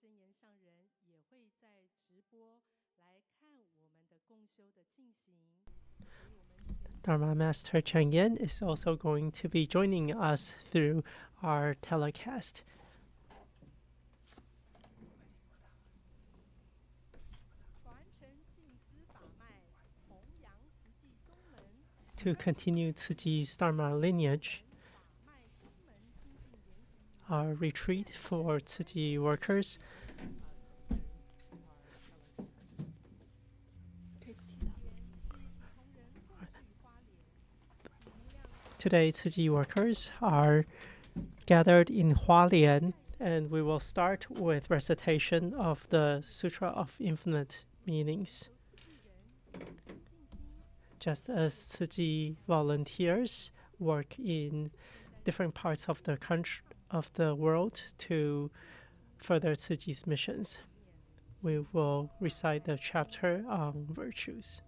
真言上人也会在直播来看我们的共修的进行。Dharma Master Cheng Yen is also going to be joining us through our telecast. To continue Tzu Chi's Dharma lineage, our retreat for Tzu Chi workers Today, Tzu Chi workers are gathered in Hualien, and we will start with recitation of the Sutra of Infinite Meanings. Just as Tzu Chi volunteers work in different parts of the country, of the world to further Tzu Chi's missions, we will recite the chapter on virtues.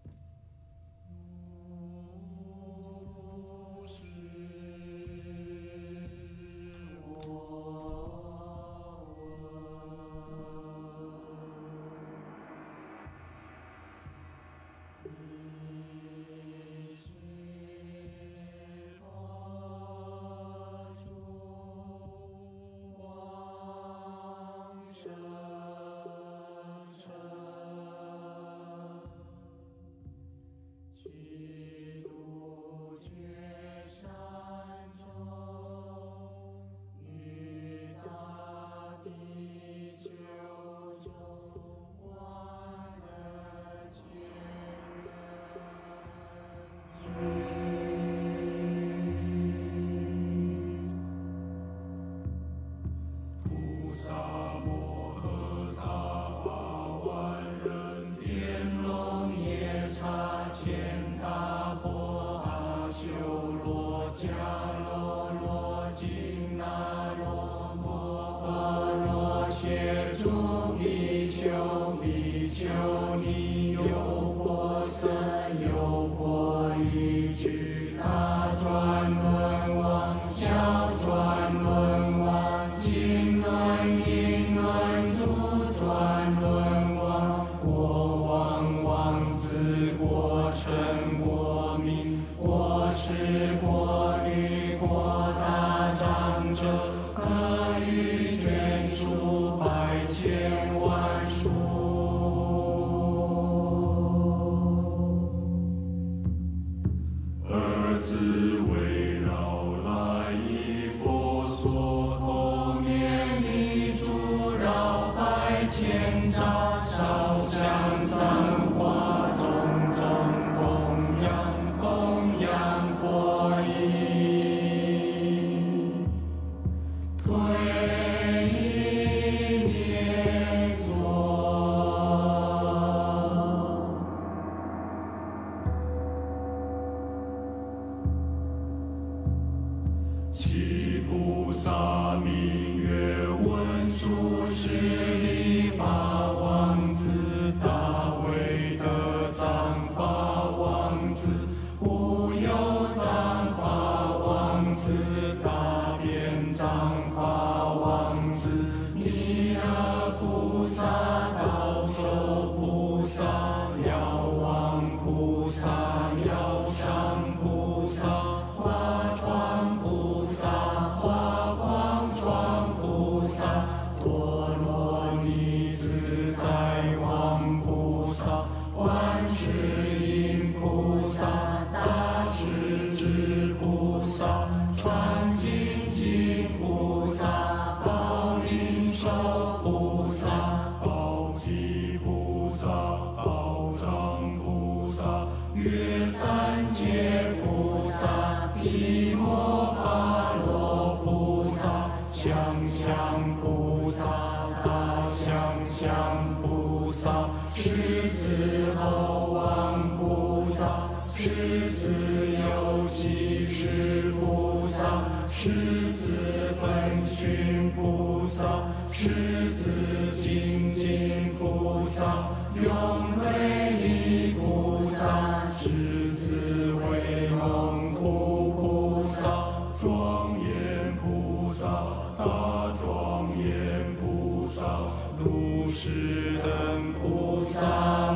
是等菩萨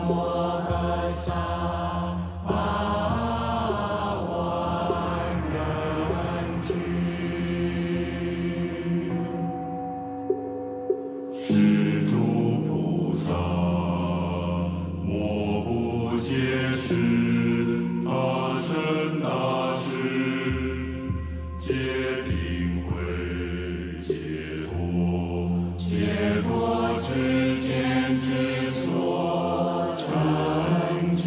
摩诃萨，把万人具。是诸菩萨，莫不皆是发生大事，皆定慧解脱之间之所成就。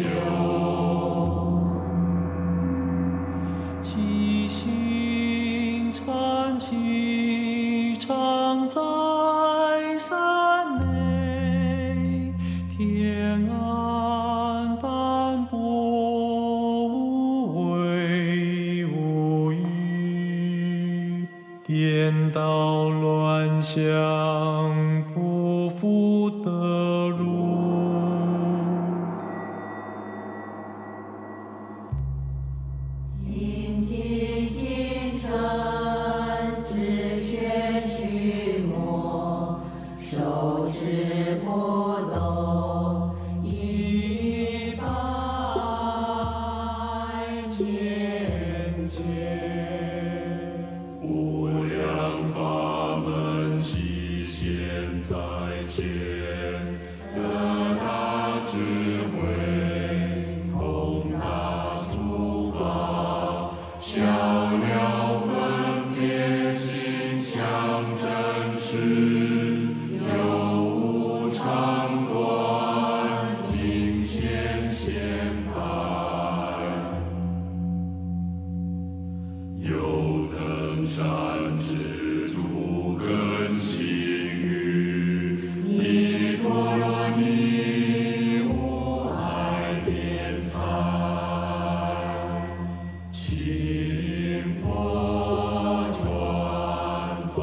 其心常期常在山内，天安淡泊无为无欲，颠倒乱想不复得入。精进心诚，知学须磨，受持不动，一百千劫。无量法门悉现在前，得大智慧，通达诸法，晓了分别心相真实，有无常断，明显显白，有能善知诸根性欲，弥陀罗尼无碍辩才，请佛传法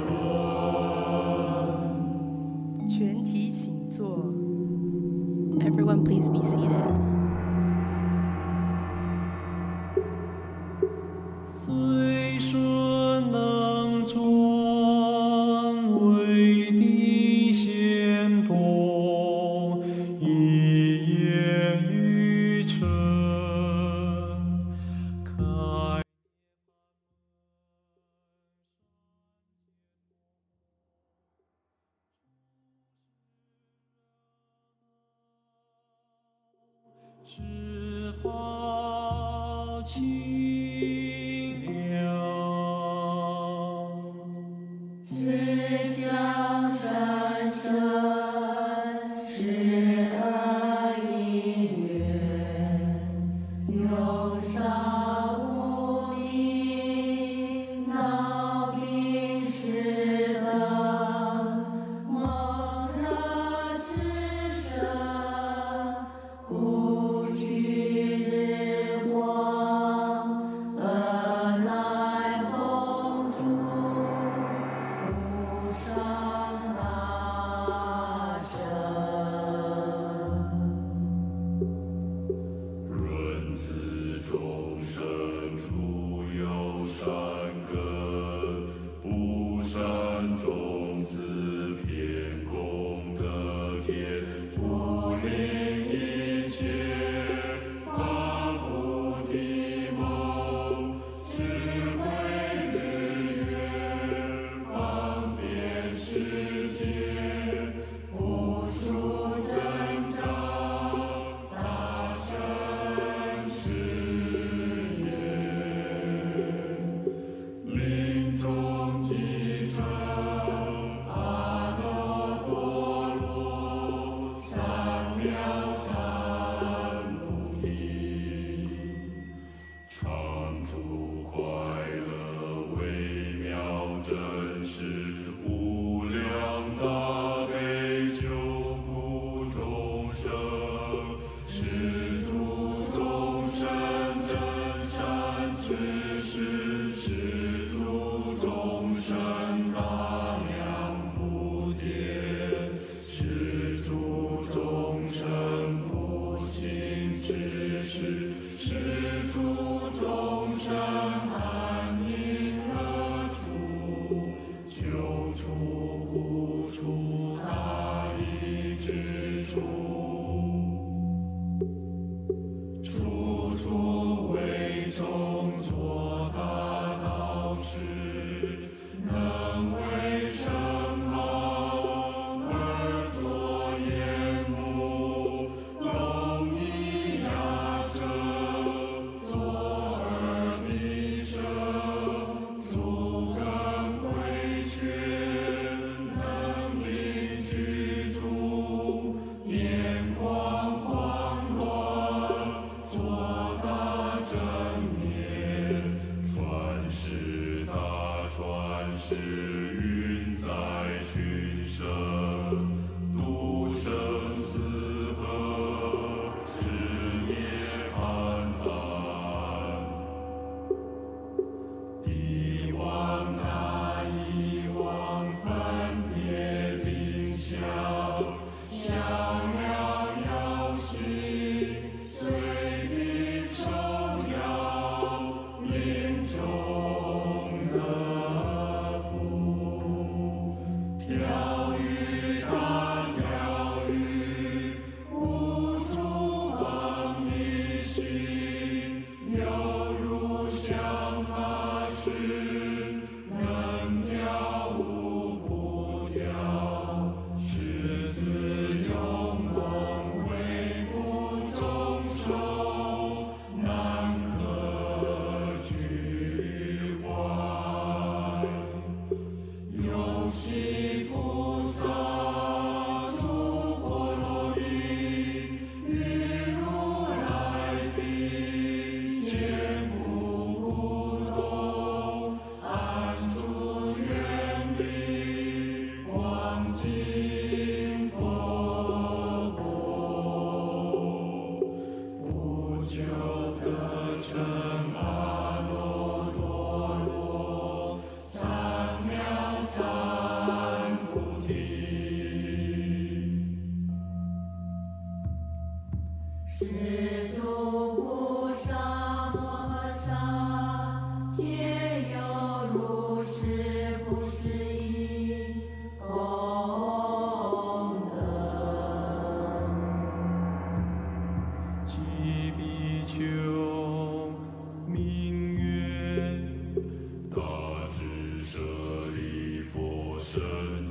轮。全体请坐。 Everyone, please be seated. 随顺能转，为地显多，一言愚蠢，开知法清凉。思想深深，是恩因缘，有少无名，闹病失等，猛热之身，不惧日光，传世运载群生，度生死河，直涅槃岸。一往他一往，分别领相，逍遥遥行，随彼受邀，临终乐福。调御大调御，无诸方一心，犹如香马氏，能调无不调，狮子勇猛，为负众生，难可去怀。有悉菩萨，诸波罗蜜，于如来彼，见不苦动，安住愿力，光尽佛国，不久得成阿耨多罗三藐三菩提。是诸菩萨摩诃萨，皆有如是不思议功德。即比丘名曰大智舍利佛，神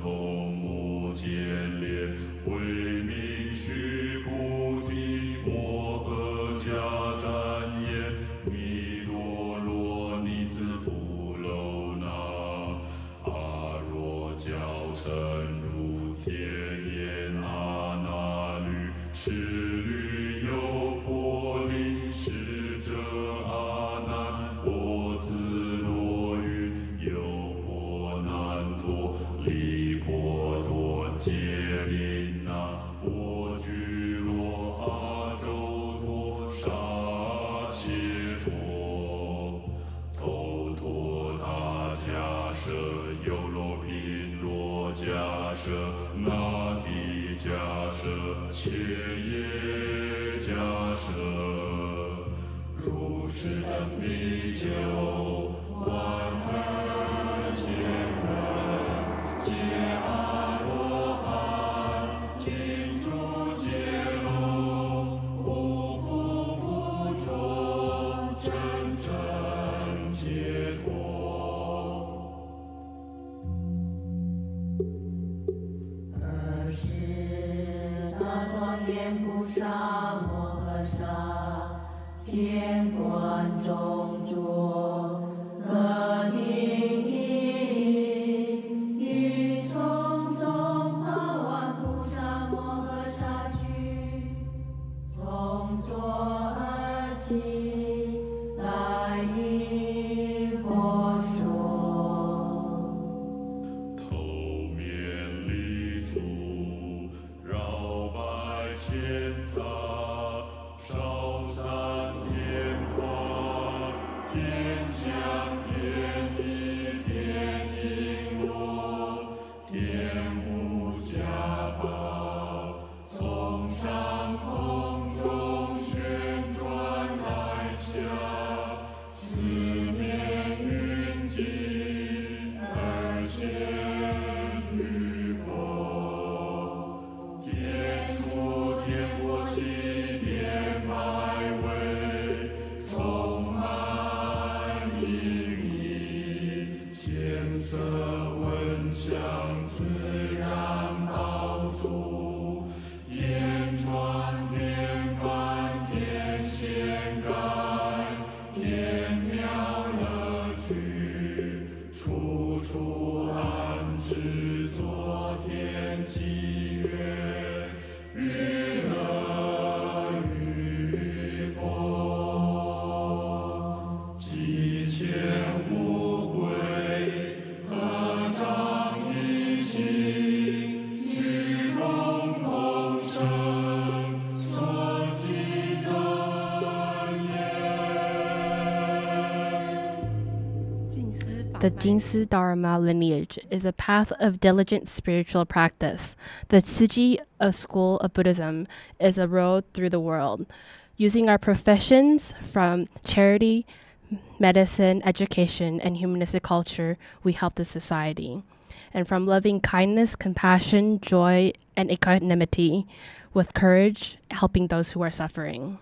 通目犍连，慧明须菩提，摩诃迦旃延，弥多罗尼子富楼那，阿若教成如天眼阿那律，持律优婆离，使者阿难，佛子罗云，优婆难陀，离婆多，揭琳那，波居罗阿周陀，沙切陀，头陀他迦舍，优罗频罗迦舍，那提迦舍，切耶迦舍。如是等比丘，万二千人，皆阿罗汉，尽诸戒漏，无复复着，真正解脱。尔时大庄严菩萨摩诃萨，天观中坐，各定意，于从中八万菩萨摩诃萨居，从坐而起，来依佛说。头面立足，绕百千匝，烧三天花，天 The Jingsi Dharma lineage is a path of diligent spiritual practice. The Tzu Chi school of Buddhism is a road through the world. Using our professions from charity, medicine, education, and humanistic culture, we help the society. And from loving kindness, compassion, joy, and equanimity, with courage, helping those who are suffering.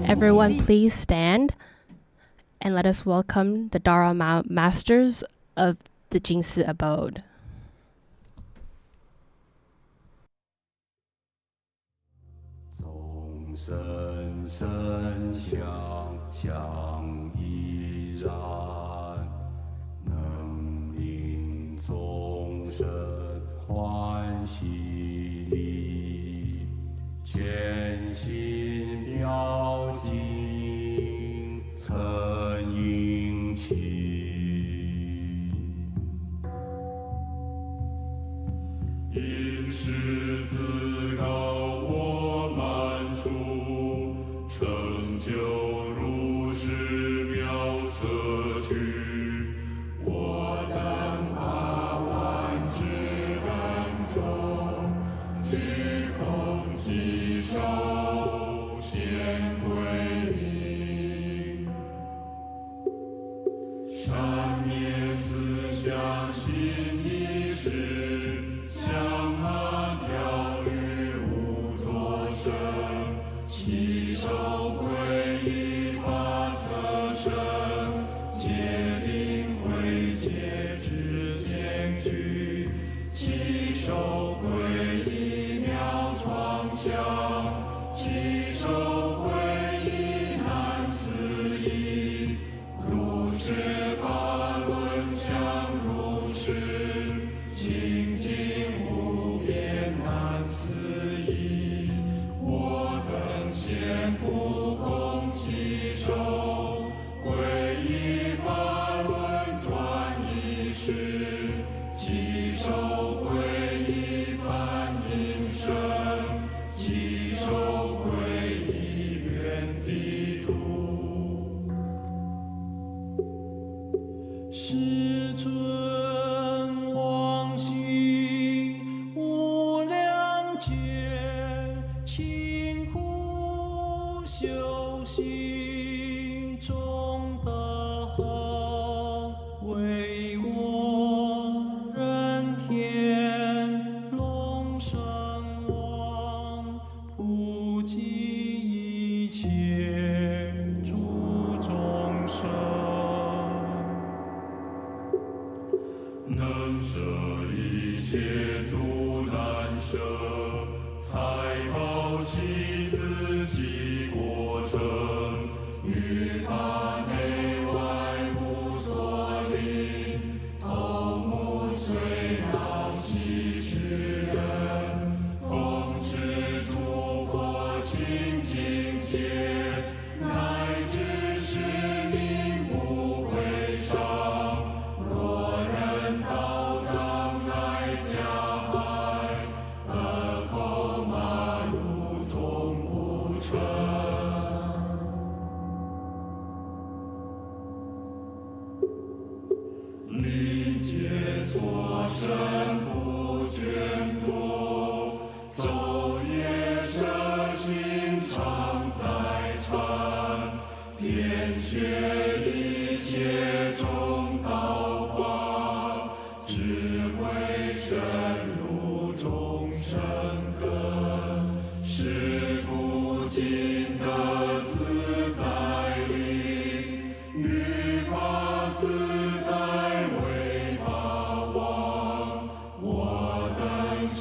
Everyone, please stand and let us welcome the Dharma masters of the Jingsi Abode.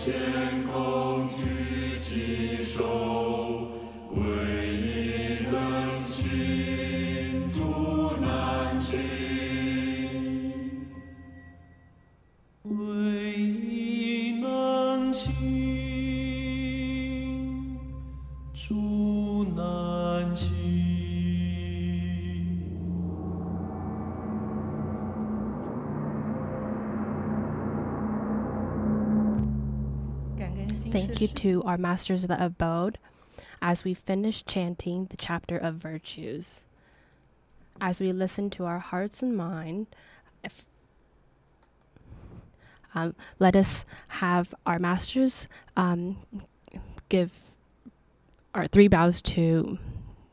天空举起手，皈依人情，助难情。皈依能情，助难情。Thank you to our masters of the abode as we finish chanting the chapter of virtues. As we listen to our hearts and mind, let us have our masters give our 3 bows to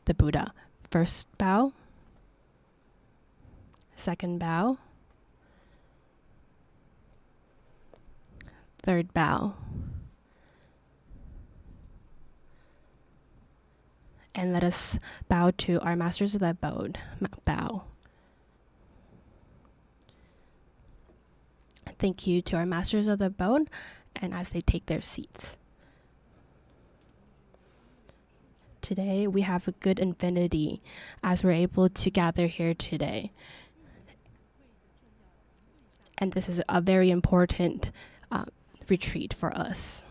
the Buddha. First bow, second bow, third bow. And let us bow to our masters of the abode. Bow. Thank you to our masters of the abode, and as they take their seats. Today we have a good infinity as we're able to gather here today. And this is a very important retreat for us.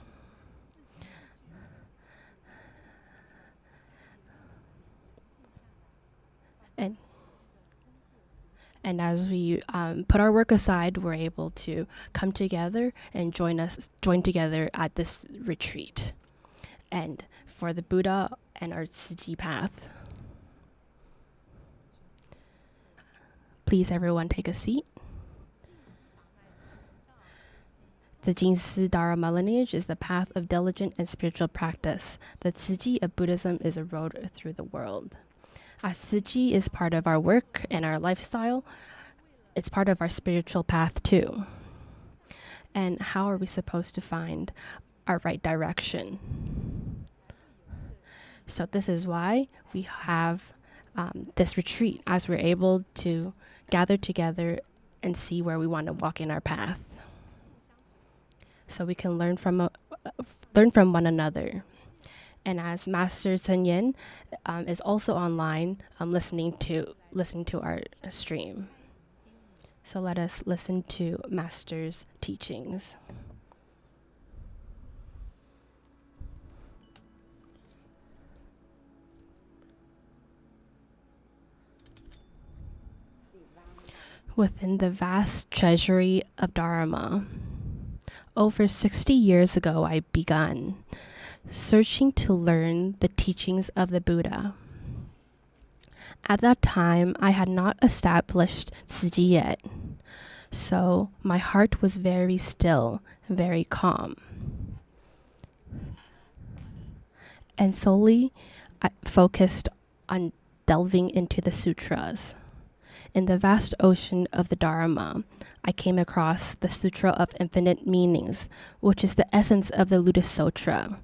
And as we put our work aside, we're able to come together and join together at this retreat. And for the Buddha and our Tzu Chi path. Please everyone take a seat. The Jinsi Dharma lineage is the path of diligent and spiritual practice. The Tzu Chi of Buddhism is a road through the world. As Tzu Chi is part of our work and our lifestyle, it's part of our spiritual path too. And how are we supposed to find our right direction? So this is why we have this retreat, as we're able to gather together and see where we want to walk in our path. So we can learn from one another. And as Master Sun Yin is also online, listening to our stream. So let us listen to Master's teachings. Within the vast treasury of Dharma, over 60 years ago I begun searching to learn the teachings of the Buddha. At that time, I had not established Tzu Chi yet, so my heart was very still, very calm. And solely, I focused on delving into the sutras. In the vast ocean of the Dharma, I came across the Sutra of Infinite Meanings, which is the essence of the Lotus Sutra.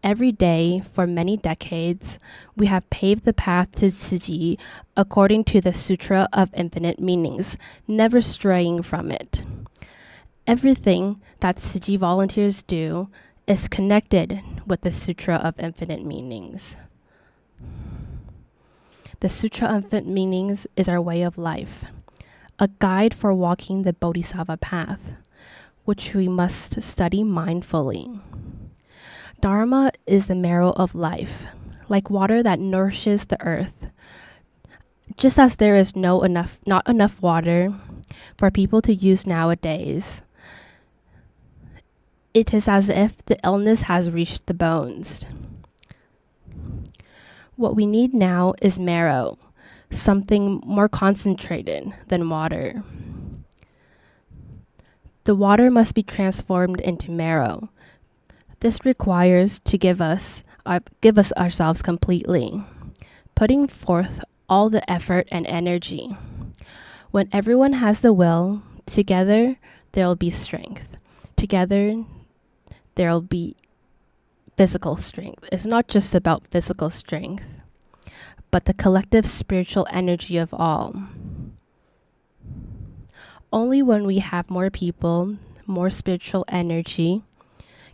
Every day, for many decades, we have paved the path to Tzu Chi according to the Sutra of Infinite Meanings, never straying from it. Everything that Tzu Chi volunteers do is connected with the Sutra of Infinite Meanings. The Sutra of Infinite Meanings is our way of life, a guide for walking the Bodhisattva path, which we must study mindfully. Dharma is the marrow of life, like water that nourishes the earth. Just as there is not enough water for people to use nowadays, it is as if the illness has reached the bones. What we need now is marrow, something more concentrated than water. The water must be transformed into marrow. This requires to give us ourselves completely, putting forth all the effort and energy. When everyone has the will, together there will be strength. Together there will be physical strength. It's not just about physical strength, but the collective spiritual energy of all. Only when we have more people, more spiritual energy,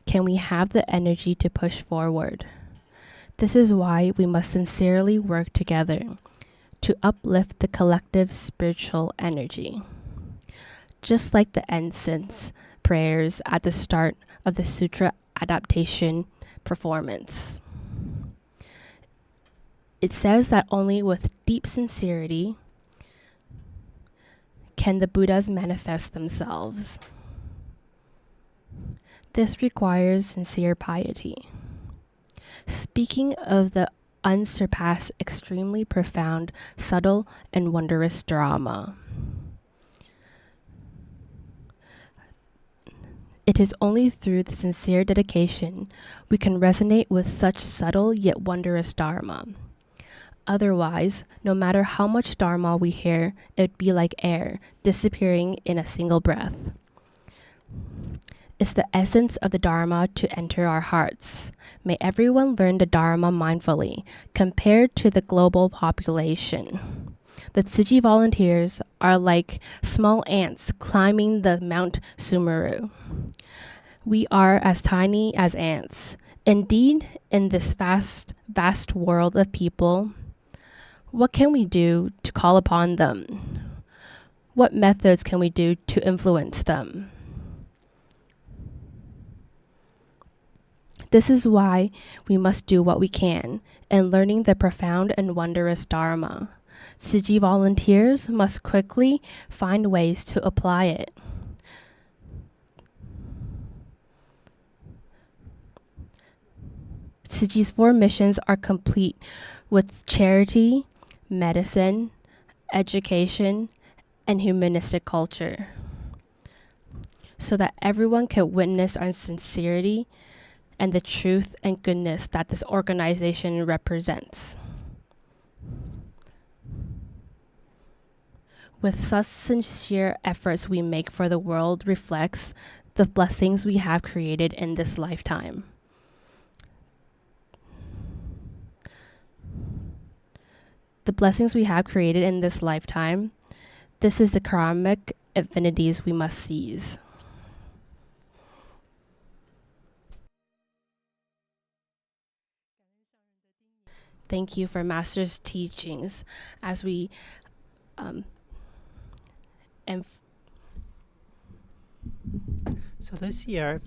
can we have the energy to push forward. This is why we must sincerely work together to uplift the collective spiritual energy. Just like the incense prayers at the start of the sutra adaptation performance. It says that only with deep sincerity can the Buddhas manifest themselves. This requires sincere piety. Speaking of the unsurpassed, extremely profound, subtle, and wondrous Dharma, it is only through the sincere dedication we can resonate with such subtle yet wondrous Dharma. Otherwise, no matter how much Dharma we hear, it would be like air, disappearing in a single breath. It's the essence of the Dharma to enter our hearts. May everyone learn the Dharma mindfully, compared to the global population. The Tzu Chi volunteers are like small ants climbing the Mount Sumeru. We are as tiny as ants. Indeed, in this vast world of people, what can we do to call upon them? What methods can we do to influence them? This is why we must do what we can in learning the profound and wondrous Dharma. Tzu Chi volunteers must quickly find ways to apply it. Tzu Chi's 4 missions are complete with charity, medicine, education, and humanistic culture, so that everyone can witness our sincerity and the truth and goodness that this organization represents. With such sincere efforts we make for the world reflects the blessings we have created in this lifetime. The blessings we have created in this lifetime, this is the karmic affinities we must seize. Thank you for Master's teachings as we So this year,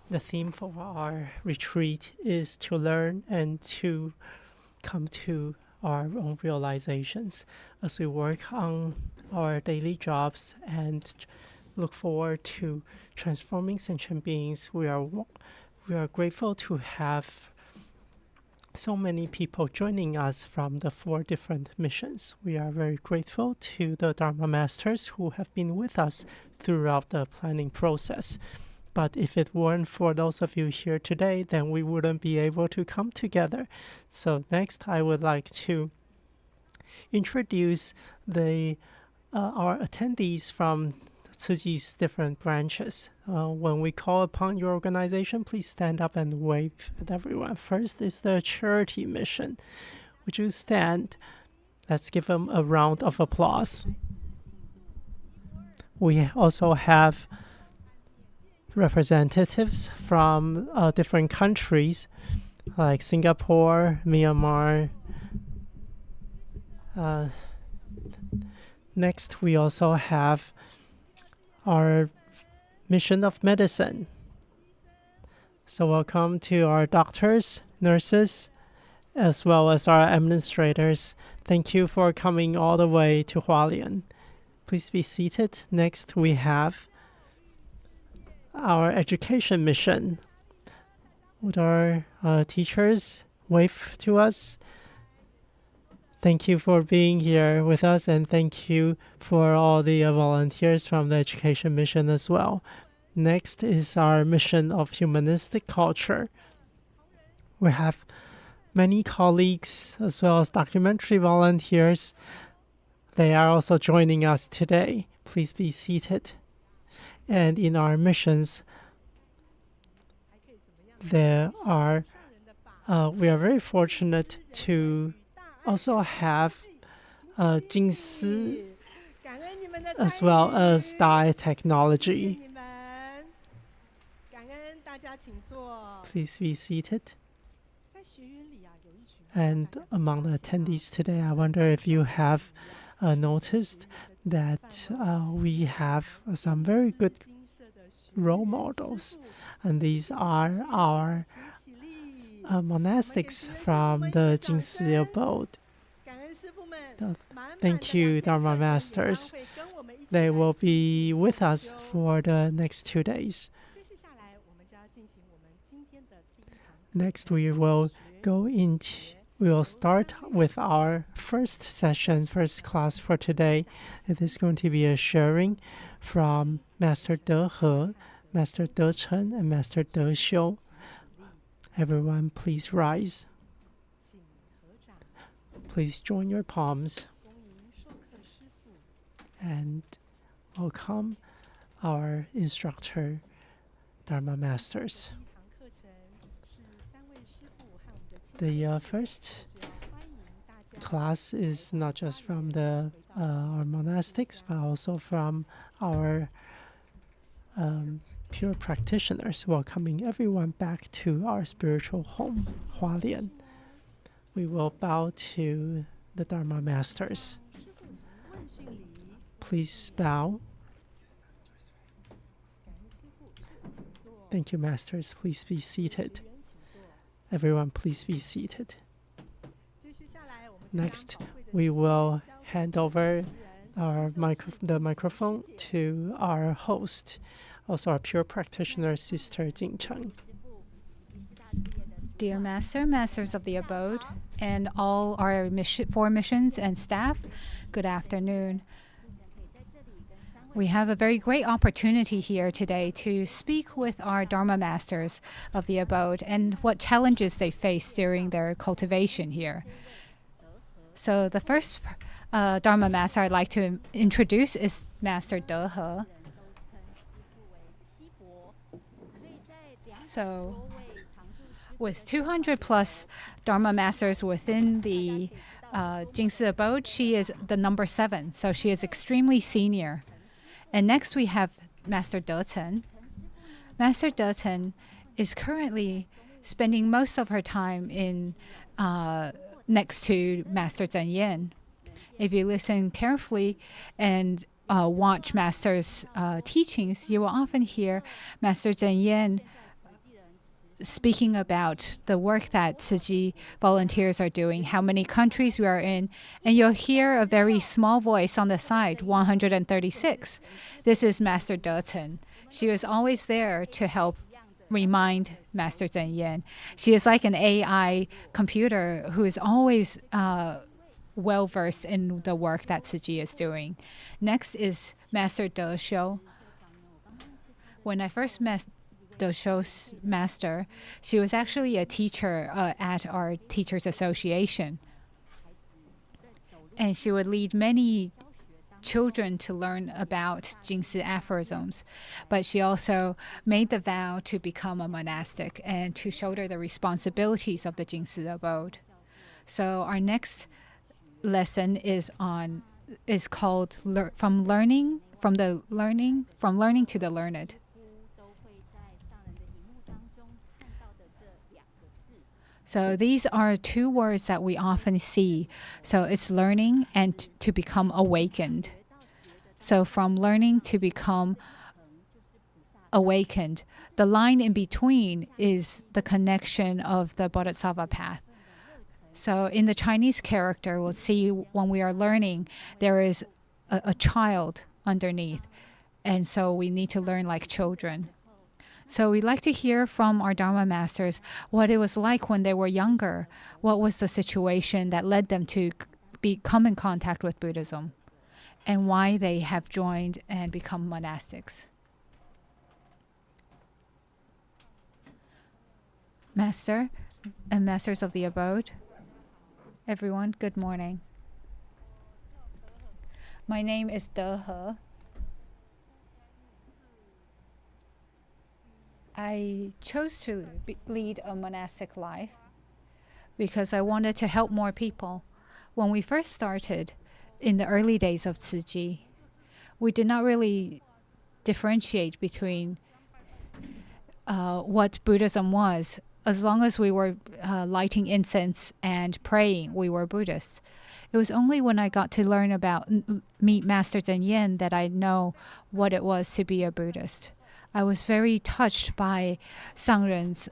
the theme for our retreat is to learn and to come to our own realizations as we work on our daily jobs and look forward to transforming sentient beings. We are grateful to have so many people joining us from the 4 different missions. We are very grateful to the Dharma Masters who have been with us throughout the planning process. But if it weren't for those of you here today, then we wouldn't be able to come together. So next, I would like to introduce our attendees from Tzu Chi's different branches. When we call upon your organization, please stand up and wave at everyone. First is the charity mission. Would you stand? Let's give them a round of applause. We also have representatives from different countries like Singapore, Myanmar. Next, we also have our mission of medicine. So welcome to our doctors, nurses, as well as our administrators. Thank you for coming all the way to Hualien. Please be seated. Next, we have our education mission. Would our teachers wave to us? Thank you for being here with us, and thank you for all the volunteers from the education mission as well. Next is our mission of humanistic culture. We have many colleagues as well as documentary volunteers. They are also joining us today. Please be seated. And in our missions, we are very fortunate to also have Jing Si as well as Dai technology. Please be seated. And among the attendees today, I wonder if you have noticed that we have some very good role models, and these are our monastics from the Jinsi Abode. Thank you, Dharma Masters. They will be with us for the next 2 days. Next, we will start with our first session, first class for today. It is going to be a sharing from Master De He, Master De Chen, and Master De Xiu. Everyone, please rise. Please join your palms and welcome our instructor, Dharma Masters. The first class is not just from our monastics, but also from our pure practitioners, welcoming everyone back to our spiritual home, Hualien. We will bow to the Dharma Masters. Please bow. Thank you, Masters. Please be seated. Everyone, please be seated. Next, we will hand over the microphone to our host, also our pure practitioner, Sister Jing Cheng. Dear Master, Masters of the Abode, and all our four missions and staff, good afternoon. We have a very great opportunity here today to speak with our Dharma Masters of the Abode and what challenges they face during their cultivation here. So the first Dharma Master I'd like to introduce is Master De He. So with 200 plus Dharma Masters within the Jinsi Abode, she is the number 7, so she is extremely senior. And next we have Master De Chen. Master De Chen is currently spending most of her time in next to Master Zhen Yan. If you listen carefully and watch Master's teachings, you will often hear Master Zhen Yan speaking about the work that Tzu Chi volunteers are doing, how many countries we are in, and you'll hear a very small voice on the side, 136. This is Master De Chen. She was always there to help remind Master Zhen Yan. She is like an AI computer who is always well-versed in the work that Tzu Chi is doing. Next is Master De Xiu. When I first met De Xiu's master, she was actually a teacher at our Teachers Association. And she would lead many children to learn about Jinsi aphorisms. But she also made the vow to become a monastic and to shoulder the responsibilities of the Jinsi Abode. So our next lesson is called From Learning to the Learned. So these are two words that we often see. So it's learning and to become awakened. So from learning to become awakened, the line in between is the connection of the Bodhisattva path. So in the Chinese character, we'll see when we are learning, there is a child underneath. And so we need to learn like children. So we'd like to hear from our Dharma Masters what it was like when they were younger. What was the situation that led them to come in contact with Buddhism, and why they have joined and become monastics. Master and Masters of the Abode, everyone, good morning. My name is De He. I chose to lead a monastic life because I wanted to help more people. When we first started in the early days of Tzu Chi, we did not really differentiate between what Buddhism was. As long as we were lighting incense and praying, we were Buddhists. It was only when I got to learn about meet Master Zhen Yan that I know what it was to be a Buddhist. I was very touched by Sangren's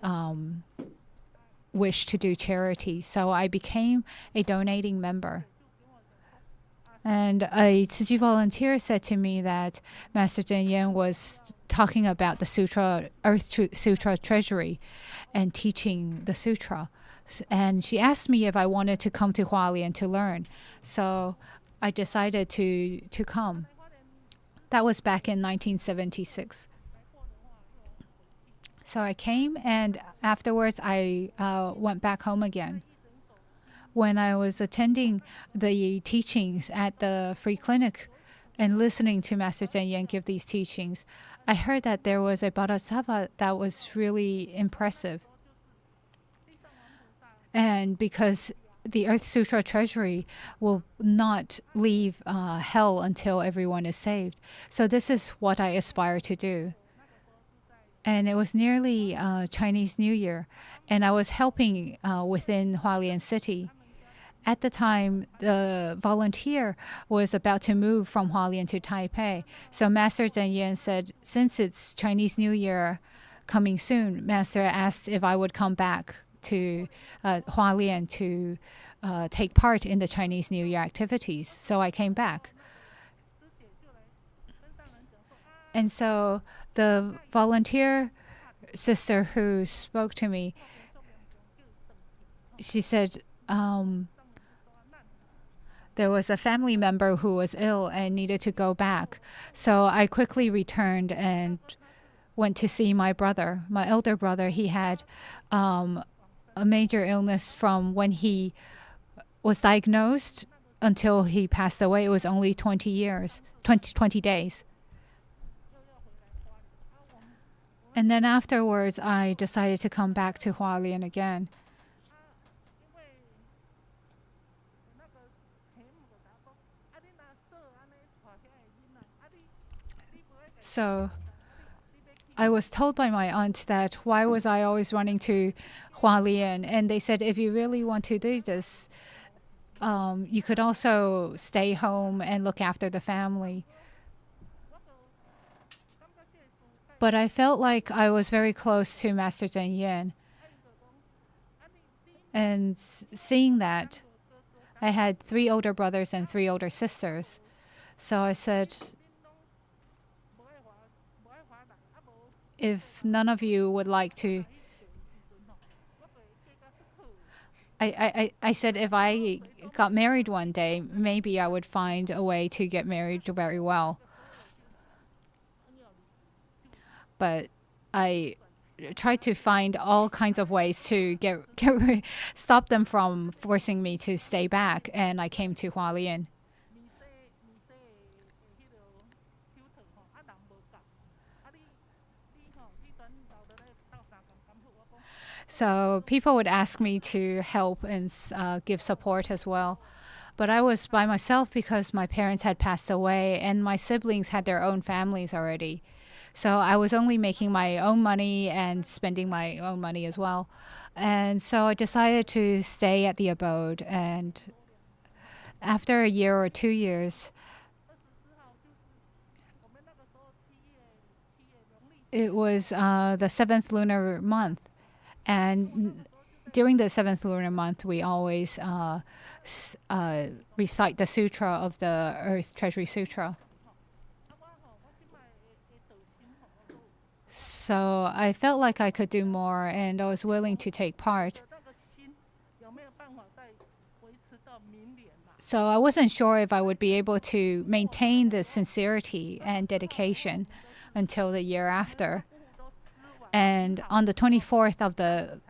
wish to do charity, so I became a donating member. And a Tzu Chi volunteer said to me that Master Zhen Yan was talking about the sutra, Sutra treasury, and teaching the sutra. And she asked me if I wanted to come to Hualien to learn. So I decided to come. That was back in 1976. So I came, and afterwards I went back home again. When I was attending the teachings at the free clinic and listening to Master Zhen Yan give these teachings, I heard that there was a bodhisattva that was really impressive. And because the Earth Sutra Treasury will not leave hell until everyone is saved. So this is what I aspire to do. And it was nearly Chinese New Year, and I was helping within Hualien City. At the time, the volunteer was about to move from Hualien to Taipei. So Master Zhen Yan said, since it's Chinese New Year coming soon, Master asked if I would come back to Hualien to take part in the Chinese New Year activities. So I came back. And so the volunteer sister who spoke to me, she said, there was a family member who was ill and needed to go back. So I quickly returned and went to see my brother. My elder brother, he had a major illness from when he was diagnosed until he passed away. It was only 20 days. And then afterwards, I decided to come back to Hualien again. So I was told by my aunt that why was I always running to Hualien, and they said if you really want to do this, you could also stay home and look after the family. But I felt like I was very close to Master Zhen Yan. And seeing that, I had 3 older brothers and 3 older sisters. So I said, if none of you would like to, I said if I got married one day, maybe I would find a way to get married very well. But I tried to find all kinds of ways to stop them from forcing me to stay back, and I came to Hualien. So people would ask me to help and give support as well. But I was by myself because my parents had passed away and my siblings had their own families already. So I was only making my own money and spending my own money as well. And so I decided to stay at the abode. And after a year or 2 years, it was the 7th lunar month. And during the 7th lunar month, we always recite the sutra of the Earth Treasury Sutra. So I felt like I could do more, and I was willing to take part. So I wasn't sure if I would be able to maintain the sincerity and dedication until the year after. And on the 24th of the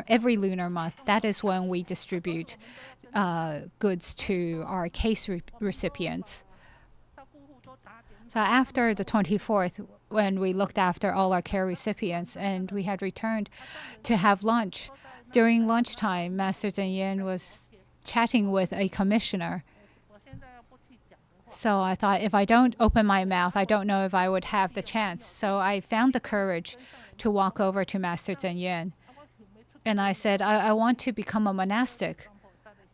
every lunar month, that is when we distribute goods to our case recipients. So after the 24th, when we looked after all our care recipients and we had returned to have lunch, during lunchtime, Master Zhen Yan was chatting with a commissioner. So I thought, if I don't open my mouth, I don't know if I would have the chance. So I found the courage to walk over to Master Zhen Yan. And I said, I want to become a monastic.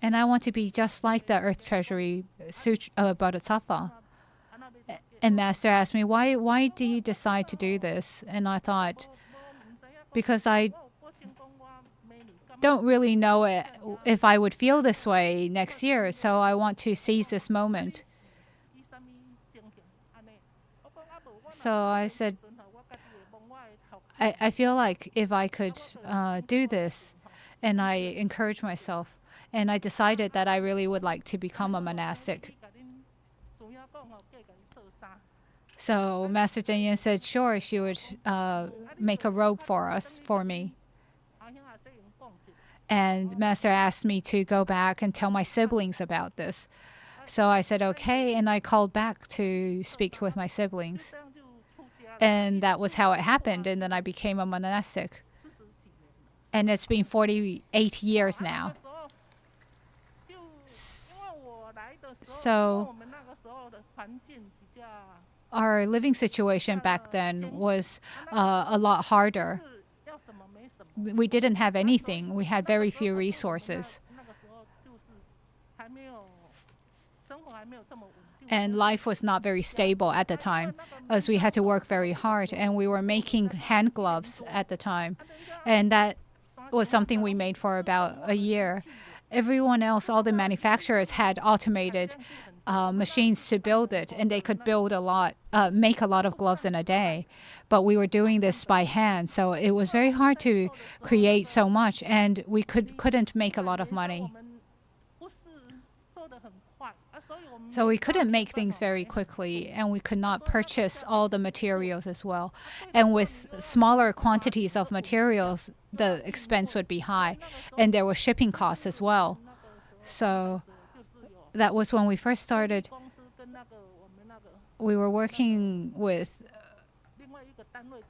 And I want to be just like the Earth Treasury Bodhisattva. And Master asked me, why do you decide to do this? And I thought, because I don't really know if I would feel this way next year. So I want to seize this moment. So I said, I feel like if I could do this, and I encouraged myself, and I decided that I really would like to become a monastic. So Master Zhen Yan said, sure, she would make a robe for me. And Master asked me to go back and tell my siblings about this. So I said, okay, and I called back to speak with my siblings. And that was how it happened, and then I became a monastic. And it's been 48 years now. So our living situation back then was a lot harder. We didn't have anything. We had very few resources. And life was not very stable at the time, as we had to work very hard, and we were making hand gloves at the time. And that was something we made for about a year. Everyone else, all the manufacturers had automated machines to build it, and they could build make a lot of gloves in a day. But we were doing this by hand, so it was very hard to create so much, and we couldn't make a lot of money. So we couldn't make things very quickly, and we could not purchase all the materials as well. And with smaller quantities of materials, the expense would be high, and there were shipping costs as well. So that was when we first started. We were working with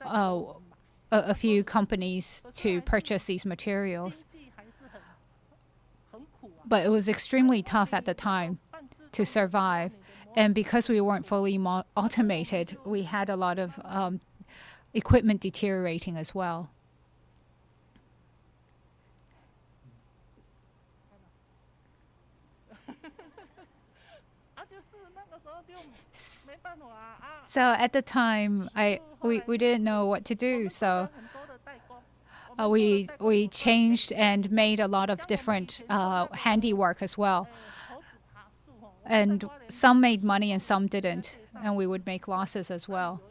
a few companies to purchase these materials. But it was extremely tough at the time to survive. And because we weren't fully automated, we had a lot of equipment deteriorating as well. So at the time, we didn't know what to do. So we changed and made a lot of different handiwork as well. And some made money and some didn't, and we would make losses as well.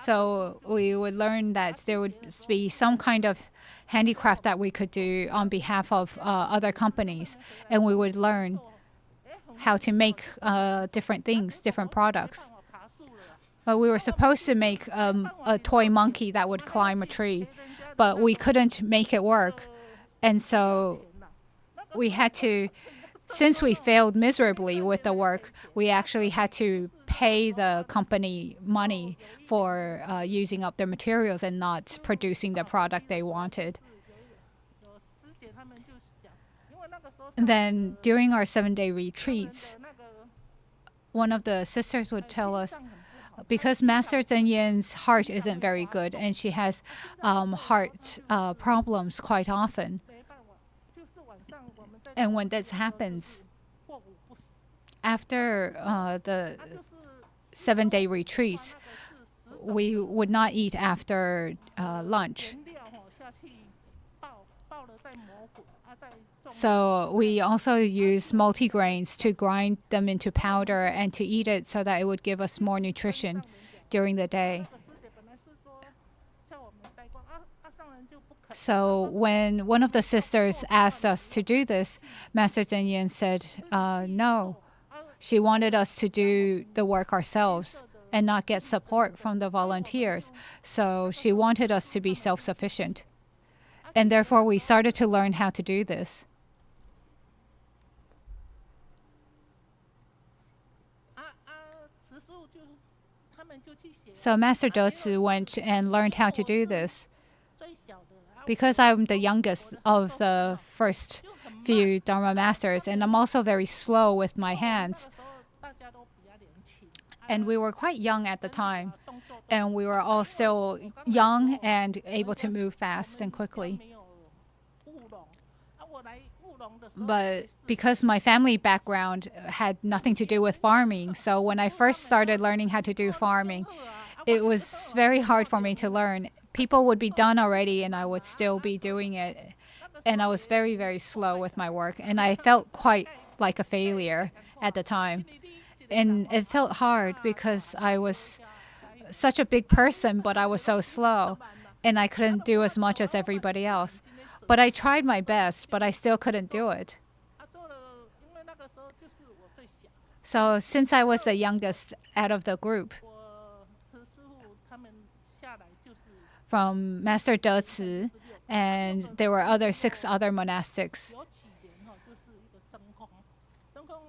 So we would learn that there would be some kind of handicraft that we could do on behalf of other companies, and we would learn how to make different things, different products. But we were supposed to make a toy monkey that would climb a tree, but we couldn't make it work. And so we had to, since we failed miserably with the work, we actually had to pay the company money for using up their materials and not producing the product they wanted. And then during our 7-day retreats, one of the sisters would tell us, because Master Zhen Yan's heart isn't very good and she has heart problems quite often. And when this happens, after the 7-day retreats, we would not eat after lunch. So we also use multigrains to grind them into powder and to eat it so that it would give us more nutrition during the day. So when one of the sisters asked us to do this, Master Zhen Yan said no. She wanted us to do the work ourselves and not get support from the volunteers. So she wanted us to be self-sufficient. And therefore, we started to learn how to do this. So Master Tzu went and learned how to do this. Because I'm the youngest of the first few Dharma masters, and I'm also very slow with my hands. And we were quite young at the time, and we were all still young and able to move fast and quickly. But because my family background had nothing to do with farming, so when I first started learning how to do farming, it was very hard for me to learn. People would be done already, and I would still be doing it. And I was very, very slow with my work, and I felt quite like a failure at the time. And it felt hard because I was such a big person, but I was so slow, and I couldn't do as much as everybody else. But I tried my best, but I still couldn't do it. So since I was the youngest out of the group, from Master Tzu, and there were 6 other monastics.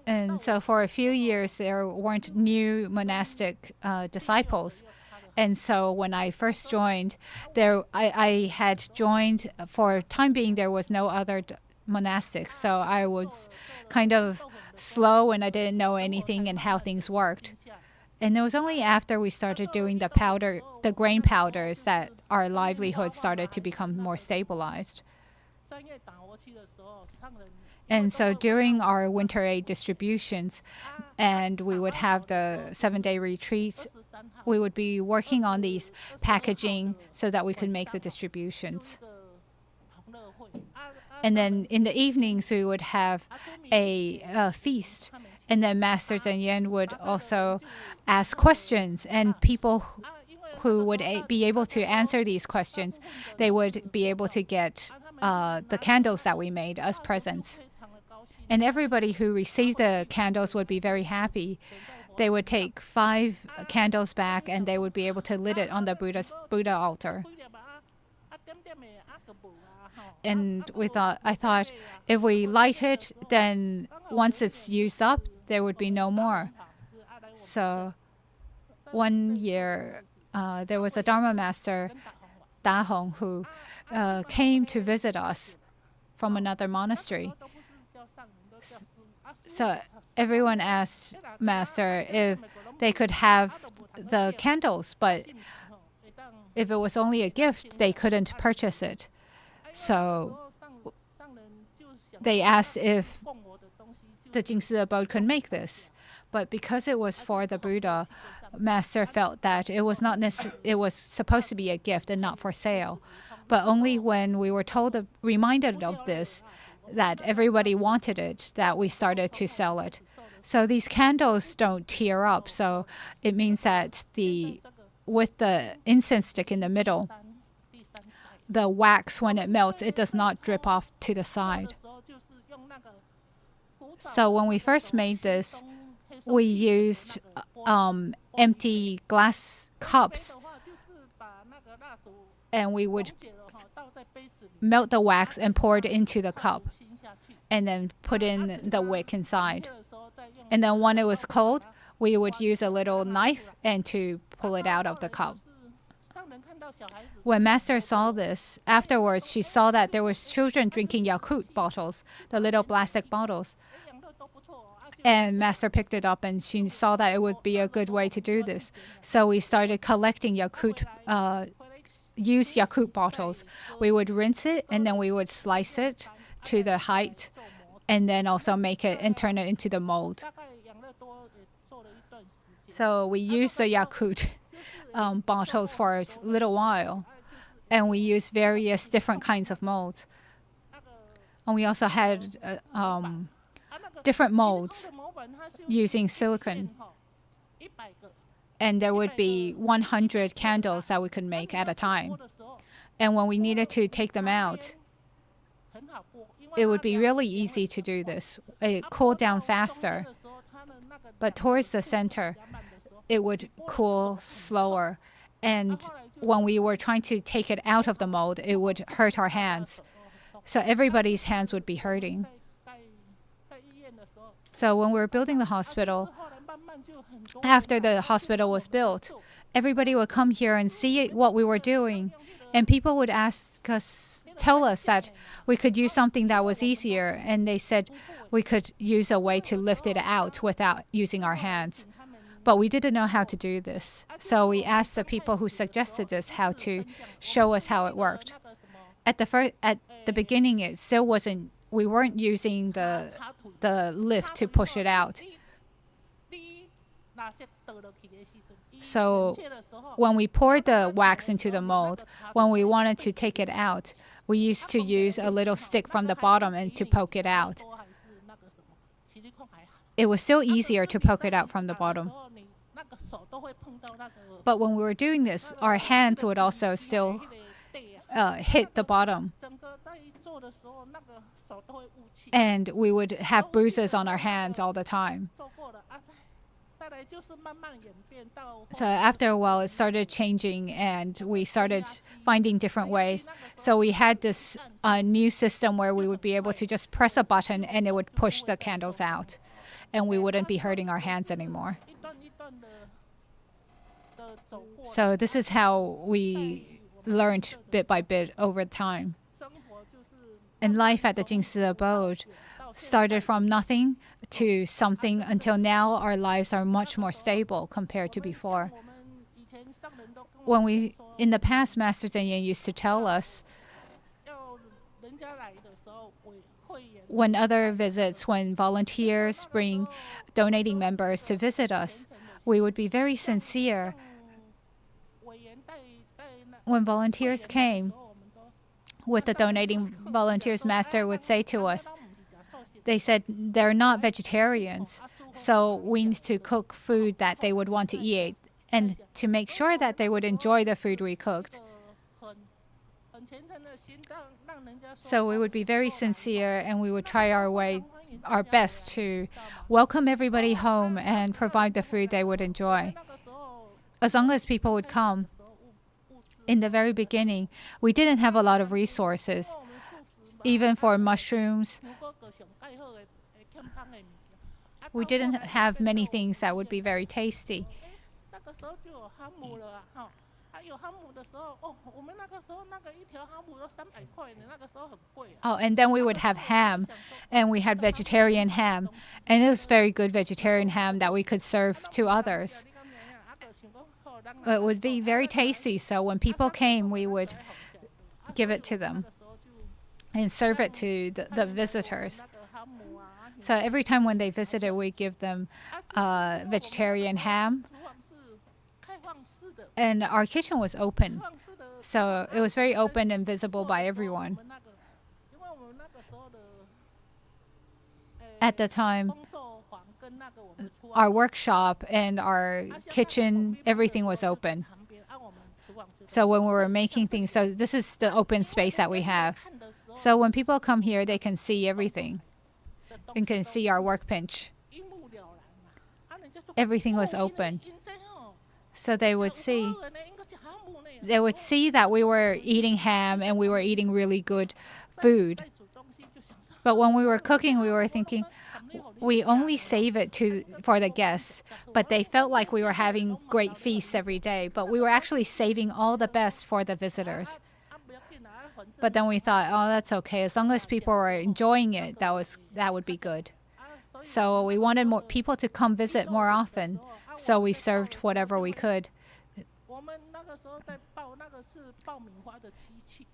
And so for a few years, there weren't new monastic disciples. And so when I first joined, I had joined, for time being, there was no other monastics. So I was kind of slow, and I didn't know anything and how things worked. And it was only after we started doing the grain powders, that our livelihood started to become more stabilized. And so during our winter aid distributions, and we would have the 7-day retreats, we would be working on these packaging so that we could make the distributions. And then in the evenings, we would have a feast. And then Master Zhen would also ask questions, and people who would be able to answer these questions, they would be able to get the candles that we made as presents. And everybody who received the candles would be very happy. They would take 5 candles back, and they would be able to lit it on the Buddha altar. And I thought, if we light it, then once it's used up, there would be no more. So one year, there was a Dharma master, Da Hong, who came to visit us from another monastery. So everyone asked Master if they could have the candles, but if it was only a gift, they couldn't purchase it. So they asked if the Tzu Chi Abode could make this. But because it was for the Buddha, Master felt that it was supposed to be a gift and not for sale. But only when we were reminded of this, that everybody wanted it, that we started to sell it. So these candles don't tear up. So it means that with the incense stick in the middle, the wax, when it melts, it does not drip off to the side. So when we first made this, we used empty glass cups, and we would melt the wax and pour it into the cup, and then put in the wick inside. And then when it was cold, we would use a little knife and to pull it out of the cup. When Master saw this, afterwards she saw that there was children drinking Yakult bottles, the little plastic bottles. And Master picked it up, and she saw that it would be a good way to do this. So we started collecting Yakult, used Yakult bottles. We would rinse it, and then we would slice it to the height, and then also make it and turn it into the mold. So we used the Yakult bottles for a little while, and we used various different kinds of molds. And we also had different molds using silicone. And there would be 100 candles that we could make at a time. And when we needed to take them out, it would be really easy to do this. It cooled down faster. But towards the center, it would cool slower. And when we were trying to take it out of the mold, it would hurt our hands. So everybody's hands would be hurting. So when we were building the hospital, after the hospital was built, everybody would come here and see what we were doing. And people would tell us that we could use something that was easier. And they said we could use a way to lift it out without using our hands. But we didn't know how to do this. So we asked the people who suggested this how to show us how it worked. At the beginning, it still wasn't. We weren't using the lift to push it out. So when we poured the wax into the mold, when we wanted to take it out, we used to use a little stick from the bottom and to poke it out. It was still easier to poke it out from the bottom. But when we were doing this, our hands would also still hit the bottom. And we would have bruises on our hands all the time. So after a while, it started changing, and we started finding different ways. So we had this new system where we would be able to just press a button, and it would push the candles out, and we wouldn't be hurting our hands anymore. So this is how we learned bit by bit over time. And life at the Jingsi Abode started from nothing to something until now our lives are much more stable compared to before. In the past, Master Zhenyan used to tell us when other visits, when volunteers bring donating members to visit us, we would be very sincere. When volunteers came, with the donating volunteers, Master would say to us, they said they're not vegetarians, so we need to cook food that they would want to eat, and to make sure that they would enjoy the food we cooked. So we would be very sincere, and we would try our best to welcome everybody home and provide the food they would enjoy. As long as people would come. In the very beginning, we didn't have a lot of resources, even for mushrooms. We didn't have many things that would be very tasty. Oh, and then we would have ham, and we had vegetarian ham, and it was very good vegetarian ham that we could serve to others. It would be very tasty, so when people came, we would give it to them and serve it to the visitors. So every time when they visited, we give them vegetarian ham. And our kitchen was open, so it was very open and visible by everyone. At the time, our workshop and our kitchen, everything was open. So when we were making things, so this is the open space that we have. So when people come here, they can see everything and can see our workbench. Everything was open. So they would see that we were eating ham and we were eating really good food. But when we were cooking, we were thinking, we only save it for the guests, but they felt like we were having great feasts every day, but we were actually saving all the best for the visitors. But then we thought, oh, that's okay. As long as people were enjoying it, that would be good. So we wanted more people to come visit more often, so we served whatever we could.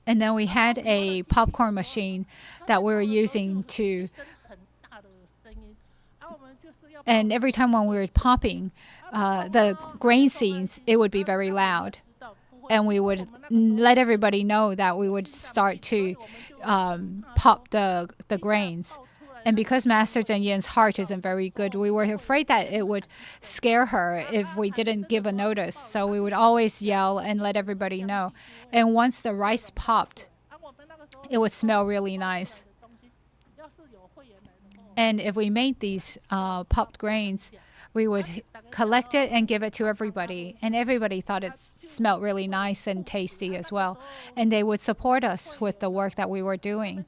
And then we had a popcorn machine that we were using to... And every time when we were popping the grain seeds, it would be very loud. And we would let everybody know that we would start to pop the grains. And because Master Zhenyan's heart isn't very good, we were afraid that it would scare her if we didn't give a notice. So we would always yell and let everybody know. And once the rice popped, it would smell really nice. And if we made these popped grains, we would collect it and give it to everybody. And everybody thought it smelled really nice and tasty as well. And they would support us with the work that we were doing.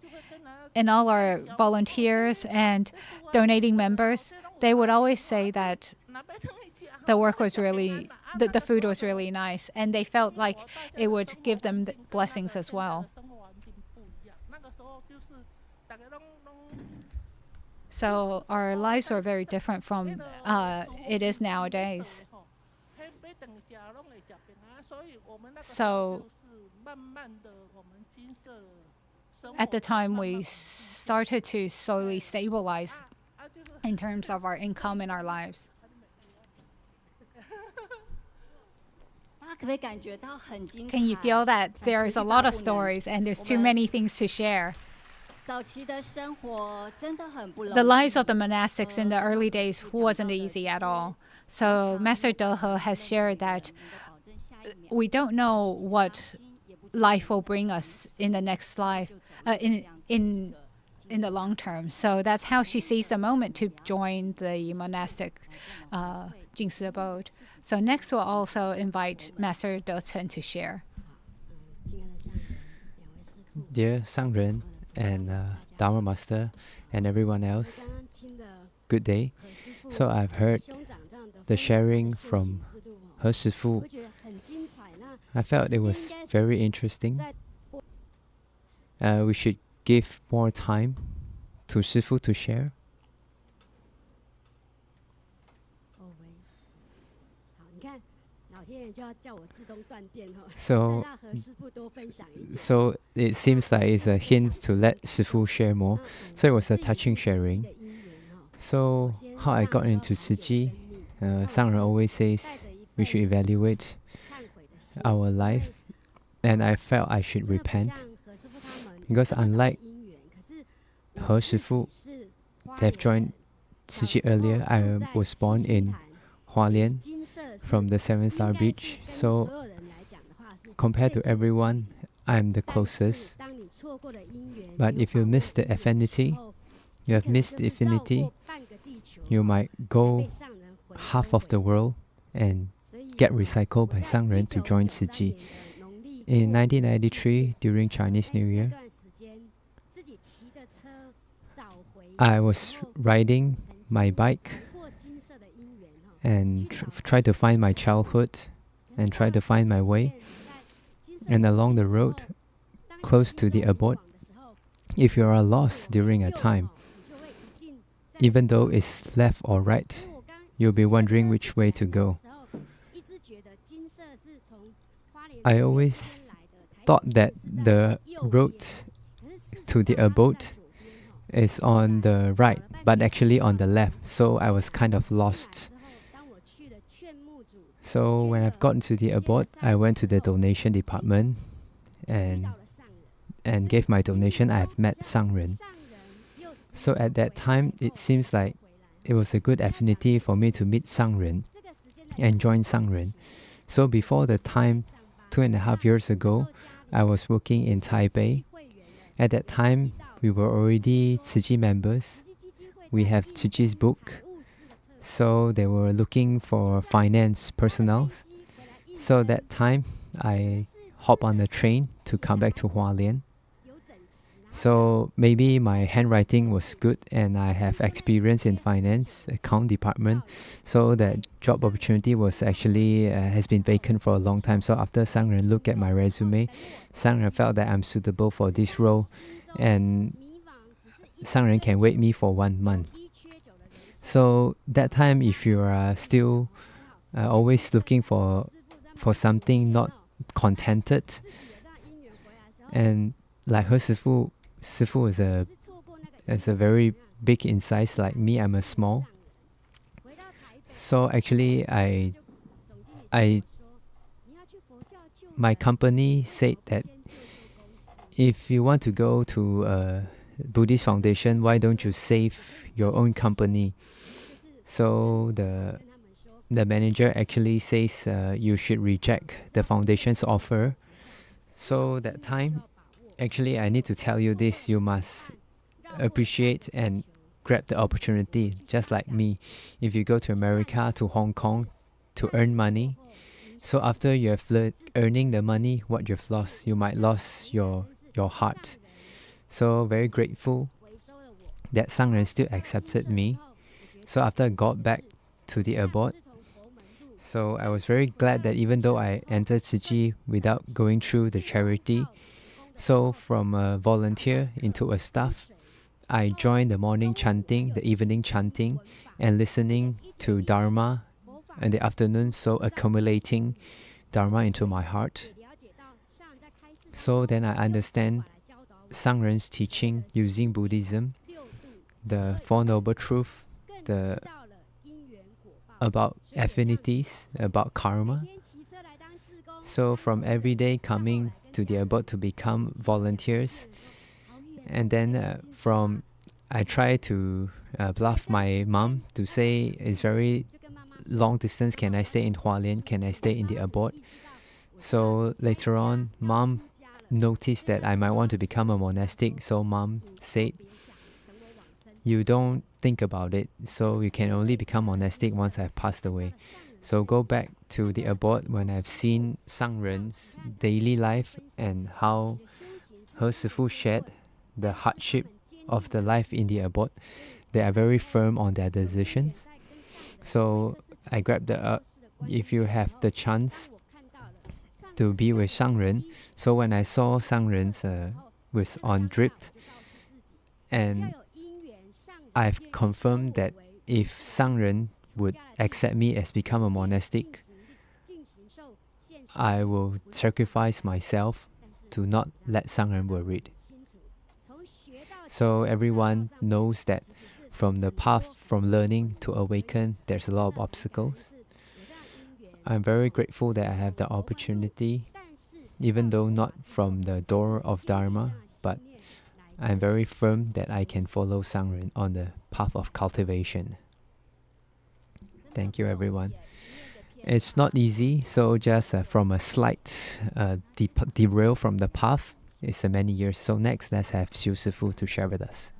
And all our volunteers and donating members, they would always say that the work was really, the food was really nice, and they felt like it would give them the blessings as well. So our lives are very different from it is nowadays. So at the time, we started to slowly stabilize in terms of our income in our lives. Can you feel that there's a lot of stories and there's too many things to share? The lives of the monastics in the early days wasn't easy at all. So Master Dehe has shared that we don't know what life will bring us in the next life, in the long term. So that's how she sees the moment to join the monastic Chi Abode. So next we'll also invite Master Dechen to share. Dear Sangren and Dharma Master and everyone else, good day. So I've heard the sharing from He Shifu. I felt it was very interesting. We should give more time to Shifu to share. So it seems like it's a hint to let Shifu share more. So it was a touching sharing. So how I got into Tzu Chi, Sangren always says we should evaluate our life, and I felt I should repent. Because unlike He Shifu, they've joined Tzu Chi earlier. I was born in Hualien from the 7-star beach. So compared to everyone, I'm the closest. But if you miss the affinity, you have missed the affinity, you might go half of the world and get recycled by Sangren to join Tzu Chi. In 1993, during Chinese New Year, I was riding my bike and try to find my childhood and try to find my way. And along the road, close to the abode, if you are lost during a time, even though it's left or right, you'll be wondering which way to go. I always thought that the road to the abode is on the right, but actually on the left, so I was kind of lost. So when I've gotten to the abode, I went to the donation department and gave my donation. I've met Sangren. So at that time, it seems like it was a good affinity for me to meet Sangren and join Sangren. So before the time, 2.5 years ago, I was working in Taipei. At that time, we were already Tzu Chi members. We have Tzu Chi's book. So they were looking for finance personnel. So that time, I hopped on the train to come back to Hualien. So maybe my handwriting was good and I have experience in finance, account department. So that job opportunity was actually has been vacant for a long time. So after Sangren looked at my resume, Sangren felt that I'm suitable for this role, and Sangren can wait me for 1 month. So that time, if you are still always looking for something, not contented, and like He Shifu is a very big in size. Like me, I'm a small. So actually, my company said that if you want to go to a Buddhist foundation, why don't you save your own company? So the manager actually says you should reject the foundation's offer. So that time, actually, I need to tell you this: you must appreciate and grab the opportunity, just like me. If you go to America, to Hong Kong, to earn money, so after you have earning the money, what you've lost, you might lose your heart. So very grateful that Sangren still accepted me. So after I got back to the abode. So I was very glad that even though I entered Tzu Chi without going through the charity, so from a volunteer into a staff, I joined the morning chanting, the evening chanting, and listening to Dharma in the afternoon, so accumulating Dharma into my heart. So then I understand Sangren's teaching using Buddhism, the Four Noble Truths, about affinities, about karma. So from every day coming to the abode to become volunteers, and then I try to bluff my mom to say it's very long distance, can I stay in Hualien, can I stay in the abode? So later on, mom noticed that I might want to become a monastic, so mom said, you don't think about it, so you can only become monastic once I've passed away. So go back to the abode when I've seen Sangren's daily life and how her Sifu shared the hardship of the life in the abode. They are very firm on their decisions. So I grabbed if you have the chance to be with Sangren. So when I saw Sangren's was on drip, and I've confirmed that if Sangren would accept me as become a monastic, I will sacrifice myself to not let Sangren worried. So everyone knows that from the path from learning to awaken, there's a lot of obstacles. I'm very grateful that I have the opportunity, even though not from the door of Dharma, but I'm very firm that I can follow Sangren on the path of cultivation. Thank you, everyone. It's not easy, so just from a slight derail from the path, it's many years. So next, let's have Xiu Sifu to share with us.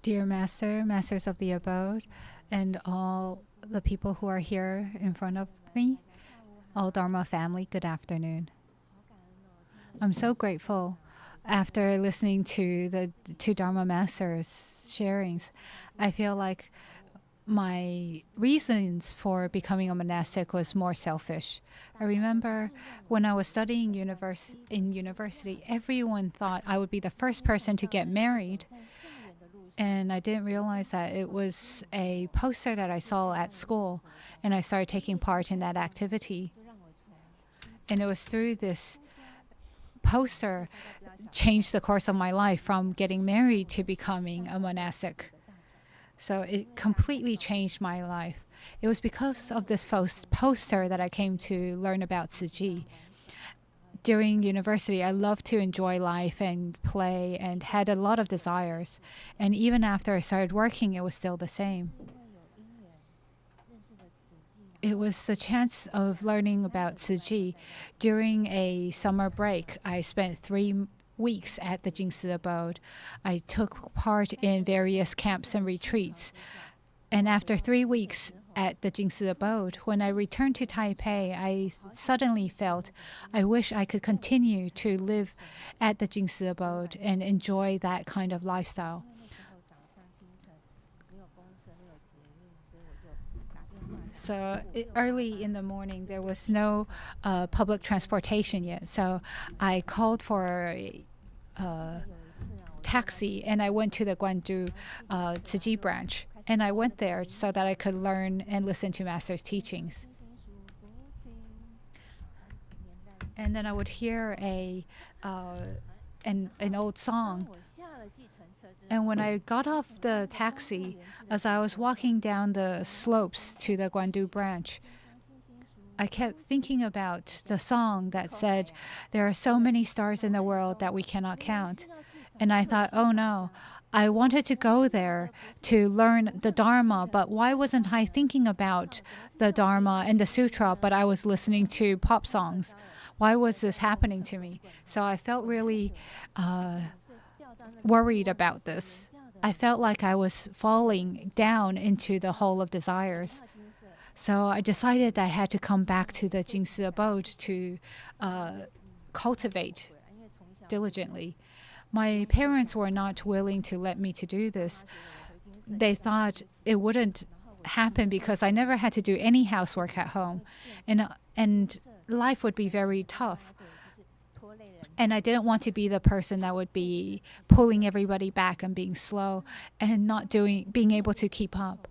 Dear Master, Masters of the Abode, and all the people who are here in front of me, all Dharma family, good afternoon. I'm so grateful after listening to the two Dharma Masters' sharings. I feel like my reasons for becoming a monastic was more selfish. I remember when I was studying in university, everyone thought I would be the first person to get married. And I didn't realize that it was a poster that I saw at school, and I started taking part in that activity. And it was through this poster changed the course of my life from getting married to becoming a monastic. So it completely changed my life. It was because of this poster that I came to learn about Tzu Chi. During university, I loved to enjoy life and play and had a lot of desires. And even after I started working, it was still the same. It was the chance of learning about Tzu Chi. During a summer break, I spent 3 weeks at the Jingsi Abode. I took part in various camps and retreats. And after 3 weeks at the Jingsi Abode, when I returned to Taipei, I suddenly felt I wish I could continue to live at the Jingsi Abode and enjoy that kind of lifestyle. So early in the morning, there was no public transportation yet. So I called for a taxi, and I went to the Guandu Tzu Chi branch. And I went there so that I could learn and listen to Master's teachings. And then I would hear an old song. And when I got off the taxi, as I was walking down the slopes to the Guandu branch, I kept thinking about the song that said, there are so many stars in the world that we cannot count. And I thought, oh no, I wanted to go there to learn the Dharma, but why wasn't I thinking about the Dharma and the Sutra, but I was listening to pop songs? Why was this happening to me? So I felt really worried about this. I felt like I was falling down into the hole of desires. So I decided that I had to come back to the Jingsi Abode to cultivate diligently. My parents were not willing to let me to do this. They thought it wouldn't happen because I never had to do any housework at home, and life would be very tough. And I didn't want to be the person that would be pulling everybody back and being slow and not being able to keep up.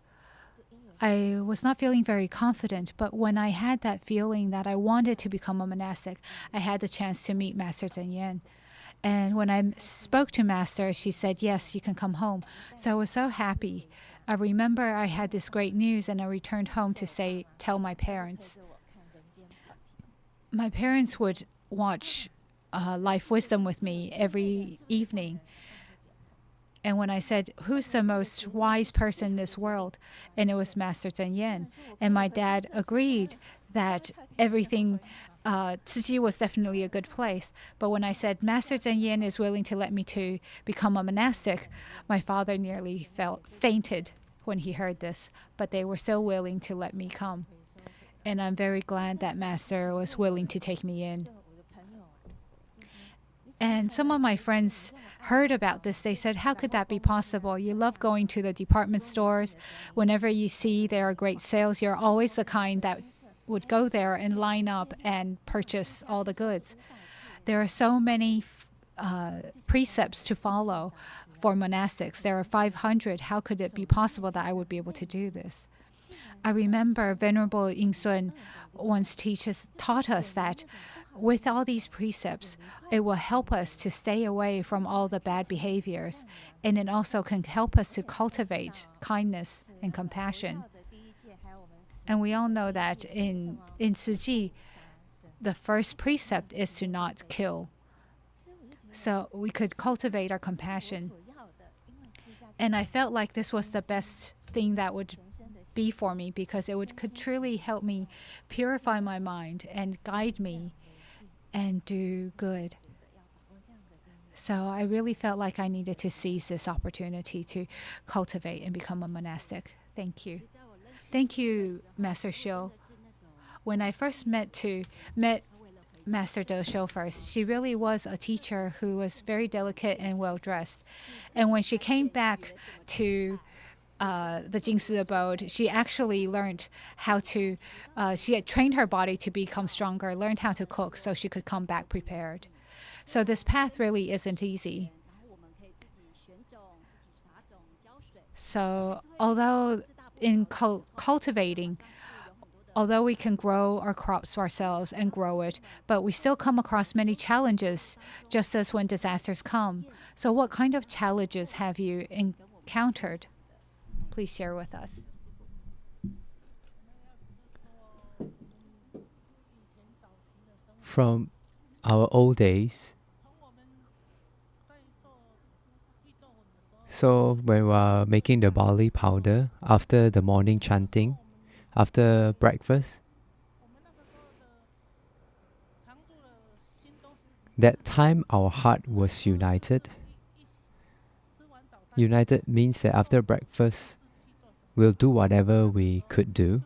I was not feeling very confident, but when I had that feeling that I wanted to become a monastic, I had the chance to meet Master Zhen. And when I spoke to Master, she said, yes, you can come home. So I was so happy. I remember I had this great news and I returned home to tell my parents. My parents would watch Life Wisdom with me every evening. And when I said, who's the most wise person in this world? And it was Master Zhen. And my dad agreed that everything, Tzu Chi was definitely a good place. But when I said, Master Zhen is willing to let me to become a monastic, my father nearly fainted when he heard this. But they were so willing to let me come. And I'm very glad that Master was willing to take me in. And some of my friends heard about this. They said, how could that be possible? You love going to the department stores. Whenever you see there are great sales, you're always the kind that would go there and line up and purchase all the goods. There are so many precepts to follow for monastics. There are 500. How could it be possible that I would be able to do this? I remember Venerable Ying Sun once taught us that with all these precepts, it will help us to stay away from all the bad behaviors, and it also can help us to cultivate kindness and compassion. And we all know that in Tzu Chi, the first precept is to not kill. So we could cultivate our compassion. And I felt like this was the best thing that would be for me, because it could truly help me purify my mind and guide me and do good. So I really felt like I needed to seize this opportunity to cultivate and become a monastic. Thank you. Thank you, Master Shou. When I first met Master Do Shou first, she really was a teacher who was very delicate and well-dressed. And when she came back to the Chi Abode, she actually learned how to, she had trained her body to become stronger, learned how to cook so she could come back prepared. So this path really isn't easy. So although in cultivating, although we can grow our crops ourselves and grow it, but we still come across many challenges, just as when disasters come. So what kind of challenges have you encountered? Please share with us. From our old days, so when we are making the barley powder after the morning chanting, after breakfast, that time our heart was united. United means that after breakfast, we'll do whatever we could do.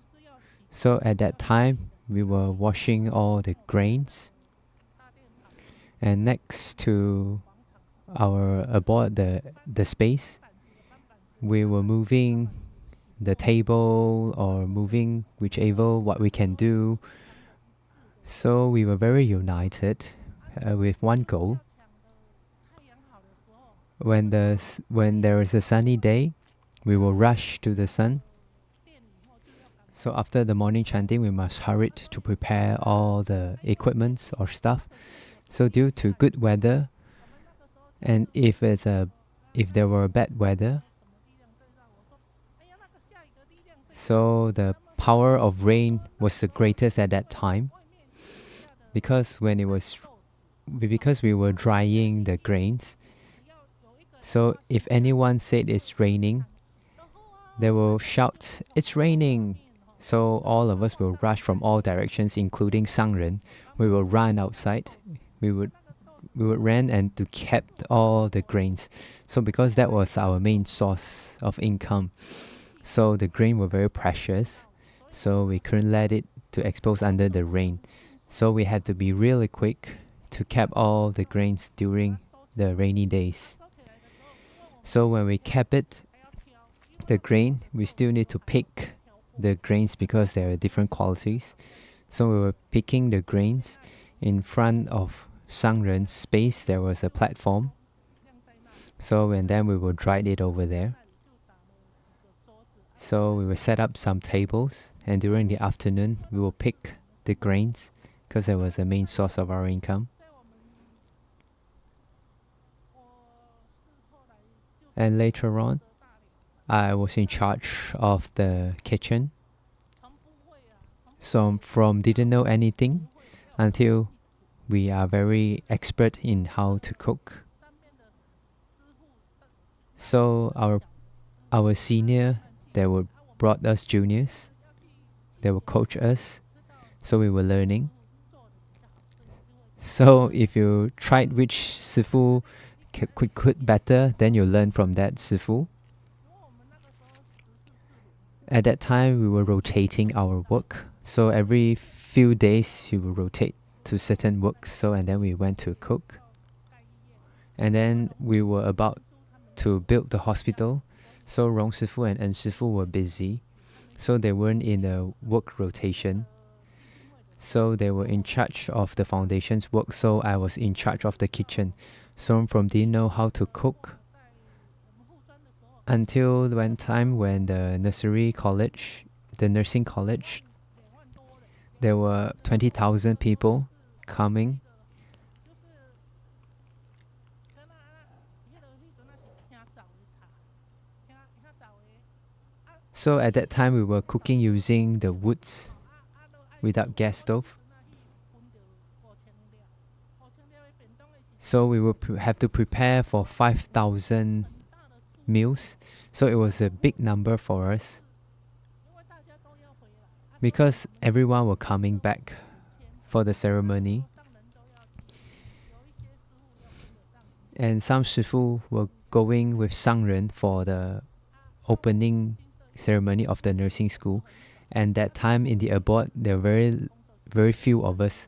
So at that time, we were washing all the grains. And next to our abode, the space, we were moving the table or moving whichever what we can do. So we were very united with one goal. When there is a sunny day, we will rush to the sun. So after the morning chanting, we must hurry to prepare all the equipments or stuff. So due to good weather, and if there were bad weather, so the power of rain was the greatest at that time, because we were drying the grains. So if anyone said it's raining, they will shout, "It's raining!" So all of us will rush from all directions, including Sangren. We will run outside. We would run and to kept all the grains. So because that was our main source of income, so the grain were very precious. So we couldn't let it to expose under the rain. So we had to be really quick to cap all the grains during the rainy days. So when we cap it, the grain, we still need to pick the grains because there are different qualities. So we were picking the grains. In front of Sangren's space, there was a platform. So and then we will dry it over there. So we will set up some tables, and during the afternoon, we will pick the grains because that was the main source of our income. And later on, I was in charge of the kitchen. So from didn't know anything until we are very expert in how to cook. So our senior, they would brought us juniors. They would coach us. So we were learning. So if you tried which sifu could cook better, then you learn from that sifu. At that time, we were rotating our work. So every few days, we will rotate to certain work. So and then we went to cook. And then we were about to build the hospital. So Rong Sifu and En Sifu were busy. So they weren't in the work rotation. So they were in charge of the foundation's work. So I was in charge of the kitchen. So from didn't know how to cook until one time when the nursing college, there were 20,000 people coming. So at that time we were cooking using the woods without gas stove. So we will have to prepare for 5,000 meals. So it was a big number for us because everyone were coming back for the ceremony. And some Shifu were going with Sangren for the opening ceremony of the nursing school. And that time in the abode, there were very few of us.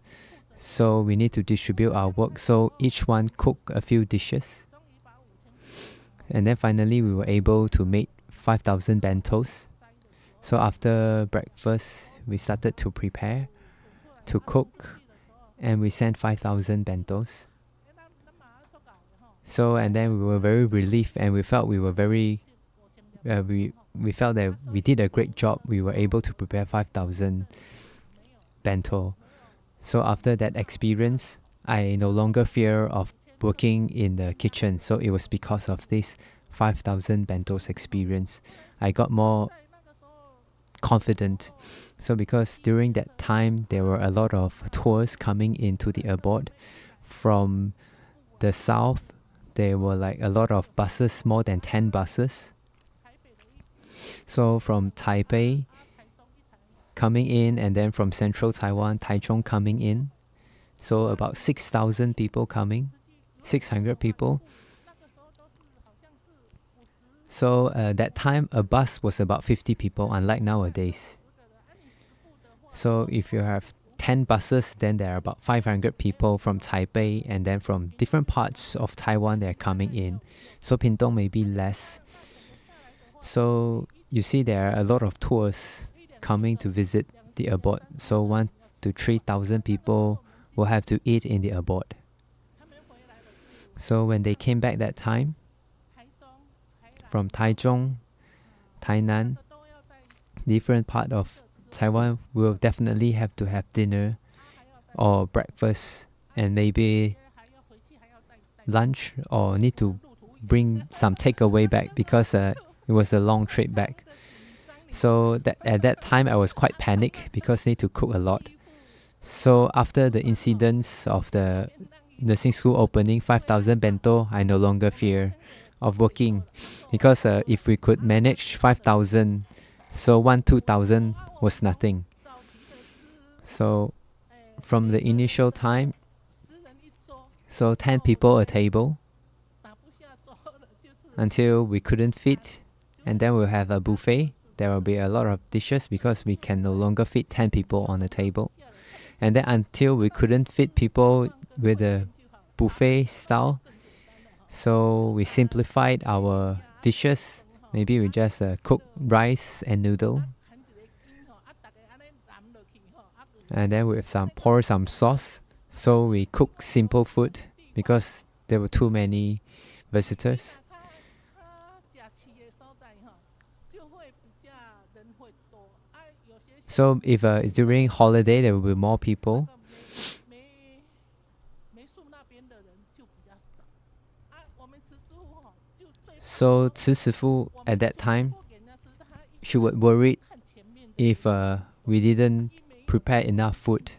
So we need to distribute our work. So each one cooked a few dishes. And then finally we were able to make 5,000 bentos. So after breakfast, we started to prepare, to cook, and we sent 5,000 bentos. So and then we were very relieved, and we felt we were very, we felt that we did a great job. We were able to prepare 5,000 bento. So after that experience, I no longer fear of working in the kitchen. So it was because of this 5,000 bentos experience. I got more confident. So because during that time, there were a lot of tours coming into the abode. From the south, there were like a lot of buses, more than 10 buses. So from Taipei coming in, and then from central Taiwan, Taichung coming in. So about 6,000 people coming, 600 people. So that time a bus was about 50 people, unlike nowadays. So if you have 10 buses, then there are about 500 people from Taipei, and then from different parts of Taiwan they're coming in. So Pingtung may be less. So you see there are a lot of tours coming to visit the abode. So 1,000 to 3,000 people will have to eat in the abode. So when they came back that time, from Taichung, Tainan, different part of Taiwan, will definitely have to have dinner or breakfast and maybe lunch, or need to bring some takeaway back because it was a long trip back. So at that time I was quite panicked because I need to cook a lot. So after the incidents of the nursing school opening, 5,000 bento, I no longer fear of working, because if we could manage 5,000, so 2,000 was nothing. So from the initial time, so 10 people a table until we couldn't fit, and then we'll have a buffet. There will be a lot of dishes because we can no longer fit 10 people on the table. And then until we couldn't fit people with a buffet style. So we simplified our dishes. Maybe we just cook rice and noodle, and then we pour some sauce. So we cook simple food because there were too many visitors. So if during holiday there will be more people. So Tzu Sifu at that time, she was worried if we didn't prepare enough food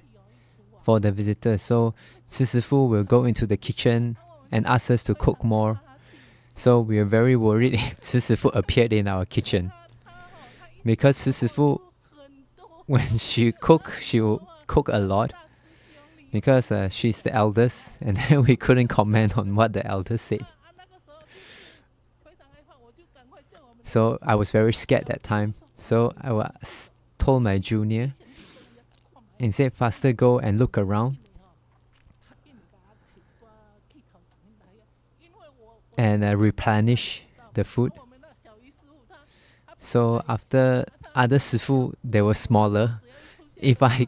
for the visitors. So Tzu Sifu will go into the kitchen and ask us to cook more. So we were very worried if Tzu Sifu appeared in our kitchen. Because Tzu Sifu, when she will cook a lot. Because she's the eldest, and then we couldn't comment on what the eldest said. So I was very scared that time. So I told my junior and said, faster go and look around and replenish the food. So after other Sifu, they were smaller. If I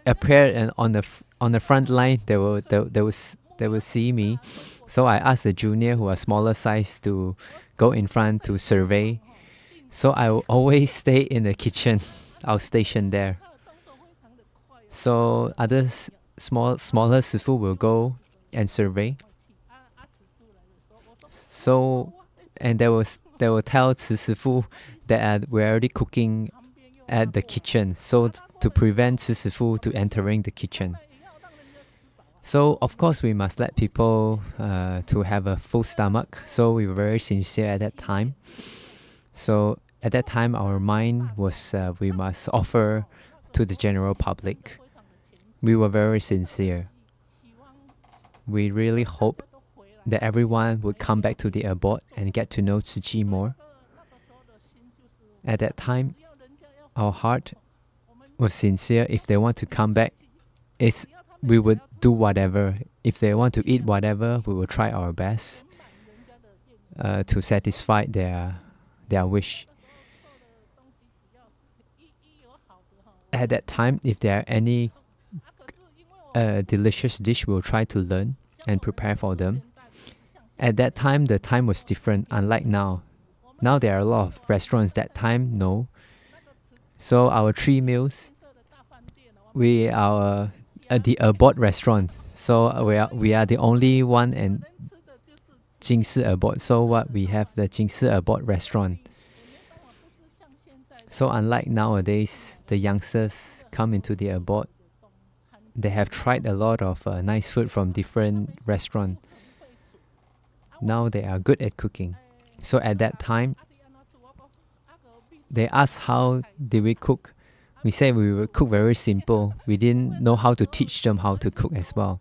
appeared and on the front line, they will see me. So I asked the junior who was smaller size to go in front to survey. So I will always stay in the kitchen. I'll station there. So other smaller Sifu will go and survey. So and they will tell Tzu Sifu that we're already cooking at the kitchen. So to prevent Tzu Sifu to entering the kitchen. So of course we must let people to have a full stomach. So we were very sincere at that time. So at that time our mind was we must offer to the general public. We were very sincere. We really hope that everyone would come back to the abode and get to know Tzu Chi more. At that time, our heart was sincere. If they want to come back, we would do whatever. If they want to eat whatever, we will try our best to satisfy their wish. At that time, if there are any delicious dish, we'll try to learn and prepare for them. At that time, the time was different, unlike now. Now there are a lot of restaurants. That time, no. So our 3 meals, we are at the Abode restaurant. So we are the only one in Jingsi Abode. So what we have the Jingsi Abode restaurant. So unlike nowadays, the youngsters come into the Abode. They have tried a lot of nice food from different restaurants. Now they are good at cooking. So at that time, they asked how did we cook. We said we would cook very simple. We didn't know how to teach them how to cook as well.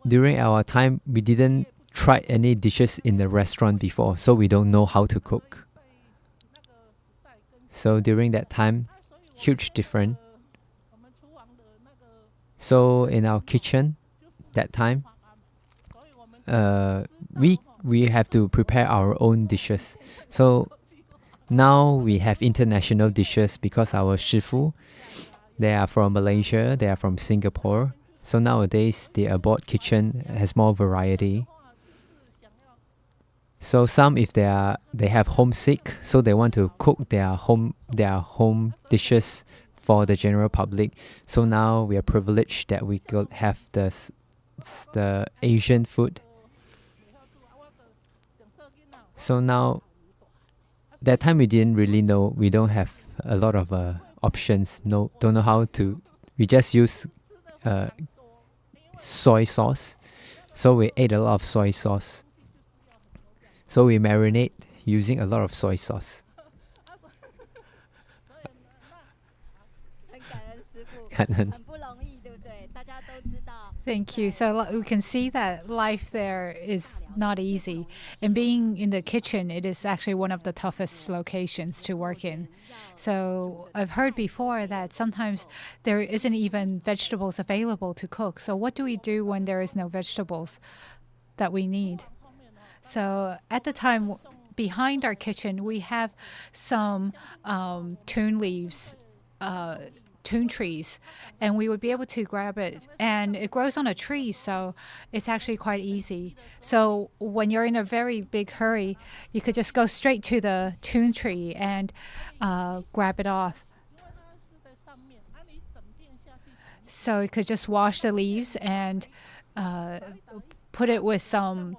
During our time, we didn't try any dishes in the restaurant before, so we don't know how to cook. So during that time, huge difference. So in our kitchen, that time, we have to prepare our own dishes. So now we have international dishes because our Shifu, they are from Malaysia, they are from Singapore. So nowadays the Abode kitchen has more variety. So some, if they have homesick, so they want to cook their home dishes for the general public. So now we are privileged that we could have the Asian food. So now, that time we didn't really know. We don't have a lot of options. Don't know how to. We just use soy sauce. So we ate a lot of soy sauce. So we marinate using a lot of soy sauce. 很感恩师父，很不容易，对不对？大家都知道。Thank you. So we can see that life there is not easy. And being in the kitchen, it is actually one of the toughest locations to work in. So I've heard before that sometimes there isn't even vegetables available to cook. So what do we do when there is no vegetables that we need? So at the time, behind our kitchen, we have some tune leaves, tune trees, and we would be able to grab it. And it grows on a tree, so it's actually quite easy. So when you're in a very big hurry, you could just go straight to the tune tree and grab it off. So you could just wash the leaves and put it with some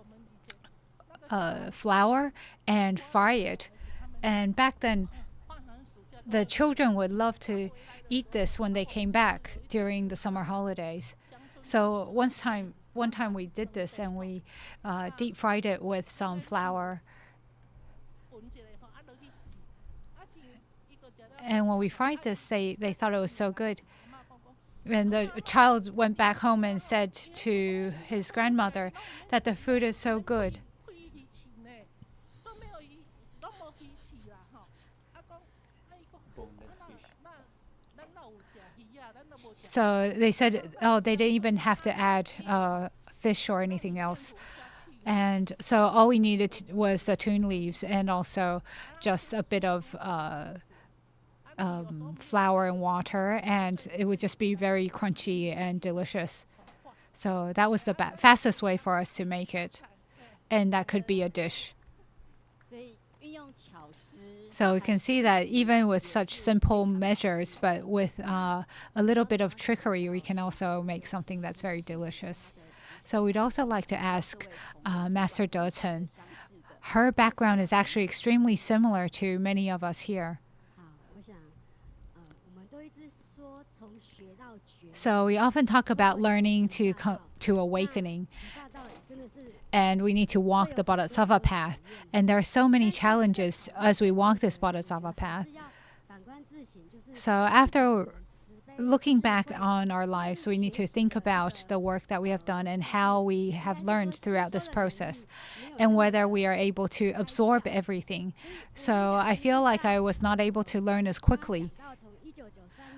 flour and fry it. And back then, the children would love to eat this when they came back during the summer holidays. So one time we did this, and we deep fried it with some flour. And when we fried this, they thought it was so good. And the child went back home and said to his grandmother that the food is so good. So they said, oh, they didn't even have to add fish or anything else. And so all we needed was the tune leaves and also just a bit of flour and water, and it would just be very crunchy and delicious. So that was the fastest way for us to make it. And that could be a dish. So we can see that even with such simple measures, but with a little bit of trickery, we can also make something that's very delicious. So we'd also like to ask Master De Chen. Her background is actually extremely similar to many of us here. So we often talk about learning to awakening. And we need to walk the Bodhisattva path. And there are so many challenges as we walk this Bodhisattva path. So after looking back on our lives, we need to think about the work that we have done and how we have learned throughout this process, and whether we are able to absorb everything. So I feel like I was not able to learn as quickly.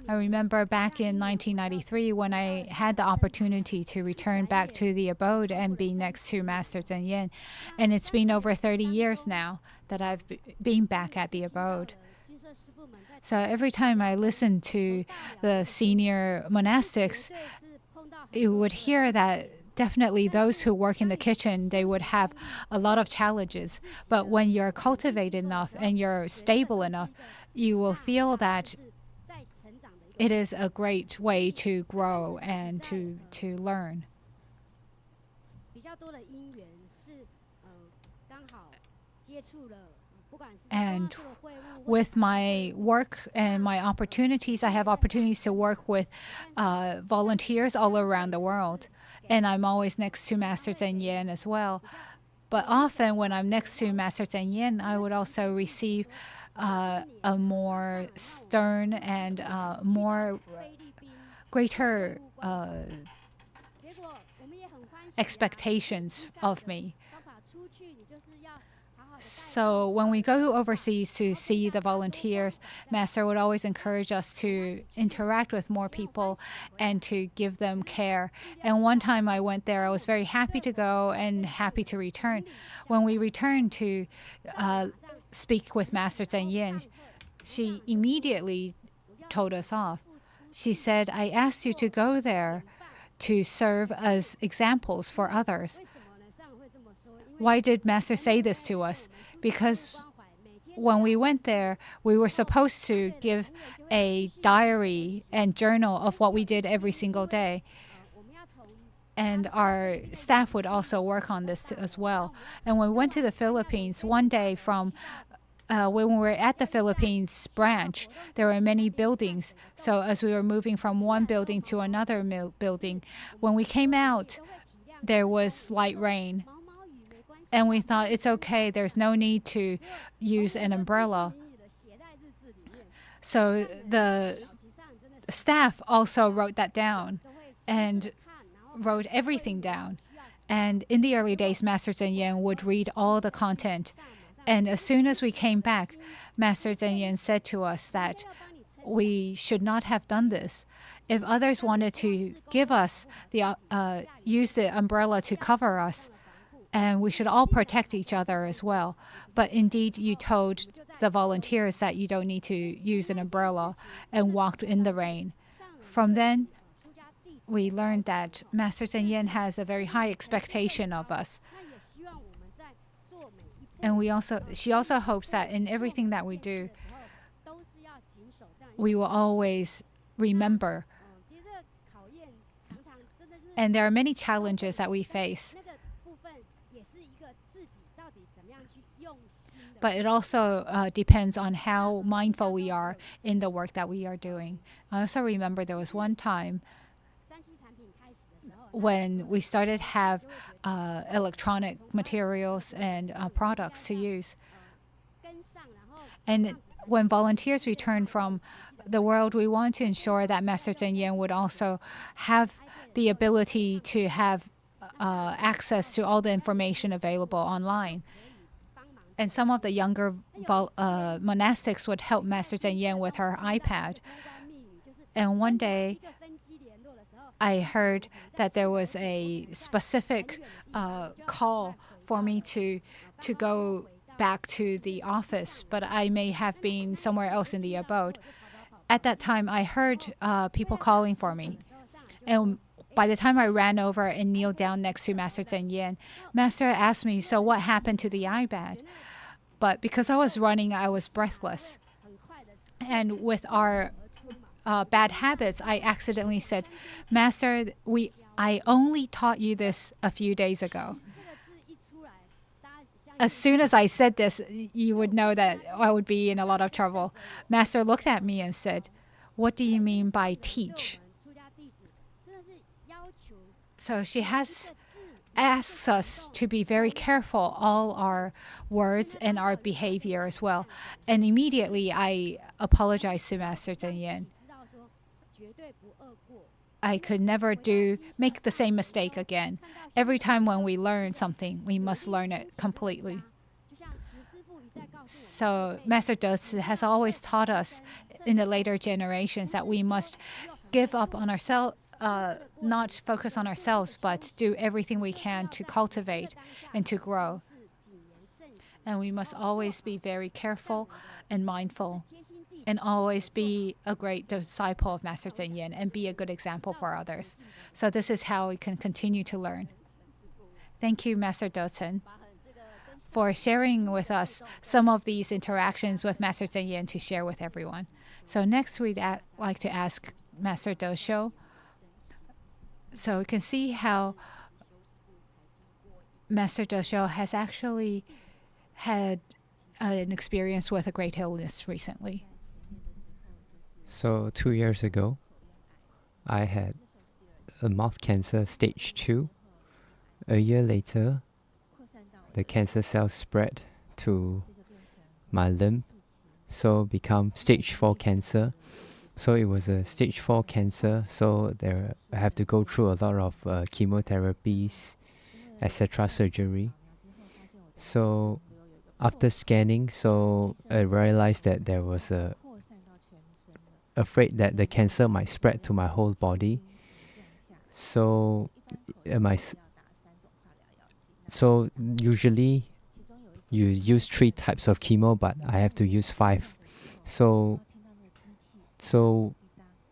I remember back in 1993 when I had the opportunity to return back to the abode and be next to Master Zhen Yen. And it's been over 30 years now that I've been back at the abode. So every time I listen to the senior monastics, you would hear that definitely those who work in the kitchen, they would have a lot of challenges. But when you're cultivated enough and you're stable enough, you will feel that it is a great way to grow and to learn. And with my work and my opportunities, I have opportunities to work with volunteers all around the world. And I'm always next to Master Zhen Yen as well. But often when I'm next to Master Zhen Yen, I would also receive a more stern and greater expectations of me. So when we go overseas to see the volunteers, Master would always encourage us to interact with more people and to give them care. And one time I went there, I was very happy to go and happy to return. When we returned to speak with Master Zhen Yen, she immediately told us off. She said, I asked you to go there to serve as examples for others. Why did Master say this to us? Because when we went there, we were supposed to give a diary and journal of what we did every single day. And our staff would also work on this as well. And when we went to the Philippines, one day from when we were at the Philippines branch, there were many buildings. So as we were moving from one building to another building, when we came out, there was light rain. And we thought, it's okay, there's no need to use an umbrella. So the staff also wrote that down. And wrote everything down. And in the early days, Master Zhen Yan would read all the content. And as soon as we came back, Master Zhen Yan said to us that we should not have done this. If others wanted to give us use the umbrella to cover us, and we should all protect each other as well. But indeed, you told the volunteers that you don't need to use an umbrella and walked in the rain. From then, we learned that Master Zhen Yan has a very high expectation of us. And she also hopes that in everything that we do, we will always remember. And there are many challenges that we face. But it also depends on how mindful we are in the work that we are doing. I also remember there was one time when we started have electronic materials and products to use. And when volunteers return from the world, we want to ensure that Master Zhen Yan would also have the ability to have access to all the information available online. And some of the younger monastics would help Master Zhen Yan with her iPad. And one day, I heard that there was a specific call for me to go back to the office, but I may have been somewhere else in the abode. At that time, I heard people calling for me. And by the time I ran over and kneeled down next to Master Zhen Yan, Master asked me, so what happened to the iPad? But because I was running, I was breathless. And with our bad habits, I accidentally said, Master, I only taught you this a few days ago. As soon as I said this, you would know that I would be in a lot of trouble. Master looked at me and said, what do you mean by teach? So she asks us to be very careful, all our words and our behavior as well. And immediately I apologized to Master Zhen Yan. I could never make the same mistake again. Every time when we learn something, we must learn it completely. So Master Tzu has always taught us in the later generations that we must give up on ourselves, not focus on ourselves, but do everything we can to cultivate and to grow. And we must always be very careful and mindful, and always be a great disciple of Master Zhen Yan and be a good example for others. So this is how we can continue to learn. Thank you, Master Dochen, for sharing with us some of these interactions with Master Zhen Yan to share with everyone. So next we'd like to ask Master Dosho. So we can see how Master Dosho has actually had an experience with a great illness recently. So 2 years ago, I had a mouth cancer stage 2. A year later, the cancer cells spread to my limb, so become stage 4 cancer. So it was a stage 4 cancer, so I have to go through a lot of chemotherapies, etc., surgery. So after scanning, I realized that there was afraid that the cancer might spread to my whole body. So usually you use 3 types of chemo, but I have to use 5. So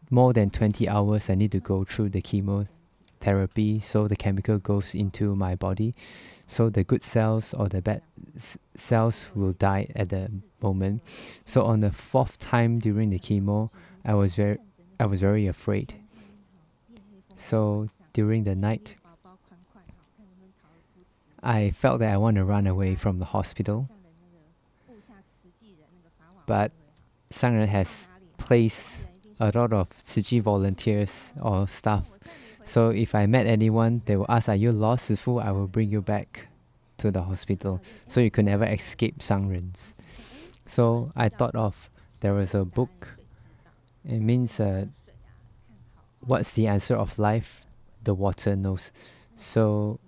more than 20 hours I need to go through the chemotherapy, so the chemical goes into my body. So the good cells or the bad cells will die at the moment. So on the 4th time during the chemo, I was very afraid. So during the night, I felt that I want to run away from the hospital. But Sangren has placed a lot of Tzu Chi volunteers or staff. So if I met anyone, they will ask, are you lost, Sifu? I will bring you back to the hospital. So you could never escape Sangrens. So I thought of, there was a book. It means, what's the answer of life? the water knows. So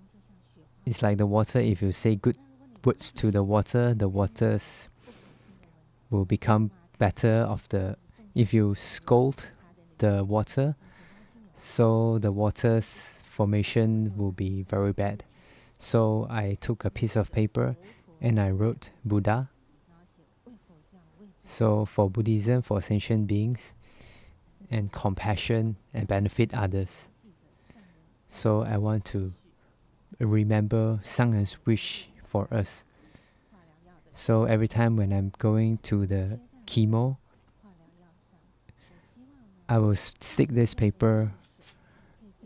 it's like the water, if you say good words to the waters will become better if you scold the water, so the water's formation will be very bad. So I took a piece of paper and I wrote Buddha. So for Buddhism, for sentient beings, and compassion and benefit others. So I want to remember Sangren's wish for us. So every time when I'm going to the chemo, I will stick this paper,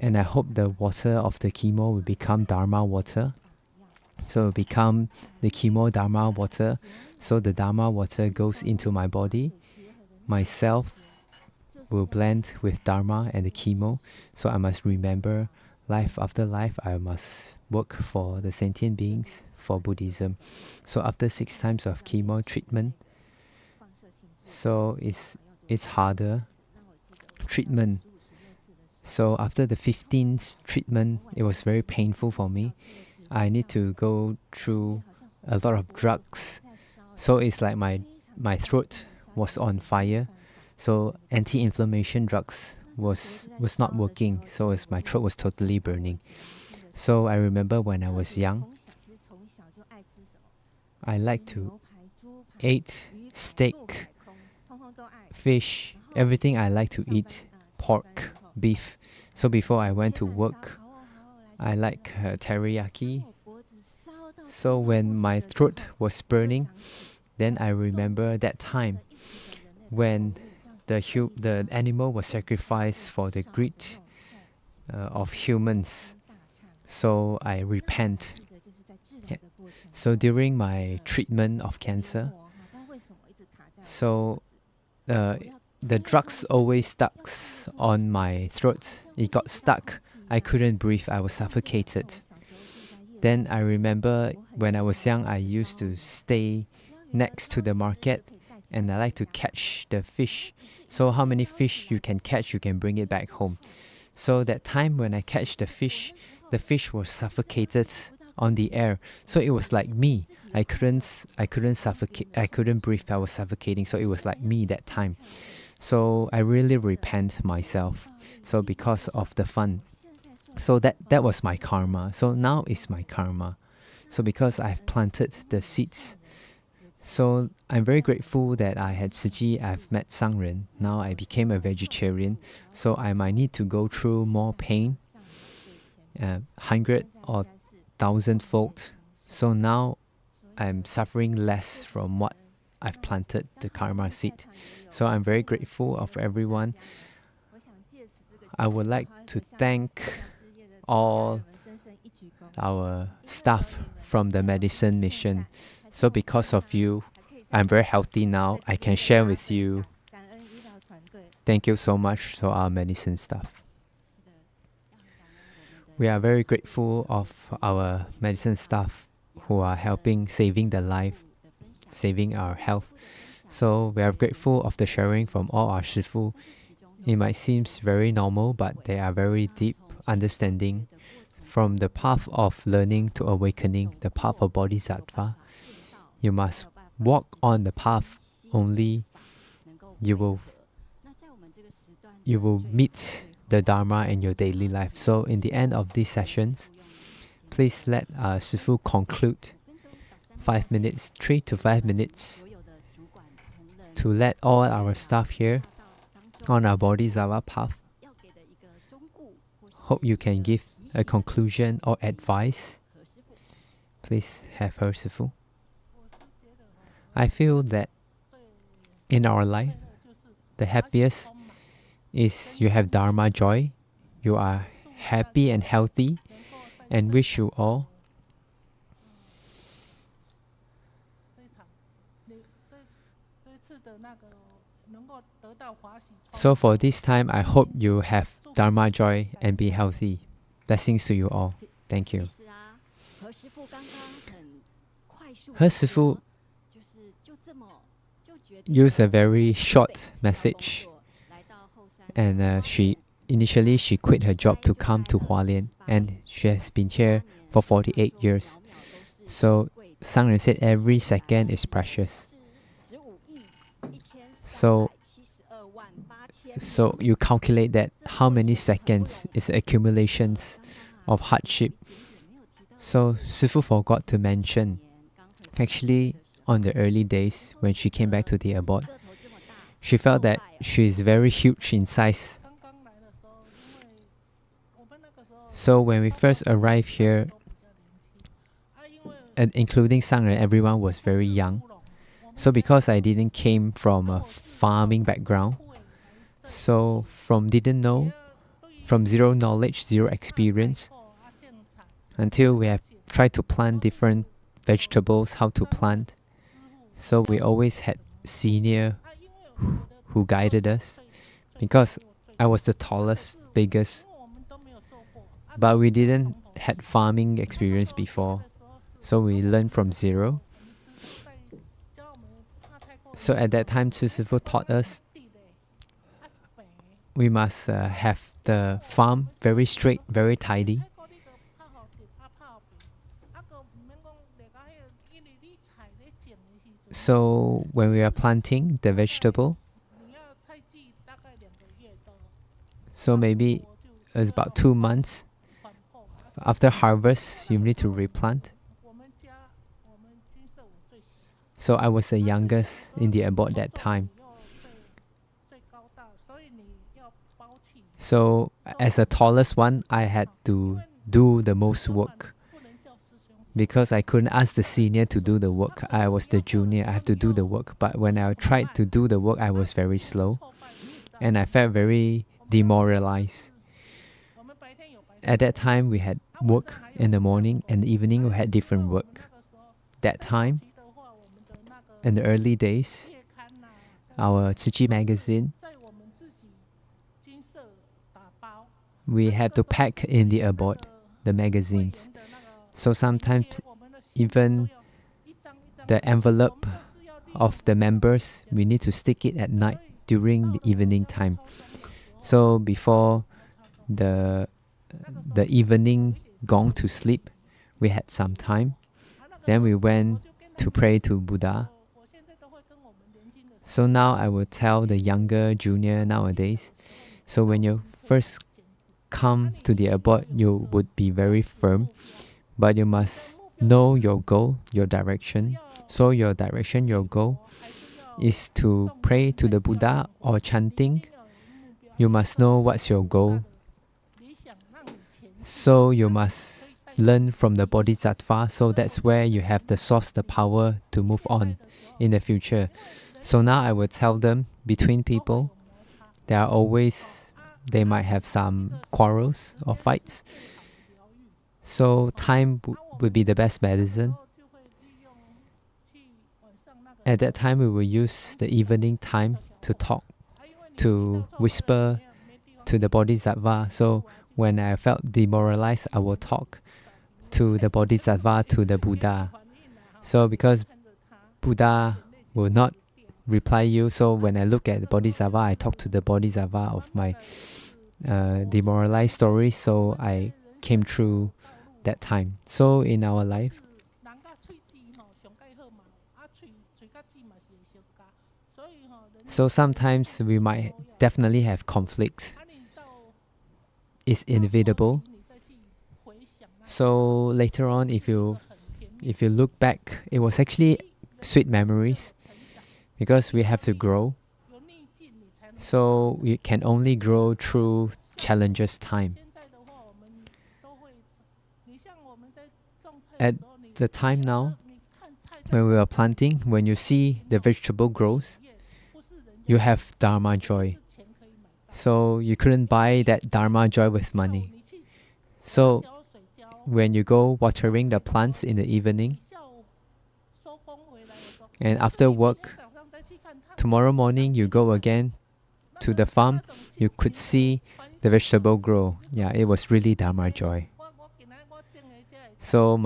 and I hope the water of the chemo will become Dharma water. So it will become the chemo Dharma water. So the Dharma water goes into my body. Myself will blend with Dharma and the chemo. So I must remember life after life, I must work for the sentient beings, for Buddhism. So after 6 times of chemo treatment, so it's harder treatment. So after the 15th treatment, it was very painful for me. I need to go through a lot of drugs. So it's like my throat was on fire. So anti-inflammation drugs was not working. So my throat was totally burning. So I remember when I was young, I like to eat steak, fish, everything I like to eat, pork, beef. So before I went to work, I like teriyaki. So when my throat was burning, then I remember that time when the animal was sacrificed for the greed of humans. So I repent. Yeah. So during my treatment of cancer, so the drugs always stuck on my throat. It got stuck. I couldn't breathe. I was suffocated. Then I remember when I was young, I used to stay next to the market, and I like to catch the fish. So how many fish you can catch, you can bring it back home. So that time when I catch the fish was suffocated on the air. So it was like me. I couldn't suffocate. I couldn't breathe. I was suffocating. So it was like me that time. So I really repent myself. So because of the fun. So that was my karma. So now is my karma. So because I've planted the seeds. So I'm very grateful that I had Tzu Chi, I've met Sangren. Now I became a vegetarian. So I might need to go through more pain, 100 or 1,000-fold. So now I'm suffering less from what I've planted, the karma seed. So I'm very grateful of everyone. I would like to thank all our staff from the medicine mission. So because of you, I'm very healthy now. I can share with you. Thank you so much to our medicine staff. We are very grateful of our medicine staff who are helping saving the life, saving our health. So we are grateful of the sharing from all our Shifu. It might seem very normal, but they are very deep understanding from the path of learning to awakening, the path of Bodhisattva. You must walk on the path, only you will meet the Dharma in your daily life. So in the end of these sessions, please let Shifu conclude 5 minutes, 3 to 5 minutes, to let all our staff here on our Bodhisattva path. Hope you can give a conclusion or advice. Please have her, Shifu. I feel that in our life, the happiest is you have Dharma joy, you are happy and healthy, and wish you all so for this time, I hope you have Dharma joy and be healthy. Blessings to you all. Thank you. Her Shifu used a very short message, and she initially she quit her job to come to Hualien, and she has been here for 48 years. So Sangren said every second is precious. So you calculate that how many seconds is accumulations of hardship. So Sifu forgot to mention, actually on the early days when she came back to the abode, she felt that she is very huge in size. So when we first arrived here, and including Sangren, everyone was very young. So because I didn't came from a farming background, so from zero knowledge, zero experience, until we have tried to plant different vegetables, how to plant. So we always had senior who guided us, because I was the tallest, biggest, but we didn't had farming experience before. So we learned from zero. So at that time, Tzu Sifu taught us we must have the farm very straight, very tidy. So when we are planting the vegetable, so maybe it's about 2 months after harvest, you need to replant. So I was the youngest in the abode that time. So as the tallest one, I had to do the most work, because I couldn't ask the senior to do the work. I was the junior, I have to do the work. But when I tried to do the work, I was very slow, and I felt very demoralized. At that time, we had work in the morning, and the evening we had different work. That time, in the early days, our Tzu Chi magazine, we had to pack in the abode, the magazines. So sometimes even the envelope of the members, we need to stick it at night during the evening time. So before the evening gone to sleep, we had some time. Then we went to pray to Buddha. So now I will tell the younger junior nowadays, so when you first come to the abode, you would be very firm, but you must know your goal, your direction. So your direction, your goal is to pray to the Buddha or chanting. You must know what's your goal. So you must learn from the Bodhisattva, so that's where you have the source, the power to move on in the future. So now I will tell them, between people, they might have some quarrels or fights. So time would be the best medicine. At that time, we will use the evening time to talk, to whisper to the Bodhisattva. So when I felt demoralized, I will talk to the Bodhisattva, to the Buddha. So because Buddha will not reply you, so when I look at the Bodhisattva, I talk to the Bodhisattva of my demoralized story, so I came through that time. So in our life, so sometimes we might definitely have conflict. It's inevitable. So later on, if you look back, it was actually sweet memories, because we have to grow. So we can only grow through challenges time. At the time now, when we are planting, when you see the vegetable grows, you have Dharma joy. So you couldn't buy that Dharma joy with money. So when you go watering the plants in the evening, and after work, tomorrow morning you go again to the farm, you could see the vegetable grow. Yeah, it was really Dharma joy. So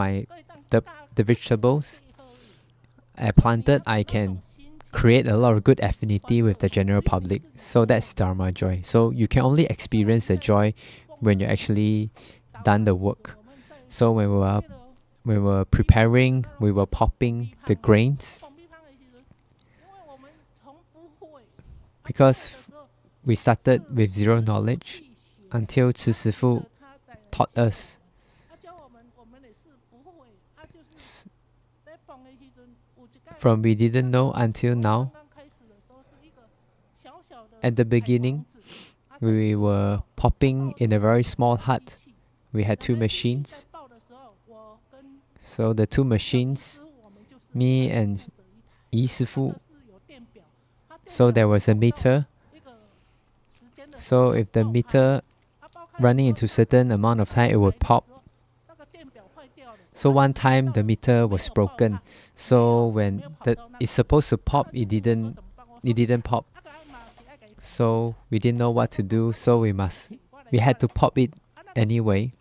the vegetables I planted, I can create a lot of good affinity with the general public. So that's Dharma joy. So you can only experience the joy when you actually done the work. So when we were preparing, we were popping the grains, because we started with zero knowledge until Tzu Sifu taught us. From we didn't know until now. At the beginning, we were popping in a very small hut. We had 2 machines. So the 2 machines, me and Yi Sifu, so there was a meter. So if the meter running into certain amount of time, it would pop. So one time the meter was broken. So when it's supposed to pop, it didn't pop. So we didn't know what to do. So we had to pop it anyway.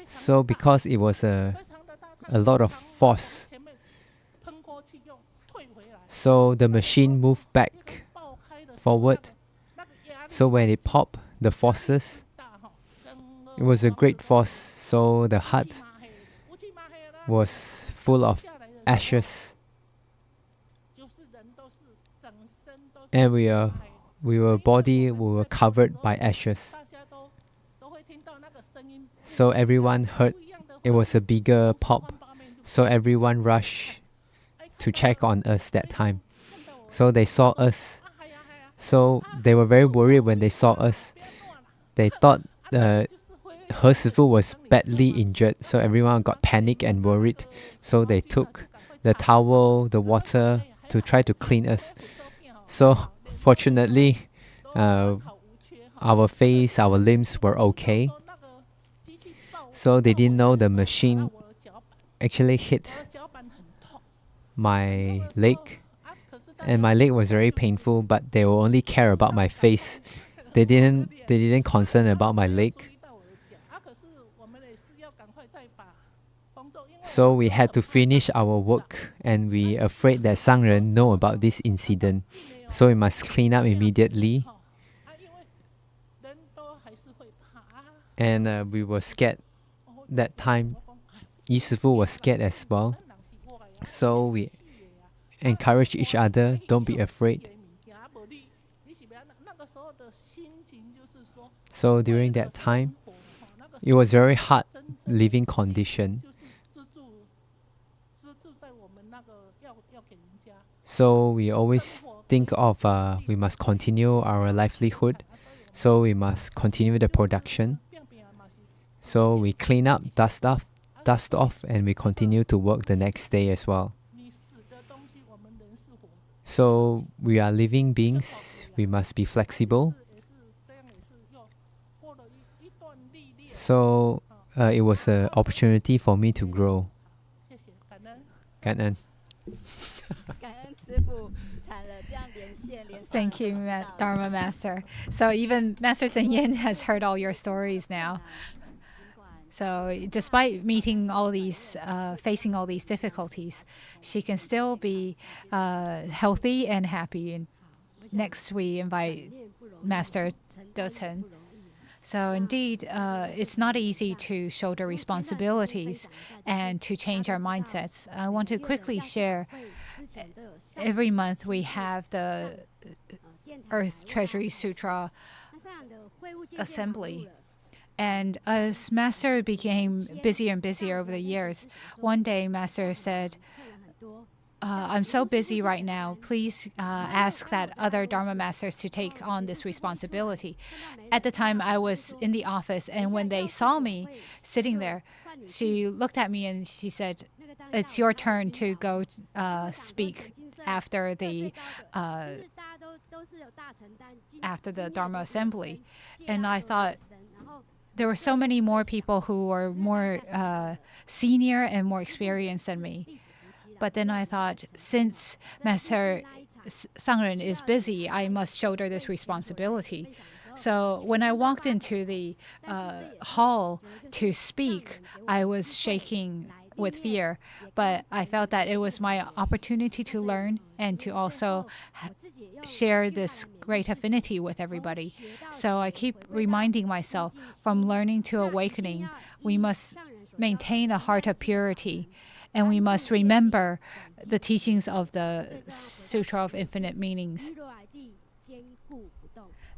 So because it was a lot of force, so the machine moved back forward. So when it popped, the forces, it was a great force. So the hut was full of ashes, and we were covered by ashes. So everyone heard it was a bigger pop. So everyone rushed to check on us that time. So they saw us. So they were very worried when they saw us. They thought He Sifu was badly injured. So everyone got panicked and worried. So they took the towel, the water to try to clean us. So fortunately, our face, our limbs were okay. So they didn't know the machine actually hit my leg, and my leg was very painful, but they will only care about my face. They didn't concern about my leg. So we had to finish our work, and we afraid that Sangren know about this incident. So we must clean up immediately. And we were scared that time. Yi Sifu was scared as well. So we encourage each other, don't be afraid. So during that time, it was very hard living condition. So we always think of we must continue our livelihood. So we must continue the production. So we clean up, dust off, and we continue to work the next day as well. So we are living beings. We must be flexible. So it was an opportunity for me to grow.感恩. Thank you, Dharma Master. So even Master Zen Yin has heard all your stories now. So despite meeting all these, facing all these difficulties, she can still be healthy and happy. And next we invite Master De Chen. So indeed, it's not easy to shoulder responsibilities and to change our mindsets. I want to quickly share, every month we have the Earth Treasury Sutra assembly. And as Master became busier and busier over the years, one day Master said, I'm so busy right now, please ask that other Dharma Masters to take on this responsibility. At the time, I was in the office, and when they saw me sitting there, she looked at me and she said, it's your turn to go speak after the Dharma assembly. And I thought, there were so many more people who were more senior and more experienced than me. But then I thought, since Master Sangren is busy, I must shoulder this responsibility. So when I walked into the hall to speak, I was shaking with fear, but I felt that it was my opportunity to learn and to also share this great affinity with everybody. So I keep reminding myself, from learning to awakening, we must maintain a heart of purity, and we must remember the teachings of the Sutra of Infinite Meanings.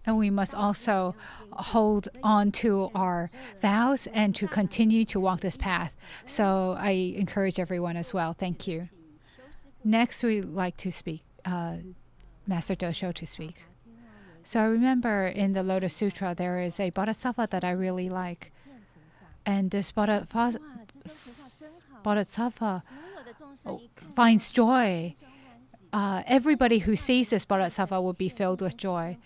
And we must also hold on to our vows and to continue to walk this path. So I encourage everyone as well. Thank you. Next, we'd like to speak, Master Dosho to speak. So I remember in the Lotus Sutra, there is a bodhisattva that I really like. And this bodhisattva finds joy. Everybody who sees this bodhisattva will be filled with joy.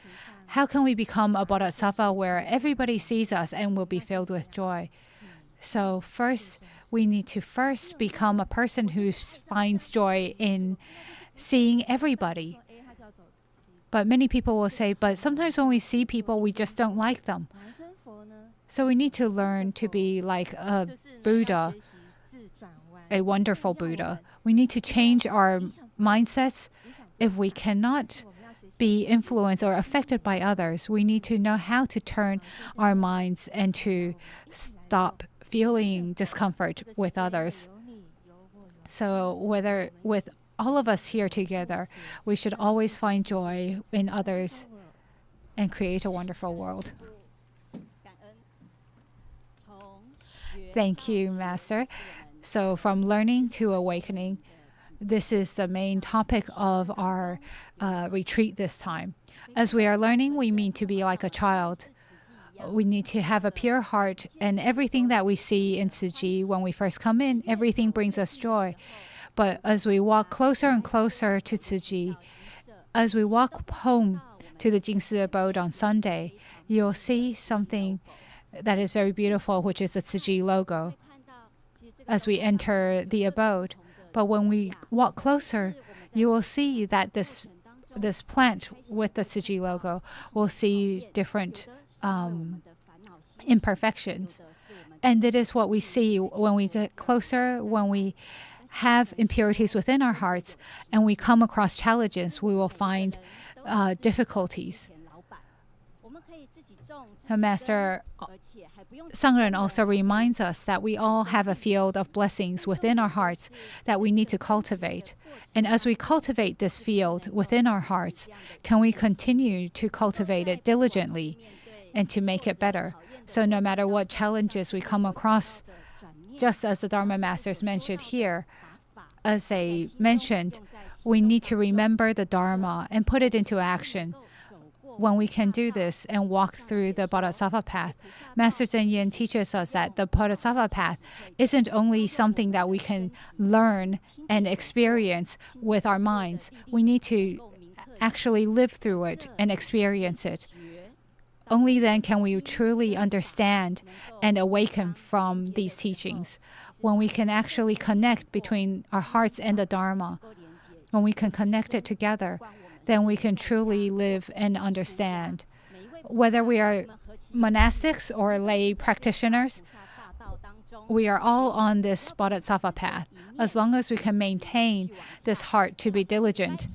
How can we become a bodhisattva where everybody sees us and will be filled with joy? So first, we need to become a person who finds joy in seeing everybody. But many people will say, but sometimes when we see people, we just don't like them. So we need to learn to be like a Buddha, a wonderful Buddha. We need to change our mindsets. If we cannot be influenced or affected by others, we need to know how to turn our minds and to stop feeling discomfort with others. So whether with all of us here together, we should always find joy in others and create a wonderful world. Thank you, Master. So from learning to awakening, this is the main topic of our retreat this time. As we are learning, we mean to be like a child. We need to have a pure heart, and everything that we see in Tzu Chi, when we first come in, everything brings us joy. But as we walk closer and closer to Tzu Chi, as we walk home to the Jingsi Abode on Sunday, you'll see something that is very beautiful, which is the Tzu Chi logo, as we enter the abode. But when we walk closer, you will see that this plant with the Tzu Chi logo will see different imperfections. And it is what we see when we get closer, when we have impurities within our hearts, and we come across challenges, we will find difficulties. The Master Sangren also reminds us that we all have a field of blessings within our hearts that we need to cultivate. And as we cultivate this field within our hearts, can we continue to cultivate it diligently and to make it better? So no matter what challenges we come across, just as the Dharma Masters mentioned here, as they mentioned, we need to remember the Dharma and put it into action. When we can do this and walk through the Bodhisattva path, Master Zen Yin teaches us that the Bodhisattva path isn't only something that we can learn and experience with our minds. We need to actually live through it and experience it. Only then can we truly understand and awaken from these teachings. When we can actually connect between our hearts and the Dharma, when we can connect it together, then we can truly live and understand. Whether we are monastics or lay practitioners, we are all on this Bodhisattva path, as long as we can maintain this heart to be diligent.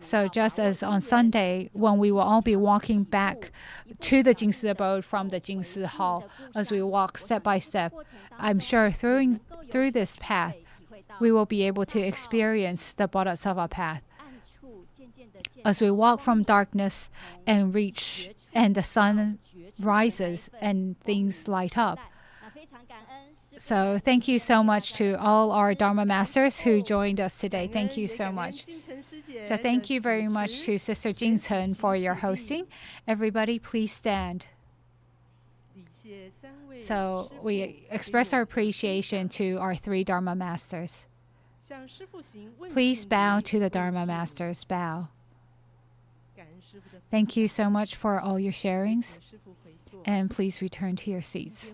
So just as on Sunday, when we will all be walking back to the Jingsi Abode from the Jingsi Hall, as we walk step by step, I'm sure through this path, we will be able to experience the Bodhisattva path. As we walk from darkness and the sun rises and things light up. So thank you so much to all our Dharma Masters who joined us today. Thank you so much. So thank you very much to Sister Jing Chen for your hosting. Everybody, please stand. So we express our appreciation to our three Dharma Masters. Please bow to the Dharma Masters. Bow. Thank you so much for all your sharings, and please return to your seats.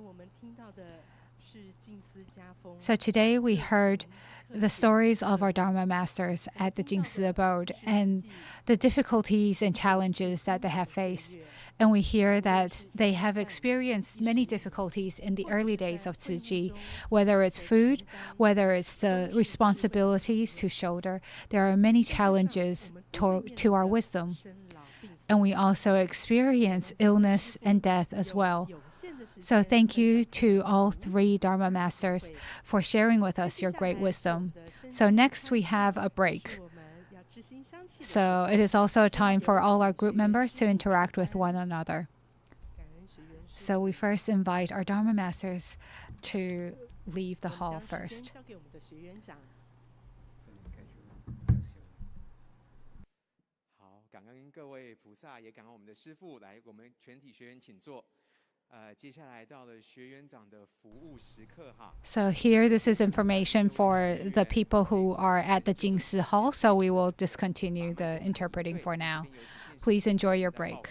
So today we heard the stories of our Dharma masters at the Tzu Abode and the difficulties and challenges that they have faced. And we hear that they have experienced many difficulties in the early days of Tzu Chi, whether it's food, whether it's the responsibilities to shoulder. There are many challenges to our wisdom. And we also experience illness and death as well. So thank you to all three Dharma masters for sharing with us your great wisdom. So next we have a break. So it is also a time for all our group members to interact with one another. So we first invite our Dharma masters to leave the hall first. 感恩各位菩萨，也感恩我们的师父。来，我们全体学员请坐。接下来到了学员长的服务时刻哈。So here, this is information for the people who are at the Jingsi Hall. So we will discontinue the interpreting for now. Please enjoy your break.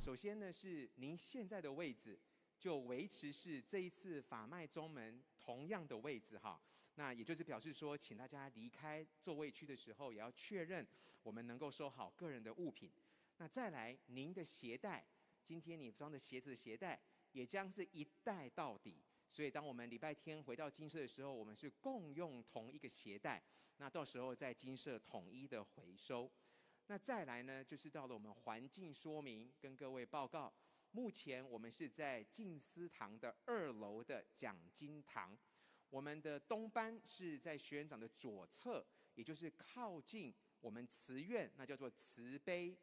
首先呢，是您现在的位置就维持是这一次法脉中门同样的位置哈。那也就是表示说，请大家离开座位区的时候，也要确认我们能够收好个人的物品。那再来，您的鞋带，今天你装的鞋子的鞋带也将是一带到底。所以，当我们礼拜天回到精舍的时候，我们是共用同一个鞋带。那到时候在精舍统一的回收。那再来呢，就是到了我们环境说明，跟各位报告，目前我们是在静思堂的2楼的讲经堂。我们的东班是在学员长的左侧，也就是靠近我们慈院，那叫做慈悲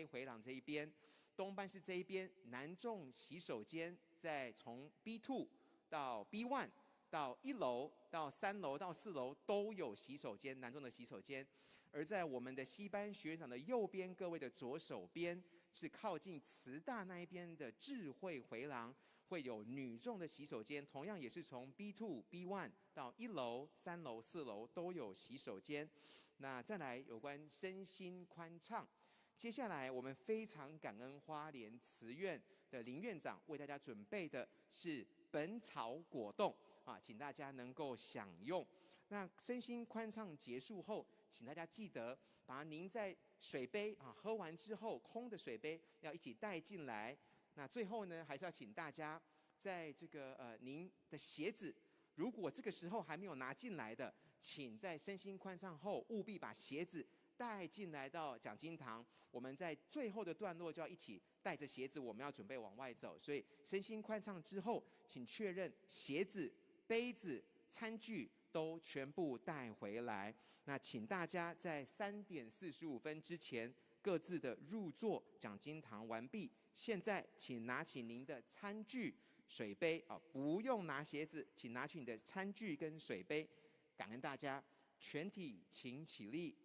回廊这一边。东班是这一边，男众洗手间在从 B2 到 B1 到1楼到3楼到4楼都有洗手间，男众的洗手间。而在我们的西班学员长的右边，各位的左手边是靠近慈大那一边的智慧回廊。会有女众的洗手间，同样也是从 B2、B1 到1楼、3楼、4楼都有洗手间。那再来有关身心宽畅，接下来我们非常感恩花莲慈院的林院长为大家准备的是本草果冻啊，请大家能够享用。那身心宽畅结束后，请大家记得把您在水杯啊喝完之后空的水杯要一起带进来。那最后呢，还是要请大家在这个您的鞋子，如果这个时候还没有拿进来的，请在身心宽敞后务必把鞋子带进来到讲经堂。我们在最后的段落就要一起带着鞋子，我们要准备往外走。所以身心宽敞之后，请确认鞋子、杯子、餐具都全部带回来。那请大家在3点45分之前各自的入座，讲经堂完毕。现在，请拿起您的餐具、水杯啊，不用拿鞋子，请拿起你的餐具跟水杯。感恩大家，全体请起立。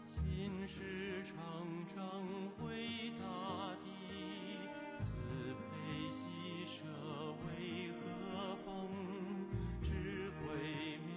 心事常常回大地，慈悲喜舍为何风？智慧妙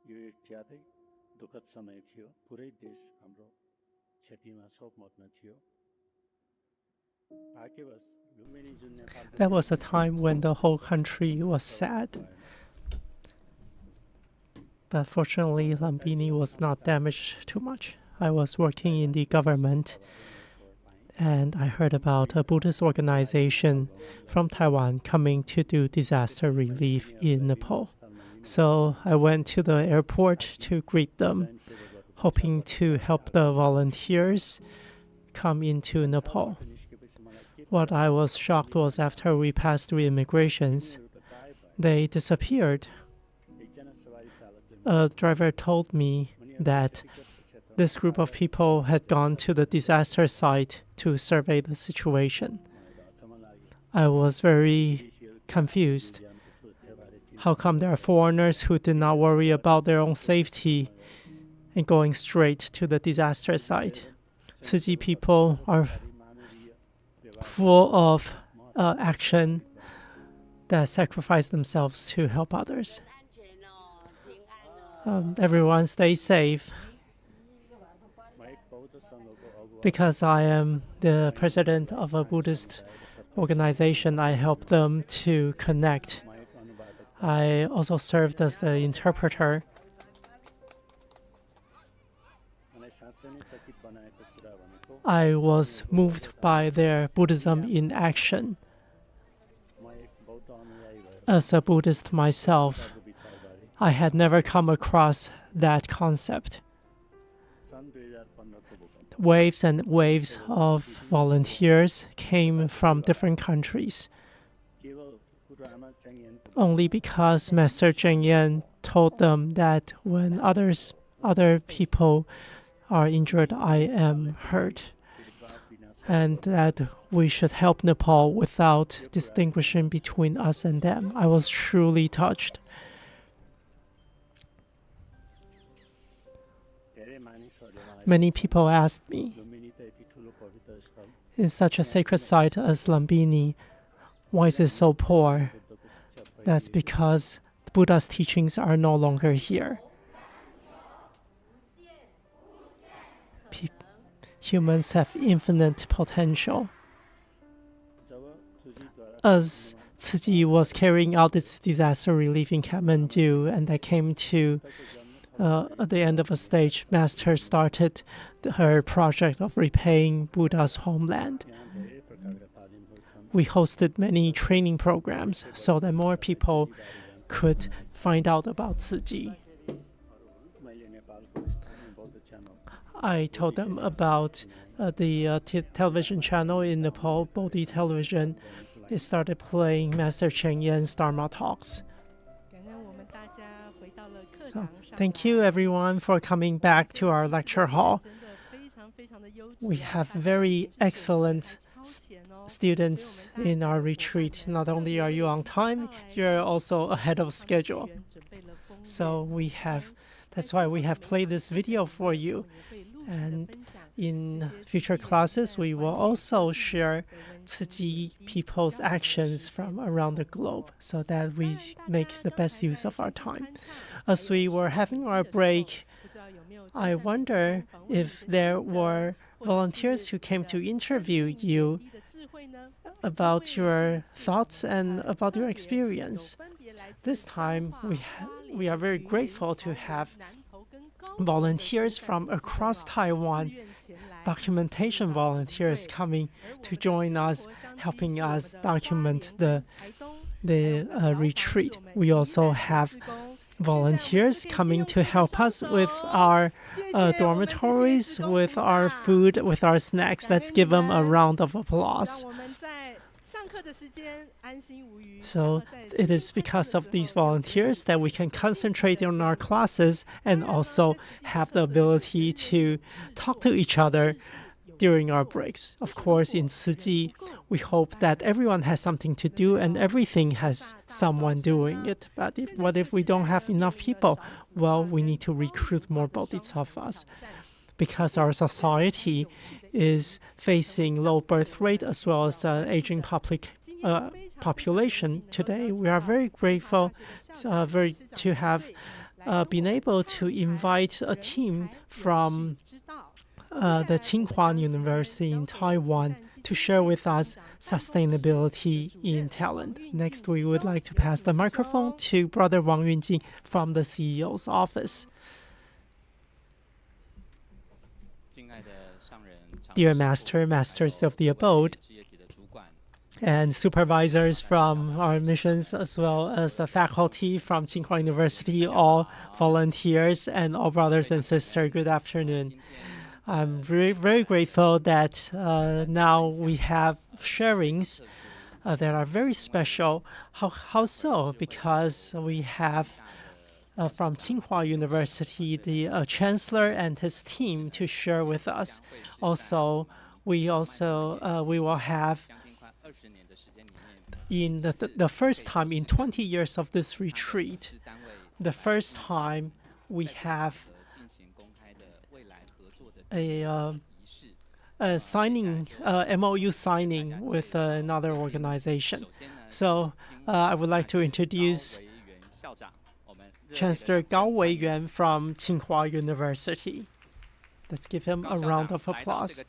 यो एक ज्यादै दुःखद समय थियो पुरै देश हाम्रो क्षतिमा शोकमग्न थियो भाग्यवश लुम्बिनी जुन नेपालको That was a time when the whole country was sad. But fortunately, Lumbini was not damaged too much. I was working in the government, and I heard about a Buddhist organization from Taiwan coming to do disaster relief in Nepal. So I went to the airport to greet them, hoping to help the volunteers come into Nepal. What I was shocked was after we passed through immigrations, they disappeared. A driver told me that this group of people had gone to the disaster site to survey the situation. I was very confused. How come there are foreigners who did not worry about their own safety and going straight to the disaster site? Tzu Chi people are full of action that sacrifice themselves to help others. Everyone stay safe. Because I am the president of a Buddhist organization, I help them to connect. I also served as the interpreter. I was moved by their Buddhism in action. As a Buddhist myself, I had never come across that concept. Waves and waves of volunteers came from different countries. Only because Master Cheng Yen told them that when other people are injured, I am hurt, and that we should help Nepal without distinguishing between us and them. I was truly touched. Many people asked me, in such a sacred site as Lumbini, why is it so poor? That's because the Buddha's teachings are no longer here. Humans have infinite potential. As Tzu Chi was carrying out its disaster relief in Kathmandu, and I came to at the end of a stage, Master started her project of repaying Buddha's homeland. We hosted many training programs so that more people could find out about Tzu Chi. I told them about the television channel in Nepal, Bodhi Television. They started playing Master Cheng Yen's Dharma talks. So, thank you everyone for coming back to our lecture hall. We have very excellent students in our retreat. Not only are you on time, you're also ahead of schedule. So that's why we have played this video for you. And in future classes, we will also share Tzu Chi people's actions from around the globe so that we make the best use of our time. As we were having our break, I wonder if there were volunteers who came to interview you about your thoughts and about your experience. This time, we are very grateful to have volunteers from across Taiwan, documentation volunteers coming to join us, helping us document the retreat. We also have volunteers coming to help us with our dormitories, with our food, with our snacks. Let's give them a round of applause. So it is because of these volunteers that we can concentrate on our classes and also have the ability to talk to each other during our breaks. Of course, in Tzu Chi, we hope that everyone has something to do and everything has someone doing it. But what if we don't have enough people? Well, we need to recruit more bodhisattvas. Because our society is facing low birth rate as well as aging population today. We are very grateful to have been able to invite a team from the Tsinghua University in Taiwan to share with us sustainability in talent. Next, we would like to pass the microphone to Brother Wang Yunjing from the CEO's office. Dear Master, Masters of the Abode, and supervisors from our missions, as well as the faculty from Tsinghua University, all volunteers, and all brothers and sisters, good afternoon. I'm very, very grateful that now we have sharings that are very special. How so? Because we have from Tsinghua University the Chancellor and his team to share with us. Also, we will have in the first time in 20 years of this retreat, the first time we have a signing, MOU signing with another organization. So I would like to introduce Chancellor Gao Weiyuan from Tsinghua University. Let's give him a round of applause.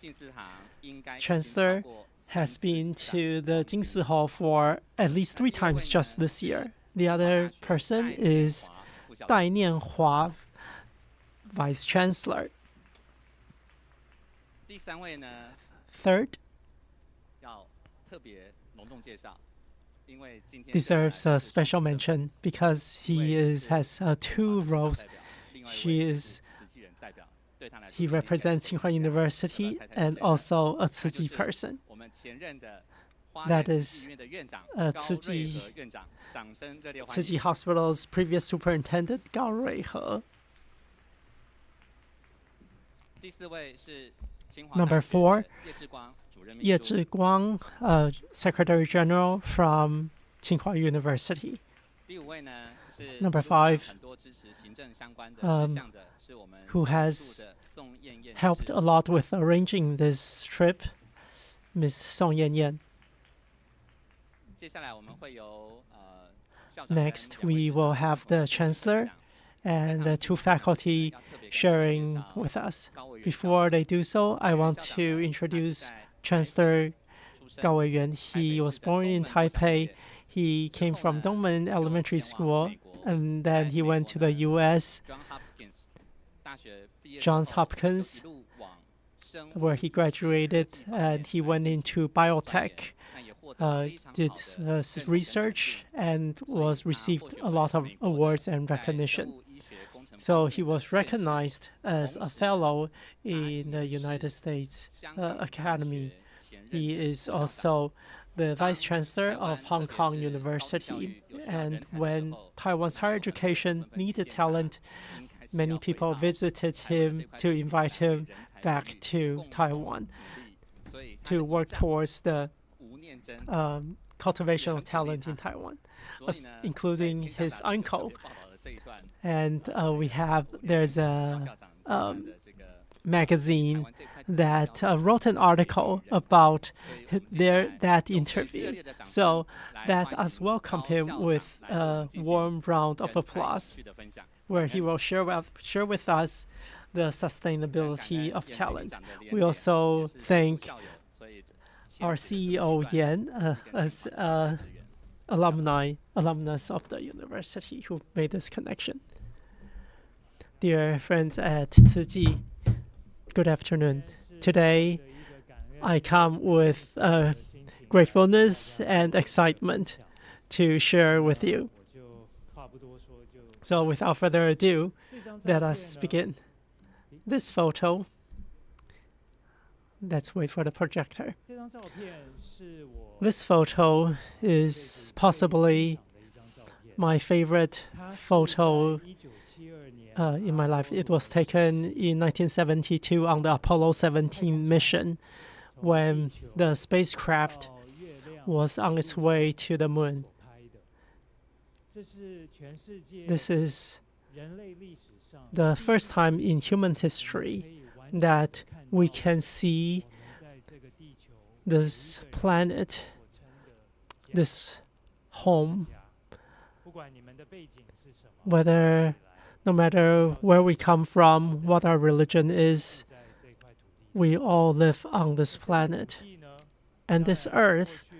Chancellor has been to the Jingsi Hall for at least 3 times just this year. The other person is Dai Nianhua, Vice Chancellor. Third, deserves a special mention because he has 2 roles. He represents Tsinghua University and also a Tzu Chi person. That is Tzu Chi Hospital's previous superintendent, Gao Ruihe. Number 4, Ye Zhiguang, Secretary General from Tsinghua University. Number 5, who has helped a lot with arranging this trip, Ms. Song Yan. Next, we will have the Chancellor and the 2 faculty sharing with us. Before they do so, I want to introduce Chancellor Gao Weiyuan. He was born in Taipei. He came from Dongmen Elementary School, and then he went to the U.S., Johns Hopkins, where he graduated, and he went into biotech, did research, and received a lot of awards and recognition. So he was recognized as a fellow in the United States Academy. He is also the Vice Chancellor of Hong Kong University. And when Taiwan's higher education needed talent, many people visited him to invite him back to Taiwan to work towards the cultivation of talent in Taiwan, including his uncle. And there's a magazine that wrote an article about that interview. So that as welcome him with a warm round of applause, where he will share with us the sustainability of talent. We also thank our CEO Yan as alumnus of the university who made this connection. Dear friends at Tzu Chi, good afternoon. Today, I come with gratefulness and excitement to share with you. So without further ado, let us begin. This photo, let's wait for the projector. This photo is possibly my favorite photo in my life. It was taken in 1972 on the Apollo 17 mission when the spacecraft was on its way to the moon. This is the first time in human history that we can see this planet this home, whether no matter where we come from, what our religion is, we all live on this planet. And this earth,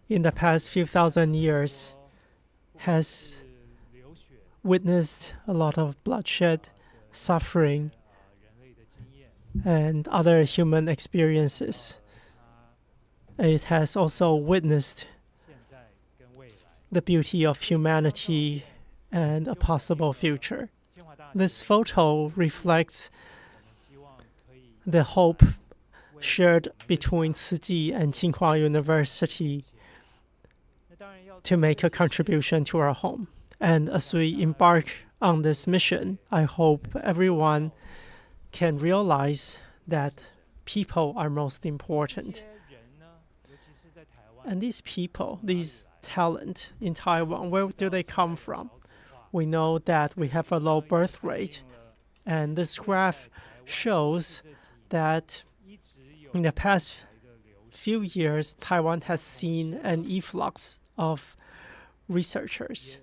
in the past few thousand years, has witnessed a lot of bloodshed, suffering, and other human experiences. It has also witnessed the beauty of humanity and a possible future. This photo reflects the hope shared between Tzu Chi and Tsinghua University to make a contribution to our home. And as we embark on this mission, I hope everyone can realize that people are most important. And these people, these talent in Taiwan, where do they come from? We know that we have a low birth rate, and this graph shows that in the past few years, Taiwan has seen an efflux of researchers,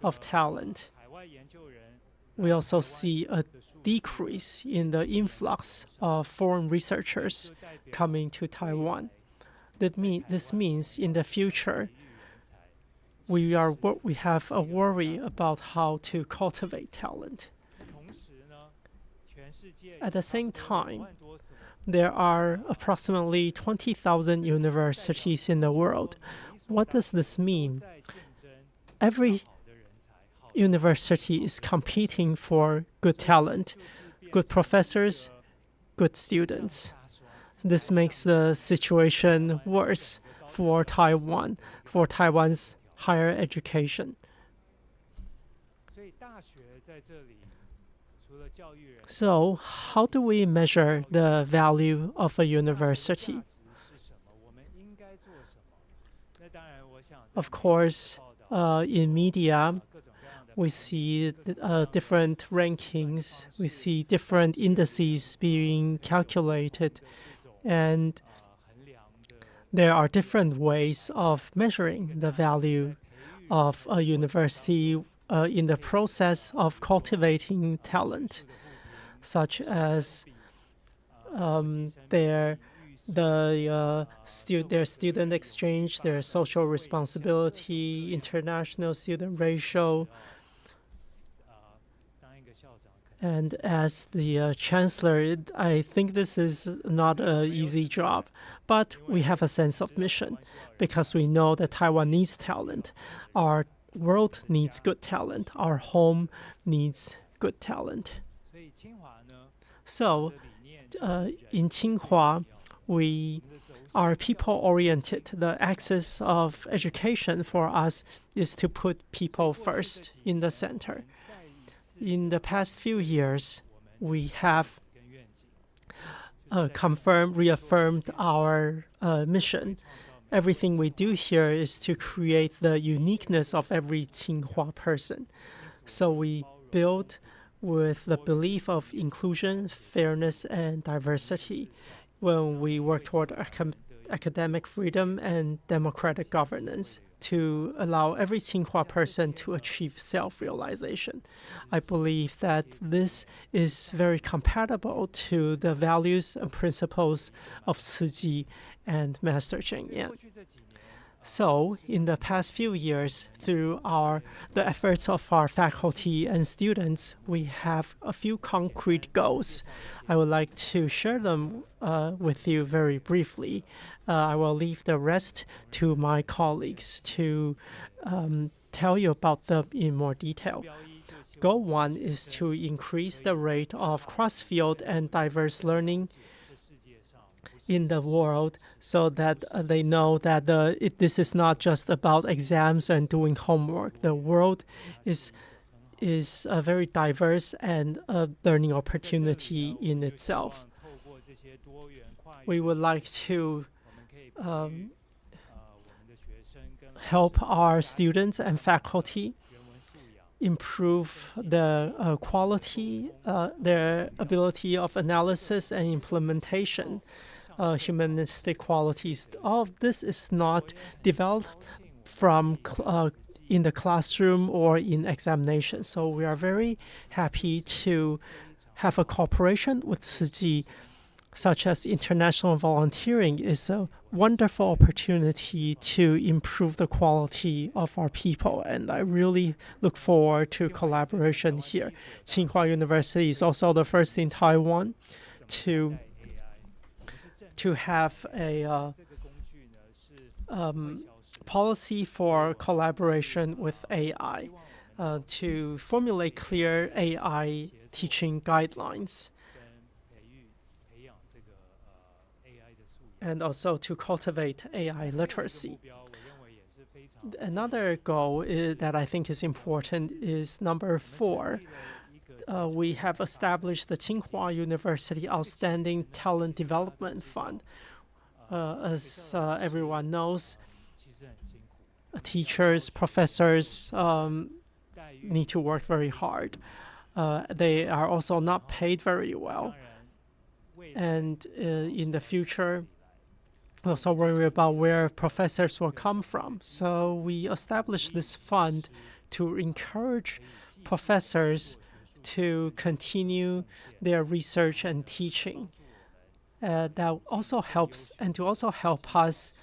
of talent. We also see a decrease in the influx of foreign researchers coming to Taiwan. This means in the future, we have a worry about how to cultivate talent. At the same time, there are approximately 20,000 universities in the world. What does this mean? Every university is competing for good talent, good professors, good students. This makes the situation worse for Taiwan, for Taiwan's higher education. So, how do we measure the value of a university? Of course, in media, we see different rankings, we see different indices being calculated, and there are different ways of measuring the value of a university in the process of cultivating talent, such as their student exchange, their social responsibility, international student ratio. And as the chancellor, I think this is not an easy job, but we have a sense of mission because we know that Taiwan needs talent. Our world needs good talent. Our home needs good talent. So, in Tsinghua, we are people-oriented. The axis of education for us is to put people first in the center. In the past few years, we have reaffirmed our mission. Everything we do here is to create the uniqueness of every Tsinghua person. So we build with the belief of inclusion, fairness, and diversity when we work toward academic freedom and democratic governance to allow every Tsinghua person to achieve self-realization. I believe that this is very compatible to the values and principles of Tzu Chi and Master Cheng Yen. So, in the past few years, through the efforts of our faculty and students, we have a few concrete goals. I would like to share them with you very briefly. I will leave the rest to my colleagues to tell you about them in more detail. Goal 1 is to increase the rate of cross-field and diverse learning in the world so that they know that this is not just about exams and doing homework. The world is a very diverse and a learning opportunity in itself. We would like to help our students and faculty improve the quality, their ability of analysis and implementation. humanistic qualities. All of this is not developed from in the classroom or in examination. So we are very happy to have a cooperation with Tzu Chi, such as international volunteering is a wonderful opportunity to improve the quality of our people. And I really look forward to collaboration here. Tsinghua University is also the first in Taiwan to have a policy for collaboration with AI, to formulate clear AI teaching guidelines, and also to cultivate AI literacy. Another goal that I think is important is number 4. We have established the Tsinghua University Outstanding Talent Development Fund. As everyone knows, teachers, professors need to work very hard. They are also not paid very well. And in the future, we also worry about where professors will come from. So we established this fund to encourage professors to continue their research and teaching. That also helps, and to also help us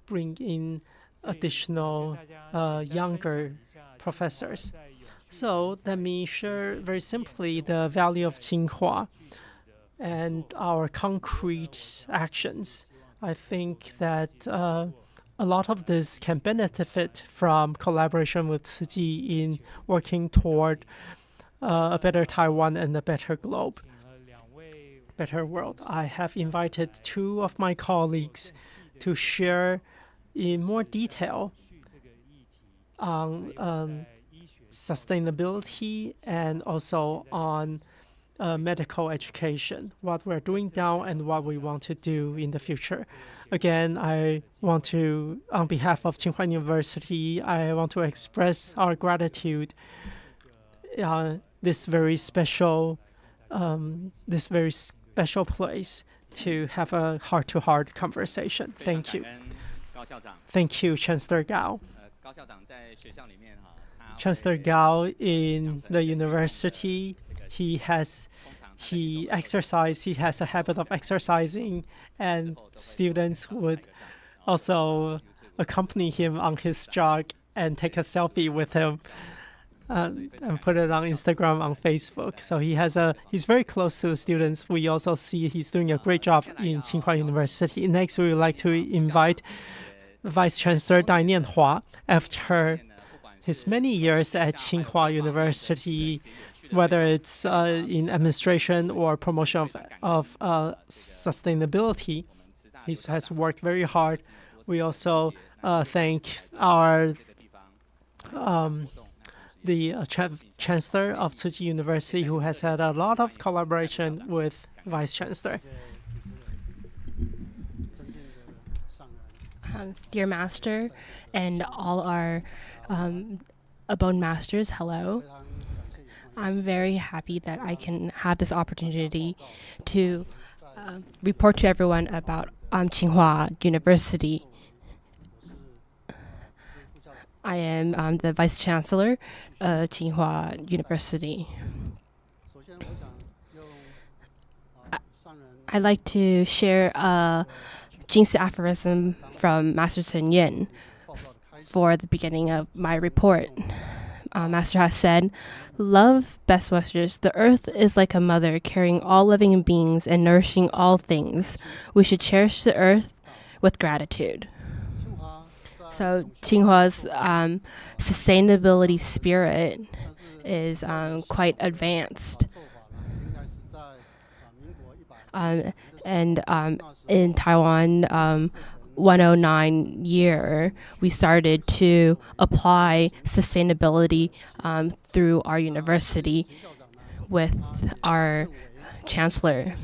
bring in additional younger professors. So let me share very simply the value of Tsinghua and our concrete actions. I think that a lot of this can benefit from collaboration with Tzu Chi in working toward a better Taiwan and a better globe, better world. I have invited 2 of my colleagues to share in more detail on sustainability and also on medical education, what we're doing now and what we want to do in the future. Again, I want to, on behalf of Tsinghua University, I want to express our gratitude this very special place to have a heart-to-heart conversation. Thank you. Thank you, Chancellor Gao. Chancellor Gao in the university, he has a habit of exercising, and students would also accompany him on his jog and take a selfie with him and put it on Instagram, on Facebook. So he's very close to the students. We also see he's doing a great job in Tsinghua University. Next, we would like to invite Vice Chancellor Dai Nianhua. After his many years at Tsinghua University, whether it's in administration or promotion of sustainability, he has worked very hard. We also thank the Chancellor of Tzu Chi University, who has had a lot of collaboration with Vice Chancellor. Dear Master and all our Abode Masters, hello. I'm very happy that I can have this opportunity to report to everyone about Tsinghua University. I am the Vice Chancellor of Tsinghua University. I'd like to share a Jingsi aphorism from Master Sun Yin for the beginning of my report. Master has said, "Love, best wishes. The earth is like a mother carrying all living beings and nourishing all things. We should cherish the earth with gratitude." So Tsinghua's sustainability spirit is quite advanced. And in Taiwan, 109 year, we started to apply sustainability through our university with our chancellor.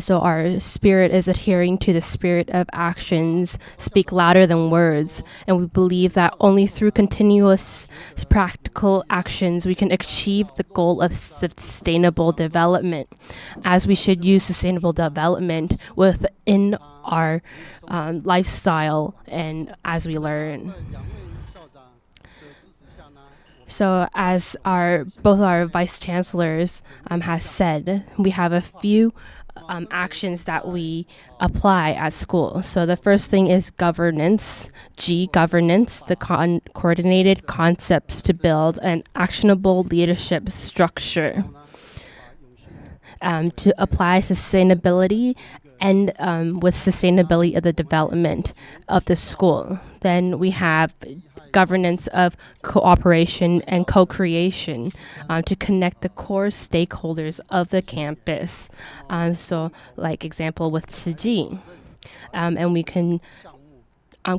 So our spirit is adhering to the spirit of actions speak louder than words. And we believe that only through continuous practical actions we can achieve the goal of sustainable development, as we should use sustainable development within our lifestyle and as we learn. So as both our vice chancellors has said, we have a few actions that we apply at school. So the first thing is governance, governance, the coordinated concepts to build an actionable leadership structure. To apply sustainability and with sustainability of the development of the school. Then we have governance of cooperation and co-creation to connect the core stakeholders of the campus. So like example with Tzu Chi. And we can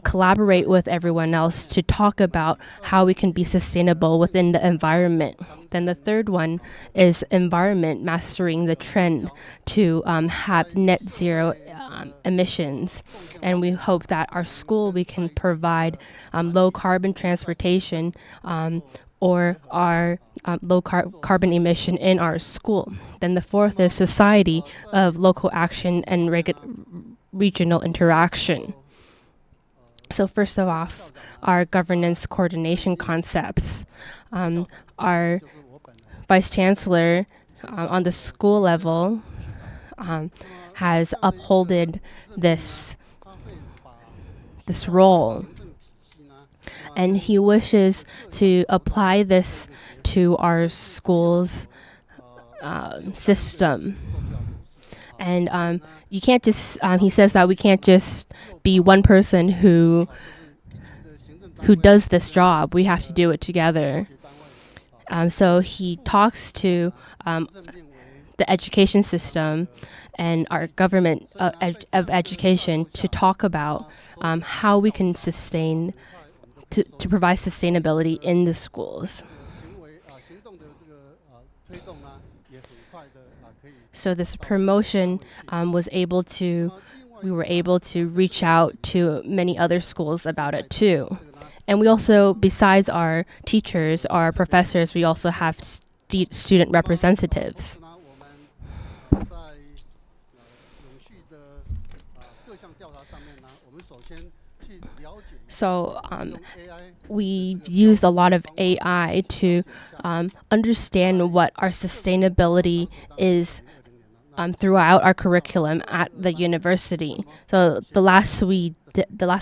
collaborate with everyone else to talk about how we can be sustainable within the environment. Then the third one is environment, mastering the trend to have net zero emissions. And we hope that our school, we can provide low carbon transportation or our low carbon emission in our school. Then the fourth is society of local action and regional interaction. So first of all, our governance coordination concepts. Our vice chancellor on the school level has upholded this role. And he wishes to apply this to our school's system. And you can't just, he says that we can't just be one person who does this job. We have to do it together. So he talks to the education system and our government of education to talk about how we can to provide sustainability in the schools. So this promotion we were able to reach out to many other schools about it too. And we also, besides our teachers, our professors, we also have student representatives. So we've used a lot of AI to understand what our sustainability is throughout our curriculum at the university. So the last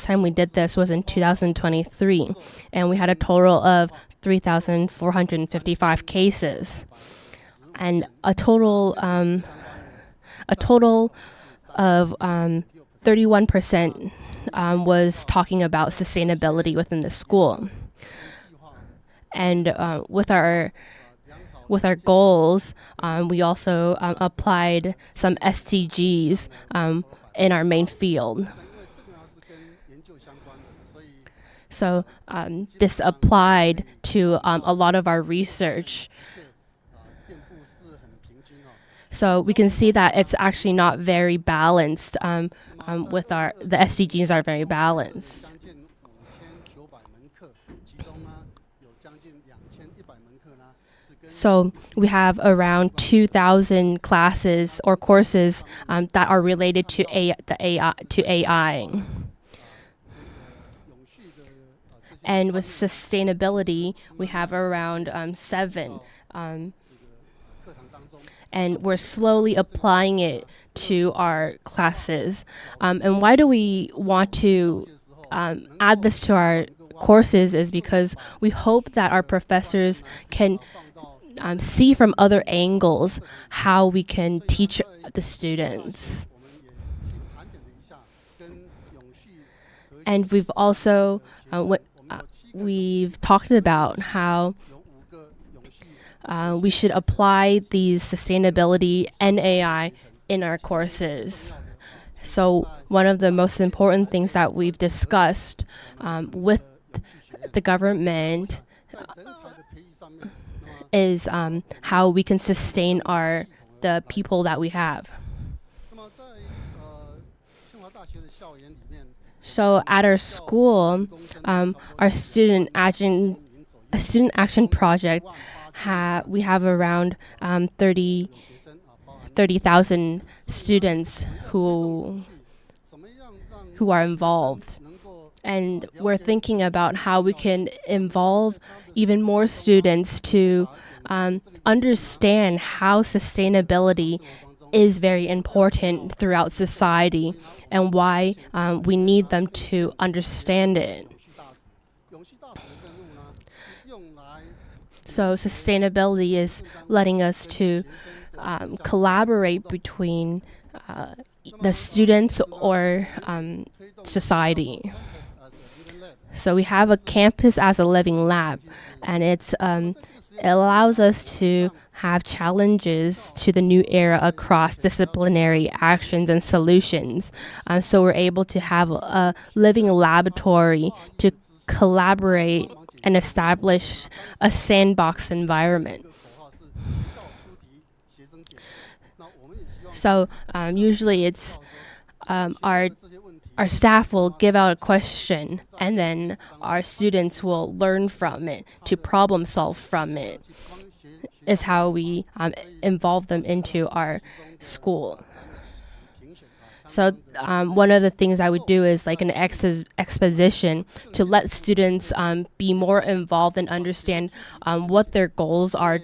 time we did this was in 2023, and we had a total of 3,455 cases, and a total of 31% was talking about sustainability within the school. And with our goals, we also applied some SDGs in our main field. So this applied to a lot of our research. So we can see that it's actually not very balanced. The SDGs are very balanced. So we have around 2,000 classes or courses that are related to AI. And with sustainability, we have around 7. And we're slowly applying it to our classes. And why do we want to add this to our courses is because we hope that our professors can see from other angles how we can teach the students. And we've also we've talked about how we should apply these sustainability and AI in our courses. So one of the most important things that we've discussed with the government is how we can sustain the people that we have. So at our school, our student action project, we have around 30,000 students who are involved. And we're thinking about how we can involve even more students to understand how sustainability is very important throughout society and why we need them to understand it. So sustainability is letting us to collaborate between the students or society. So we have a campus as a living lab, and it allows us to have challenges to the new era across disciplinary actions and solutions. So we're able to have a living laboratory to collaborate and establish a sandbox environment. So usually it's our staff will give out a question, and then our students will learn from it to problem solve from it. Is how we involve them into our school. So one of the things I would do is like an exposition to let students be more involved and understand what their goals are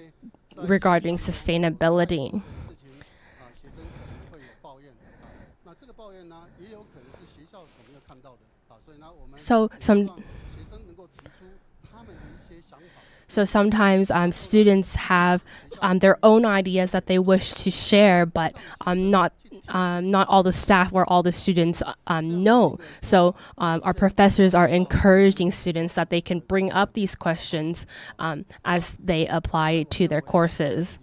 regarding sustainability. So sometimes students have their own ideas that they wish to share, but not all the staff or all the students know. So our professors are encouraging students that they can bring up these questions as they apply to their courses.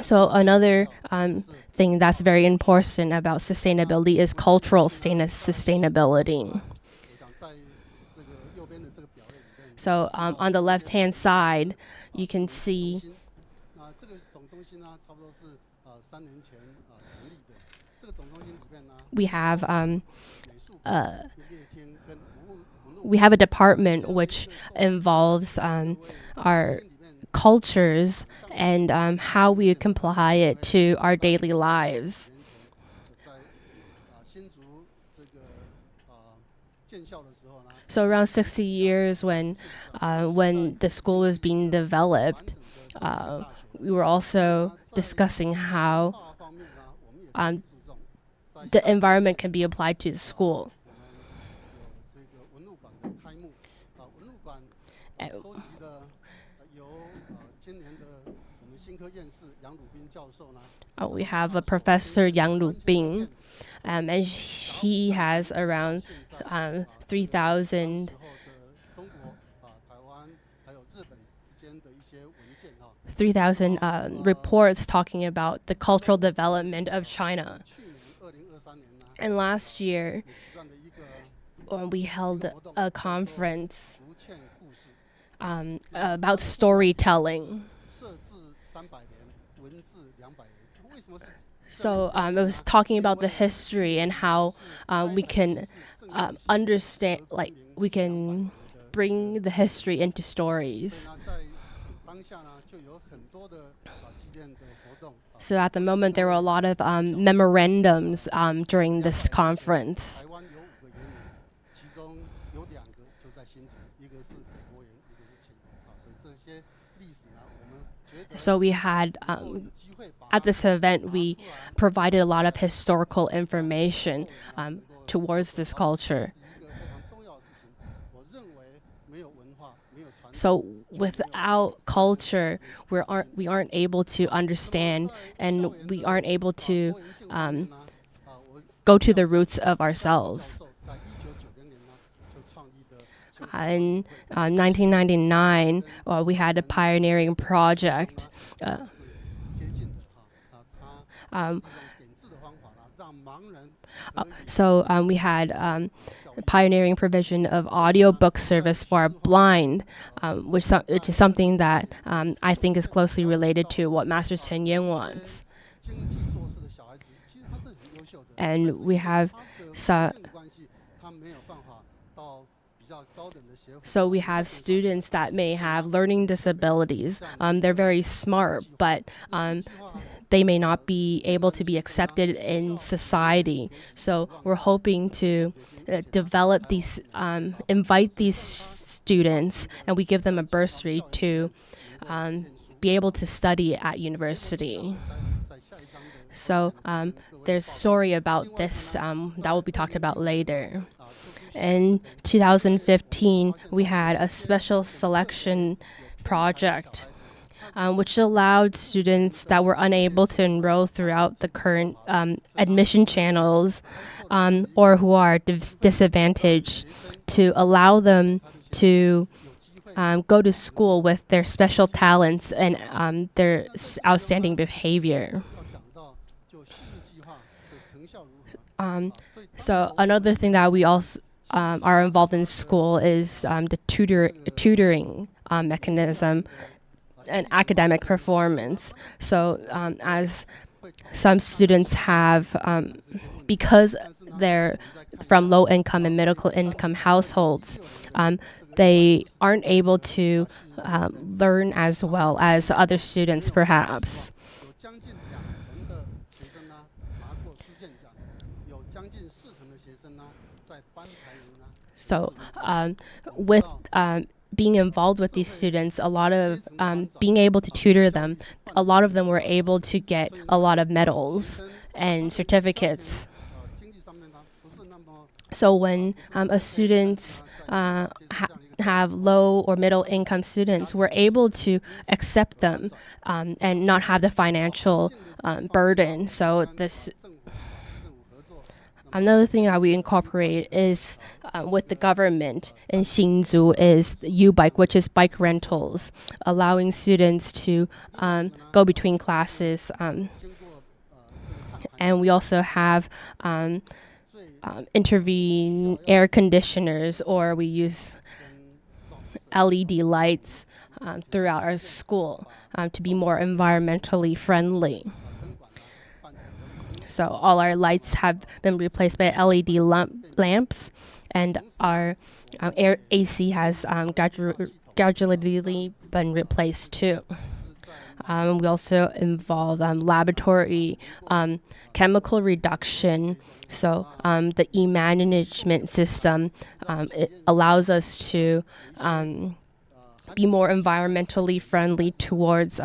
So another thing that's very important about sustainability is cultural sustainability. So on the left-hand side, you can see we have a department which involves our cultures and how we comply it to our daily lives. So around 60 years when the school was being developed, we were also discussing how the environment can be applied to the school. We have a Professor Yang Lubing, and he has around 3,000 reports talking about the cultural development of China. And last year, we held a conference about storytelling. So it was talking about the history and how we can understand, like we can bring the history into stories. So at the moment, there were a lot of memorandums during this conference. So we had, at this event, we provided a lot of historical information towards this culture. So without culture, we aren't able to understand, and we aren't able to go to the roots of ourselves. In 1999, we had a pioneering project. So we had pioneering provision of audiobook service for our blind, which is something that I think is closely related to what Master Chen Yin wants. And we have so we have students that may have learning disabilities. They're very smart, but they may not be able to be accepted in society. So we're hoping to develop these, invite these students, and we give them a bursary to be able to study at university. So there's a story about this that will be talked about later. In 2015, we had a special selection project which allowed students that were unable to enroll throughout the current admission channels or who are disadvantaged to allow them to go to school with their special talents and their outstanding behavior. So another thing that we also are involved in school is the tutoring mechanism and academic performance. So as some students have, because they're from low income and middle income households, they aren't able to learn as well as other students perhaps. So with being involved with these students, a lot of being able to tutor them, a lot of them were able to get a lot of medals and certificates. So when a students have low or middle income students, we're able to accept them and not have the financial burden. So this another thing that we incorporate is with the government in Hsinchu is U-Bike, which is bike rentals, allowing students to go between classes. And we also have intervene air conditioners, or we use LED lights throughout our school to be more environmentally friendly. So all our lights have been replaced by LED lamps, and our air AC has gradually been replaced too. We also involve laboratory chemical reduction. So the e-management system, it allows us to be more environmentally friendly towards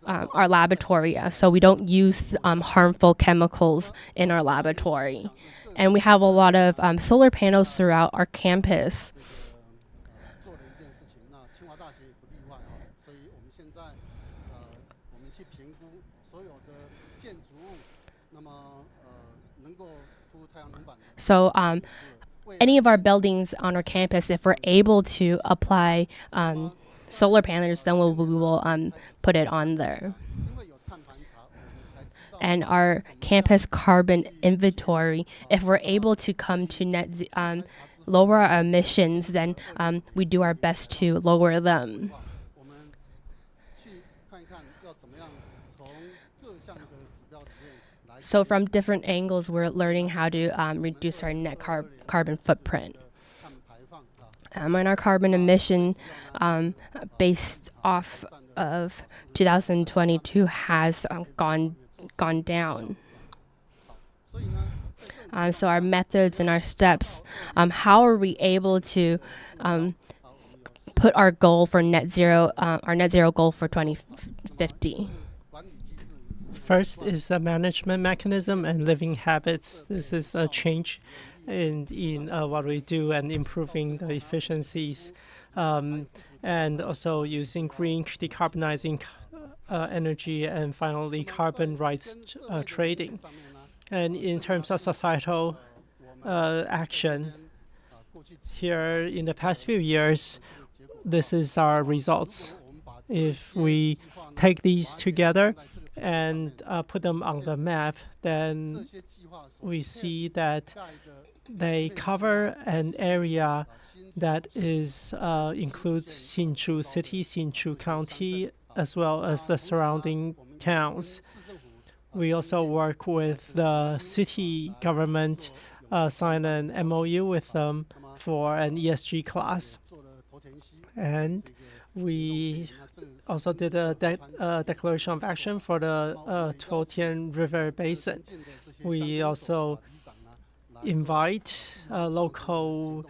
our laboratory, so we don't use harmful chemicals in our laboratory. And we have a lot of solar panels throughout our campus. So any of our buildings on our campus, if we're able to apply solar panels, then we will put it on there. And our campus carbon inventory, if we're able to come to lower our emissions, then we do our best to lower them. So from different angles, we're learning how to reduce our net carbon footprint. And our carbon emission, based off of 2022, has gone down. So our methods and our steps, how are we able to put our goal for net zero goal for 2050? First is the management mechanism and living habits. This is a change in what we do and improving the efficiencies, and also using green, decarbonizing energy, and finally carbon rights trading. And in terms of societal action, here in the past few years, this is our results. If we take these together and put them on the map, then we see that they cover an area that is includes Hsinchu City, Hsinchu County, as well as the surrounding towns. We also work with the city government, sign an MOU with them for an ESG class. And we also did a declaration of action for the Tuotian River Basin. We also invite local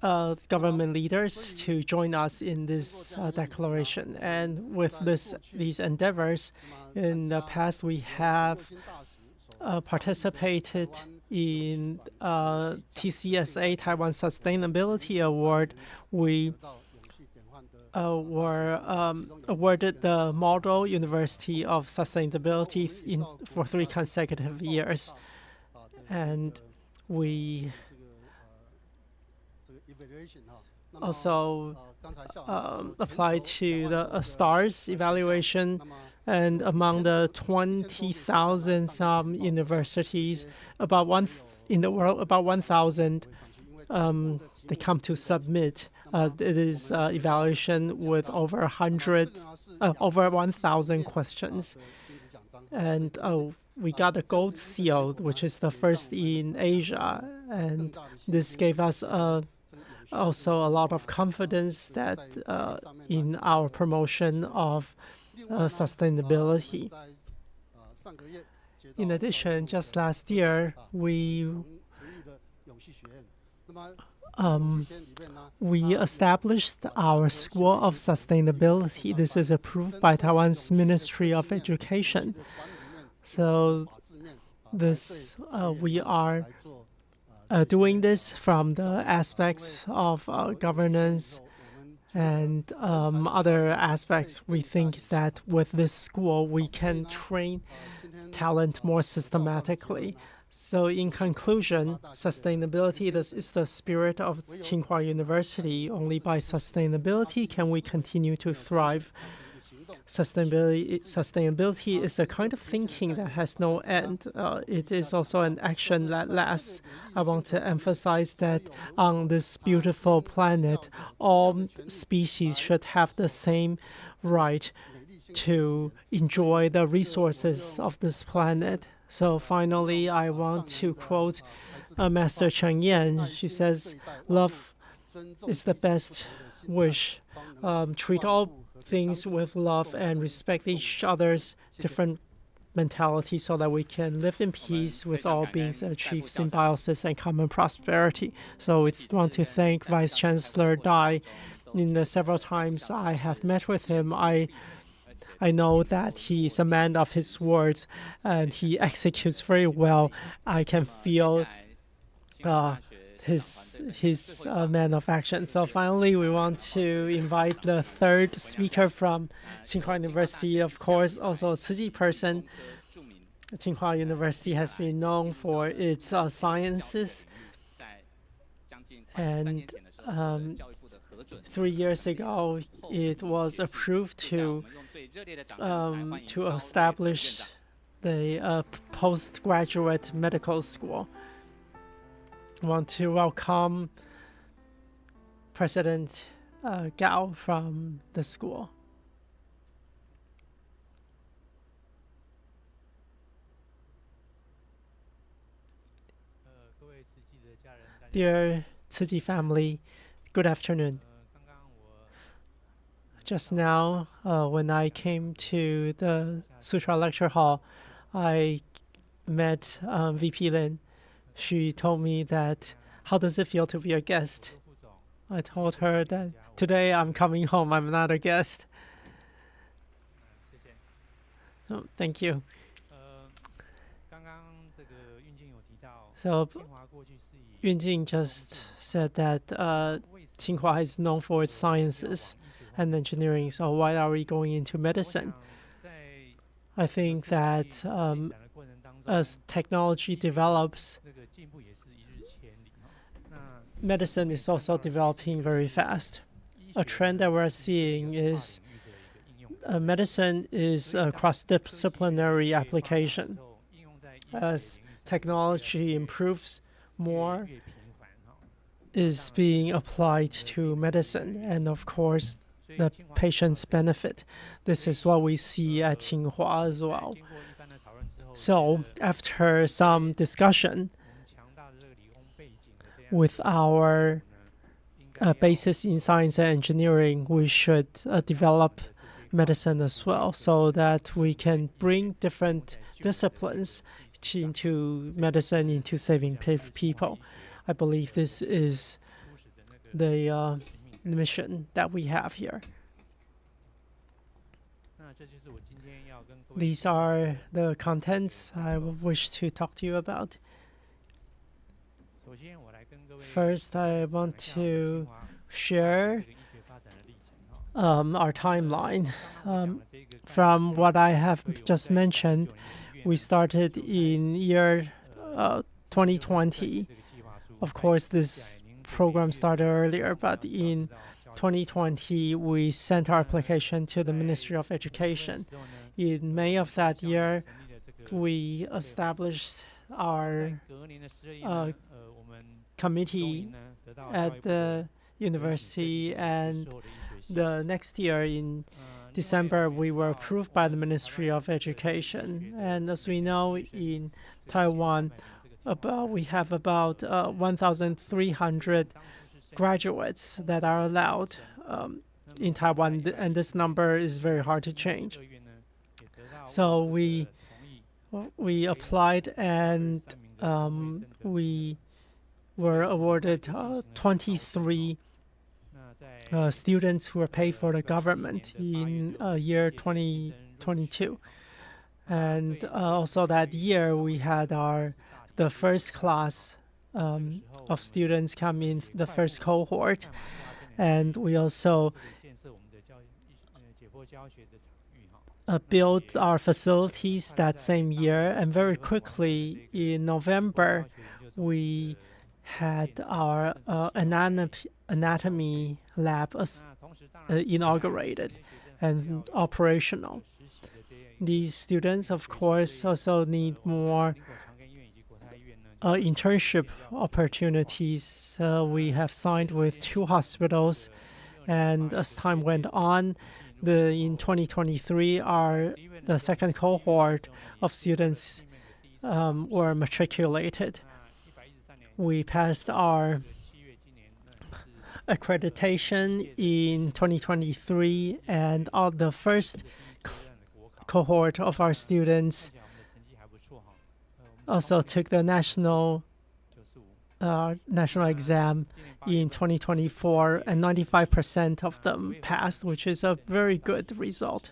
government leaders to join us in this declaration. And with these endeavors, in the past we have participated in TCSA, Taiwan Sustainability Award. We were awarded the Model University of Sustainability for 3 consecutive years. And we also applied to the STARS evaluation. And among the 20,000 some universities, in the world, about 1,000 they come to submit. It is evaluation with over 1,000 questions. And we got a gold seal, which is the first in Asia. And this gave us also a lot of confidence that in our promotion of sustainability. In addition, just last year, we established our School of Sustainability. This is approved by Taiwan's Ministry of Education. So we are doing this from the aspects of governance and other aspects. We think that with this school, we can train talent more systematically. So in conclusion, sustainability is the spirit of Tsinghua University. Only by sustainability can we continue to thrive. Sustainability is a kind of thinking that has no end. It is also an action that lasts. I want to emphasize that on this beautiful planet, all species should have the same right to enjoy the resources of this planet. So finally, I want to quote Master Cheng Yen. She says, "Love is the best wish. Treat all things with love and respect each other's different mentality so that we can live in peace with all beings and achieve symbiosis and common prosperity." So we want to thank Vice Chancellor Dai. In the several times I have met with him, I know that he is a man of his words and he executes very well. I can feel his man of action. So finally, we want to invite the third speaker from Tsinghua University, of course, also a Tzu Chi person. Tsinghua University has been known for its sciences. And 3 years ago, it was approved to establish the postgraduate medical school. I want to welcome President Gao from the school. Dear Tzu Chi family, good afternoon. Just now, when I came to the Sutra Lecture Hall, I met VP Lin. She told me that, how does it feel to be a guest? I told her that today I'm coming home, I'm not a guest. So, thank you. So, Yunjing just said that Tsinghua is known for its sciences and engineering, so why are we going into medicine? I think that as technology develops, medicine is also developing very fast. A trend that we're seeing is medicine is a cross-disciplinary application. As technology improves, more is being applied to medicine, and of course, the patients benefit. This is what we see at Tsinghua as well. So after some discussion with our basis in science and engineering, we should develop medicine as well, so that we can bring different disciplines into medicine, into saving people. I believe this is the mission that we have here. These are the contents I wish to talk to you about. First, I want to share our timeline. From what I have just mentioned, we started in year 2020. Of course, this program started earlier, but in 2020, we sent our application to the Ministry of Education. In May of that year, we established our committee at the university, and the next year in December, we were approved by the Ministry of Education. And as we know, in Taiwan, we have about 1,300 graduates that are allowed in Taiwan, and this number is very hard to change. So we applied, and we were awarded 23 students who were paid for the government in year 2022. And also that year, we had the first class of students come in, the first cohort. And we also built our facilities that same year. And very quickly, in November, we had our anatomy lab inaugurated and operational. These students, of course, also need more internship opportunities. We have signed with 2 hospitals, and as time went on, in 2023, the second cohort of students were matriculated. We passed our accreditation in 2023, and the first cohort of our students also took the national exam in 2024, and 95% of them passed, which is a very good result.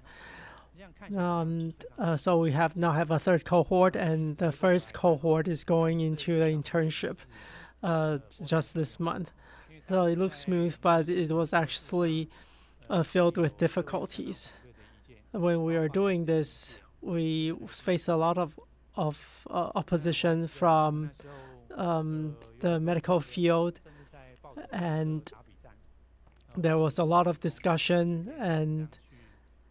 So we now have a third cohort, and the first cohort is going into the internship just this month. So it looks smooth, but it was actually filled with difficulties. When we are doing this, we face a lot of opposition from the medical field, and there was a lot of discussion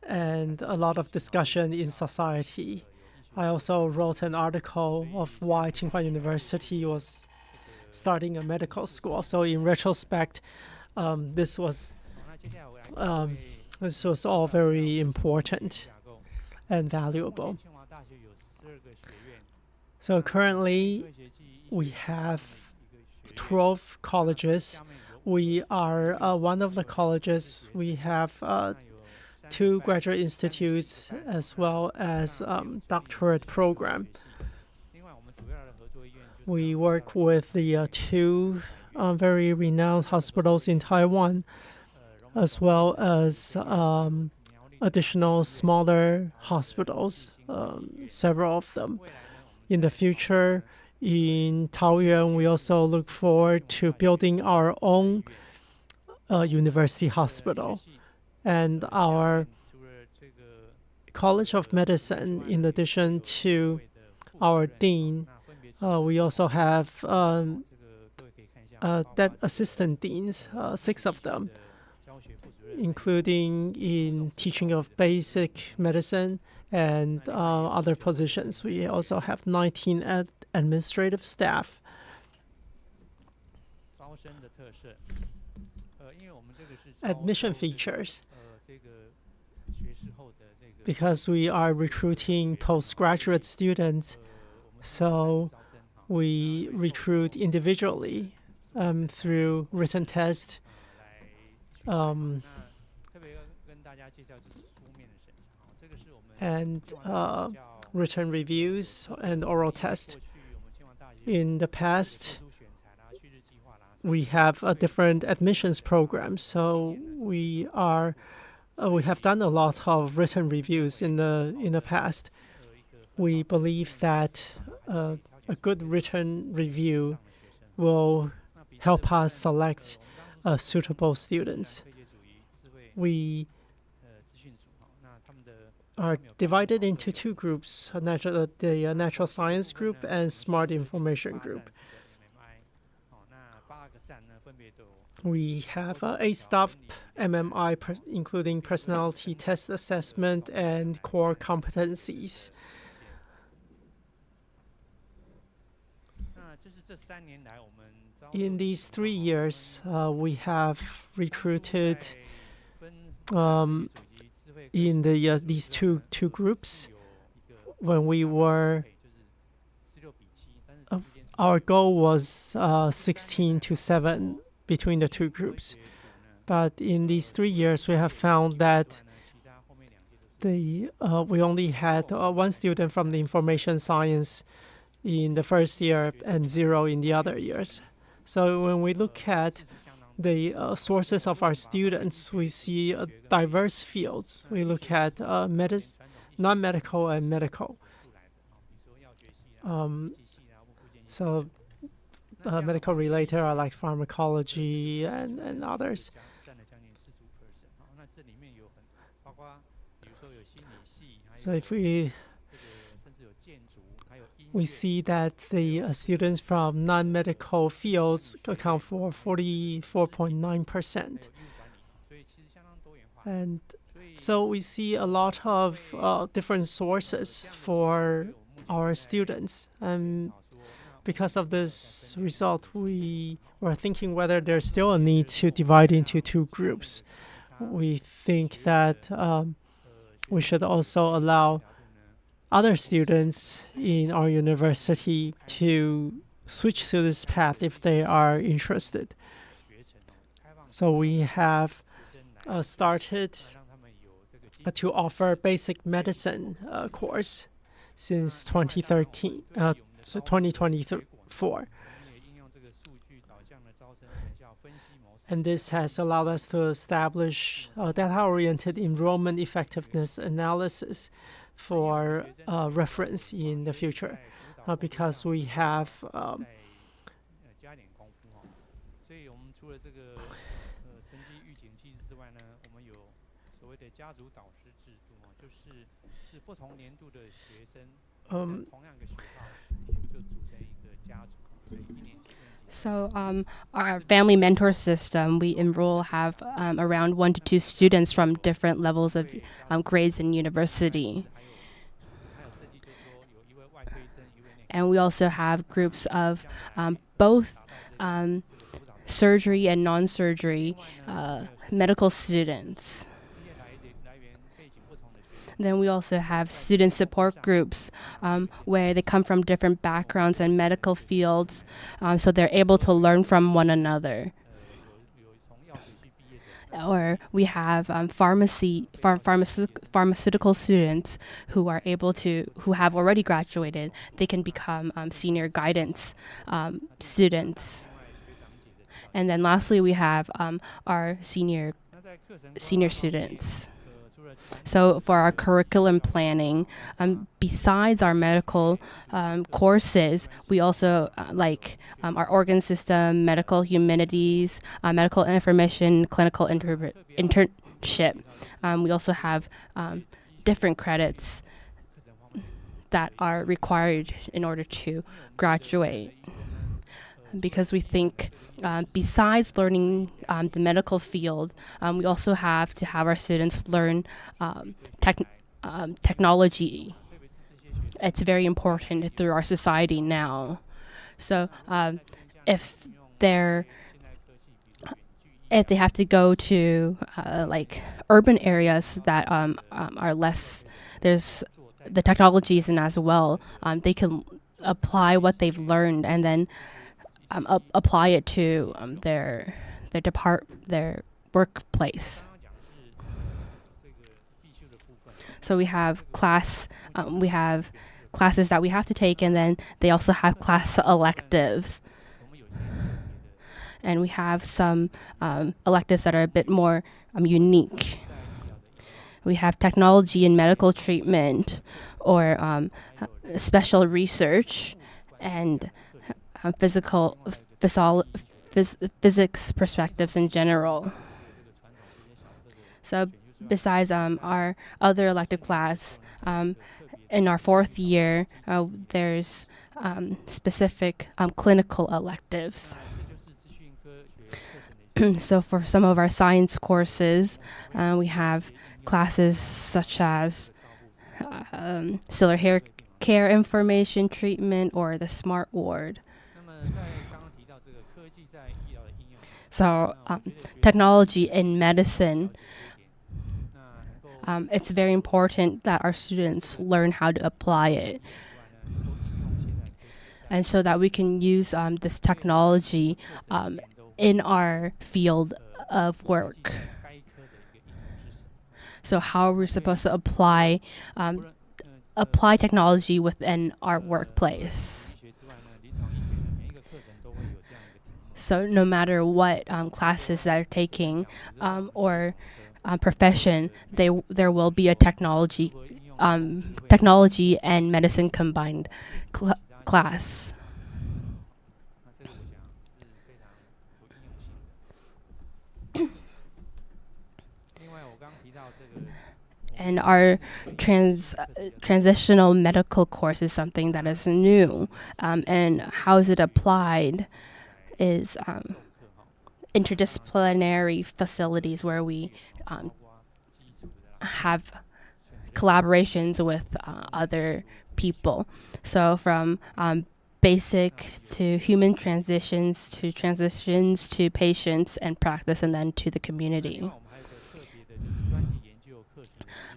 and a lot of discussion in society. I also wrote an article of why Tsinghua University was starting a medical school. So in retrospect, this was all very important and valuable. So currently, we have 12 colleges. We are one of the colleges. We have 2 graduate institutes as well as doctorate program. We work with the 2 very renowned hospitals in Taiwan, as well as additional smaller hospitals, several of them. In the future, in Taoyuan, we also look forward to building our own university hospital. And our College of Medicine, in addition to our dean, we also have assistant deans, 6 of them, including in teaching of basic medicine and other positions. We also have 19 administrative staff. Admission features. because we are recruiting postgraduate students, so we recruit individually through written test. And written reviews and oral test. In the past, we have a different admissions program, so we have done a lot of written reviews in the past. We believe that a good written review will help us select suitable students. We are divided into two groups, the natural science group and smart information group. We have 8 stop MMI, including personality test assessment and core competencies. In these 3 years, we have recruited in these two groups. When we were, our goal was 16 to 7 between the two groups. But in these 3 years, we have found that we only had 1 student from the information science in the first year and 0 in the other years. So when we look at the sources of our students, we see diverse fields. We look at non-medical and medical. So medical related are like pharmacology and others. So if we see that the students from non-medical fields account for 44.9%. And so we see a lot of different sources for our students. And because of this result, we were thinking whether there's still a need to divide into 2 groups. We think that we should also allow other students in our university to switch to this path if they are interested. So we have started to offer basic medicine course since 2024. And this has allowed us to establish data-oriented enrollment effectiveness analysis for reference in the future, because we have So our family mentor system, we have around 1 to 2 students from different levels of grades in university. And we also have groups of both surgery and non-surgery medical students. Then we also have student support groups where they come from different backgrounds and medical fields, so they're able to learn from one another. Or we have pharmaceutical students who have already graduated. They can become senior guidance students. And then lastly, we have our senior students. So for our curriculum planning, besides our medical courses, we also like our organ system, medical humanities, medical information, clinical internship. We also have different credits that are required in order to graduate. Because we think besides learning the medical field, we also have to have our students learn technology. It's very important through our society now. So if they're if they have to go to like urban areas that are less, there's the technology isn't as well, they can apply what they've learned and then apply it to their workplace. So we have classes that we have to take, and then they also have class electives. And we have some electives that are a bit more unique. We have technology and medical treatment, or special research, and physics perspectives in general. So besides our other elective class, in our 4th year, there's specific clinical electives. So for some of our science courses, we have classes such as cellular hair care information treatment or the smart ward. So technology in medicine, it's very important that our students learn how to apply it, and so that we can use this technology in our field of work. So how are we supposed to apply technology within our workplace? So no matter what classes that are taking or profession, there will be a technology and medicine combined class. And our transitional medical course is something that is new, and how is it applied is interdisciplinary facilities where we have collaborations with other people. So from basic to human transitions to patients and practice, and then to the community.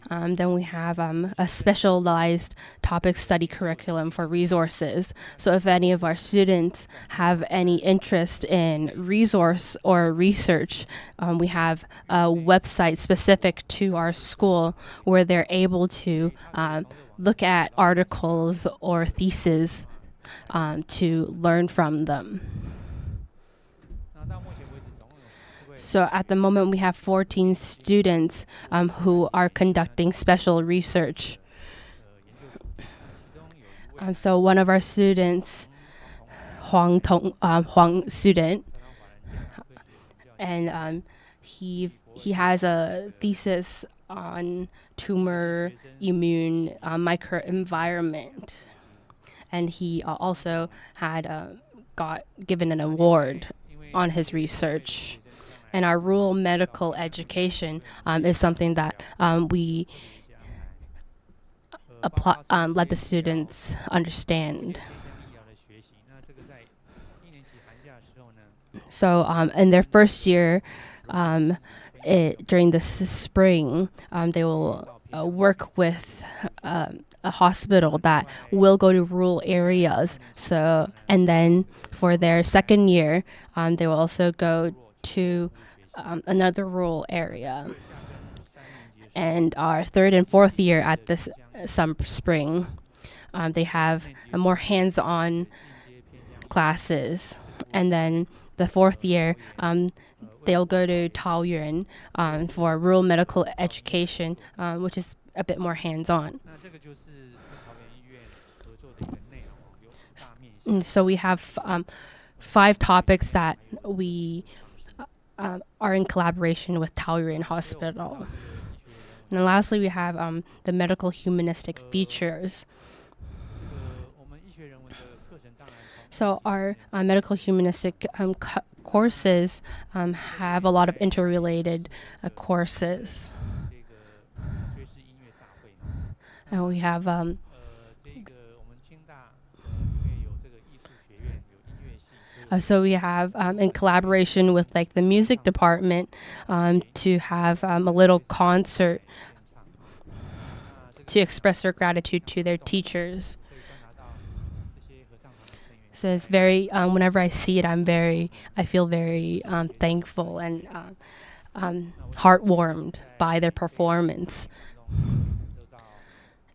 Then we have a specialized topic study curriculum for resources. So if any of our students have any interest in resource or research, we have a website specific to our school where they're able to look at articles or theses to learn from them. So at the moment, we have 14 students who are conducting special research. So one of our students, Huang student, and he has a thesis on tumor immune microenvironment, and he also had got given an award on his research. And our rural medical education is something that we let the students understand. So in their first year, during the spring, they will work with a hospital that will go to rural areas. So, and then for their second year, they will also go to another rural area. And our 3rd and 4th year at this spring, they have a more hands-on classes. And then the 4th year, they'll go to Taoyuan for rural medical education, which is a bit more hands-on. So we have 5 topics that we are in collaboration with Taoyuan Hospital. And lastly, we have the medical humanistic features. So our medical humanistic courses have a lot of interrelated courses. And we have So we have, in collaboration with like the music department, to have a little concert to express their gratitude to their teachers. So it's very, whenever I see it, I feel very thankful and heartwarmed by their performance.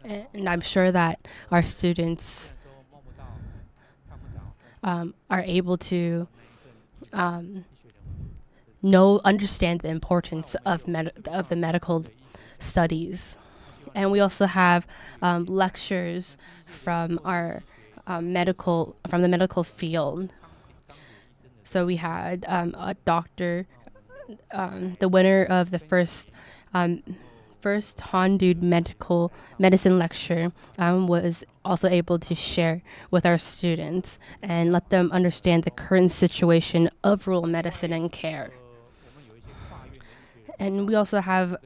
And I'm sure that our students are able to understand the importance of the medical studies. And we also have lectures from our from the medical field. So we had a doctor, the winner of the first Hondude medicine lecture, was also able to share with our students and let them understand the current situation of rural medicine and care. And we also have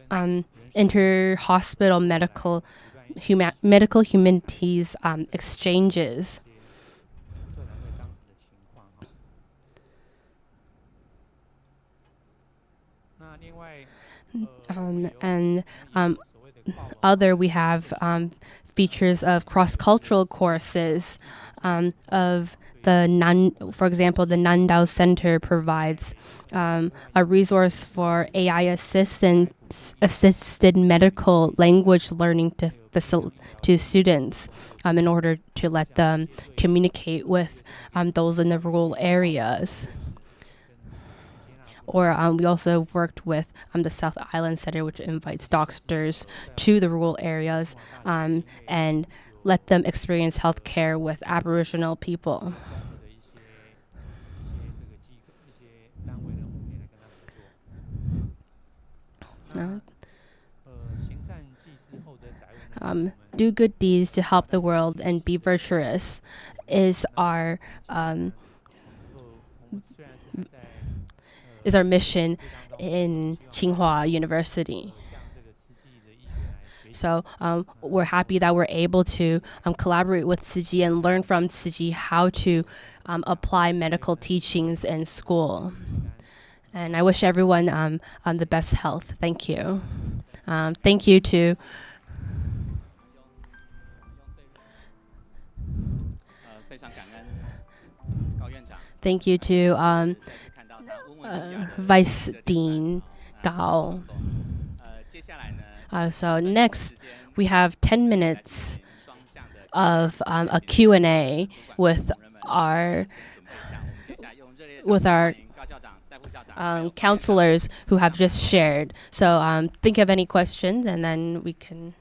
inter-hospital medical humanities exchanges. We have features of cross-cultural courses of for example, the Nandao Center provides a resource for AI assisted medical language learning to students in order to let them communicate with those in the rural areas. Or we also worked with the South Island Center, which invites doctors to the rural areas and let them experience healthcare with Aboriginal people. Do good deeds to help the world and be virtuous is our mission in Tsinghua University. So we're happy that we're able to collaborate with Tzu Chi and learn from Tzu Chi how to apply medical teachings in school. And I wish everyone the best health. Thank you. Thank you to Vice Dean Gao. So next, we have 10 minutes of a Q&A with our counselors who have just shared. So think of any questions, and then we can.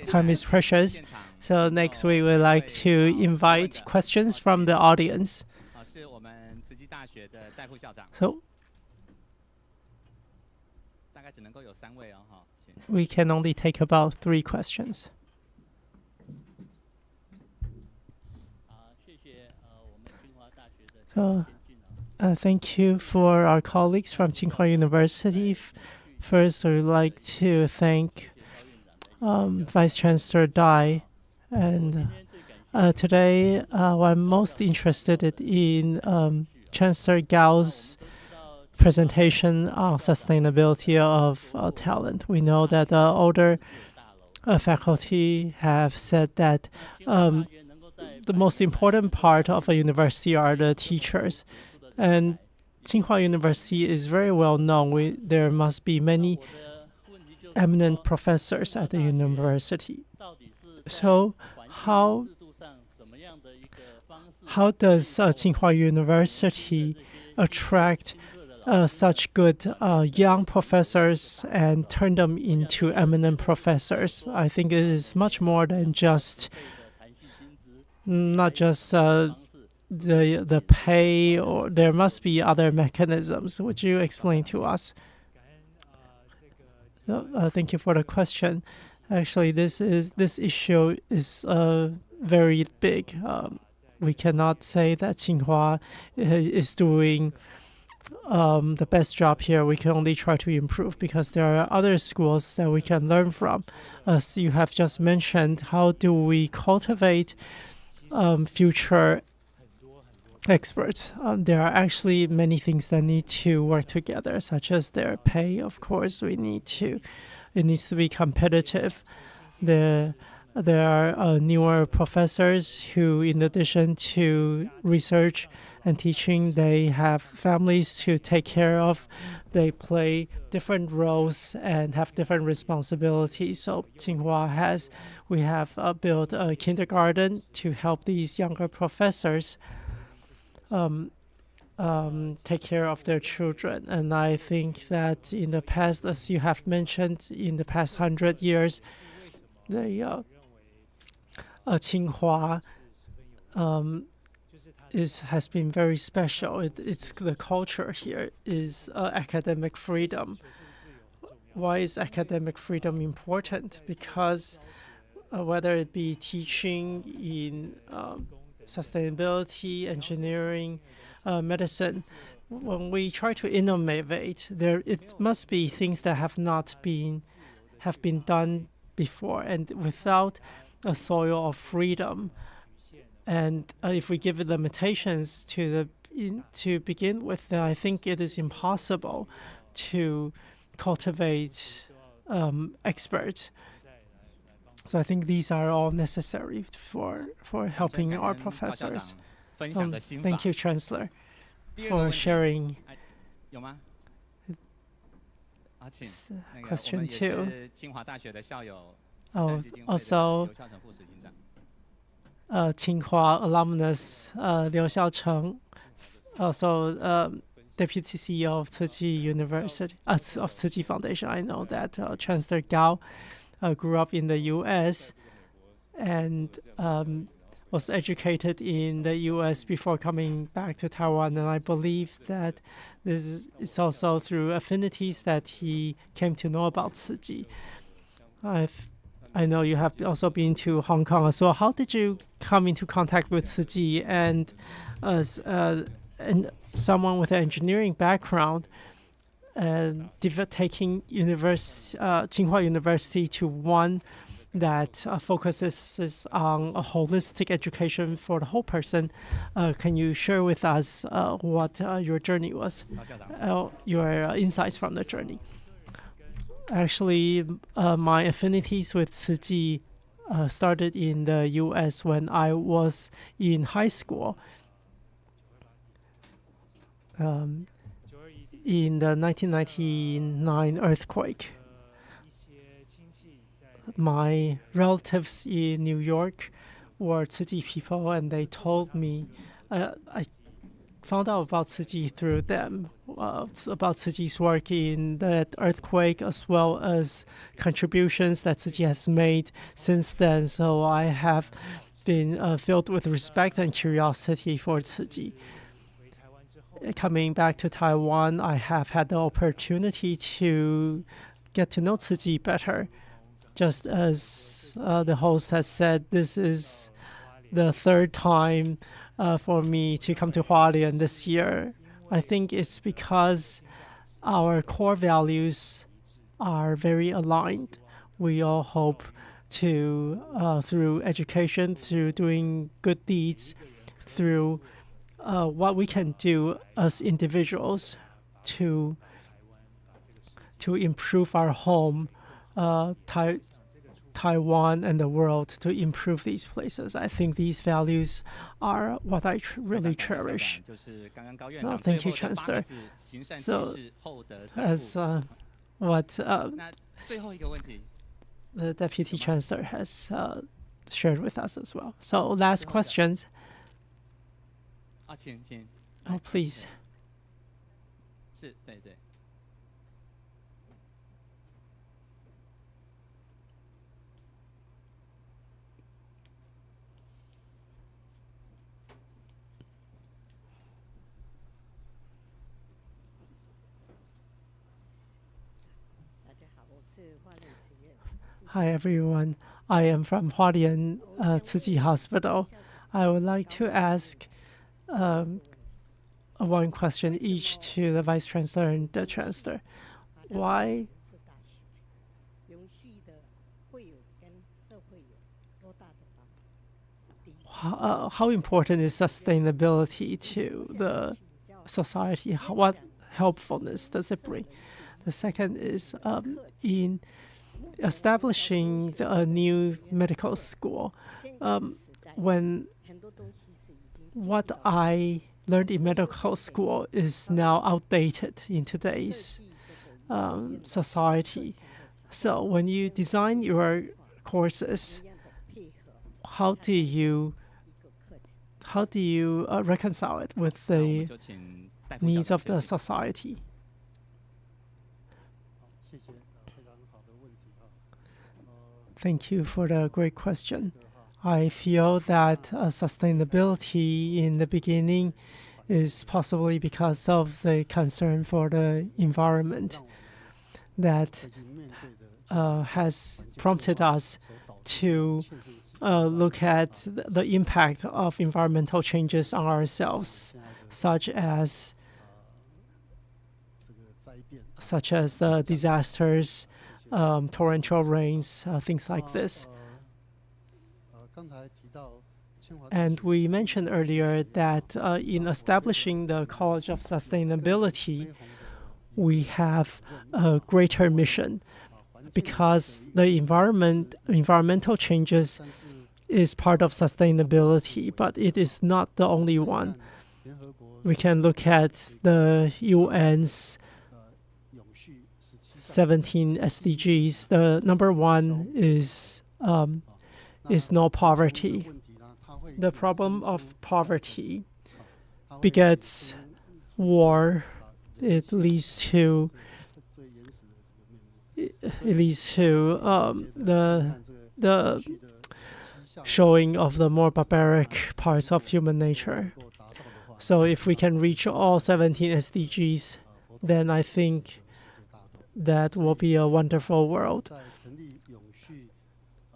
Time is precious, so next we would like to invite questions from the audience. So we can only take about 3 questions. So thank you for our colleagues from Tsinghua University. First, I would like to thank Vice Chancellor Dai. And today, I'm most interested in Chancellor Gao's presentation on sustainability of talent. We know that older faculty have said that the most important part of a university are the teachers. And Tsinghua University is very well known. There must be many eminent professors at the university. So how does Tsinghua University attract such good young professors and turn them into eminent professors? I think it is much more than just not just the pay, or there must be other mechanisms. Would you explain to us? Thank you for the question. Actually, this issue is very big. We cannot say that Tsinghua is doing the best job here. We can only try to improve because there are other schools that we can learn from. As you have just mentioned, how do we cultivate future experts? There are actually many things that need to work together, such as their pay. Of course, it needs to be competitive. There are newer professors who, in addition to research and teaching, they have families to take care of. They play different roles and have different responsibilities. So Tsinghua we have built a kindergarten to help these younger professors take care of their children. And I think that in the past, as you have mentioned, in the past 100 years, the Tsinghua has been very special. It's the culture here is academic freedom. Why is academic freedom important? Because whether it be teaching in sustainability, engineering, medicine, when we try to innovate, it must be things that have been done before, and without a soil of freedom. And if we give it limitations to begin with, then I think it is impossible to cultivate experts. So I think these are all necessary for helping our professors. Thank you, Chancellor, for sharing. Question 2. Also, Tsinghua alumnus Liu Xiaocheng, also Deputy CEO of Tzu Chi University, of Tzu Chi Foundation. I know that Chancellor Gao grew up in the U.S. and was educated in the U.S. before coming back to Taiwan. And I believe that it's also through affinities that he came to know about Tzu Chi. I know you have also been to Hong Kong as well. How did you come into contact with Tzu Chi? And as someone with an engineering background, taking Tsinghua University to one that focuses on a holistic education for the whole person, can you share with us what your journey was, your insights from the journey? Actually, my affinities with Tzu Chi started in the U.S. when I was in high school. In the 1999 earthquake, my relatives in New York were Tzu Chi people, and they told me, I found out about Tzu Chi through them, about Tzu Chi's work in that earthquake, as well as contributions that Tzu Chi has made since then. So I have been filled with respect and curiosity for Tzu Chi. Coming back to Taiwan, I have had the opportunity to get to know Tzu Chi better. Just as the host has said, this is the third time for me to come to Hualien this year. I think it's because our core values are very aligned. We all hope to, through education, through doing good deeds, through what we can do as individuals to improve our home, Taiwan and the world, to improve these places. I think these values are what I really cherish. Thank you, Chancellor. So, as what the Deputy Chancellor has shared with us as well. So, last questions. Oh, please. 大家好，我 Hi, everyone. I am from Hualien Tzu Chi Hospital. I would like to ask one question each to the Vice Chancellor and the Chancellor. Why how important is sustainability to the society? What helpfulness does it bring? The second is in establishing a new medical school. When what I learned in medical school is now outdated in today's society. So when you design your courses, how do you reconcile it with the needs of the society? Thank you for the great question. I feel that sustainability in the beginning is possibly because of the concern for the environment that has prompted us to look at the impact of environmental changes on ourselves, such as the disasters, torrential rains, things like this. And we mentioned earlier that in establishing the College of Sustainability, we have a greater mission because the environmental changes is part of sustainability, but it is not the only one. We can look at the UN's 17 SDGs. The number one is no poverty. The problem of poverty begets war. It leads to the showing of the more barbaric parts of human nature. So if we can reach all 17 SDGs, then I think that will be a wonderful world.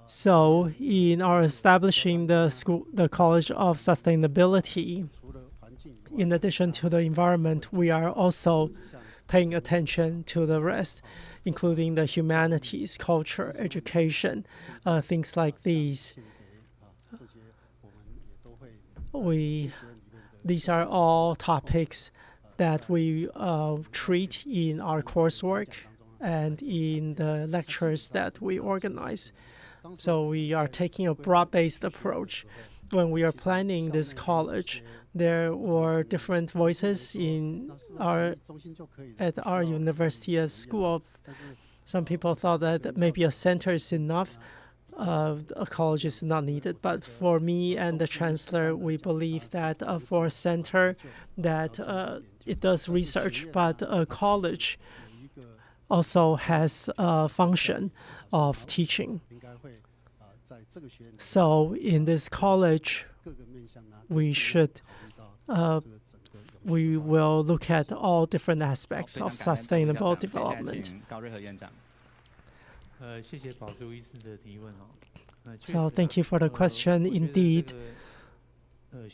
So in our establishing the College of Sustainability, in addition to the environment, we are also paying attention to the rest, including the humanities, culture, education, things like these. These are all topics that we treat in our coursework and in the lectures that we organize. So we are taking a broad-based approach. When we are planning this college, there were different voices at our university as school. Some people thought that maybe a center is enough. A college is not needed. But for me and the chancellor, we believe that for a center that it does research, but a college also has a function of teaching. So in this college, we will look at all different aspects of sustainable development. So thank you for the question. Indeed, a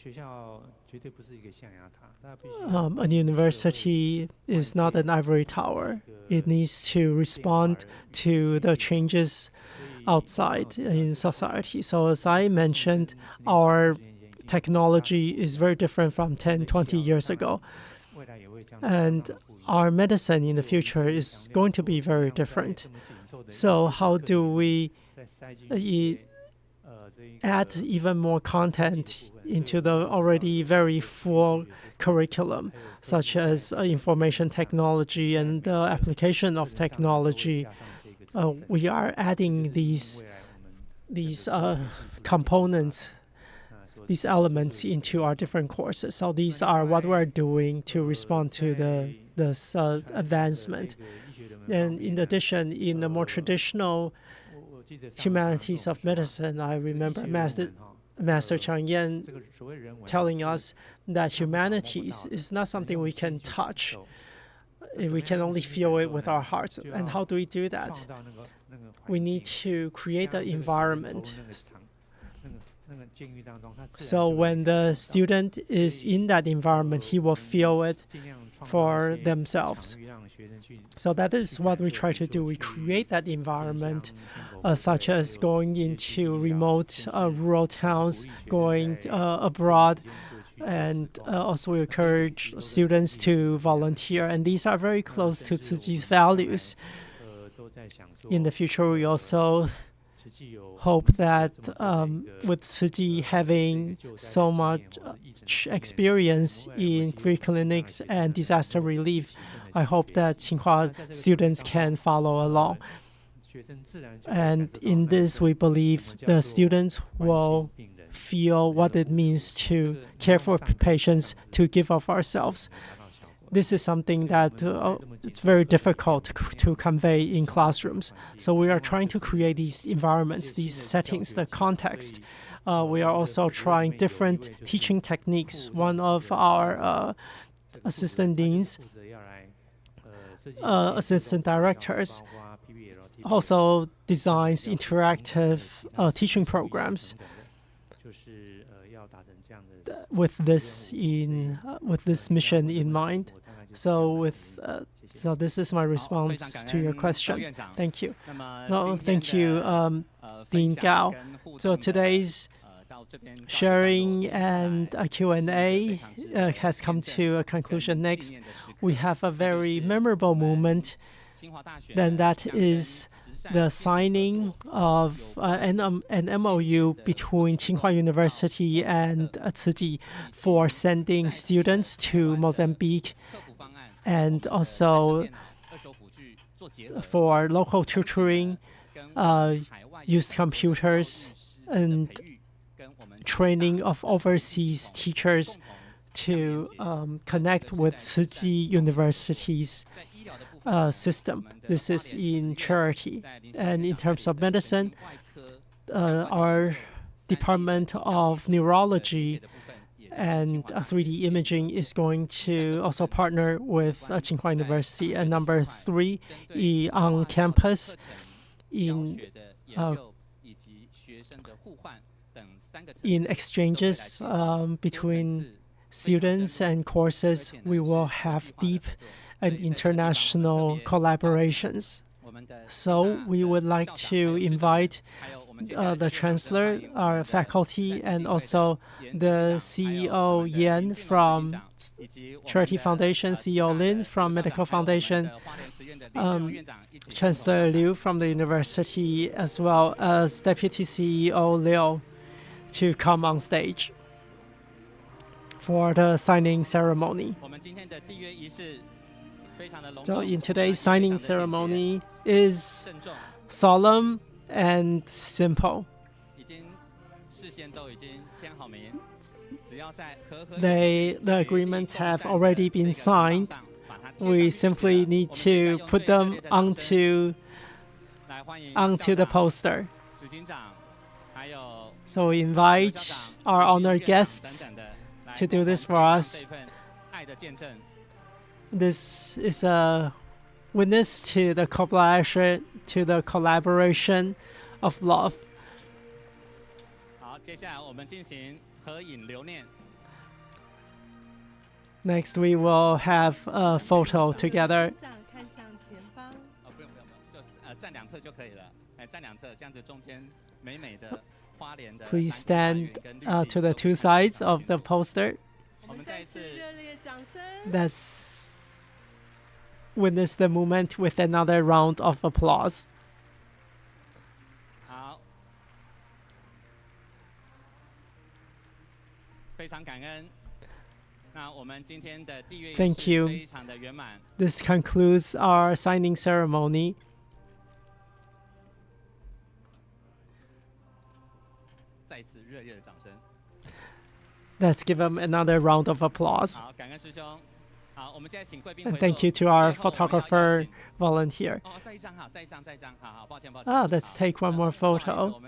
university is not an ivory tower. It needs to respond to the changes outside in society. So as I mentioned, our technology is very different from 10, 20 years ago. And our medicine in the future is going to be very different. So how do we add even more content into the already very full curriculum, such as information technology and the application of technology? We are adding these components, these elements into our different courses. So these are what we're doing to respond to this advancement. And in addition, in the more traditional humanities of medicine, I remember Master Chang Yen telling us that humanities is not something we can touch. We can only feel it with our hearts. And how do we do that? We need to create the environment. So when the student is in that environment, he will feel it for themselves. So that is what we try to do. We create that environment, such as going into remote rural towns, going abroad, and also we encourage students to volunteer. And these are very close to Tzu Chi's values. In the future, we also hope that with Tzu Chi having so much experience in free clinics and disaster relief, I hope that Tsinghua students can follow along. And in this, we believe the students will feel what it means to care for patients, to give of ourselves. This is something that it's very difficult to convey in classrooms. So we are trying to create these environments, these settings, the context. We are also trying different teaching techniques. One of our assistant deans, assistant directors, also designs interactive teaching programs with this mission in mind. So this is my response to your question. Thank you. So thank you, Dean Gao. So today's sharing and Q&A has come to a conclusion. Next, we have a very memorable moment. Then that is the signing of an MOU between Tsinghua University and Tzu Chi for sending students to Mozambique, and also for local tutoring, use computers, and training of overseas teachers to connect with Tzu Chi University's system. This is in charity. And in terms of medicine, our Department of Neurology and 3D imaging is going to also partner with Tsinghua University. And number 3, on campus, in exchanges between students and courses, we will have deep and international collaborations. So we would like to invite the Chancellor, our faculty, and also the CEO Yan from Charity Foundation, CEO Lin from Medical Foundation, Chancellor Liu from the university, as well as Deputy CEO Liu to come on stage for the signing ceremony. So in today's signing ceremony is solemn and simple. The agreements have already been signed. We simply need to put them onto the poster. So we invite our honored guests to do this for us. This is a witness to the collaboration of love. Next, we will have a photo together. Please stand to the two sides of the poster. Let's witness the moment with another round of applause. Thank you. This concludes our signing ceremony. Let's give them another round of applause. And thank you to our photographer volunteer. Let's take one more photo.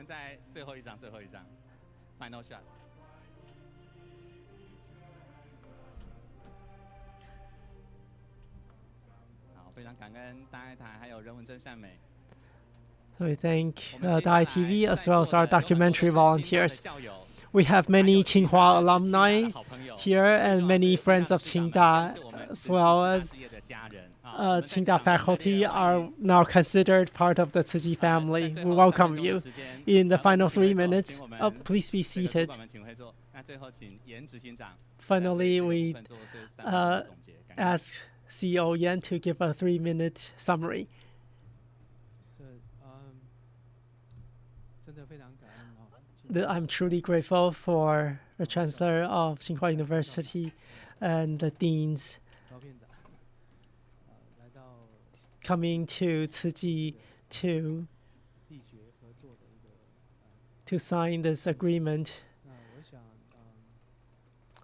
We thank Dai TV as well as our documentary volunteers. We have many Tsinghua alumni here and many friends of Qingda, as well as Qingda faculty are now considered part of the Tzu Chi family. We welcome you. In the final 3 minutes, please be seated. Finally, we ask CEO Yan to give a 3-minute summary. I'm truly grateful for the Chancellor of Tsinghua University and the deans coming to Tzu Chi to sign this agreement.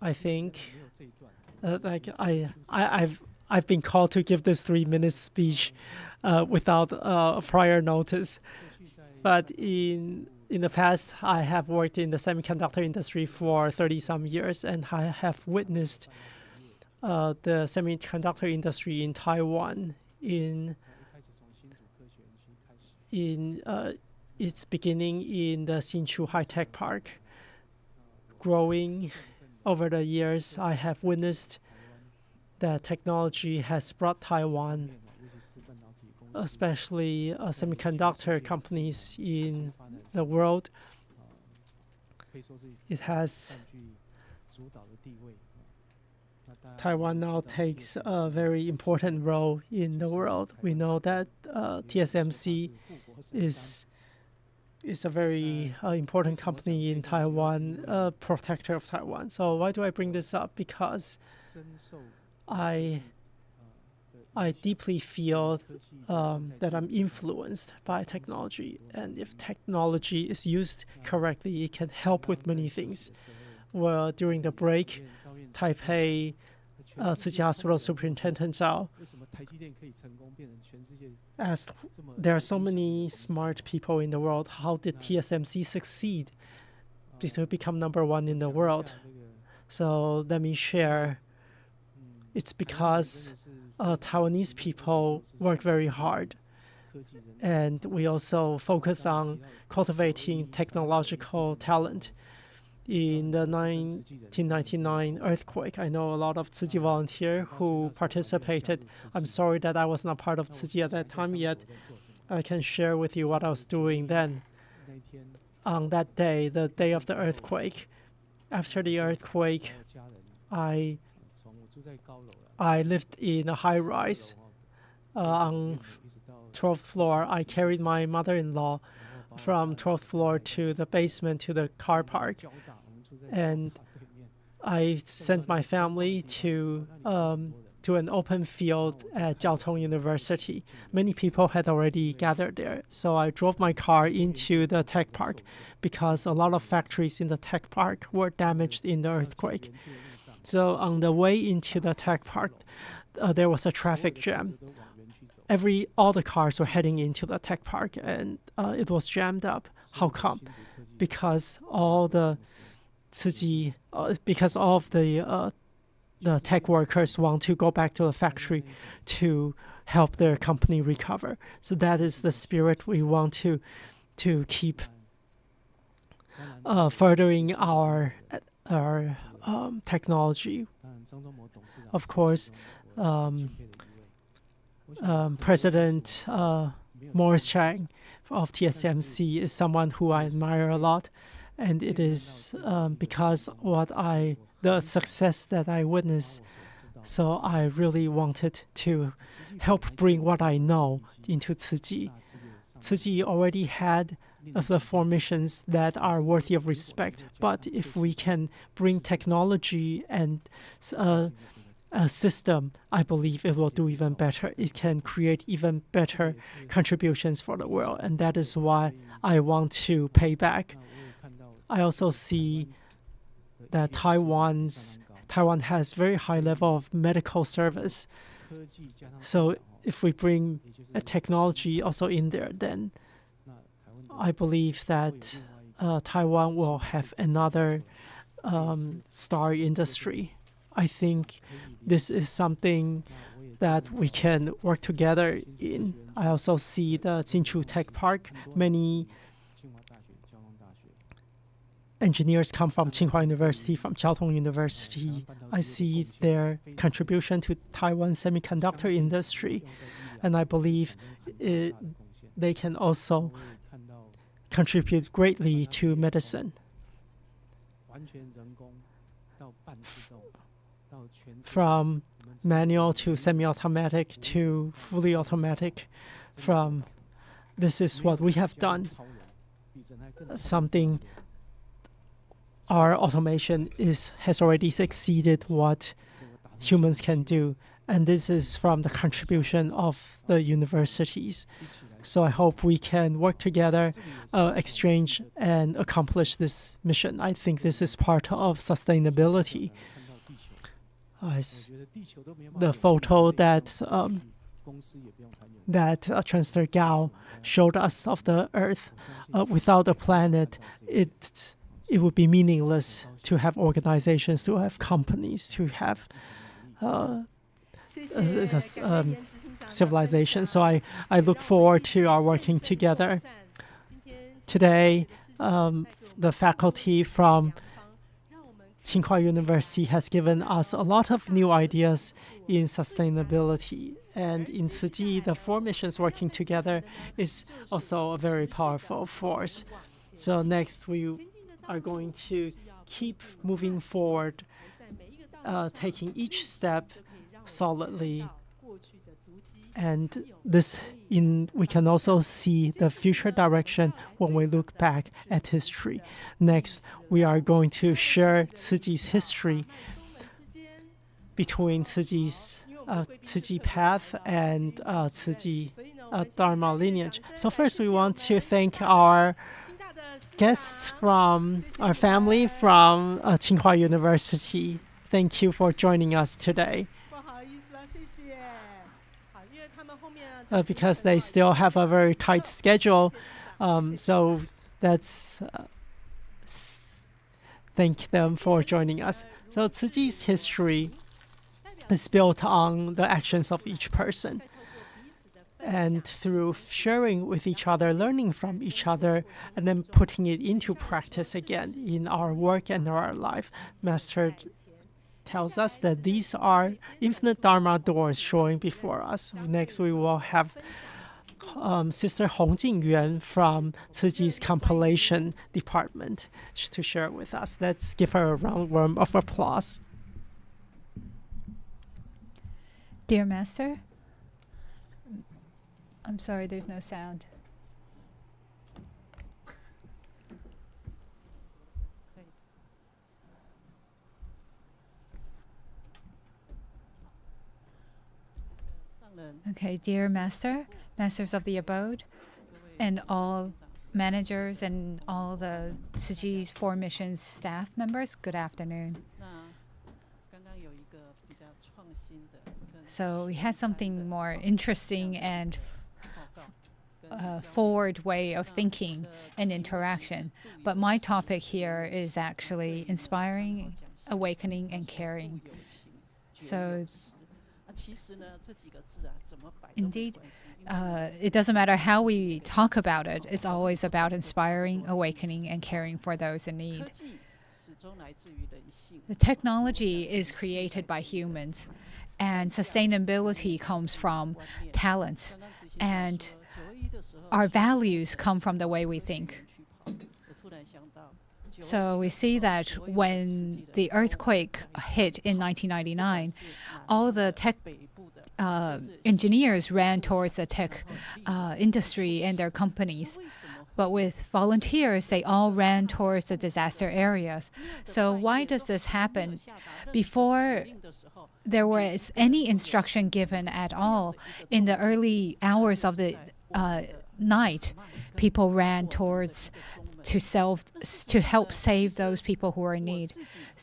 I think I've been called to give this 3-minute speech without prior notice, but in the past, I have worked in the semiconductor industry for 30-some years, and I have witnessed the semiconductor industry in Taiwan in its beginning in the Hsinchu High-Tech Park. Growing over the years, I have witnessed that technology has brought Taiwan, especially semiconductor companies in the world. Taiwan now takes a very important role in the world. We know that TSMC is a very important company in Taiwan, a protector of Taiwan. So why do I bring this up? Because I deeply feel that I'm influenced by technology. And if technology is used correctly, it can help with many things. Well, during the break, Taipei Tzu Chi Hospital Superintendent Zhao asked, there are so many smart people in the world. How did TSMC succeed to become #1 in the world? So let me share. It's because Taiwanese people work very hard. And we also focus on cultivating technological talent. In the 1999 earthquake, I know a lot of Tzu Chi volunteers who participated. I'm sorry that I was not part of Tzu Chi at that time yet. I can share with you what I was doing then. On that day, the day of the earthquake, after the earthquake, I lived in a high-rise. On 12th floor, I carried my mother-in-law from 12th floor to the basement to the car park. And I sent my family to an open field at Jiao Tong University. Many people had already gathered there. So I drove my car into the tech park because a lot of factories in the tech park were damaged in the earthquake. So on the way into the tech park, there was a traffic jam. All the cars were heading into the tech park, and it was jammed up. How come? Because all of the tech workers want to go back to the factory to help their company recover. So that is the spirit we want to keep furthering our technology. Of course, President Morris Chang of TSMC is someone who I admire a lot, and it is because the success that I witnessed. So I really wanted to help bring what I know into Tzu Chi. Tzu Chi already had the formations that are worthy of respect, but if we can bring technology and a system, I believe it will do even better. It can create even better contributions for the world, and that is why I want to pay back. I also see that Taiwan has very high level of medical service. So if we bring a technology also in there, then I believe that Taiwan will have another star industry. I think this is something that we can work together in. I also see the Jinchu Tech Park. Many engineers come from Tsinghua University, from Jiao Tong University. I see their contribution to Taiwan's semiconductor industry, and I believe they can also contribute greatly to medicine. From manual to semi-automatic to fully automatic, this is what we have done. Something our automation has already exceeded what humans can do, and this is from the contribution of the universities. So I hope we can work together, exchange, and accomplish this mission. I think this is part of sustainability. The photo that Chancellor Gao showed us of the Earth, without a planet, it would be meaningless to have organizations, to have companies, to have civilization. So I look forward to our working together. Today, the faculty from Tsinghua University has given us a lot of new ideas in sustainability. And in Tzu Chi, the 4 missions working together is also a very powerful force. So next, we are going to keep moving forward, taking each step solidly. And we can also see the future direction when we look back at history. Next, we are going to share Tzu Chi's history between Tzu Chi path and Tzu Chi Dharma lineage. So first, we want to thank our guests from our family from Tsinghua University. Thank you for joining us today. Because they still have a very tight schedule, so that's thank them for joining us. So Tzu Chi's history is built on the actions of each person. And through sharing with each other, learning from each other, and then putting it into practice again in our work and our life, Master tells us that these are infinite Dharma doors showing before us. Next, we will have Sister Hong Jingyuan from Tzu Chi's compilation department to share with us. Let's give her a round of applause. Dear Master, I'm sorry, there's no sound. Okay, dear Master, Masters of the Abode, and all managers and all the Tzu Chi's 4 missions staff members, good afternoon. So we had something more interesting and forward way of thinking and interaction. But my topic here is actually inspiring, awakening, and caring. So indeed, it doesn't matter how we talk about it. It's always about inspiring, awakening, and caring for those in need. The technology is created by humans, and sustainability comes from talents, and our values come from the way we think. So we see that when the earthquake hit in 1999, all the tech engineers ran towards the tech industry and their companies. But with volunteers, they all ran towards the disaster areas. So why does this happen? Before there was any instruction given at all, in the early hours of the night, people ran towards to help save those people who are in need.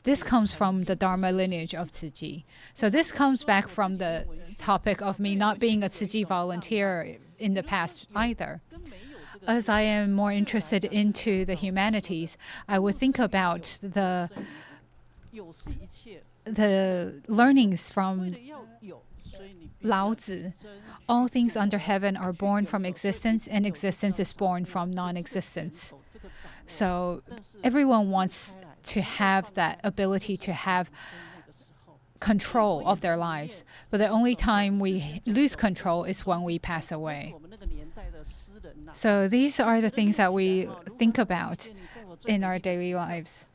This comes from the Dharma lineage of Tzu Chi. So this comes back from the topic of me not being a Tzu Chi volunteer in the past either. As I am more interested into the humanities, I would think about the learnings from Lao Tzu, all things under heaven are born from existence, and existence is born from non-existence. So everyone wants to have that ability to have control of their lives. But the only time we lose control is when we pass away. So these are the things that we think about in our daily lives.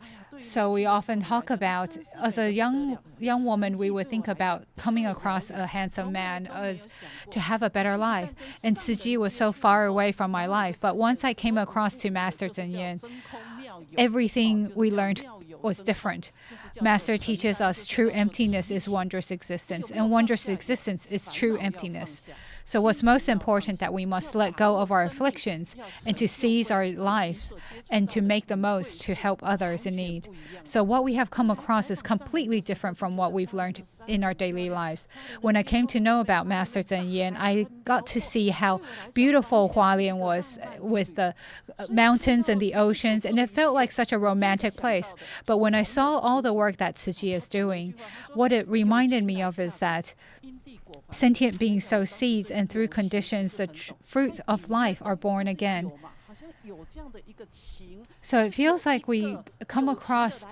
So we often talk about, as a young woman, we would think about coming across a handsome man as to have a better life. And Tzu Chi was so far away from my life. But once I came across to Master Zhen Yan, everything we learned was different. Master teaches us true emptiness is wondrous existence, and wondrous existence is true emptiness. So what's most important that we must let go of our afflictions and to seize our lives and to make the most to help others in need. So what we have come across is completely different from what we've learned in our daily lives. When I came to know about Master Zhen Yan, I got to see how beautiful Hualien was with the mountains and the oceans, and it felt like such a romantic place. But when I saw all the work that Tzu Chi is doing, what it reminded me of is that sentient beings sow seeds, and through conditions, the fruit of life are born again. So it feels like we come across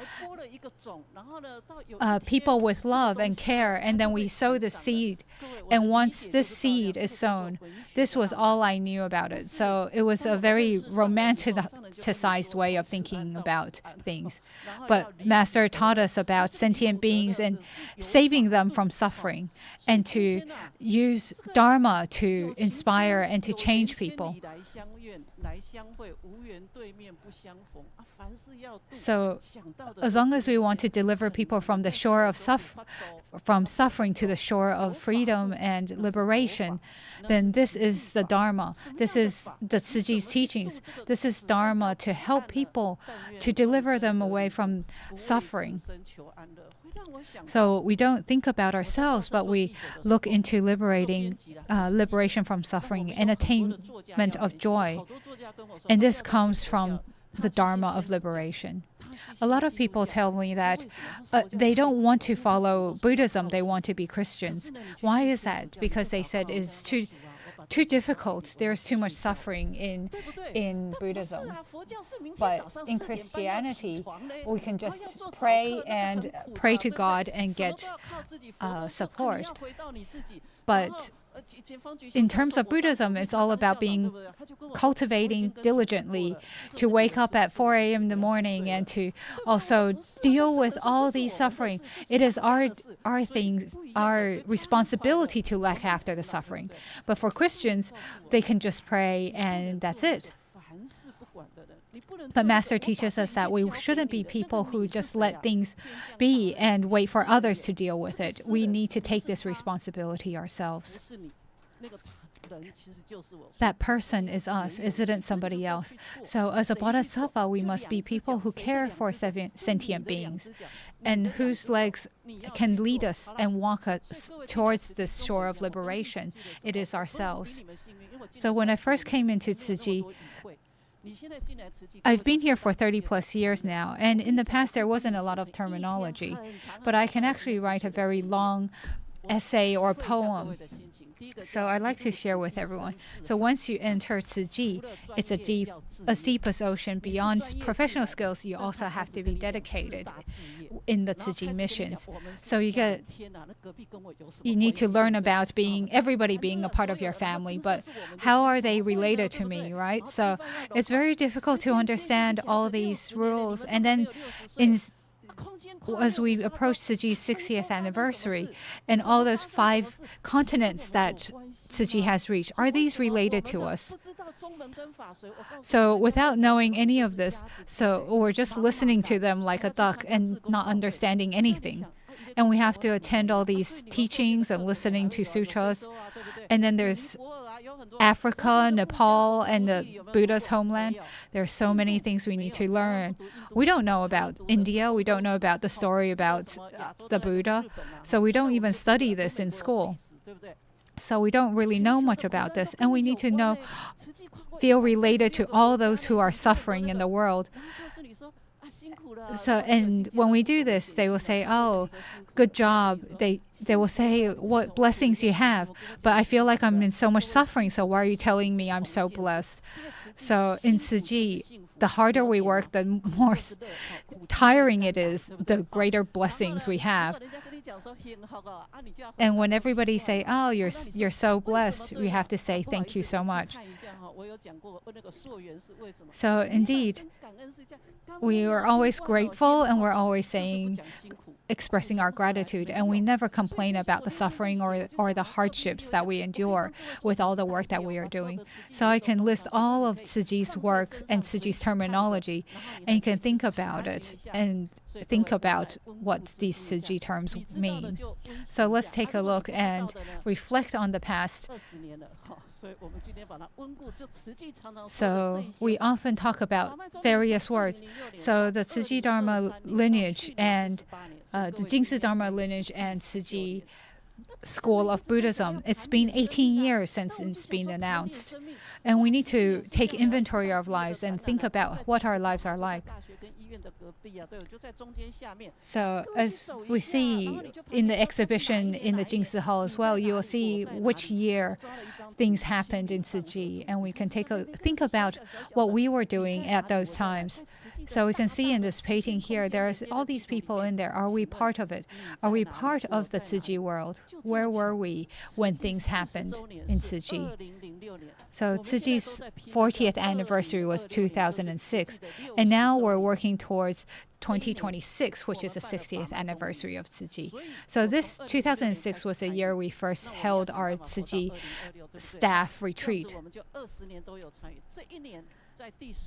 people with love and care, and then we sow the seed. And once this seed is sown, this was all I knew about it. So it was a very romanticized way of thinking about things. But Master taught us about sentient beings and saving them from suffering, and to use Dharma to inspire and to change people. So, as long as we want to deliver people from the shore of from suffering to the shore of freedom and liberation, then this is the Dharma. This is the Tzu Chi's teachings. This is Dharma to help people, to deliver them away from suffering. So we don't think about ourselves, but we look into liberation from suffering and attainment of joy. And this comes from the Dharma of liberation. A lot of people tell me that they don't want to follow Buddhism, they want to be Christians. Why is that? Because they said it's too difficult. There's too much suffering in Buddhism. But in Christianity, we can just pray to God and get support. But in terms of Buddhism, it's all about cultivating diligently, to wake up at 4 a.m. in the morning and to also deal with all these suffering. It is our responsibility to look after the suffering. But for Christians, they can just pray and that's it. But Master teaches us that we shouldn't be people who just let things be and wait for others to deal with it. We need to take this responsibility ourselves. That person is us, isn't somebody else. So as a bodhisattva, we must be people who care for sentient beings and whose legs can lead us and walk us towards this shore of liberation. It is ourselves. So when I first came into Tzu Chi, I've been here for 30 plus years now, and in the past there wasn't a lot of terminology, but I can actually write a very long essay or poem. So I'd like to share with everyone. So once you enter Tzu Chi, it's as deep as ocean. Beyond professional skills, you also have to be dedicated in the Tzu Chi missions. So you need to learn about everybody being a part of your family, but how are they related to me, right? So it's very difficult to understand all these rules. And then as we approach Tzu Chi's 60th anniversary and all those 5 continents that Tzu Chi has reached, are these related to us? So without knowing any of this, we're just listening to them like a duck and not understanding anything. And we have to attend all these teachings and listening to sutras. And then there's Africa, Nepal, and the Buddha's homeland. There are so many things we need to learn. We don't know about India. We don't know about the story about the Buddha. So we don't even study this in school. So we don't really know much about this. And we need to feel related to all those who are suffering in the world. So, and when we do this, they will say, "Oh, good job." They will say what blessings you have, but I feel like I'm in so much suffering. So why are you telling me I'm so blessed? So in Tzu Chi, the harder we work, the more tiring it is, the greater blessings we have. And when everybody say, "Oh, you're so blessed," we have to say, "Thank you so much." So indeed, we are always grateful, and we're always saying, expressing our gratitude, and we never complain about the suffering or the hardships that we endure with all the work that we are doing. So I can list all of Tzu Chi's work and Tzu Chi's terminology, and you can think about it and think about what these Tzu Chi terms mean. So let's take a look and reflect on the past. So we often talk about various words. So the Tzu Chi Dharma lineage and the Jingsi Dharma lineage and Tzu Chi school of Buddhism. It's been 18 years since it's been announced. And we need to take inventory of lives and think about what our lives are like. So as we see in the exhibition in the Jingsi Hall as well, you will see which year things happened in Tzu Chi, and we can think about what we were doing at those times. So we can see in this painting here, there's all these people in there. Are we part of it? Are we part of the Tzu Chi world? Where were we when things happened in Tzu Chi? So Tzu Chi's 40th anniversary was 2006, and now we're working towards 2026, which is the 60th anniversary of Tzu Chi. So this 2006 was the year we first held our Tzu Chi staff retreat.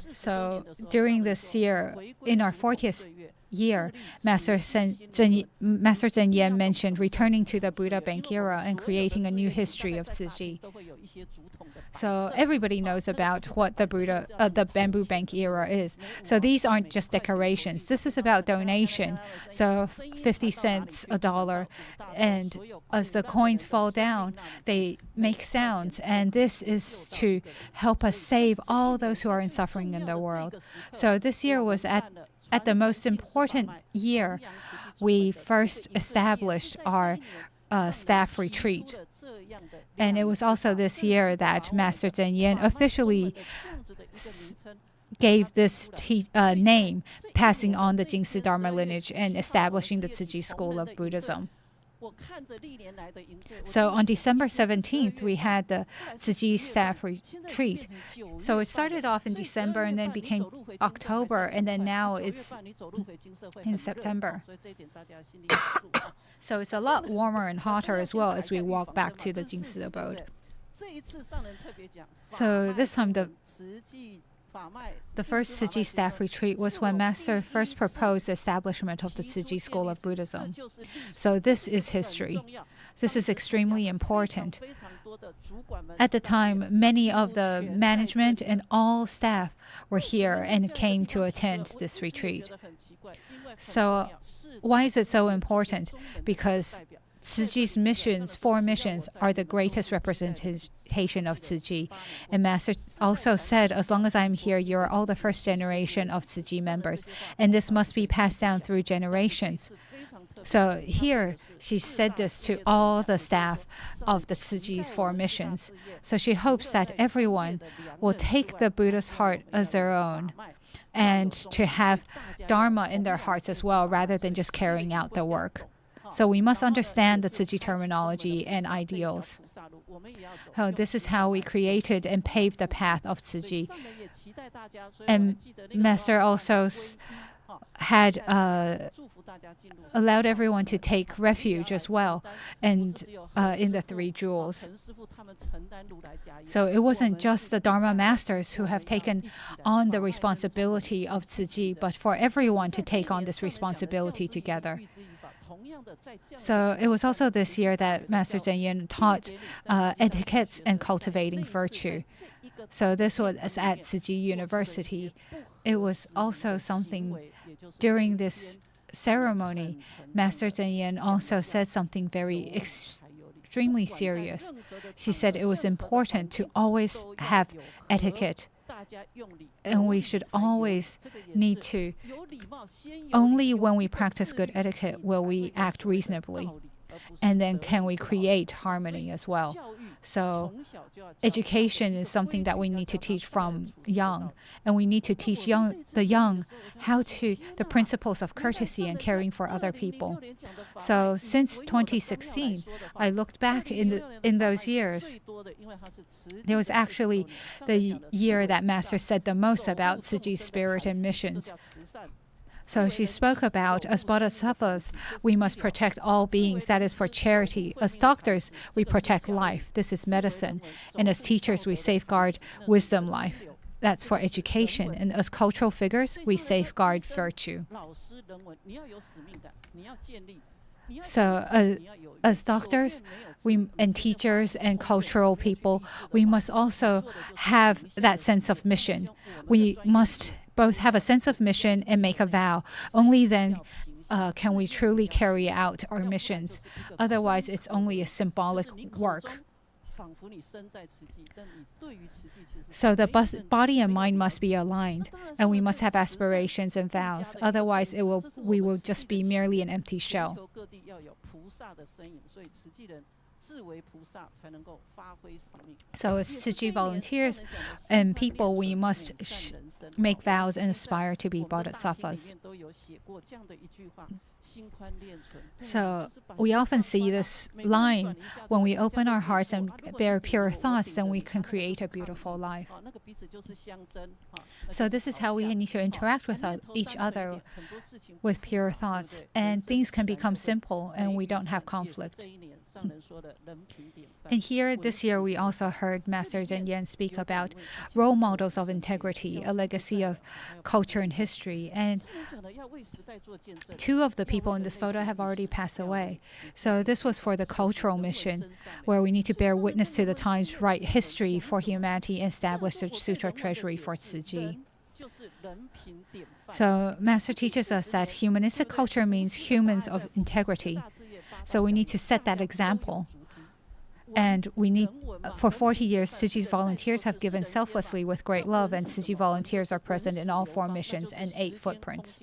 So during this year, in our 40th year, Master Zhen Yan mentioned returning to the Buddha Bank era and creating a new history of Tzu Chi. So everybody knows about what the bamboo bank era is. So these aren't just decorations. This is about donation. So 50 cents, $1, and as the coins fall down, they make sounds. And this is to help us save all those who are in suffering in the world. So this year was at the most important year, we first established our staff retreat. And it was also this year that Master Zhen Yan officially gave this name, passing on the Jingsi Dharma lineage and establishing the Tzu Chi school of Buddhism. So on December 17th, we had the Tzu Chi staff retreat. So it started off in December and then became October, and then now it's in September. So it's a lot warmer and hotter as well as we walk back to the Jingsi Abode. So this time the first Tzu Chi staff retreat was when Master first proposed the establishment of the Tzu Chi school of Buddhism. So this is history. This is extremely important. At the time, many of the management and all staff were here and came to attend this retreat. So why is it so important? Because Tzu Chi's missions, 4 missions, are the greatest representation of Tzu Chi. And Master also said, as long as I'm here, you're all the first generation of Tzu Chi members, and this must be passed down through generations. So here, she said this to all the staff of the Tzu Chi's 4 missions. So she hopes that everyone will take the Buddha's heart as their own, and to have Dharma in their hearts as well, rather than just carrying out the work. So we must understand the Tzu Chi terminology and ideals. Oh, this is how we created and paved the path of Tzu Chi. And Master also had allowed everyone to take refuge as well, and in the 3 jewels. So it wasn't just the Dharma masters who have taken on the responsibility of Tzu Chi, but for everyone to take on this responsibility together. So it was also this year that Master Zhen Yan taught etiquettes and cultivating virtue. So this was at Tzu Chi University. It was also something during this ceremony. Master Zhen Yan also said something very extremely serious. She said it was important to always have etiquette And we should always need to, only when we practice good etiquette will we act reasonably. And then can we create harmony as well? So education is something that we need to teach from young. And we need to teach the young the principles of courtesy and caring for other people. So since 2016, I looked back in those years. There was actually the year that Master said the most about Tzu Chi spirit and missions. So she spoke about, as bodhisattvas, we must protect all beings. That is for charity. As doctors, we protect life. This is medicine. And as teachers, we safeguard wisdom life. That's for education. And as cultural figures, we safeguard virtue. So as doctors and teachers and cultural people, we must also have that sense of mission. We must both have a sense of mission and make a vow. Only then can we truly carry out our missions. Otherwise, it's only a symbolic work. So the body and mind must be aligned, and we must have aspirations and vows. Otherwise, we will just be merely an empty shell. So as Tzu Chi volunteers and people, we must make vows and aspire to be bodhisattvas. So we often see this line, when we open our hearts and bear pure thoughts, then we can create a beautiful life. So this is how we need to interact with each other with pure thoughts. And things can become simple and we don't have conflict. And here, this year, we also heard Master Zhen Yan speak about role models of integrity, a legacy of culture and history. And 2 of the people in this photo have already passed away. So this was for the cultural mission, where we need to bear witness to the time's right history for humanity and establish the sutra treasury for Tzu Chi. So Master teaches us that humanistic culture means humans of integrity. So we need to set that example. And we need, for 40 years, Tzu Chi's volunteers have given selflessly with great love, and Tzu Chi volunteers are present in all 4 missions and 8 footprints.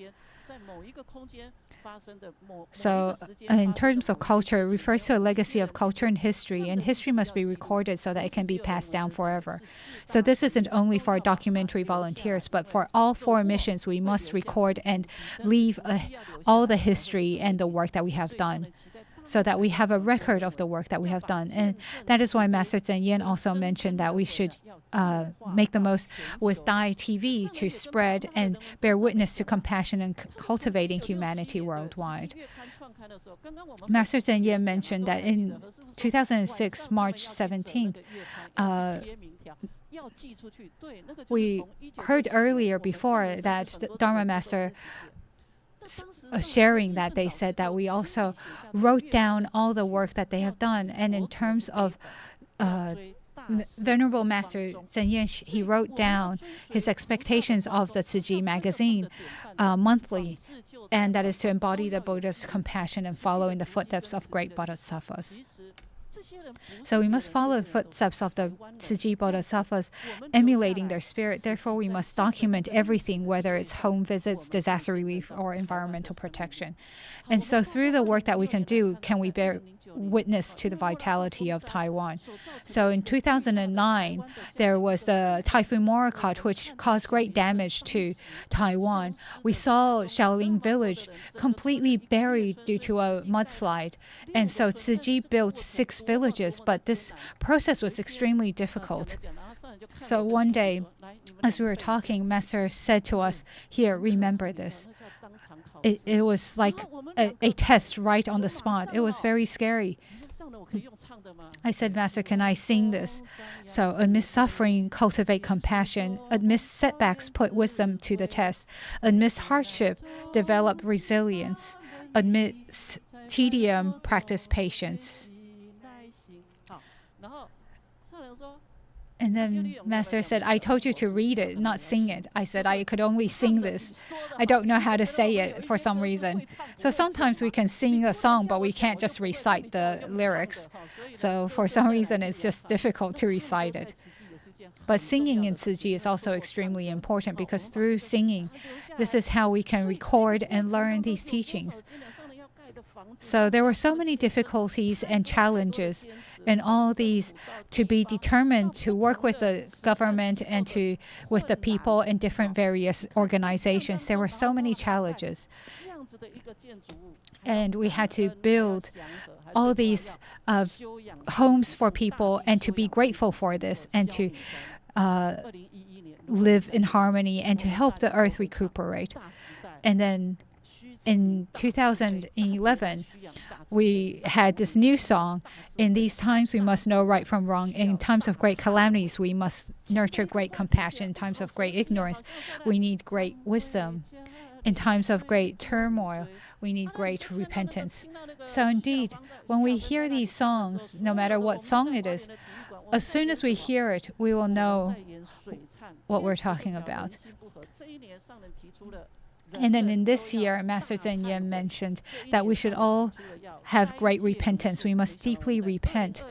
So in terms of culture, it refers to a legacy of culture and history must be recorded so that it can be passed down forever. So this isn't only for documentary volunteers, but for all 4 missions, we must record and leave all the history and the work that we have done, so that we have a record of the work that we have done. And that is why Master Zhen Yan also mentioned that we should make the most with Dai TV to spread and bear witness to compassion and cultivating humanity worldwide. Master Zhen Yan mentioned that in 2006, March 17th, we heard earlier before that the Dharma Master sharing that they said that we also wrote down all the work that they have done. And in terms of Venerable Master Zhen Yan, he wrote down his expectations of the Tzu Chi magazine monthly, and that is to embody the Buddha's compassion and follow in the footsteps of great bodhisattvas. So we must follow the footsteps of the Tzu Chi bodhisattvas, emulating their spirit. Therefore, we must document everything, whether it's home visits, disaster relief, or environmental protection. And so through the work that we can do, can we bear witness to the vitality of Taiwan. So in 2009, there was the Typhoon Morakot, which caused great damage to Taiwan. We saw Shaolin Village completely buried due to a mudslide. And so Tzu Chi built 6 villages, but this process was extremely difficult. So one day, as we were talking, Master said to us, "Here, remember this." It was like a test right on the spot. It was very scary. I said, "Master, can I sing this?" So amidst suffering, cultivate compassion. Amidst setbacks, put wisdom to the test. Amidst hardship, develop resilience. Amidst tedium, practice patience. And then Master said, "I told you to read it, not sing it." I said, "I could only sing this. I don't know how to say it for some reason." So sometimes we can sing a song, but we can't just recite the lyrics. So for some reason, it's just difficult to recite it. But singing in Tzu Chi is also extremely important because through singing, this is how we can record and learn these teachings. So there were so many difficulties and challenges and all these to be determined to work with the government and with the people in different various organizations. There were so many challenges. And we had to build all these homes for people and to be grateful for this and to live in harmony and to help the earth recuperate. And then in 2011, we had this new song. In these times, we must know right from wrong. In times of great calamities, we must nurture great compassion. In times of great ignorance, we need great wisdom. In times of great turmoil, we need great repentance. So indeed, when we hear these songs, no matter what song it is, as soon as we hear it, we will know what we're talking about. And then in this year, Master Zhen Yan mentioned that we should all have great repentance. We must deeply repent.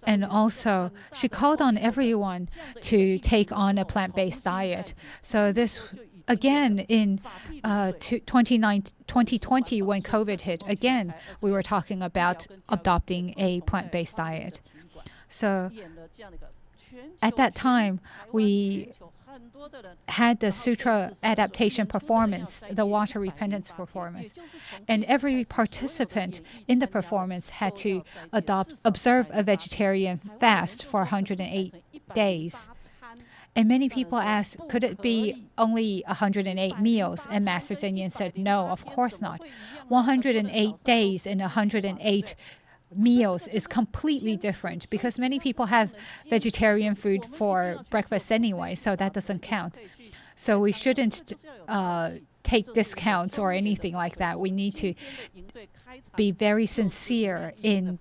And also, she called on everyone to take on a plant-based diet. So this, again, in 2020, when COVID hit, again, we were talking about adopting a plant-based diet. So at that time, we had the sutra adaptation performance, the water repentance performance. And every participant in the performance had to observe a vegetarian fast for 108 days. And many people asked, could it be only 108 meals? And Master Zhen Yan said, no, of course not. 108 days and 108 meals is completely different because many people have vegetarian food for breakfast anyway, so that doesn't count. So we shouldn't take discounts or anything like that. We need to be very sincere in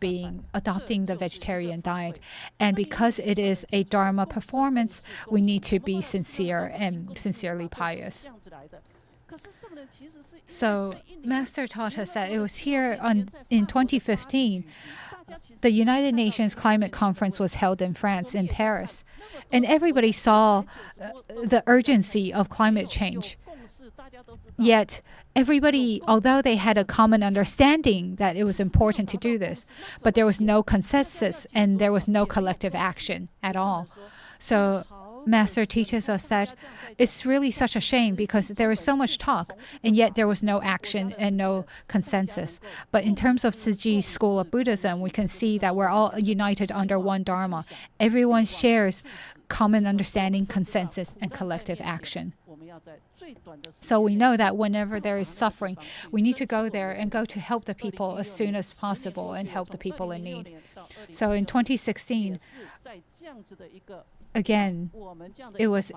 adopting the vegetarian diet. And because it is a Dharma performance, we need to be sincere and sincerely pious. So Master taught us that it was here in 2015, the United Nations Climate Conference was held in France, in Paris. And everybody saw the urgency of climate change. Yet everybody, although they had a common understanding that it was important to do this, but there was no consensus and there was no collective action at all. So Master teaches us that it's really such a shame because there is so much talk and yet there was no action and no consensus. But in terms of Tzu Chi school of Buddhism, we can see that we're all united under one Dharma. Everyone shares common understanding, consensus, and collective action. So we know that whenever there is suffering, we need to go there and go to help the people as soon as possible and help the people in need. So in 2016, again, it was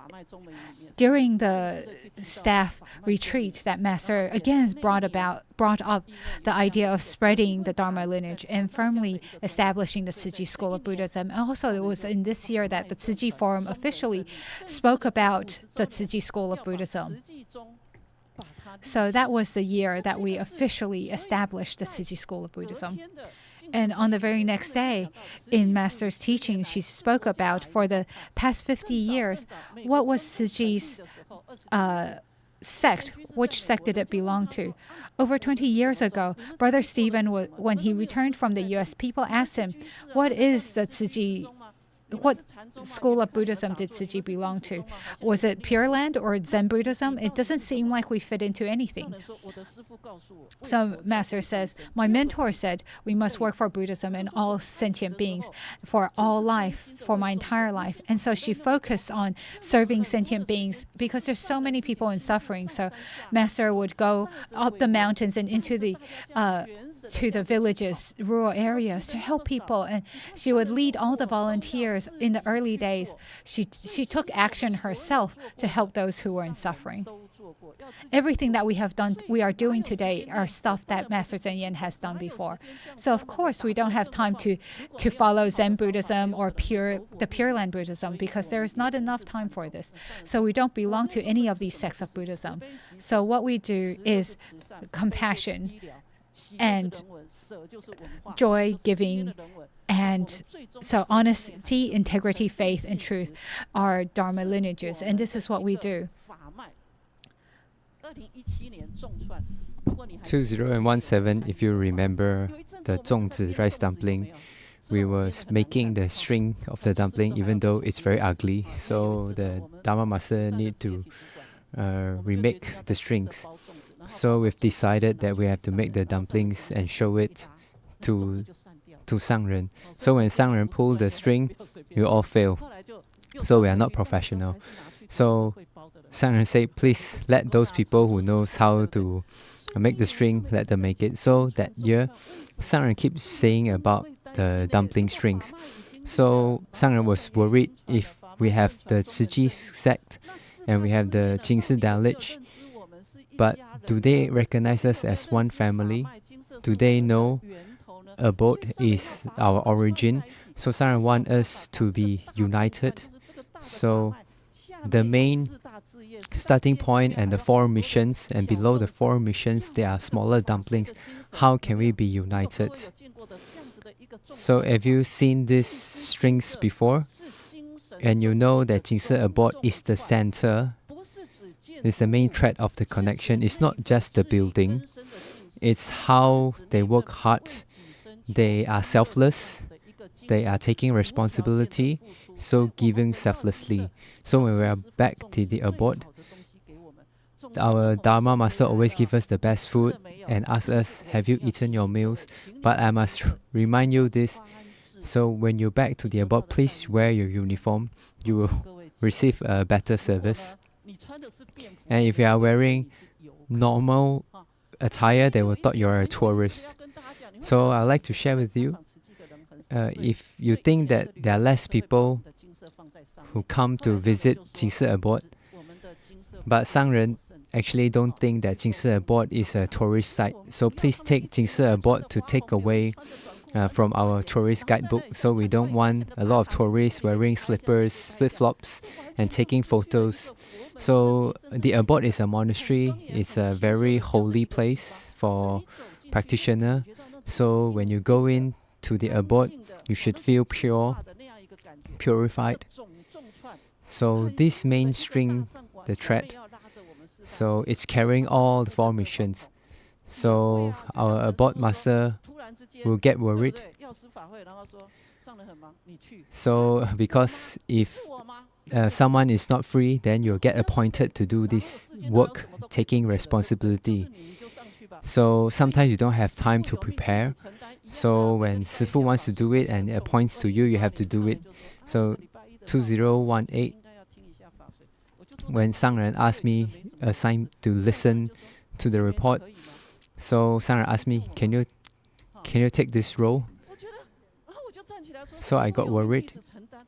during the staff retreat that Master again brought up the idea of spreading the Dharma lineage and firmly establishing the Tzu Chi school of Buddhism. And also, it was in this year that the Tzu Chi Forum officially spoke about the Tzu Chi school of Buddhism. So that was the year that we officially established the Tzu Chi school of Buddhism. And on the very next day, in Master's teaching, she spoke about, for the past 50 years, what was Tzu Chi's sect? Which sect did it belong to? Over 20 years ago, Brother Stephen, when he returned from the U.S., people asked him, what is the Tzu Chi? What school of Buddhism did Tzu Chi belong to? Was it Pure Land or Zen Buddhism? It doesn't seem like we fit into anything. So Master says, my mentor said, we must work for Buddhism and all sentient beings for all life, for my entire life. And so she focused on serving sentient beings because there's so many people in suffering. So Master would go up the mountains and into to the villages, rural areas to help people. And she would lead all the volunteers in the early days. She took action herself to help those who were in suffering. Everything that we are doing today are stuff that Master Zhen Yan has done before. So of course we don't have time to follow Zen Buddhism or the Pure Land Buddhism because there is not enough time for this. So we don't belong to any of these sects of Buddhism. So what we do is compassion, and joy giving. And so honesty, integrity, faith, and truth are Dharma lineages, and this is what we do. 2017, if you remember the 粽子 rice dumpling, we were making the string of the dumpling even though it's very ugly. So the Dharma master need to remake the strings. So we've decided that we have to make the dumplings and show it to Sangren. So when Sangren pull the string, we all fail. So we are not professional. So Sangren said, please let those people who knows how to make the string, let them make it. So that year, Sangren keeps saying about the dumpling strings. So Sangren was worried if we have the Tzu Chi sect and we have the Jingsi Dalish, but do they recognize us as one family? Do they know Abode is our origin? So Sangren wants us to be united. So the main starting point and the 4 missions, and below the 4 missions there are smaller dumplings. How can we be united? So have you seen these strings before? And you know that Jingsi Abode is the center. It's the main thread of the connection. It's not just the building. It's how they work hard. They are selfless. They are taking responsibility, so giving selflessly. So when we are back to the abode, our Dharma master always gives us the best food and asks us, have you eaten your meals? But I must remind you this. So when you're back to the abode, please wear your uniform. You will receive a better service. And if you are wearing normal attire, they will thought you're a tourist. So I'd like to share with you, if you think that there are less people who come to visit Jingsi Abode, but Sangren actually don't think that Jingsi Abode is a tourist site. So please take Jingsi Abode to take away from our tourist guidebook. So we don't want a lot of tourists wearing slippers, flip-flops, and taking photos. So the abode is a monastery. It's a very holy place for practitioner. So when you go in to the abode, you should feel pure, purified. So this main string, the thread, so it's carrying all the 4 missions. So our abode master will get worried. So because if someone is not free, then you'll get appointed to do this work, taking responsibility. So sometimes you don't have time to prepare. So when Sifu wants to do it and appoints to you, you have to do it. So 2018, when Sangren asked me assigned to listen to the report, so Sangren asked me, can you take this role? So I got worried.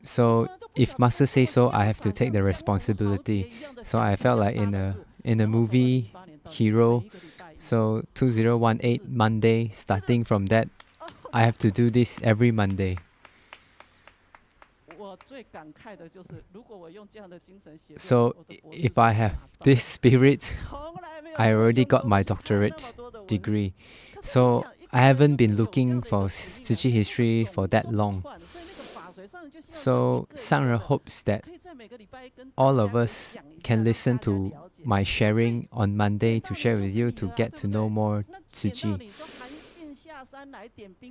So if master says so, I have to take the responsibility. So I felt like in a movie hero. So 2018 Monday, starting from that, I have to do this every Monday. So if I have this spirit, I already got my doctorate degree. So I haven't been looking for Tzu Chi history for that long. So Sangren hopes that all of us can listen to my sharing on Monday to share with you to get to know more Tzu Chi.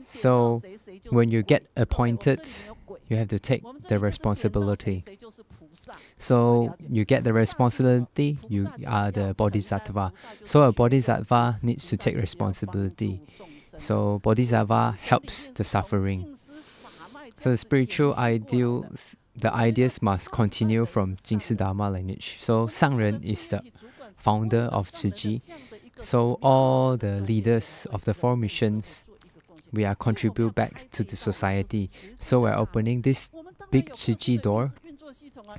So when you get appointed, you have to take the responsibility. So you get the responsibility, you are the bodhisattva. So a bodhisattva needs to take responsibility. So bodhisattva helps the suffering. So the spiritual ideals, the ideas must continue from Jingsi Dharma lineage. So Sangren is the founder of Tzu Chi. So all the leaders of the 4 missions, we are contribute back to the society. So we're opening this big Tzu Chi door.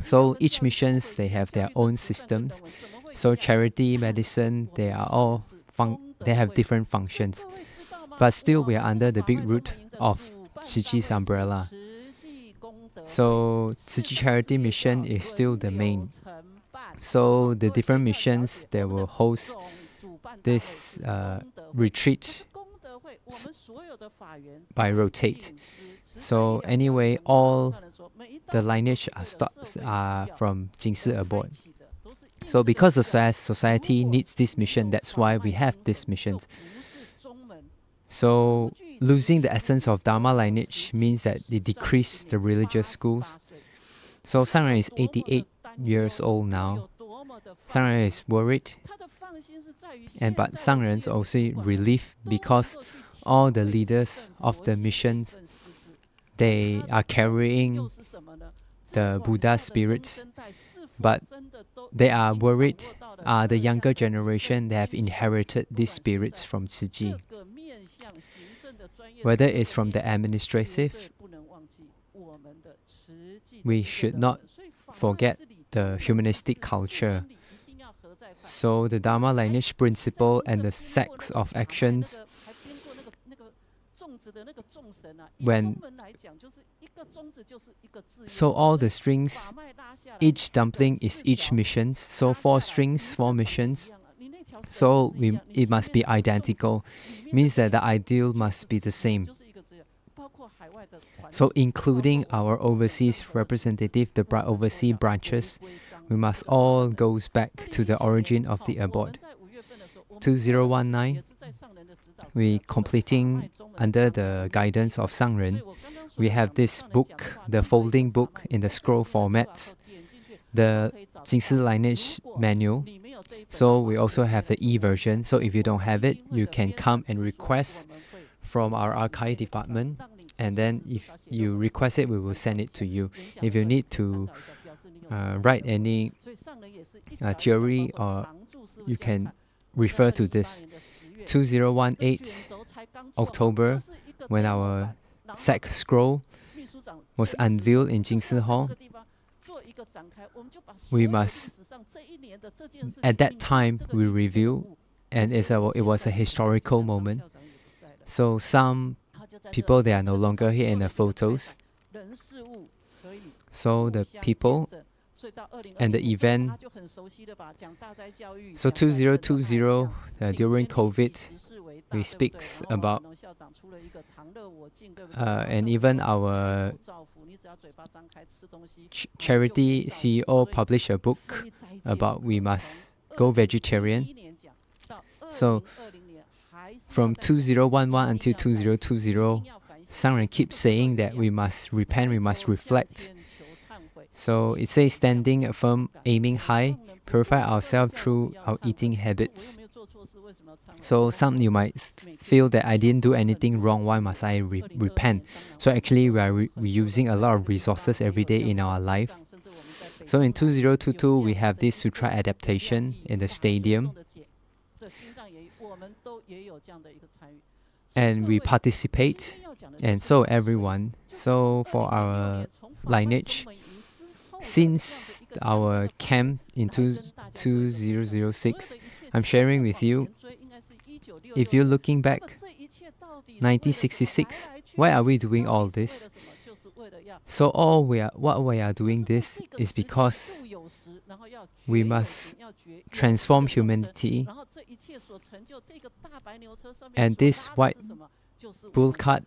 So each missions, they have their own systems. So charity, medicine, they are all they have different functions. But still we are under the big root of Tzu Chi's umbrella. So Tzu Chi charity mission is still the main. So the different missions, they will host this retreat by rotate. So anyway, all the lineage are from Jingsi Abode. So because the society needs this mission, that's why we have this mission. So losing the essence of Dharma lineage means that they decrease the religious schools. So Sangren is 88 years old now. Sangren is worried, but Sangren is also relieved because all the leaders of the missions, they are carrying the Buddha spirit, but they are worried the younger generation, they have inherited these spirits from Tzu Chi. Whether it's from the administrative, we should not forget the humanistic culture. So the Dharma lineage principle and the sex of actions, so all the strings, each dumpling is each mission. So 4 strings, 4 missions. So it must be identical. Means that the ideal must be the same. So including our overseas representative, the overseas branches, we must all goes back to the origin of the abode. 2019, we completing under the guidance of Sangren. We have this book, the folding book in the scroll format, the Jingsi lineage manual. So we also have the e-version. So if you don't have it, you can come and request from our archive department. And then if you request it, we will send it to you. If you need to write any theory, or you can refer to this. 2018 October, when our Sept scroll was unveiled in Jingsi Hall, we must, at that time, we review, and it was a historical moment. So some people, they are no longer here in the photos. So the people and the event. So 2020, during COVID, we speak about, and even our charity CEO published a book about we must go vegetarian. So from 2011 until 2020, Sangren keeps saying that we must repent, we must reflect. So it says standing firm, aiming high, purify ourselves through our eating habits. So some you might feel that I didn't do anything wrong, why must I repent? So actually we are using a lot of resources every day in our life. So in 2022 we have this sutra adaptation in the stadium. And we participate, and so everyone. So for our lineage, since our camp in 2006, I'm sharing with you, if you're looking back, 1966, why are we doing all this? So what we are doing this is because we must transform humanity, and this white bull cart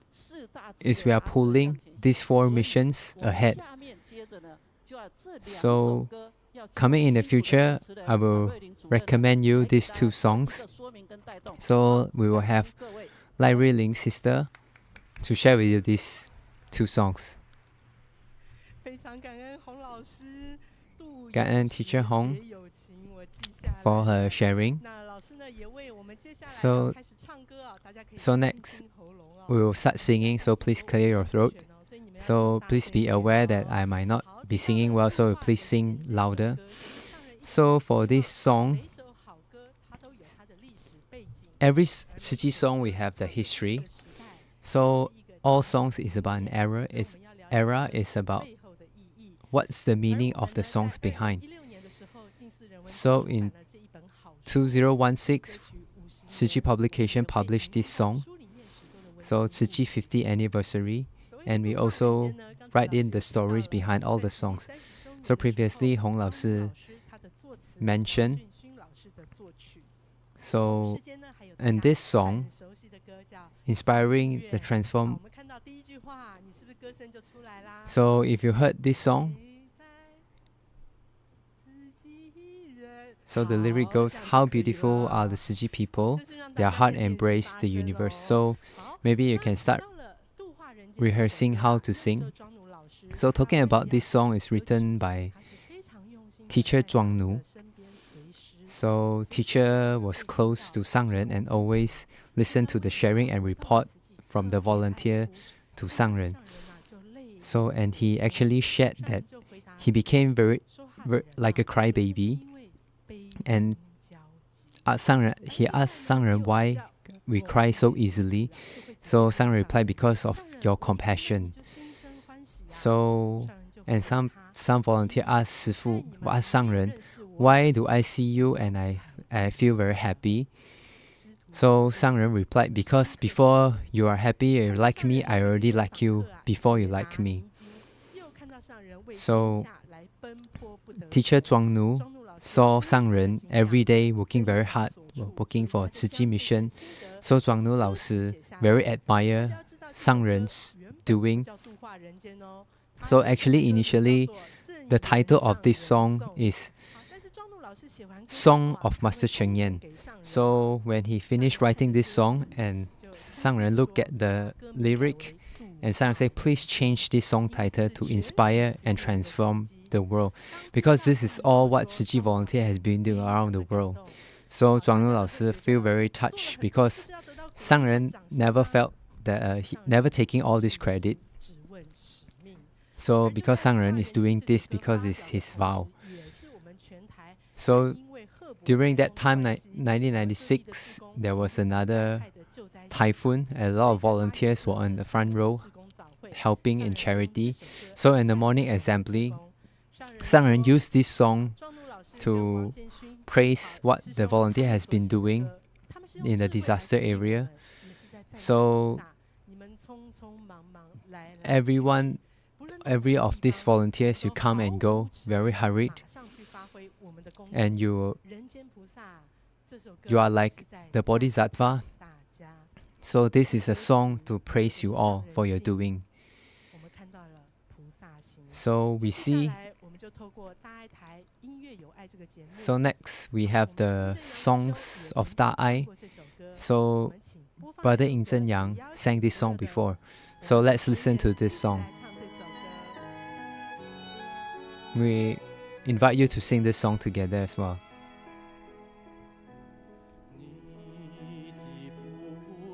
is we are pulling these 4 missions ahead. So coming in the future, I will recommend you these 2 songs. So we will have Lai Rui Ling sister to share with you these 2 songs. 感恩 Teacher Hong for her sharing. So next we will start singing, so please clear your throat. So please be aware that I might not be singing well, so please sing louder. So for this song, every Tzu Chi song we have the history. So all songs is about an era. Era is about what's the meaning of the songs behind. So in 2016, Tzu Chi Publication published this song. So Tzu Chi 50th anniversary, and we also write in the stories behind all the songs. So previously, Hong Lao Sư mentioned. So, and this song, inspiring the transform. So, if you heard this song, so the lyric goes, "How beautiful are the Tzu Chi people, their heart embrace the universe." So, maybe you can start rehearsing how to sing. So, talking about this song is written by teacher Zhuang Nu. So, teacher was close to Sangren and always listened to the sharing and report from the volunteer to Sangren. So, and he actually shared that he became very like a crybaby, and he asked Sangren why we cry so easily. So Sangren replied, "Because of your compassion." So, and some volunteer asked Sangren, "Why do I see you and I feel very happy?" So Sangren replied, "Because before you are happy, you like me, I already like you before you like me." So teacher Zhuang Nu saw Sangren every day working very hard, working for Tzu Chi mission. So Zhuang Nu 老师 very admire Sangren's doing. So actually, initially, the title of this song is Song of Master Cheng Yen. So when he finished writing this song, and Sangren looked at the lyric, and Sangren said, "Please change this song title to inspire and transform the world," because this is all what Tzu Chi volunteer has been doing around the world. So Zhuang Nu 老师 feel very touched because Sangren never felt that he never taking all this credit. So because Sangren is doing this because it's his vow. So during that time, 1996, there was another typhoon. A lot of volunteers were on the front row helping in charity. So in the morning assembly, Sangren used this song to praise what the volunteer has been doing in the disaster area. So every of these volunteers, you come and go very hurried, and you are like the Bodhisattva. So this is a song to praise you all for your doing. So we see. So next we have the songs of Da Ai. So Brother Yin Zhen Yang sang this song before. So let's listen to this song. We invite you to sing this song together as well.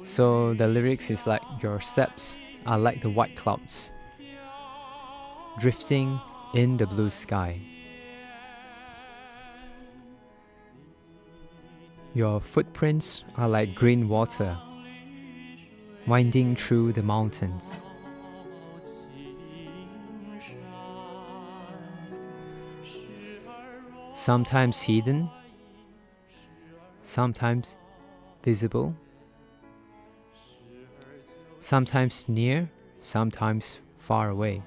So the lyrics is like, "Your steps are like the white clouds drifting in the blue sky. Your footprints are like green water winding through the mountains. Sometimes hidden, sometimes visible, sometimes near, sometimes far away.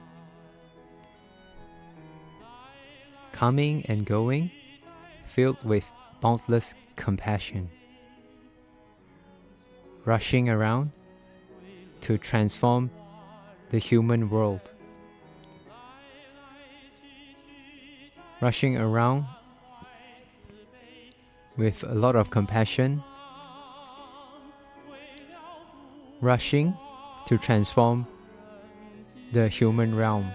Coming and going, filled with boundless compassion. Rushing around to transform the human world. Rushing around with a lot of compassion. Rushing to transform the human realm.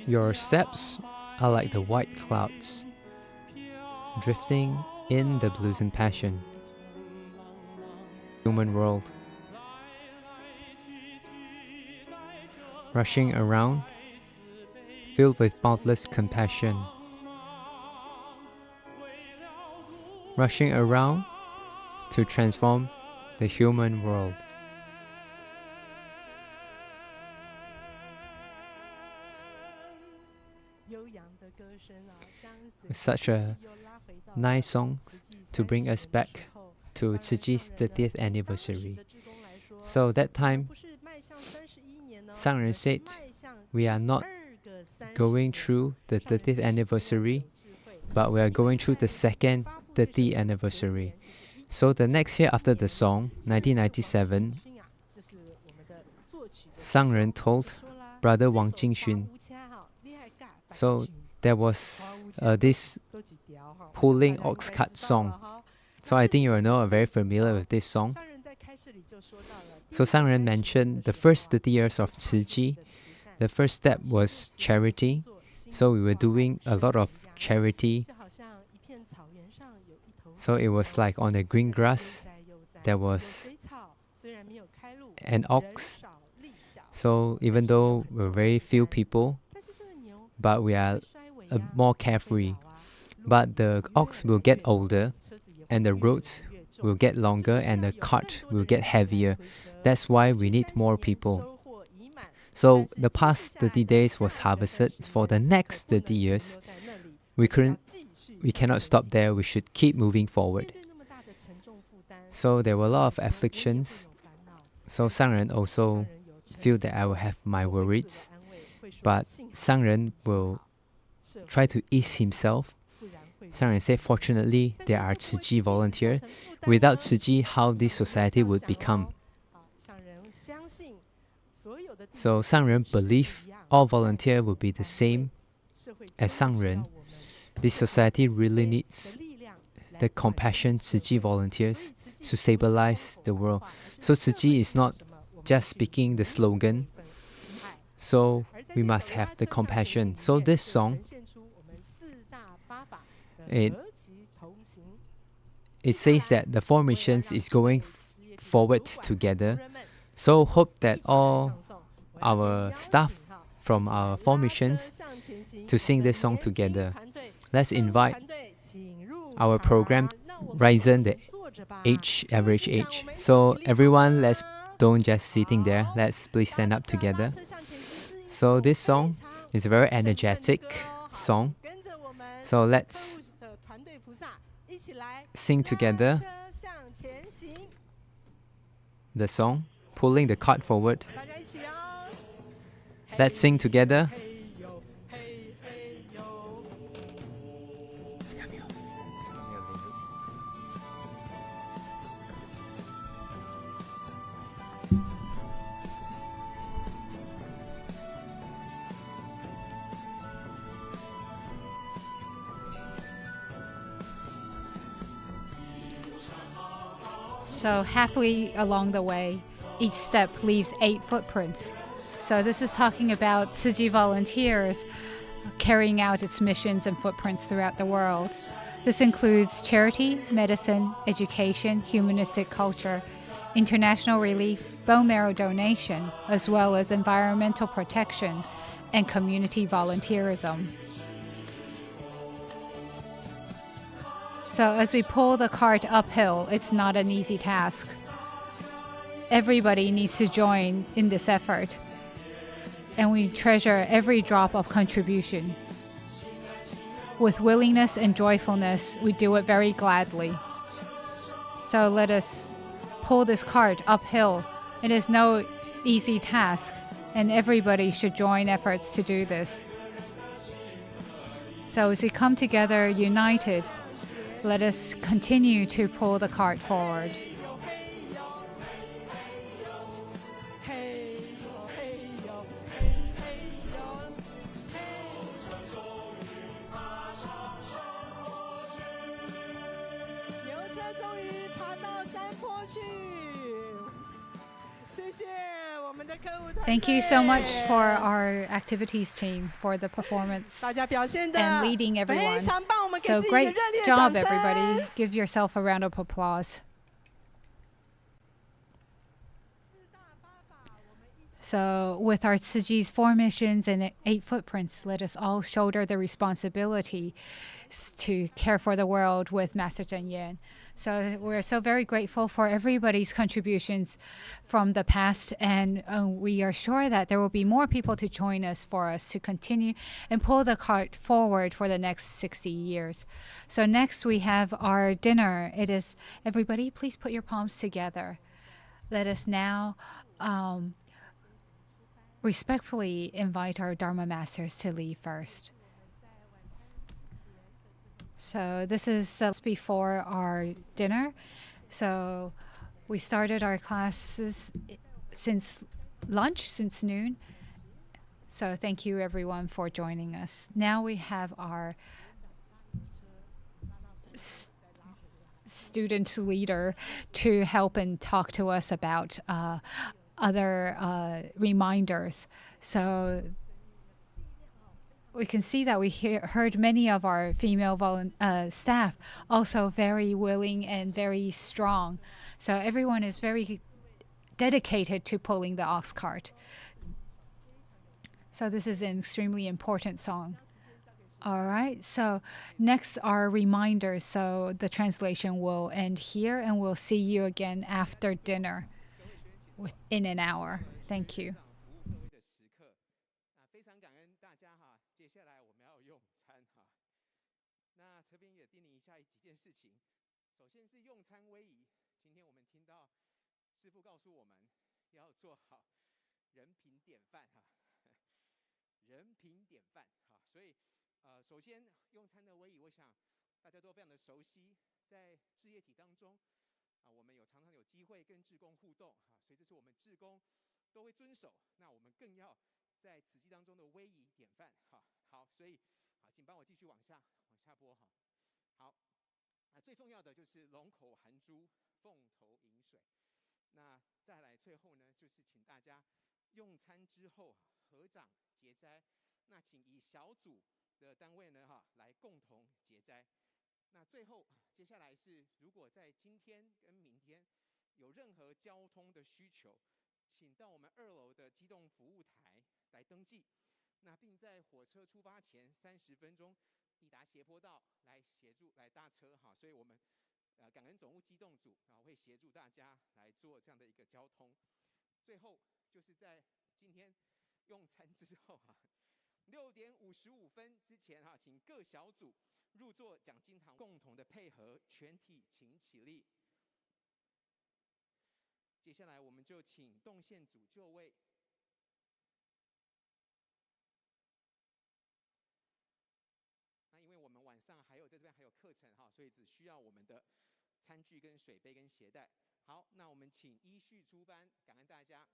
Your steps are like the white clouds drifting in the blues and passion. Human world. Rushing around, filled with boundless compassion. Rushing around to transform the human world. Such a nice song to bring us back to Tzu Chi's 30th anniversary. So that time, Sangren said, we are not going through the 30th anniversary, but we are going through the second 30th anniversary. So the next year after the song, 1997, Sangren told Brother Wang Jingxun. So there was this pulling ox cart song. So I think you are very familiar with this song. So Sangren mentioned the first 30 years of Tzu Chi. The first step was charity. So we were doing a lot of charity. So it was like on the green grass, there was an ox. So even though we're very few people, but we are more carefree. But the ox will get older, and the roads will get longer, and the cart will get heavier. That's why we need more people. So the past 30 days was harvested. For the next 30 years, we cannot stop there. We should keep moving forward. So there were a lot of afflictions. So Sangren also feel that I will have my worries, but Sangren will try to ease himself. Sangren said, fortunately, there are Tzu Chi volunteers. Without Tzu Chi, how this society would become. So Sangren believed all volunteers will be the same as Sangren. This society really needs the compassion Tzu Chi volunteers to stabilize the world. So Tzu Chi is not just speaking the slogan. So we must have the compassion. So this song, it says that the four missions is going forward together. So hope that all our staff from our four missions to sing this song together. Let's invite our program Ryzen, the average age. So everyone, don't just sitting there. Let's please stand up together. So this song is a very energetic song. So let's sing together the song, pulling the cart forward. Let's sing together. So happily along the way, each step leaves 8 footprints. So this is talking about Tzu Chi volunteers carrying out its missions and footprints throughout the world. This includes charity, medicine, education, humanistic culture, international relief, bone marrow donation, as well as environmental protection and community volunteerism. So as we pull the cart uphill, it's not an easy task. Everybody needs to join in this effort, and we treasure every drop of contribution. With willingness and joyfulness, we do it very gladly. So let us pull this cart uphill. It is no easy task, and everybody should join efforts to do this. So as we come together united, let us continue to pull the cart forward. Thank you so much for our activities team for the performance and leading everyone. So great job, everybody. Give yourself a round of applause. So with our Tzu Chi's 4 missions and 8 footprints, let us all shoulder the responsibility to care for the world with Master Cheng Yen. So we're so very grateful for everybody's contributions from the past, and we are sure that there will be more people to join us for us to continue and pull the cart forward for the next 60 years. So next we have our dinner. It is, everybody, please put your palms together. Let us now respectfully invite our Dharma masters to leave first. So this is just before our dinner. So we started our classes since lunch, since noon. So thank you everyone for joining us. Now we have our student leader to help and talk to us about other reminders. So we can see that we heard many of our female staff also very willing and very strong. So everyone is very dedicated to pulling the ox cart. So this is an extremely important song. All right, so next are reminders. So the translation will end here, and we'll see you again after dinner within an hour. Thank you. 非常感恩大家哈，接下来我们要用餐哈。那这边也叮咛一下几件事情，首先是用餐威仪。今天我们听到师父告诉我们要做好人品典范哈，人品典范哈。所以首先用餐的威仪，我想大家都非常的熟悉，在志业体当中我们常常有机会跟志工互动哈，所以这是我们志工都会遵守。那我们更要在此际当中的威仪典范哈。好，所以请帮我继续往下播哈。好，最重要的就是龙口含珠，凤头饮水。那再来最后呢，就是请大家用餐之后合掌结斋。那请以小组的单位呢来共同结斋。那最后接下来是，如果在今天跟明天有任何交通的需求，请到我们2楼的机动服务台来登记。那并在火车出发前30分钟抵达斜坡道来协助来搭车哈。所以我们感恩总务机动组会协助大家来做这样的一个交通。最后就是在今天用餐之后6点55分之前请各小组入座讲经堂，共同的配合，全体请起立。接下来我们就请动线组就位。那因为我们晚上在这边还有课程所以只需要我们的餐具跟水杯跟鞋带。好，那我们请依序出班，感恩大家。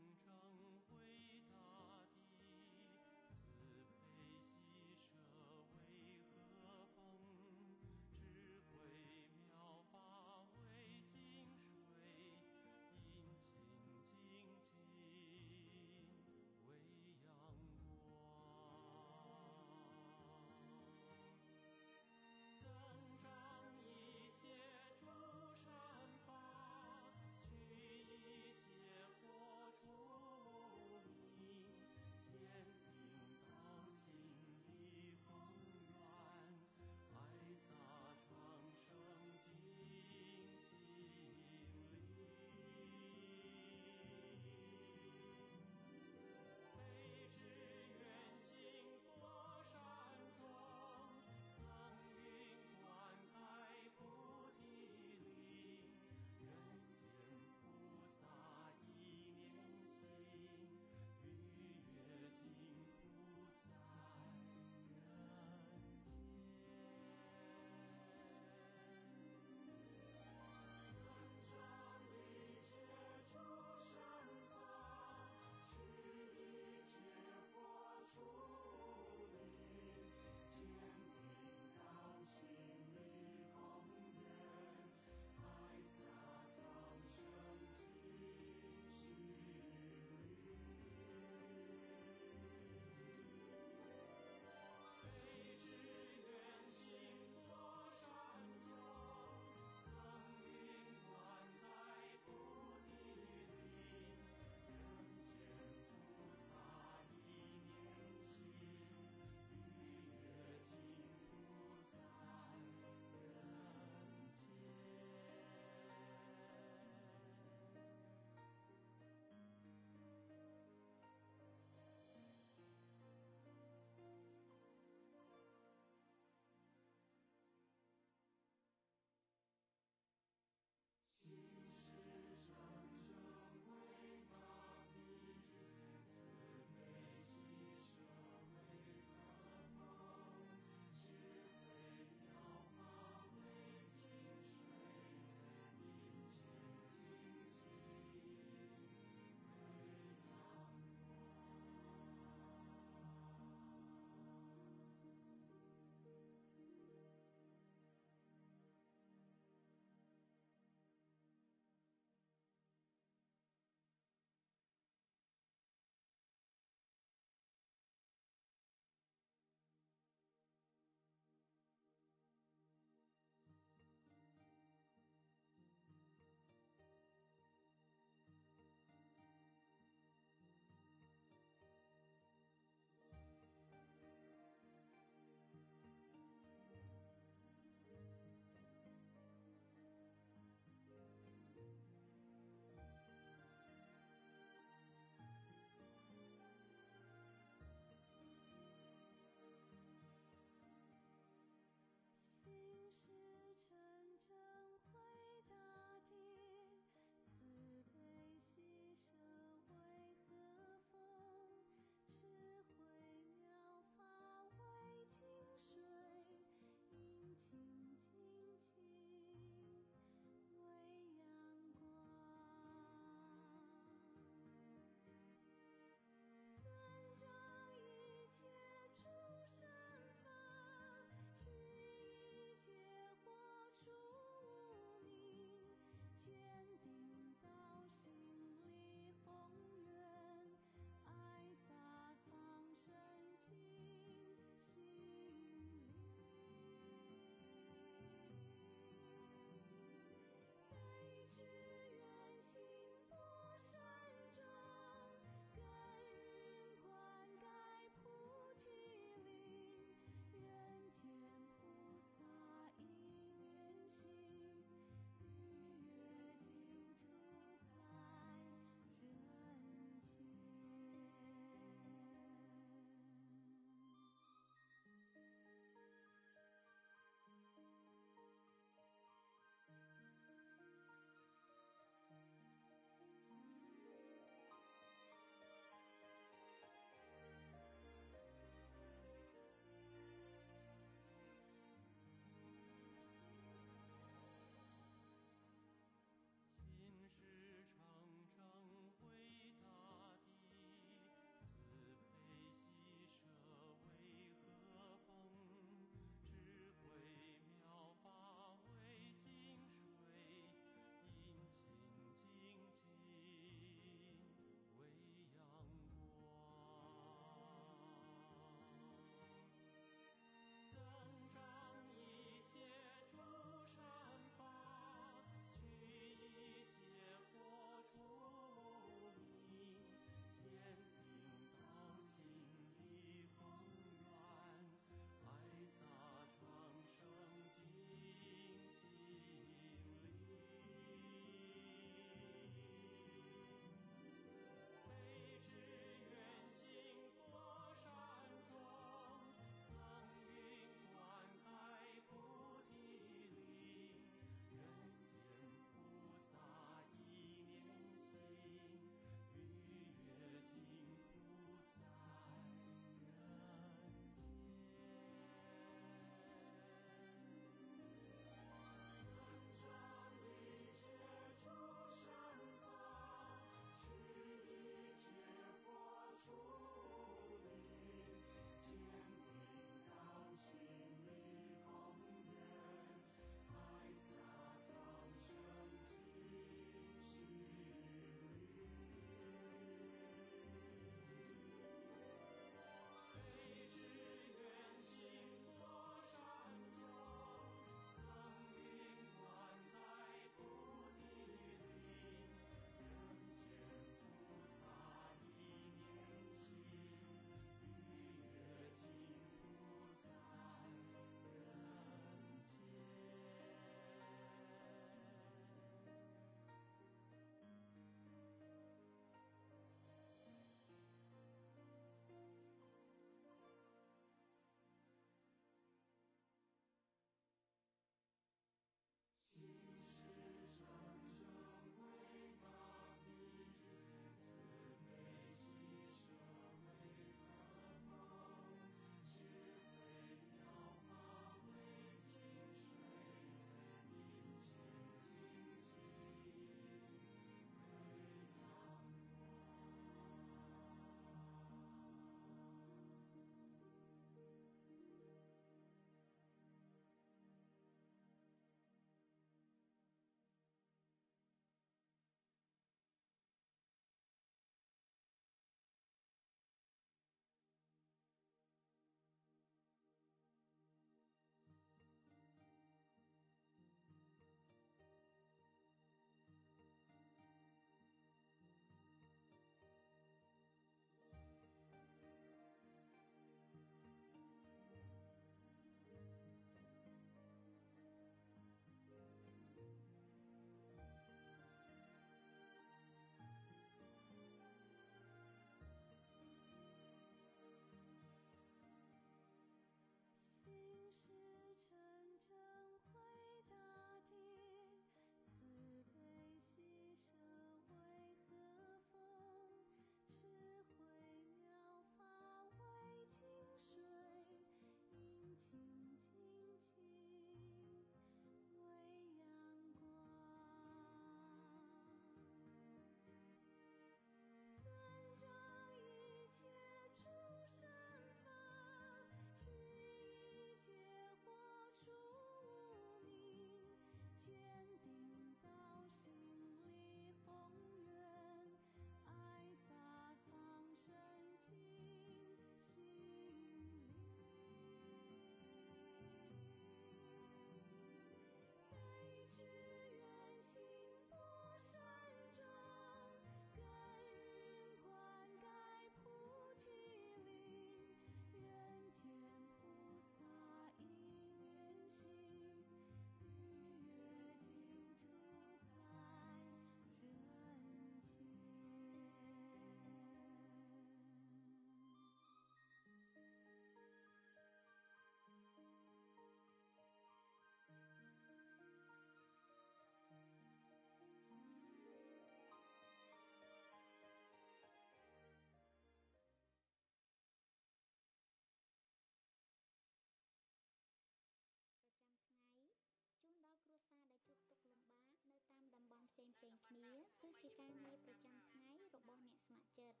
ផ្សេងៗគ្នាគឺជាការងារប្រចាំថ្ងៃរបស់អ្នកស្ម័គ្រចិត្ត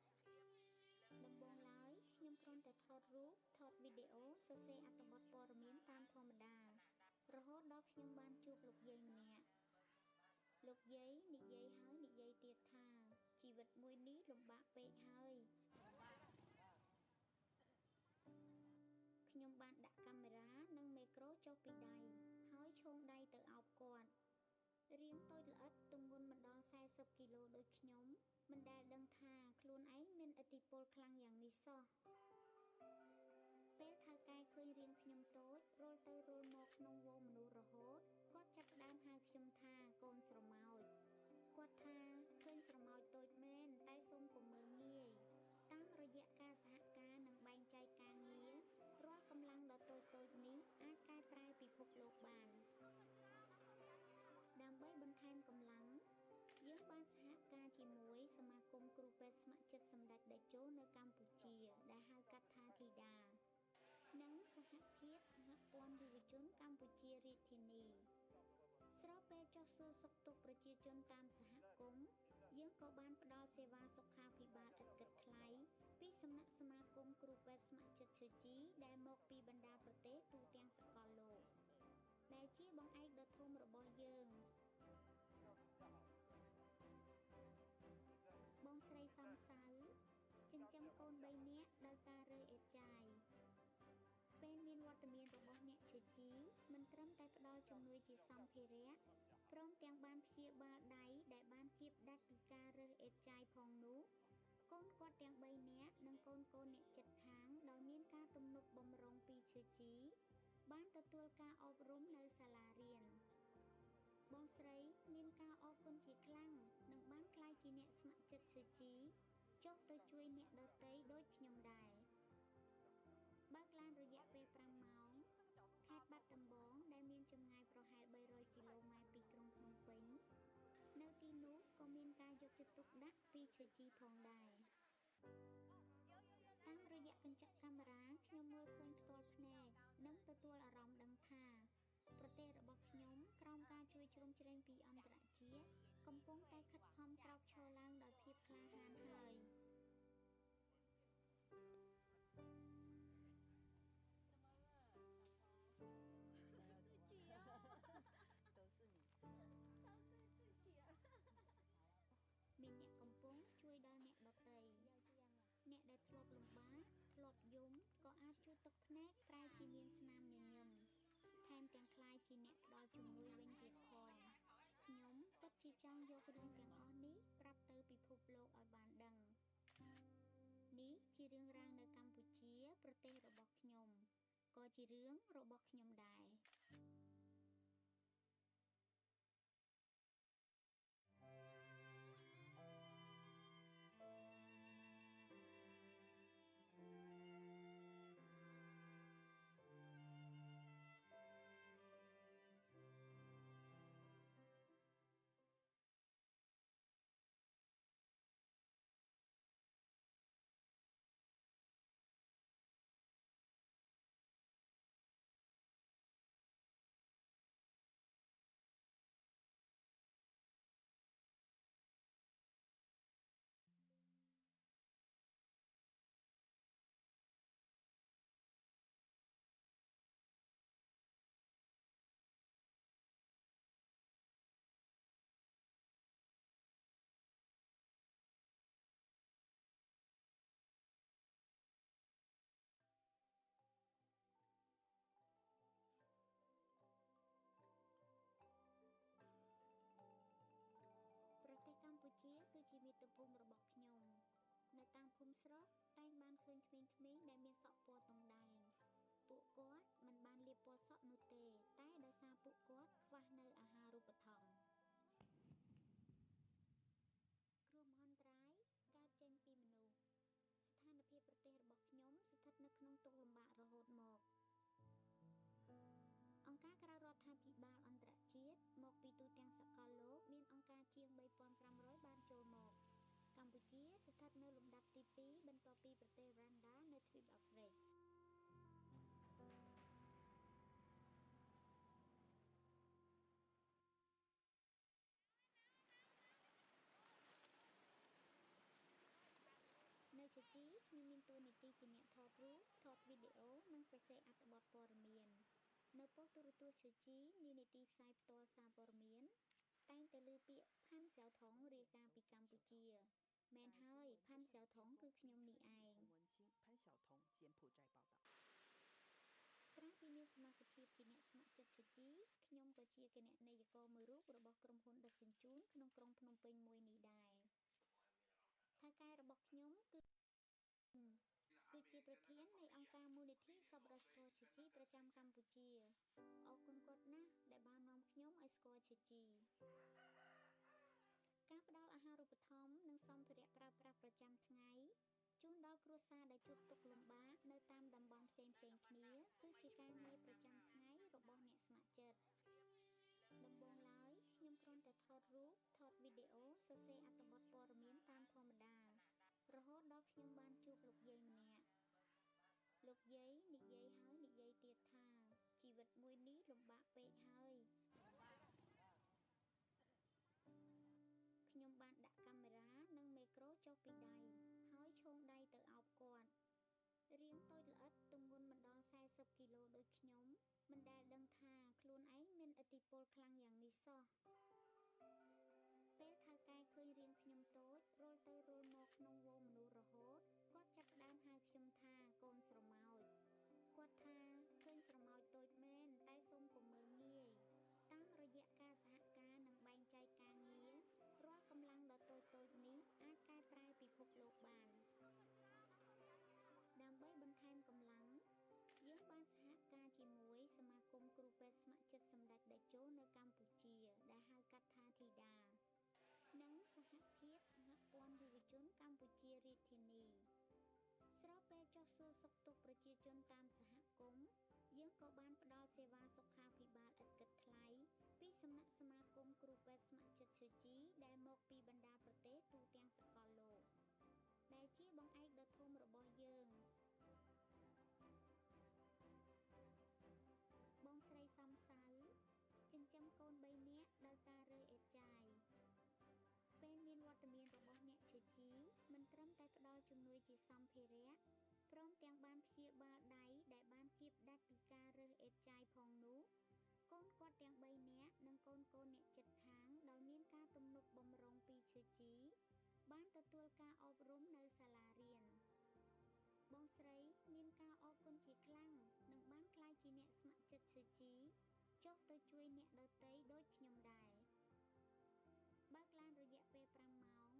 ដំបូងឡើយខ្ញុំគ្រាន់តែថតរូបថតវីដេអូសរសេរអត្ថបទព័ត៌មានតាមធម្មតារហូតដល់ខ្ញុំបានជួបលោកយាយម្នាក់លោកយាយនិយាយហើយនិយាយទៀតថាជីវិតមួយនេះលំបាកពេកហើយខ្ញុំបានដាក់កាមេរ៉ានិងមេក្រូចុះពីដៃហើយឈោងដៃទៅអោបគាត់រាងតូចល្អិតទម្ងន់មិនដល់40គីឡូដូចខ្ញុំមិនដែលដឹងថាខ្លួនឯងមានឥទ្ធិពលខ្លាំងយ៉ាងនេះសោះពេលថៅកែឃើញរាងខ្ញុំតូចរុលទៅរុលមកក្នុងហ្វូងមនុស្សរហូតគាត់ចាប់ផ្ដើមហៅខ្ញុំថាកូនស្រមោចគាត់ថាឃើញស្រមោចតូចមែនតែសូមកុំមើលងាយតាមរយៈការសហការនិងបែងចែកការងាររាល់កម្លាំងដ៏តូចៗនេះអាចកែប្រែពិភពលោកបានដើម្បីបន្ថែមកម្លាំងយើងបានសហការជាមួយសមាគមគ្រូពេទ្យស្ម័គ្រចិត្តសម្ដេចតេជោនៅកម្ពុជាដែលហៅកាត់ថាធីតានិងសហភាពសហព័ន្ធយុវជនកម្ពុជារាជធានីស្របពេលចុះសួរសុខទុក្ខប្រជាជនតាមសហគមន៍យើងក៏បានផ្ដល់សេវាសុខាភិបាលឥតគិតថ្លៃពីសំណាក់សមាគមគ្រូពេទ្យស្ម័គ្រចិត្តឈើជីដែលមកពីបណ្ដាប្រទេសទូទាំងសកលលោកដែលជាបង្អែកដ៏ធំរបស់យើងបងស្រីសំសៅចិញ្ចឹមកូន3នាក់ដោយការរើអេតចាយពេលមានវត្តមានរបស់អ្នកឈើជីមិនត្រឹមតែផ្ដល់ជំនួយជាសម្ភារៈព្រមទាំងបានព្យាបាលដៃដែលបានគៀបដាច់ពីការរើអេតចាយផងនោះកូនគាត់ទាំង3នាក់និងកូនអ្នកជិតខាងដោយមានការទំនុកបម្រុងពីឈើជីបានទទួលការអប់រំនៅសាលារៀនបងស្រីមានការអរគុណជាខ្លាំងនិងបានក្លាយជាអ្នកស្ម័គ្រចិត្តឈើជីចុះទៅជួយអ្នកដទៃដូចខ្ញុំដែរបើកឡានរយៈពេល5ម៉ោងខេត្តបាត់ដំបងដែលមានចម្ងាយប្រហែល300គីឡូម៉ែត្រពីក្រុងភ្នំពេញនៅទីនោះក៏មានការយកចិត្តទុកដាក់ពីឈើជីផងដែរតាមរយៈកញ្ចក់កាមេរ៉ាខ្ញុំមើលឃើញផ្ទាល់ភ្នែកនិងទទួលអារម្មណ៍ដឹងថាប្រទេសរបស់ខ្ញុំក្រោមការជួយជ្រោមជ្រែងពីអន្តរជាតិកំពុងតែខិតខំក្រោកឈរឡើងដោយភាពក្លាហានហើយមានអ្នកកំពុងជួយដល់អ្នកដទៃអ្នកដែលធ្លាប់លំបាកធ្លាប់យំក៏អាចជួយទឹកភ្នែកប្រែជាមានស្នាមញញឹមថែមទាំងក្លាយជាអ្នកផ្ដល់ជំនួយវិញទៀតផងខ្ញុំពិតជាចង់យករឿងទាំងអស់នេះប្រាប់ទៅពិភពលោកឲ្យបានដឹងនេះជារឿងរ៉ាវនៅកម្ពុជាប្រទេសរបស់ខ្ញុំក៏ជារឿងរបស់ខ្ញុំដែរប្រទេសកម្ពុជាគឺជាមាតុភូមិរបស់ខ្ញុំនៅតាមភូមិស្រុកតែងបានឃើញក្មេងៗដែលមានសក់ពណ៌តុងដែងពួកគាត់មិនបានលាបពណ៌សក់នោះទេតែដោយសារពួកគាត់ខ្វះនៅអាហារូបត្ថម្ភគ្រោះមហន្តរាយកើតចេញពីមនុស្សស្ថានភាពប្រទេសរបស់ខ្ញុំស្ថិតនៅក្នុងទុក្ខលំបាករហូតមកអង្គការក្រៅរដ្ឋាភិបាលអន្តរជាតិមកពីទូទាំងសកលលោកមានអង្គការជាង 3,500 បានចូលមកកម្ពុជាស្ថិតនៅលំដាប់ទី2បន្ទាប់ពីប្រទេសរ៉ាន់ដានៅទ្វីបអាហ្វ្រិក Tzu Chi ខ្ញុំមានតួនាទីជាអ្នកថតរូបថតវីដេអូនិងសរសេរអត្ថបទព័ត៌មាននៅប៉ុស្តិ៍ទូរទស្សន៍ Tzu Chi នានីតិផ្សាយផ្ទាល់សារព័ត៌មានតែងតែលើពាក្យផាន់សៅថងរាយការណ៍ពីកម្ពុជាមែនហើយផាន់សៅថងគឺខ្ញុំនេះឯងក្រៅពីមានសមាជិកភាពជាអ្នកស្ម័គ្រចិត្ត Tzu Chi ខ្ញុំក៏ជាគណនេយ្យករមួយរូបរបស់ក្រុមហ៊ុនដឹកជញ្ជូនក្នុងក្រុងភ្នំពេញមួយនេះដែរថៅកែរបស់ខ្ញុំគឺជាប្រធាននៃអង្គការមូលនិធិសប្បុរសធម៌ Tzu Chi ប្រចាំកម្ពុជាអរគុណគាត់ណាស់ដែលបាននាំខ្ញុំឲ្យស្គាល់ Tzu Chi ការផ្ដល់អាហារូបត្ថម្ភនិងសម្ភារៈប្រើប្រាស់ប្រចាំថ្ងៃជូនដល់គ្រួសារដែលជួបទុក្ខលំបាកនៅតាមតំបន់ផ្សេងៗគ្នាគឺជាការងារប្រចាំថ្ងៃរបស់អ្នកស្ម័គ្រចិត្តដំបូងឡើយខ្ញុំគ្រាន់តែថតរូបថតវីដេអូសរសេរអត្ថបទព័ត៌មានតាមធម្មតារហូតដល់ខ្ញុំបានជួបលោកយាយម្នាក់លោកយាយនិយាយហើយនិយាយទៀតថាជីវិតមួយនេះលំបាកពេកហើយខ្ញុំបានដាក់កាមេរ៉ានិងមេក្រូចុះពីដៃហើយឈោងដៃទៅអោបគាត់រាងតូចល្អិតទម្ងន់មិនដល់40គីឡូដូចខ្ញុំមិនដែលដឹងថាខ្លួនឯងមានឥទ្ធិពលខ្លាំងយ៉ាងនេះសោះពេលថៅកែឃើញរាងខ្ញុំតូចរុលទៅរុលមកក្នុងហ្វូងមនុស្សរហូតគាត់ចាប់ផ្ដើមហៅខ្ញុំថាកូនស្រមោចគាត់ថាឃើញស្រមោចតូចមែនតែសូមកុំមើលងាយតាមរយៈការសហការនិងបែងចែកការងាររាល់កម្លាំងដ៏តូចនេះអាចកែប្រែពិភពលោកបានដើម្បីបន្ថែមកម្លាំងយើងបានសហការជាមួយសមាគមគ្រូពេទ្យស្ម័គ្រចិត្តសម្ដេចតេជោនៅកម្ពុជាដែលហៅកាត់ថាធីតានិងសហភាពសហព័ន្ធយុវជនកម្ពុជារាជធានីស្របពេលចុះសួរសុខទុក្ខប្រជាជនតាមសហគមន៍យើងក៏បានផ្ដល់សេវាសុខាភិបាលឥតគិតថ្លៃពីសំណាក់សមាគមគ្រូពេទ្យស្ម័គ្រចិត្ត Tzu Chi ដែលមកពីបណ្ដាប្រទេសទូទាំងសកលលោកដែលជាបង្អែកដ៏ធំរបស់យើងបងស្រីសំសៅចិញ្ចឹមកូន3នាក់ដោយការរើអេចាយពេលមានវត្តមានរបស់អ្នក Tzu Chi មិនត្រឹមតែផ្ដល់ជំនួយជាសម្ភារៈព្រមទាំងបានព្យាបាលដៃដែលបានគៀបដាច់ពីការរើសអេចាយផងនោះកូនគាត់ទាំង3នាក់និងកូនអ្នកជិតខាងដោយមានការទំនុកបម្រុងពី Tzu Chi បានទទួលការអប់រំនៅសាលារៀនបងស្រីមានការអរគុណជាខ្លាំងនិងបានក្លាយជាអ្នកស្ម័គ្រចិត្ត Tzu Chi ចុះទៅជួយអ្នកដទៃដូចខ្ញុំដែរបើកឡានរយៈពេល5ម៉ោង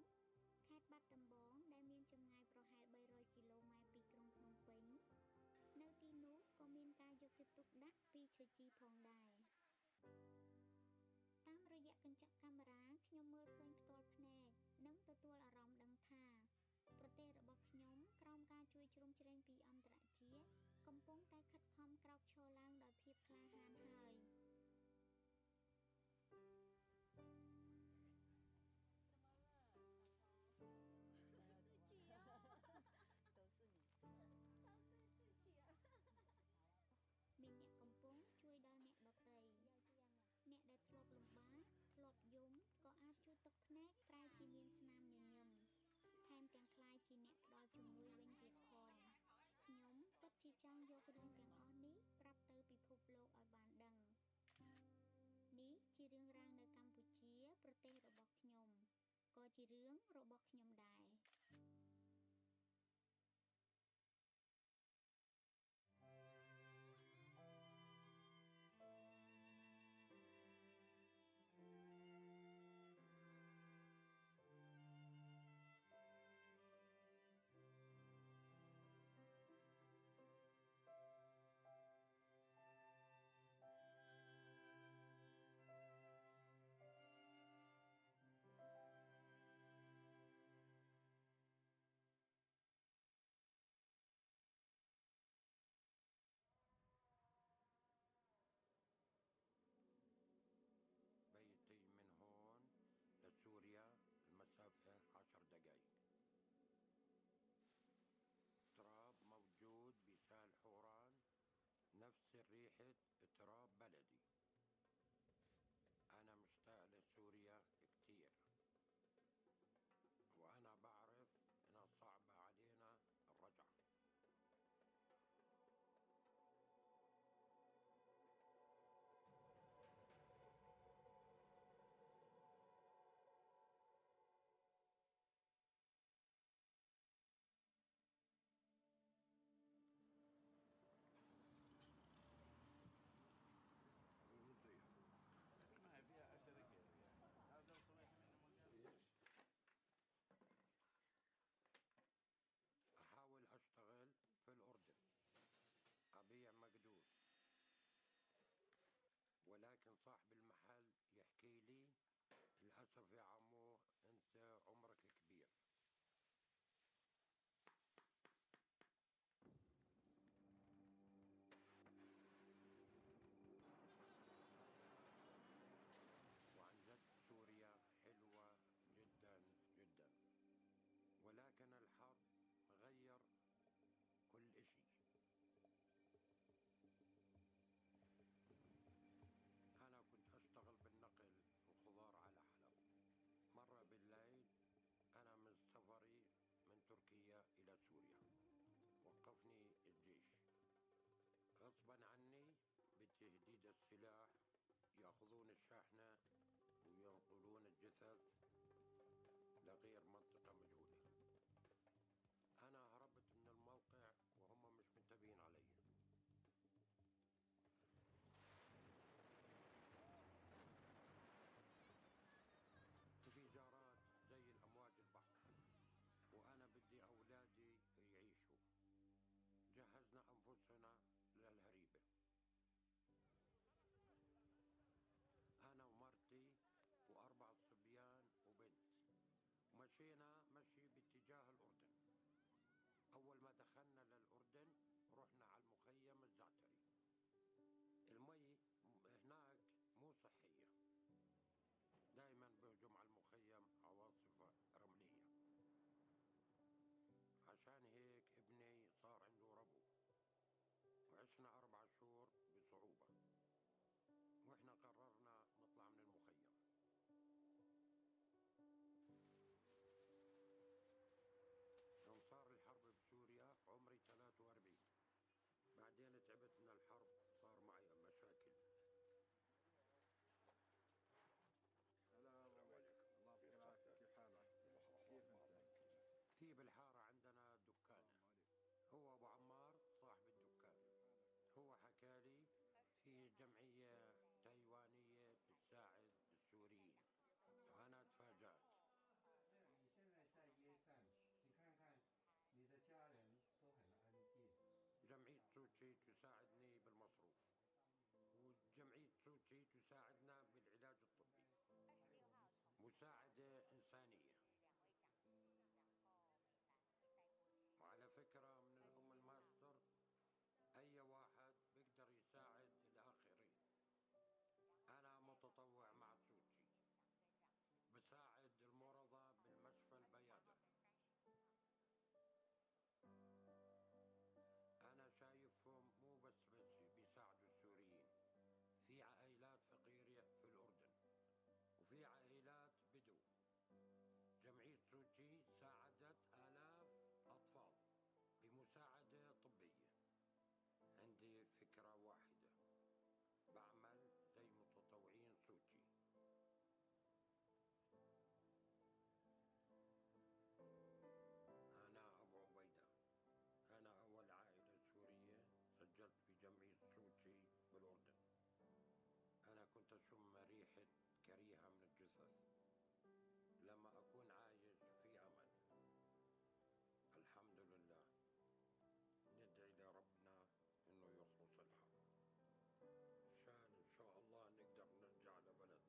ខេត្តបាត់ដំបងដែលមានចម្ងាយប្រហែល300គីឡូម៉ែត្រពីក្រុងភ្នំពេញនៅទីនោះក៏មានការយកចិត្តទុកដាក់ពី Tzu Chi ផងដែរតាមរយៈកញ្ចក់កាមេរ៉ាខ្ញុំមើលឃើញផ្ទាល់ភ្នែកនិងទទួលអារម្មណ៍ដឹងថាប្រទេសរបស់ខ្ញុំក្រោមការជួយជ្រោមជ្រែងពីអន្តរជាតិកំពុងតែខិតខំក្រោកឈរឡើងដោយភាពក្លាហានហើយមានអ្នកកំពុងជួយដល់អ្នកដទៃអ្នកដែលធ្លាប់លំបាកធ្លាប់យំក៏អាចជួយទឹកភ្នែកប្រែជាមានស្នាមញញឹមថែមទាំងក្លាយជាអ្នកផ្ដល់ជំនួយវិញទៀតផងខ្ញុំពិតជាចង់យករឿងទាំងអស់នេះប្រាប់ទៅពិភពលោកឲ្យបានដឹងនេះជារឿងរ៉ាវនៅកម្ពុជាប្រទេសរបស់ខ្ញុំក៏ជារឿងរបស់ខ្ញុំដែរبيتي من هون لسوريا المسافة 10 دقايق تراب موجود بسال حوران نفس ريحة تراب بلدي أنا مشتاق لسوريا كتير وأنا بعرف إنها صعبة علينا صاحب المحل يحكي لي للأسف يا عمو أنت عمرك كبير. وعن جد سوريا حلوة جدا جدا، ولكن الحرب غير كل إشي. أنا كنت أشتغل بالنقل الخضار على حلب. مرة بالليل أنا من سفري من تركيا إلى سوريا وقفني الجيش غصبا عني بتهديد السلاح، يأخذون الشاحنة وينقلون الجثث لغير منطقة مجهولة. أنا هربت من الموقع وهم مش منتبهين علي. انفجارات زي الأمواج البحر، وأنا بدي أولادي يعيشوا. جهزنا أنفسنا للهريبة، أنا ومرتي و4 صبيان وبنت، ومشينا مشي باتجاه الأردن. أول ما دخلنا للأردن رحنا على المخيم الزعتري. المي هناك مو صحية، دايما بهجم على المخيم عواصف رملية. عشان هيك ابني صار عنده ربو، وعشنا 4 شهور بصعوبة، وإحنا قررنا نطلع من المخيم. يوم صار الحرب بسوريا عمري 43. بعدين تعبت من الحرب، صار معي مشاكل. السلام عليكم. الله يعطيك العافية. كيف حالك؟ كيف انت؟ في بالحارة عندنا دكانة، هو أبو عمار صاحب الدكان. هو حكالي في جمعية تايوانية بتساعد السوريين، وأنا تفاجأت. جمعية تسو تشي تساعدني بالمصروف، وجمعية تسو تشي تساعدنا بالعلاج الطبي، مساعدة إنسانية. وعلى فكرة من الأم الماستر أي واحد بيقدر يساعد الآخرين. أنا متطوع مع تسو تشي، بساعد المرضى بالمشفى البيادر. أنا شايفهم مو بس بيساعدوا السوريين، في عائلات فقيرة في الأردن، وفي عائلات بدو. جمعية تسو تشي ساعدت آلاف أطفال بمساعدة طبية. عندي فكرة واحدة، بعمل زي متطوعين تسو تشي. أنا أبو عبيدة، أنا أول عائلة سورية سجلت بجمعية تسو تشي بالأردن. أنا كنت أشم ريحة كريهة من الجثث. لما أكون عايش في أمل، الحمد لله، ندعي لربنا إنه يخلص الحرب عشان إن شاء الله نقدر نرجع لبلدنا.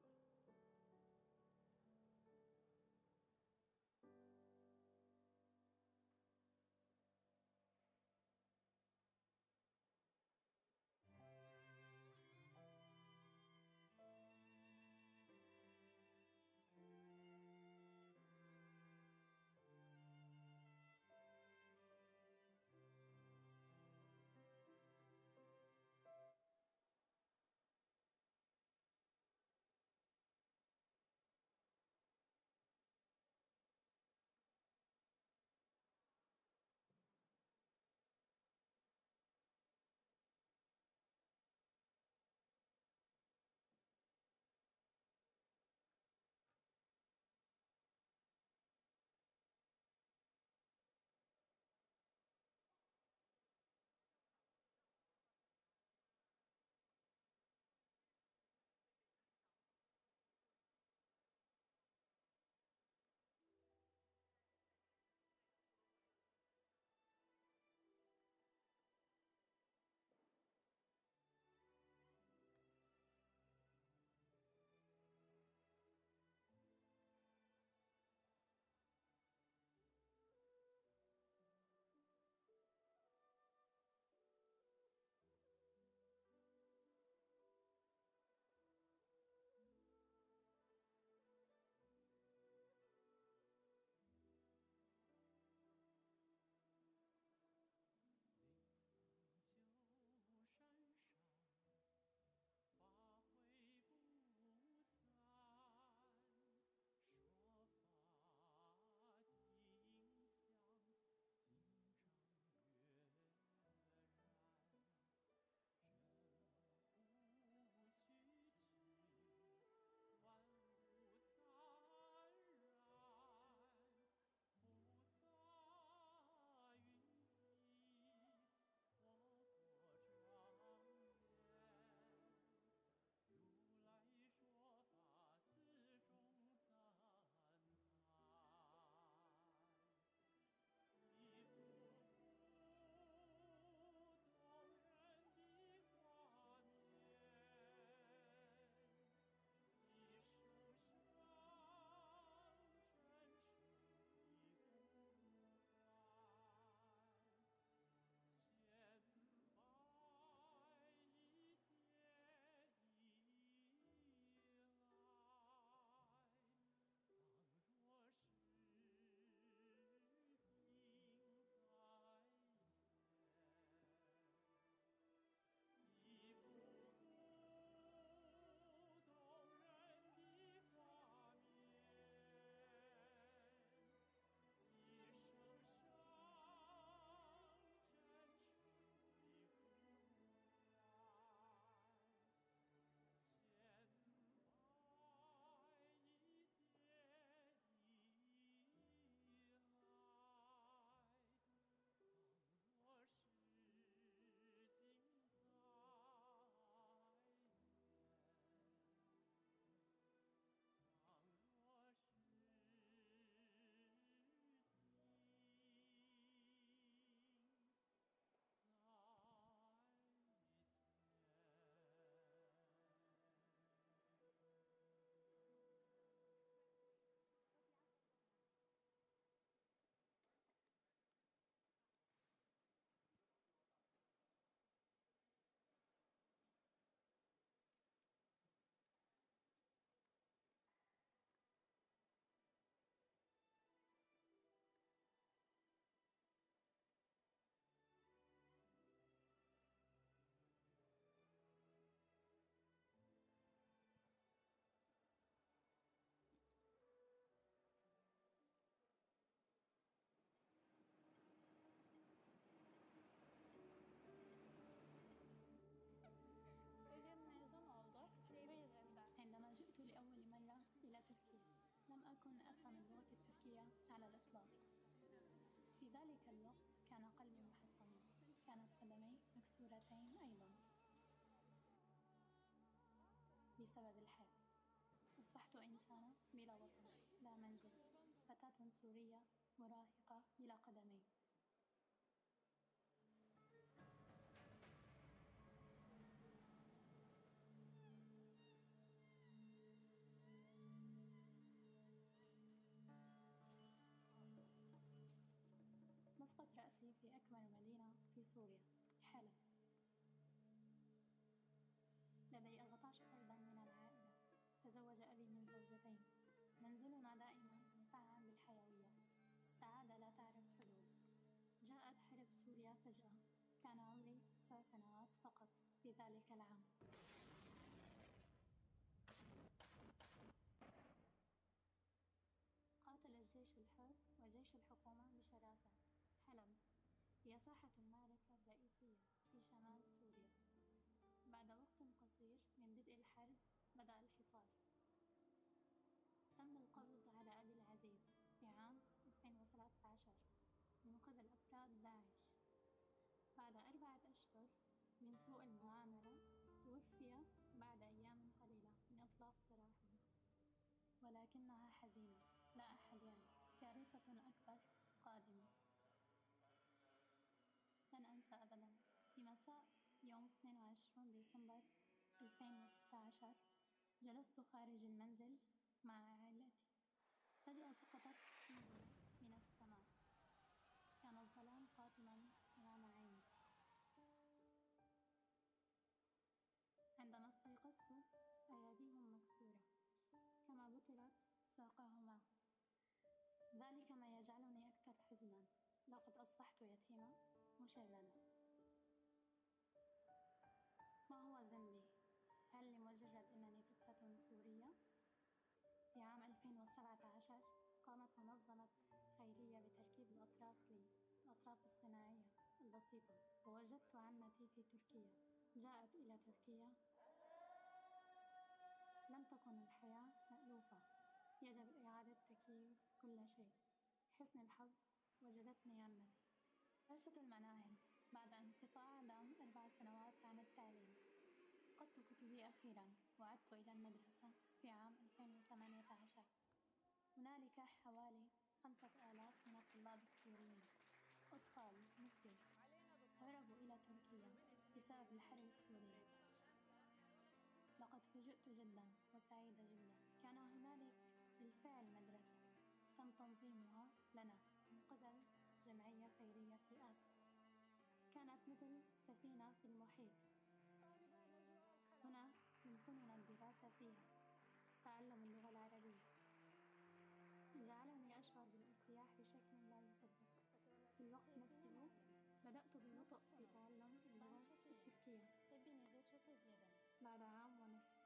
بسبب الحرب. أصبحت إنسانة بلا وطن، لا منزل، فتاة سورية مراهقة بلا قدمين. مسقط رأسي في أكبر مدينة في سوريا، حلب. لدي 14 فردا من العائلة. تزوج أبي من زوجتين. منزلنا دائما فعال بالحيوية. السعادة لا تعرف حدود. جاءت حرب سوريا فجأة. كان عمري 9 سنوات فقط في ذلك العام. قاتل الجيش الحر وجيش الحكومة بشراسة. حلب هي ساحة المعركة الرئيسية في شمال سوريا. بعد وقت قصير من بدء الحرب بدأ الحصار. تم القبض على أبي العزيز في عام 2013 من قبل أفراد داعش. بعد 4 أشهر من سوء المعاملة توفي بعد أيام قليلة من إطلاق سراحه. ولكنها حزينة، لا أحد يعي. كارثة أكبر قادمة. لن أنسى أبدا في مساء يوم 22 ديسمبر 2016 جلست خارج المنزل مع عائلتي. فجأة سقطت نجمة من السماء. كان الظلام قاتما أمام عيني. عندما استيقظت أيديهم مكسورة كما بترت ساقاهما. ذلك ما يجعلني أكثر حزنا. لقد أصبحت يتيمة مشردة. ما هو ذنبي؟ هل لمجرد أنني طفلة سورية؟ في عام 2017 قامت منظمة خيرية بتركيب الأطراف الصناعية البسيطة، ووجدت عمتي في تركيا. جاءت إلى تركيا. لم تكن الحياة مألوفة. يجب إعادة تكييف كل شيء. حسن الحظ وجدتني عمتي. درست المناهل بعد انقطاع دام 4 سنوات عن التعليم. فقدت كتبي أخيرا وعدت إلى المدرسة في عام 2018. هنالك حوالي 5000 من الطلاب السوريين، أطفال مثلي، هربوا إلى تركيا بسبب الحرب السورية. لقد فوجئت جدا وسعيدة جدا. كان هنالك بالفعل مدرسة تم تنظيمها لنا من قبل جمعية خيرية في آسيا. كانت مثل سفينة في المحيط. هنا يمكننا الدراسة فيها. تعلم اللغة العربية جعلني أشعر بالارتياح بشكل لا يصدق. في الوقت نفسه بدأت ببطء في تعلم اللغة التركية. بعد عام ونصف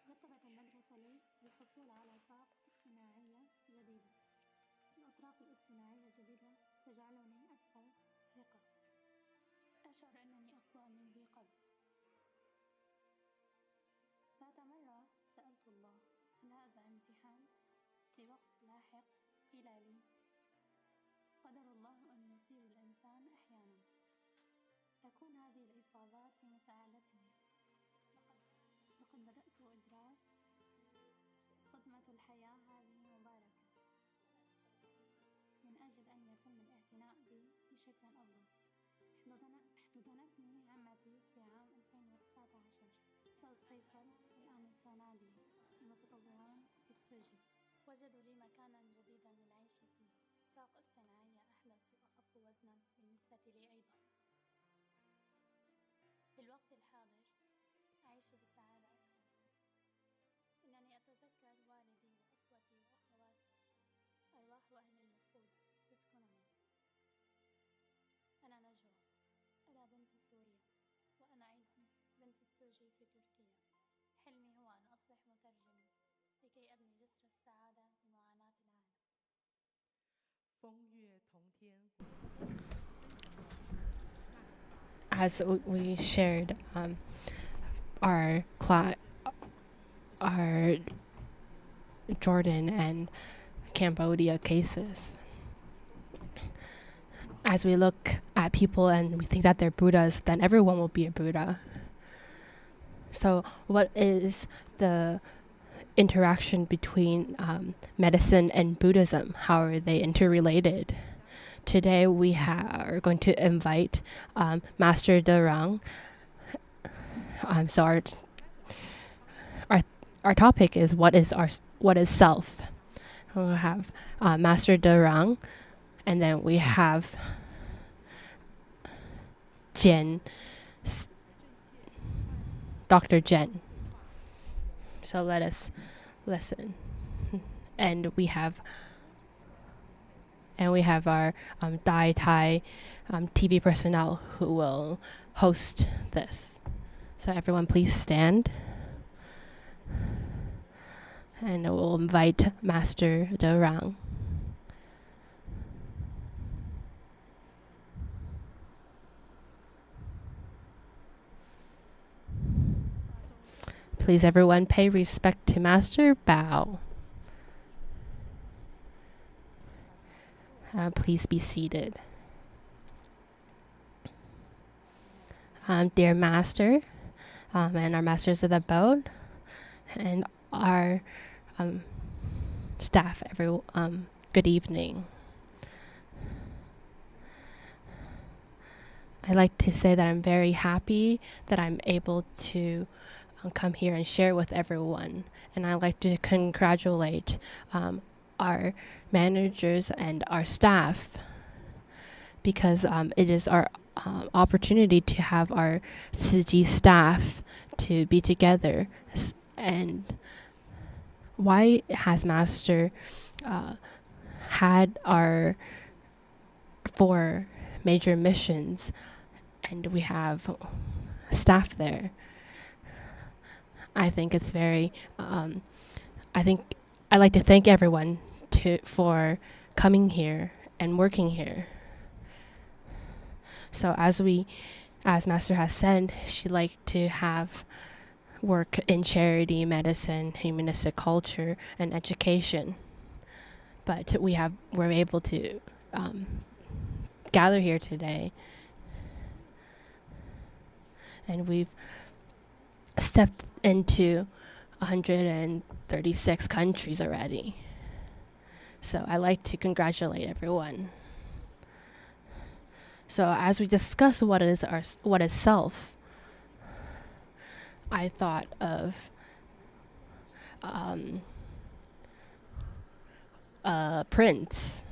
رتبت المدرسة لي للحصول على ساق اصطناعية جديدة. الأطراف الاصطناعية الجديدة تجعلني أكثر ثقة. أشعر أنني أقوى من ذي قبل. ذات مرة سألت الله هل هذا امتحان؟ في وقت لاحق قيل لي قدر الله أن يصيب الإنسان أحيانا. تكون هذه الإصابات لمساعدتني. لقد بدأت إدراك صدمة الحياة هذه مباركة من أجل أن يتم الاعتناء بي بشكل أفضل. احتضنتني عمتي في عام 2019. أستاذ فيصل الآن لي المتطوعون في تسوجي وجدوا لي مكانا جديدا للعيش فيه. ساق اصطناعية أحدث وأخف وزنا بالنسبة لي أيضا. في الوقت الحاضر أعيش بسعادة أكثر. إنني أتذكر والدي وأخوتي وأخواتي. أرواح أهل المفقود تسكنني. أنا نجوى. أنا بنت سوريا، وأنا أيضا بنت تسوجي في تركيا. حلمي هو أن أصبح مترجما لكي أبني جسر السعادة بمعاناة العالم. As we shared our Jordan and Cambodia cases, as we look at people and we think that they're Buddhas, then everyone will be a Buddha. So what is the interaction between medicine and Buddhism? How are they interrelated? Today we are going to invite Master Derang. So our topic is what is self. We'll have Master Derang, and then we have Dr. Jen. So let us listen. And we have our Dai Thai TV personnel who will host this. So everyone please stand. And we'll invite Master Derang. Please everyone pay respect to Master, bow. Please be seated. Dear Master, and our Masters of the Abode, and our staff, good evening. I'd like to say that I'm very happy that I'm able to come here and share with everyone. And I'd like to congratulate our managers and our staff, because it is our opportunity to have our Tzu Chi staff to be together. And why has Master had our 4 major missions and we have staff there? I think it's very, I'd like to thank everyone for coming here and working here. So as Master has said, she'd like to have work in charity, medicine, humanistic culture, and education. But we're able to gather here today, and we've stepped into 136 countries already. So I'd like to congratulate everyone. So as we discuss what is self, I thought of a prince,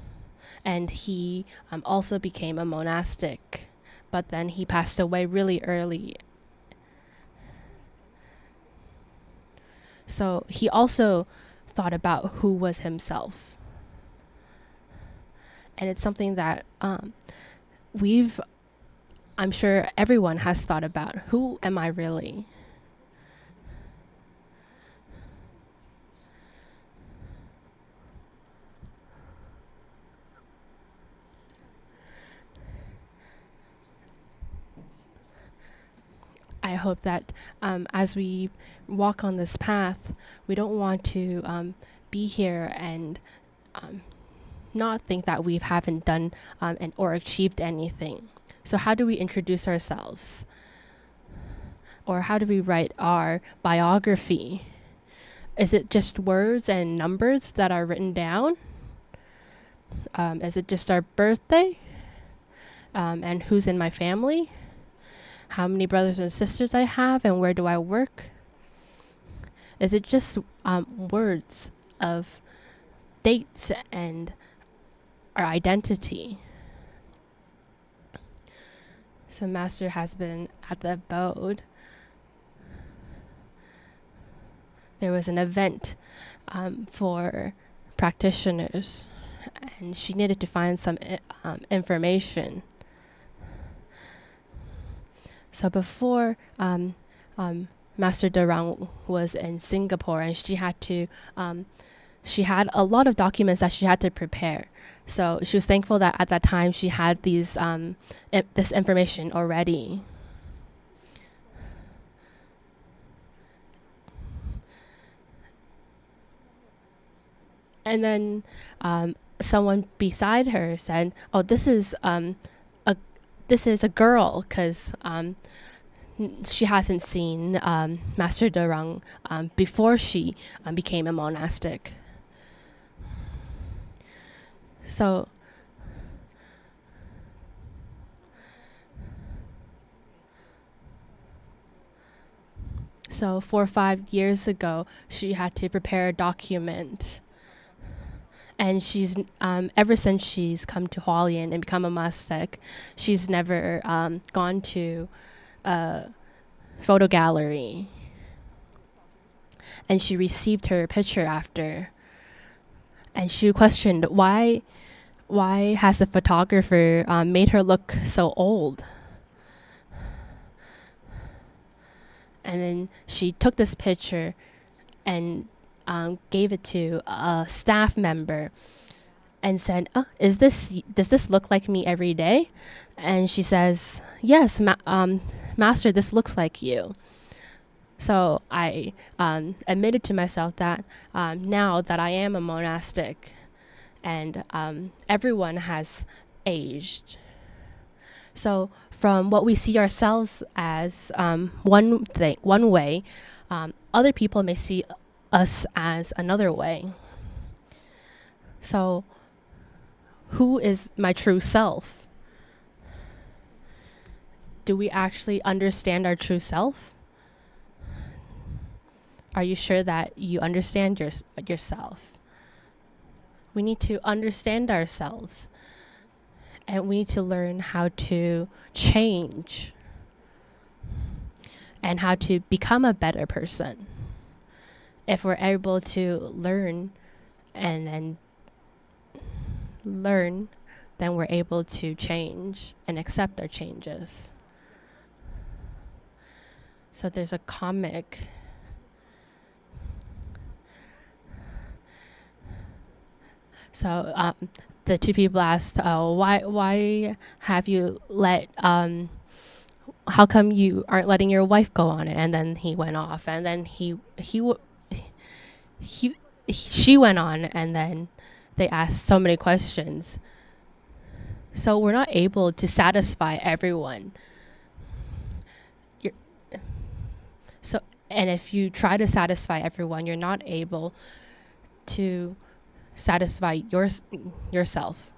and he also became a monastic, but then he passed away really early. So he also thought about who was himself. And it's something that I'm sure everyone has thought about. Who am I really? I hope that as we walk on this path, we don't want to be here and not think that we haven't done or achieved anything. So how do we introduce ourselves? Or how do we write our biography? Is it just words and numbers that are written down? Is it just our birthday? And who's in my family? How many brothers and sisters I have, and where do I work? Is it just words of dates and our identity? So Master has been at the abode. There was an event for practitioners, and she needed to find some information. So before Master Derang was in Singapore, and she had a lot of documents that she had to prepare. So she was thankful that at that time she had this information already. And then someone beside her said, "Oh, this is a girl, because she hasn't seen Master Derang before she became a monastic. So So 4 or 5 years ago, she had to prepare a document. And she's ever since she's come to Hualien and become a monastic, she's never gone to a photo gallery. And she received her picture after, and she questioned why has the photographer made her look so old. And then she took this picture and gave it to a staff member and said, does this look like me every day? And she says, yes, Master, this looks like you. So I admitted to myself that now that I am a monastic and everyone has aged. So from what we see ourselves as one way, other people may see us as another way. So who is my true self? Do we actually understand our true self? Are you sure that you understand yourself? We need to understand ourselves. And we need to learn how to change and how to become a better person. If we're able to learn and then we're able to change and accept our changes. So there's a comic. So the two people asked, why have you let, how come you aren't letting your wife go on it? And then he went off, and then she went on, and then they asked so many questions. So we're not able to satisfy everyone. And if you try to satisfy everyone, you're not able to satisfy yourself.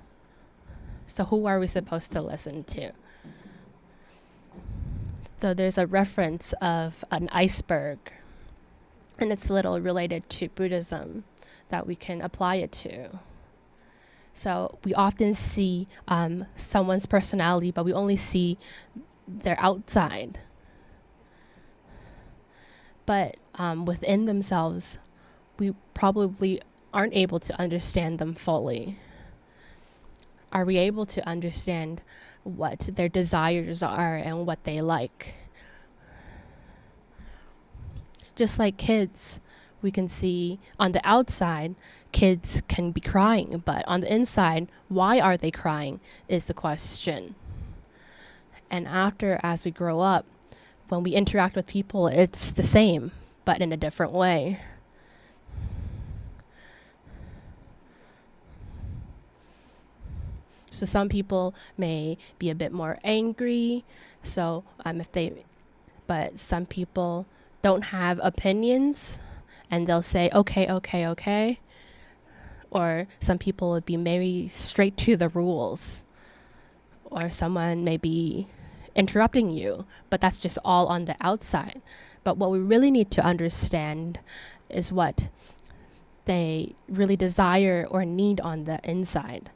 So who are we supposed to listen to? So there's a reference of an iceberg, and it's a little related to Buddhism that we can apply it to. So we often see someone's personality, but we only see their outside. But within themselves, we probably aren't able to understand them fully. Are we able to understand what their desires are and what they like? Just like kids, we can see on the outside, kids can be crying, but on the inside, why are they crying is the question. And as we grow up, when we interact with people, it's the same, but in a different way. So some people may be a bit more angry. So but some people don't have opinions, and they'll say, okay. Or some people would be maybe straight to the rules. Or someone may be interrupting you, but that's just all on the outside. But what we really need to understand is what they really desire or need on the inside.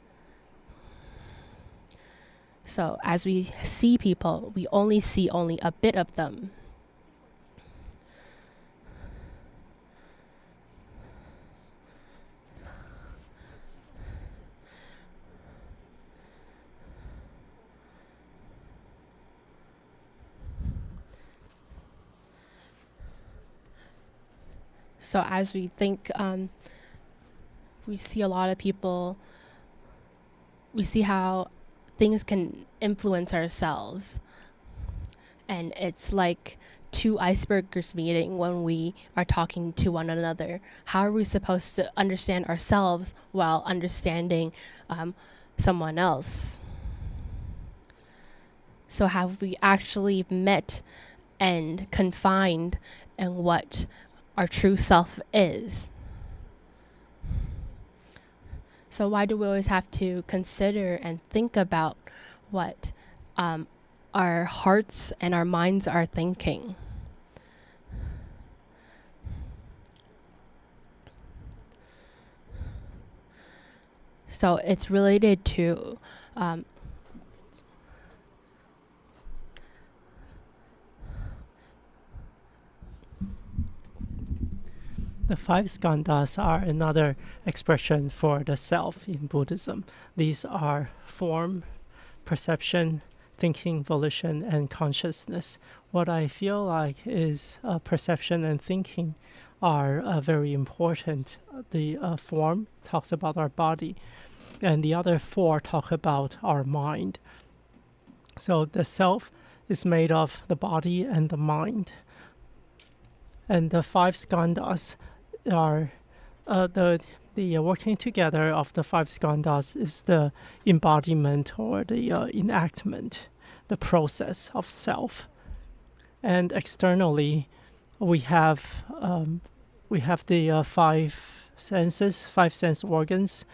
So as we see people, we only see a bit of them. So as we think, we see a lot of people, we see how things can influence ourselves. And it's like two icebergs meeting when we are talking to one another. How are we supposed to understand ourselves while understanding someone else? So have we actually met and confined in what our true self is. So why do we always have to consider and think about what our hearts and our minds are thinking? So it's related to the five skandhas are another expression for the self in Buddhism. These are form, perception, thinking, volition, and consciousness. What I feel like is perception and thinking are very important. The form talks about our body, and the other four talk about our mind. So the self is made of the body and the mind. And the five skandhas are the working together of the five skandhas is the embodiment or the enactment, the process of self. And externally, we have the five senses, five sense organs.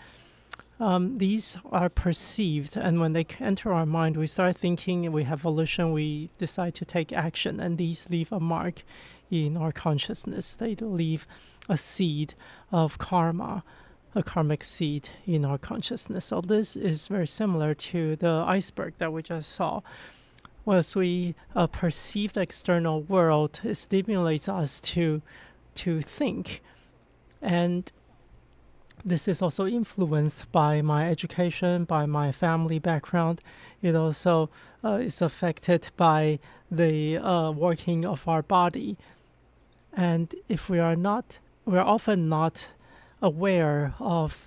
These are perceived, and when they enter our mind, we start thinking, we have volition, we decide to take action, and these leave a mark in our consciousness. They leave a seed of karma, a karmic seed in our consciousness. So this is very similar to the iceberg that we just saw. As we perceive the external world, it stimulates us to think. And this is also influenced by my education, by my family background. It also is affected by the working of our body. And if we are often not aware of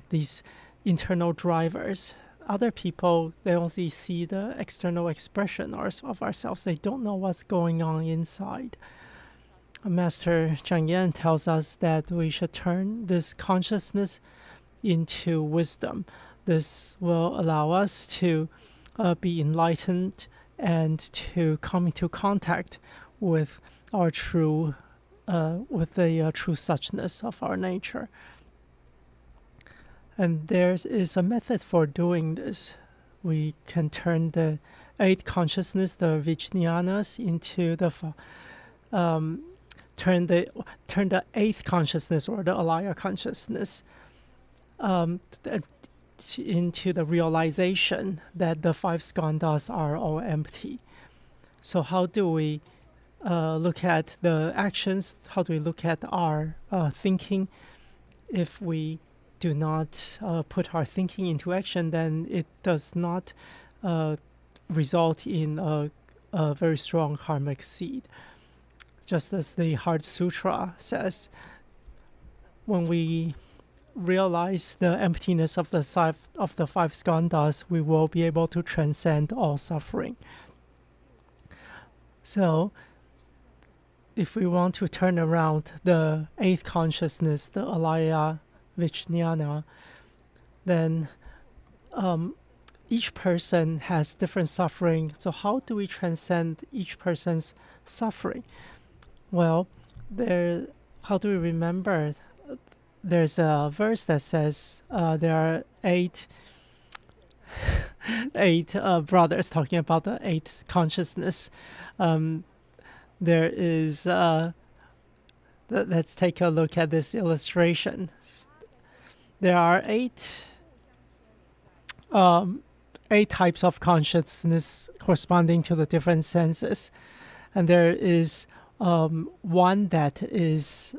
these internal drivers. Other people, they only see the external expression of ourselves. They don't know what's going on inside. Master Zhang Yan tells us that we should turn this consciousness into wisdom. This will allow us to be enlightened and to come into contact with our true, with the true suchness of our nature. And there is a method for doing this. We can turn the 8 consciousness, the vijnanas, into the turn the 8th consciousness or the alaya consciousness into the realization that the 5 skandhas are all empty. So how do we look at the actions? How do we look at our thinking? If we do not put our thinking into action, then it does not result in a very strong karmic seed. Just as the Heart Sutra says, when we realize the emptiness of the 5 skandhas, we will be able to transcend all suffering. So, if we want to turn around the 8th consciousness, the alaya vijnana, then each person has different suffering. So how do we transcend each person's suffering? Well, how do we remember? There's a verse that says there are 8 brothers talking about the 8th consciousness. There is let's take a look at this illustration. There are 8 types of consciousness corresponding to the different senses, and there is one that is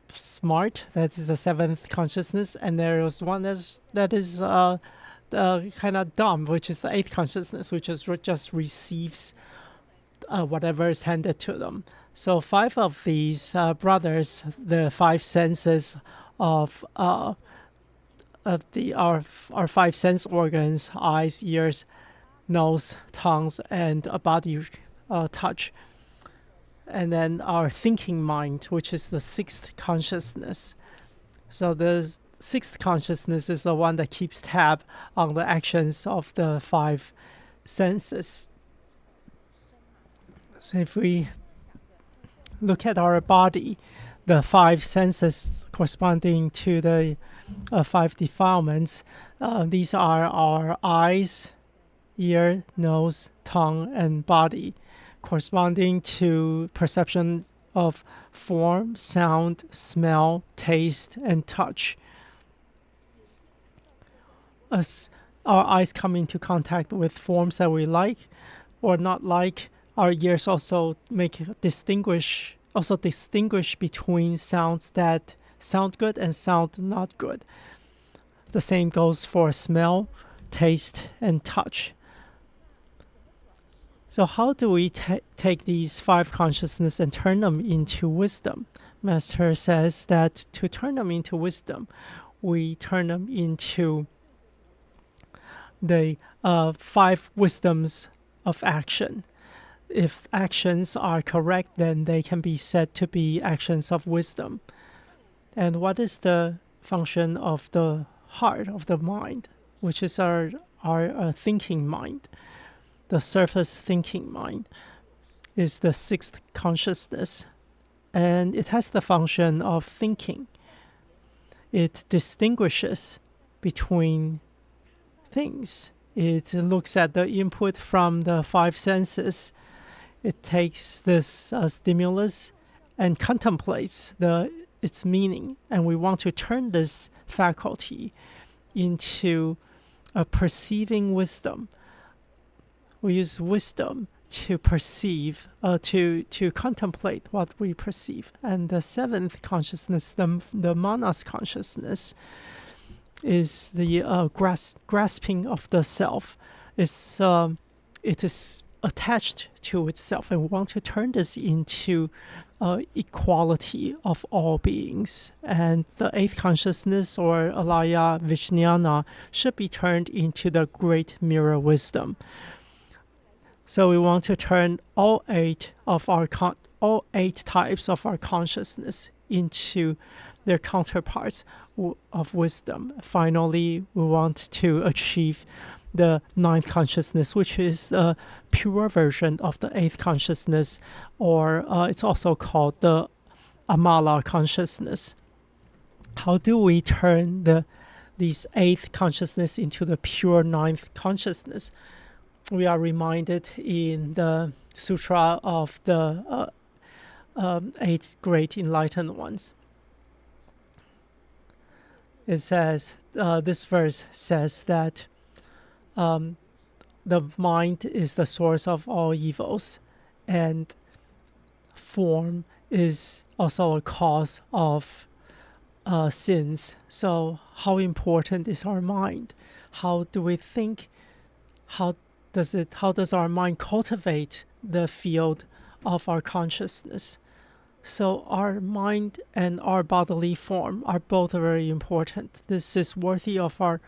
smart, that is a 7th consciousness, and there is one that is kind of dumb, which is the 8th consciousness, which is just receives whatever is handed to them. So 5 of these brothers, the 5 senses of our 5 sense organs, eyes, ears, nose, tongues, and a body touch. And then our thinking mind, which is the 6th consciousness. So the 6th consciousness is the one that keeps tab on the actions of the 5 senses. So if we look at our body, the 5 senses corresponding to the 5 defilements, these are our eyes, ear, nose, tongue, and body, corresponding to perception of form, sound, smell, taste, and touch. As our eyes come into contact with forms that we like or not like, our ears also distinguish between sounds that sound good and sound not good. The same goes for smell, taste, and touch. So how do we take these 5 consciousness and turn them into wisdom? Master says that to turn them into wisdom, we turn them into the 5 wisdoms of action. If actions are correct, then they can be said to be actions of wisdom. And what is the function of the heart, of the mind, which is our thinking mind? The surface thinking mind is the 6th consciousness, and it has the function of thinking. It distinguishes between things. It looks at the input from the 5 senses. It takes this stimulus and contemplates its meaning, and we want to turn this faculty into a perceiving wisdom. We use wisdom to perceive, to contemplate what we perceive. And the 7th consciousness, the manas consciousness, is the grasping of the self. It is attached to itself, and we want to turn this into equality of all beings. And the 8th consciousness, or alaya vijnana, should be turned into the great mirror wisdom. So we want to turn all 8 types of our consciousness into their counterparts of wisdom. Finally, we want to achieve the 9th consciousness, which is a pure version of the 8th consciousness, or it's also called the Amala consciousness. How do we turn these 8th consciousness into the pure 9th consciousness? We are reminded in the Sutra of the 8 great enlightened ones. It says, this verse says that the mind is the source of all evils, and form is also a cause of sins. So how important is our mind? How do we think? How does our mind cultivate the field of our consciousness? So our mind and our bodily form are both very important. This is worthy of our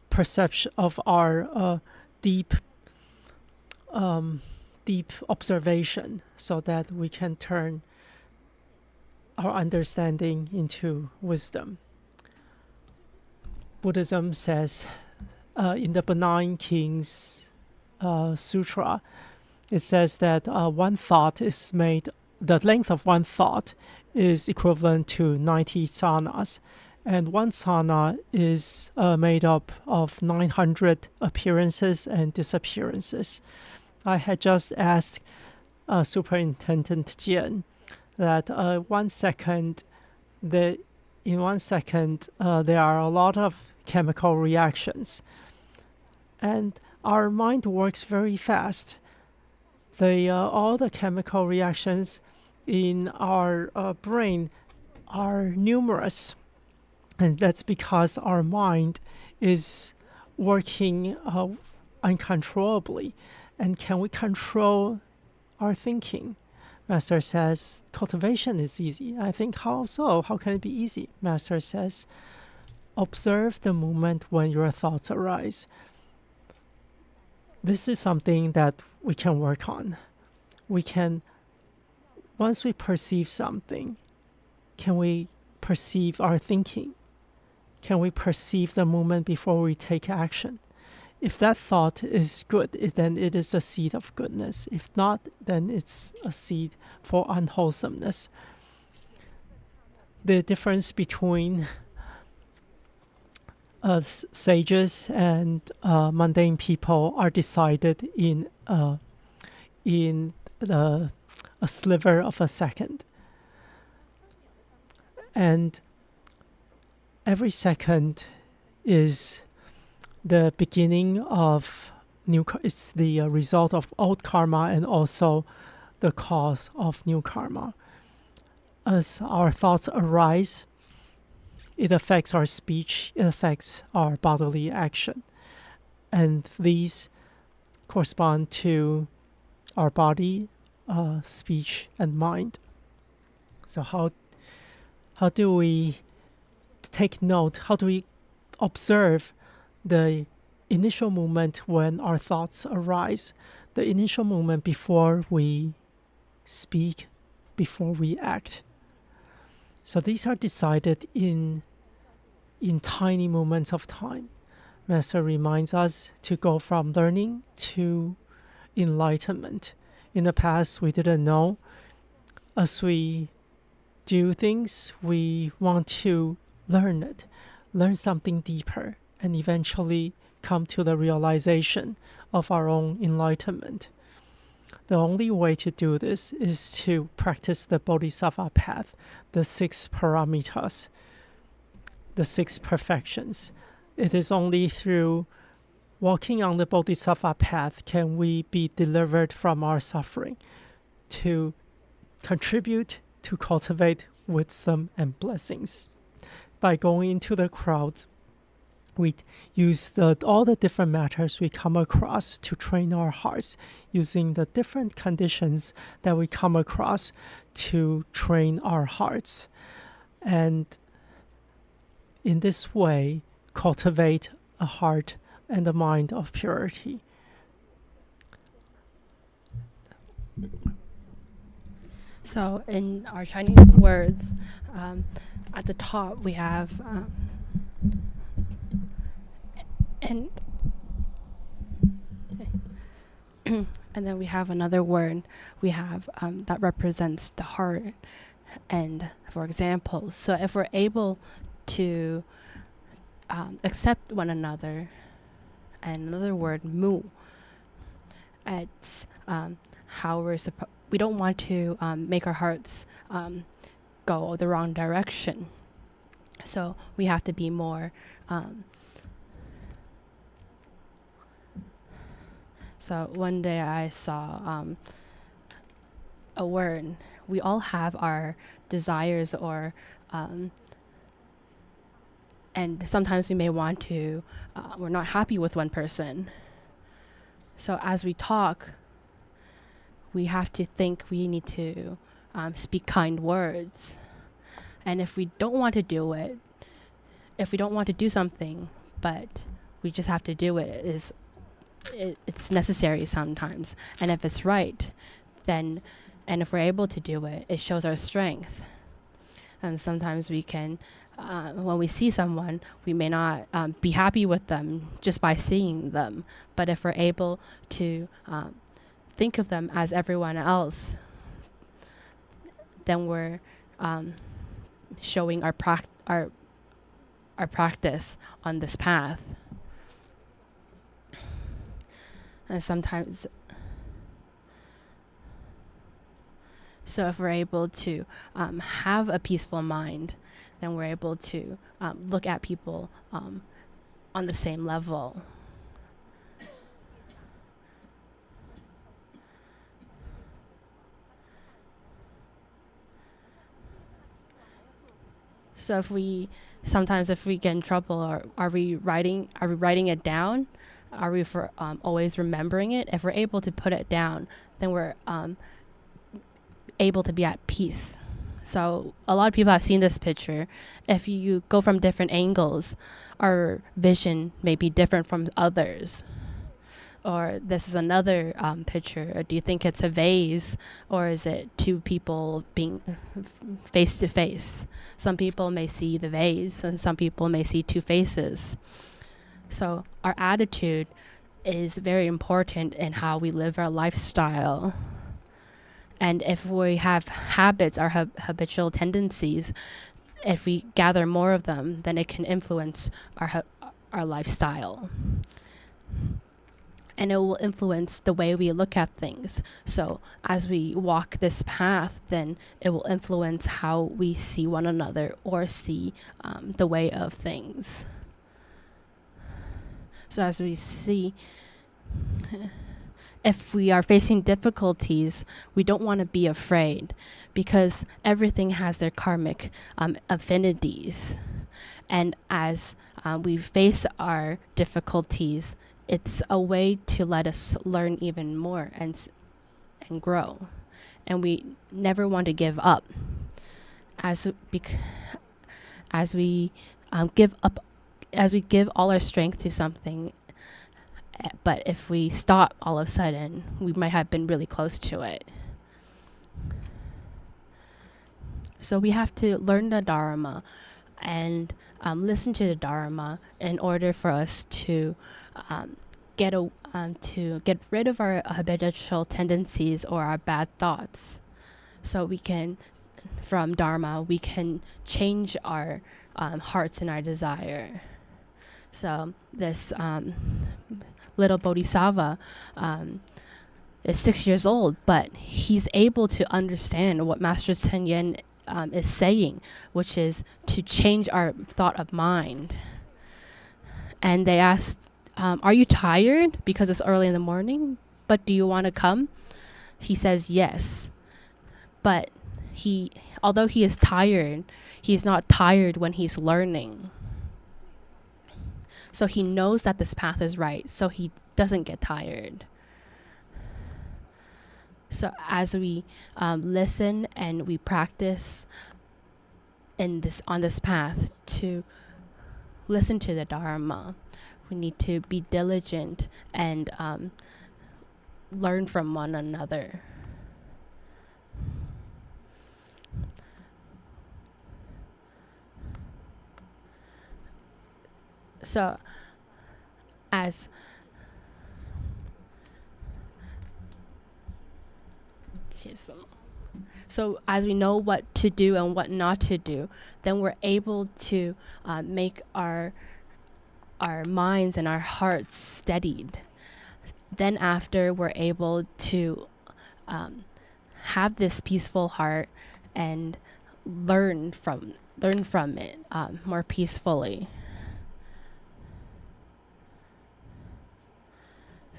perception, of our deep observation, so that we can turn our understanding into wisdom. Buddhism says in the Benign Kings Sutra, it says that the length of one thought is equivalent to 90 sanas, and one sana is made up of 900 appearances and disappearances. I had just asked Superintendent Jian that in 1 second there are a lot of chemical reactions, and our mind works very fast. All the chemical reactions in our brain are numerous, and that's because our mind is working uncontrollably. And can we control our thinking? Master says cultivation is easy. I think, how so? How can it be easy? Master says, observe the moment when your thoughts arise. This is something that we can work on. Once we perceive something, can we perceive our thinking? Can we perceive the moment before we take action? If that thought is good, then it is a seed of goodness. If not, then it's a seed for unwholesomeness. The difference between sages and mundane people are decided in a sliver of a second. And every second is the beginning of new. It's the result of old karma and also the cause of new karma. As our thoughts arise, it affects our speech, it affects our bodily action. And these correspond to our body, speech, and mind. So how do we take note, how do we observe the initial moment when our thoughts arise, the initial moment before we speak, before we act? So these are decided in tiny moments of time. Master reminds us to go from learning to enlightenment. In the past, we didn't know. As we do things, we want to learn it, learn something deeper, and eventually come to the realization of our own enlightenment. The only way to do this is to practice the Bodhisattva path, the 6 paramitas, the 6 perfections. It is only through walking on the Bodhisattva path can we be delivered from our suffering, to contribute to cultivate wisdom and blessings. By going into the crowds, we use all the different matters we come across to train our hearts, using the different conditions that we come across to train our hearts. And in this way, cultivate a heart and a mind of purity. So in our Chinese words, at the top we have and then we have another word we have that represents the heart. And for example, so if we're able to accept one another, and another word, mu, it's how we don't want to make our hearts go the wrong direction. So we have to be more so one day I saw a word. We all have our desires, or and sometimes we may want to we're not happy with one person. So as we talk, we have to think we need to speak kind words. And if we don't want to do it, if we don't want to do something, but we just have to do it, it's necessary sometimes. And if it's right, then, and if we're able to do it, it shows our strength. And sometimes we can, when we see someone, we may not be happy with them just by seeing them. But if we're able to think of them as everyone else, then we're showing our practice on this path. And sometimes, so if we're able to have a peaceful mind, then we're able to look at people on the same level. So if we get in trouble, or are we writing it down? Are we always remembering it? If we're able to put it down, then we're able to be at peace. So a lot of people have seen this picture. If you go from different angles, our vision may be different from others. Or this is another picture. Or do you think it's a vase, or is it two people being face to face? Some people may see the vase, and some people may see two faces. So our attitude is very important in how we live our lifestyle. And if we have habits or habitual tendencies, if we gather more of them, then it can influence our lifestyle. And it will influence the way we look at things. So as we walk this path, then it will influence how we see one another or see the way of things. So as we see, if we are facing difficulties, we don't want to be afraid, because everything has their karmic affinities. And as we face our difficulties, it's a way to let us learn even more and grow. And we never want to give up. As we give up, as we give all our strength to something, but if we stop all of a sudden, we might have been really close to it. So we have to learn the Dharma and listen to the Dharma in order for us to get rid of our habitual tendencies or our bad thoughts. So we can, from Dharma, we can change our hearts and our desire. So this little bodhisattva is 6 years old, but he's able to understand what Master Cheng Yen is saying, which is to change our thought of mind. And they asked, are you tired? Because it's early in the morning, but do you want to come? He says yes. But although he is tired, he's not tired when he's learning. So he knows that this path is right, so he doesn't get tired. So as we listen and we practice on this path to listen to the Dharma, we need to be diligent and learn from one another. So as we know what to do and what not to do, then we're able to make our minds and our hearts steadied. Then after, we're able to have this peaceful heart and learn from it more peacefully.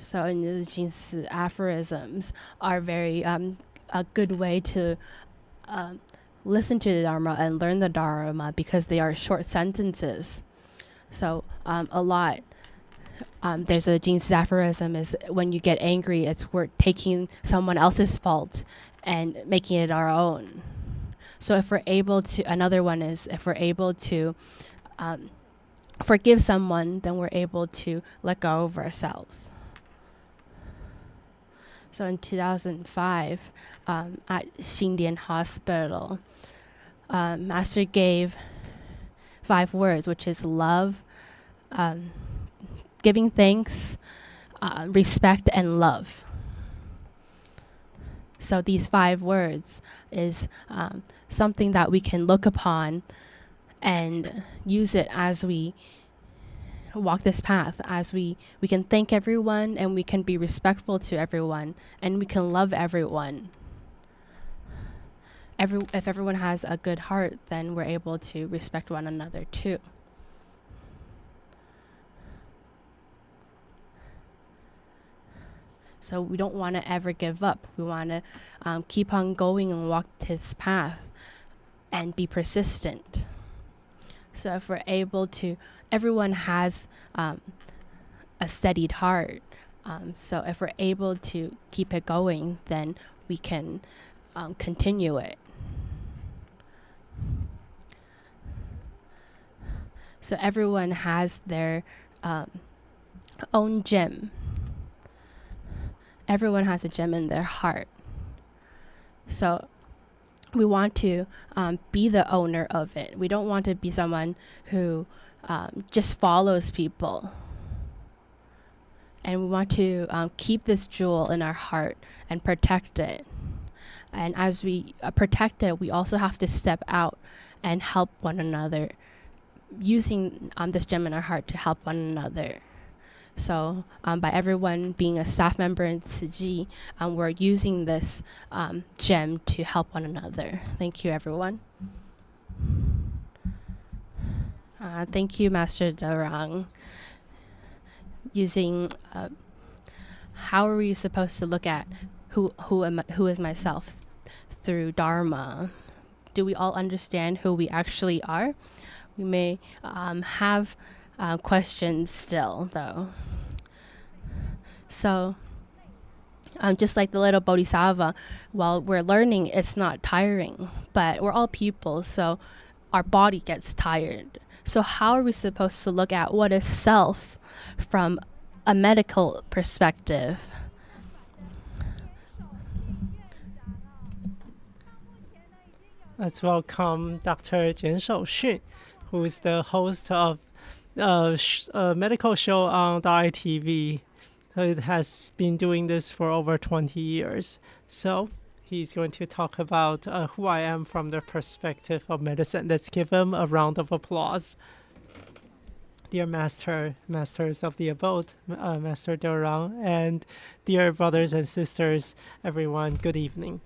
So in the Jingsi aphorisms are very a good way to listen to the Dharma and learn the Dharma, because they are short sentences. So a lot. There's a Jingsi aphorism is, when you get angry, we're taking someone else's fault and making it our own. So if we're able to, another one is, if we're able to forgive someone, then we're able to let go of ourselves. So in 2005, at Xingdian Hospital, Master gave 5 words, which is love, giving thanks, respect, and love. So these 5 words is something that we can look upon and use it as we walk this path, as we can thank everyone, and we can be respectful to everyone, and we can love everyone. If everyone has a good heart, then we're able to respect one another too. So we don't want to ever give up. We want to keep on going and walk this path and be persistent. So if we're able to, everyone has a steadied heart. So if we're able to keep it going, then we can continue it. So everyone has their own gem. Everyone has a gem in their heart. So we want to be the owner of it. We don't want to be someone who just follows people. and we want to keep this jewel in our heart and protect it. And as we protect it, we also have to step out and help one another, using this gem in our heart to help one another. So by everyone being a staff member in Tzu Chi, we're using this gem to help one another. Thank you, everyone. Thank you, Master Darang. Using how are we supposed to look at who is myself through Dharma? Do we all understand who we actually are? We may have questions still, though. So just like the little bodhisattva, while we're learning, it's not tiring, but we're all people, so our body gets tired. So how are we supposed to look at what is self from a medical perspective? Let's welcome Dr. Jian Shouxun, who is the host of a medical show on the ITV. It has been doing this for over 20 years. So he's going to talk about who I am from the perspective of medicine. Let's give him a round of applause. Dear masters of the abode, Master Dorang, and dear brothers and sisters, everyone, good evening.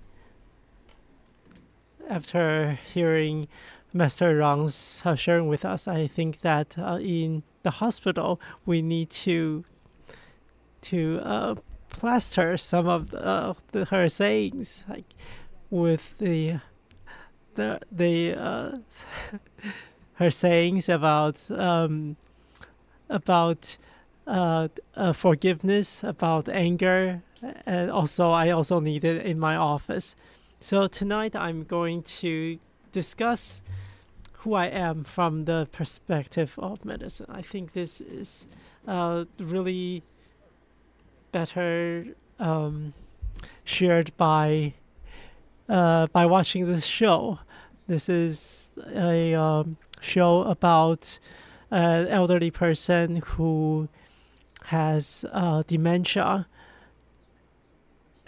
After hearing Master Rang's sharing with us, I think that in the hospital we need to plaster some of her sayings, like with the her sayings about forgiveness, about anger, and I also need it in my office. So tonight I'm going to discuss who I am from the perspective of medicine. I think this is really better shared by watching this show. This is a show about an elderly person who has dementia,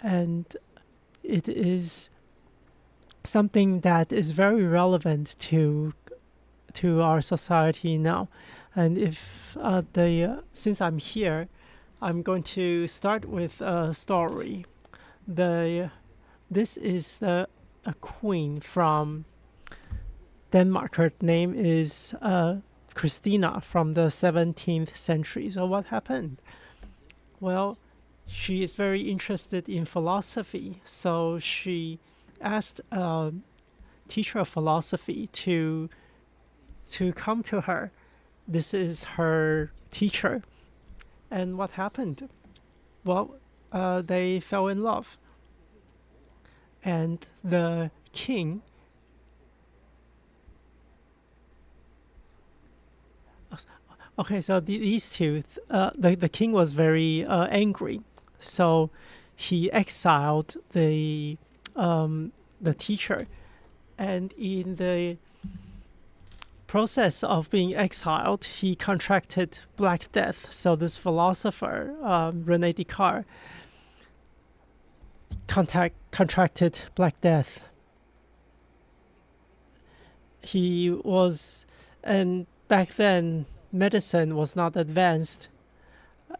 and it is something that is very relevant to our society now. And if since I'm here, I'm going to start with a story. This is a queen from Denmark. Her name is Christina, from the 17th century. So what happened? Well, she is very interested in philosophy, so she asked a teacher of philosophy to come to her. This is her teacher. And what happened? Well, they fell in love. And the king so these two, the king was very angry. So he exiled the teacher, and in the process of being exiled, he contracted Black Death. So this philosopher, René Descartes, contracted Black Death. And back then, medicine was not advanced,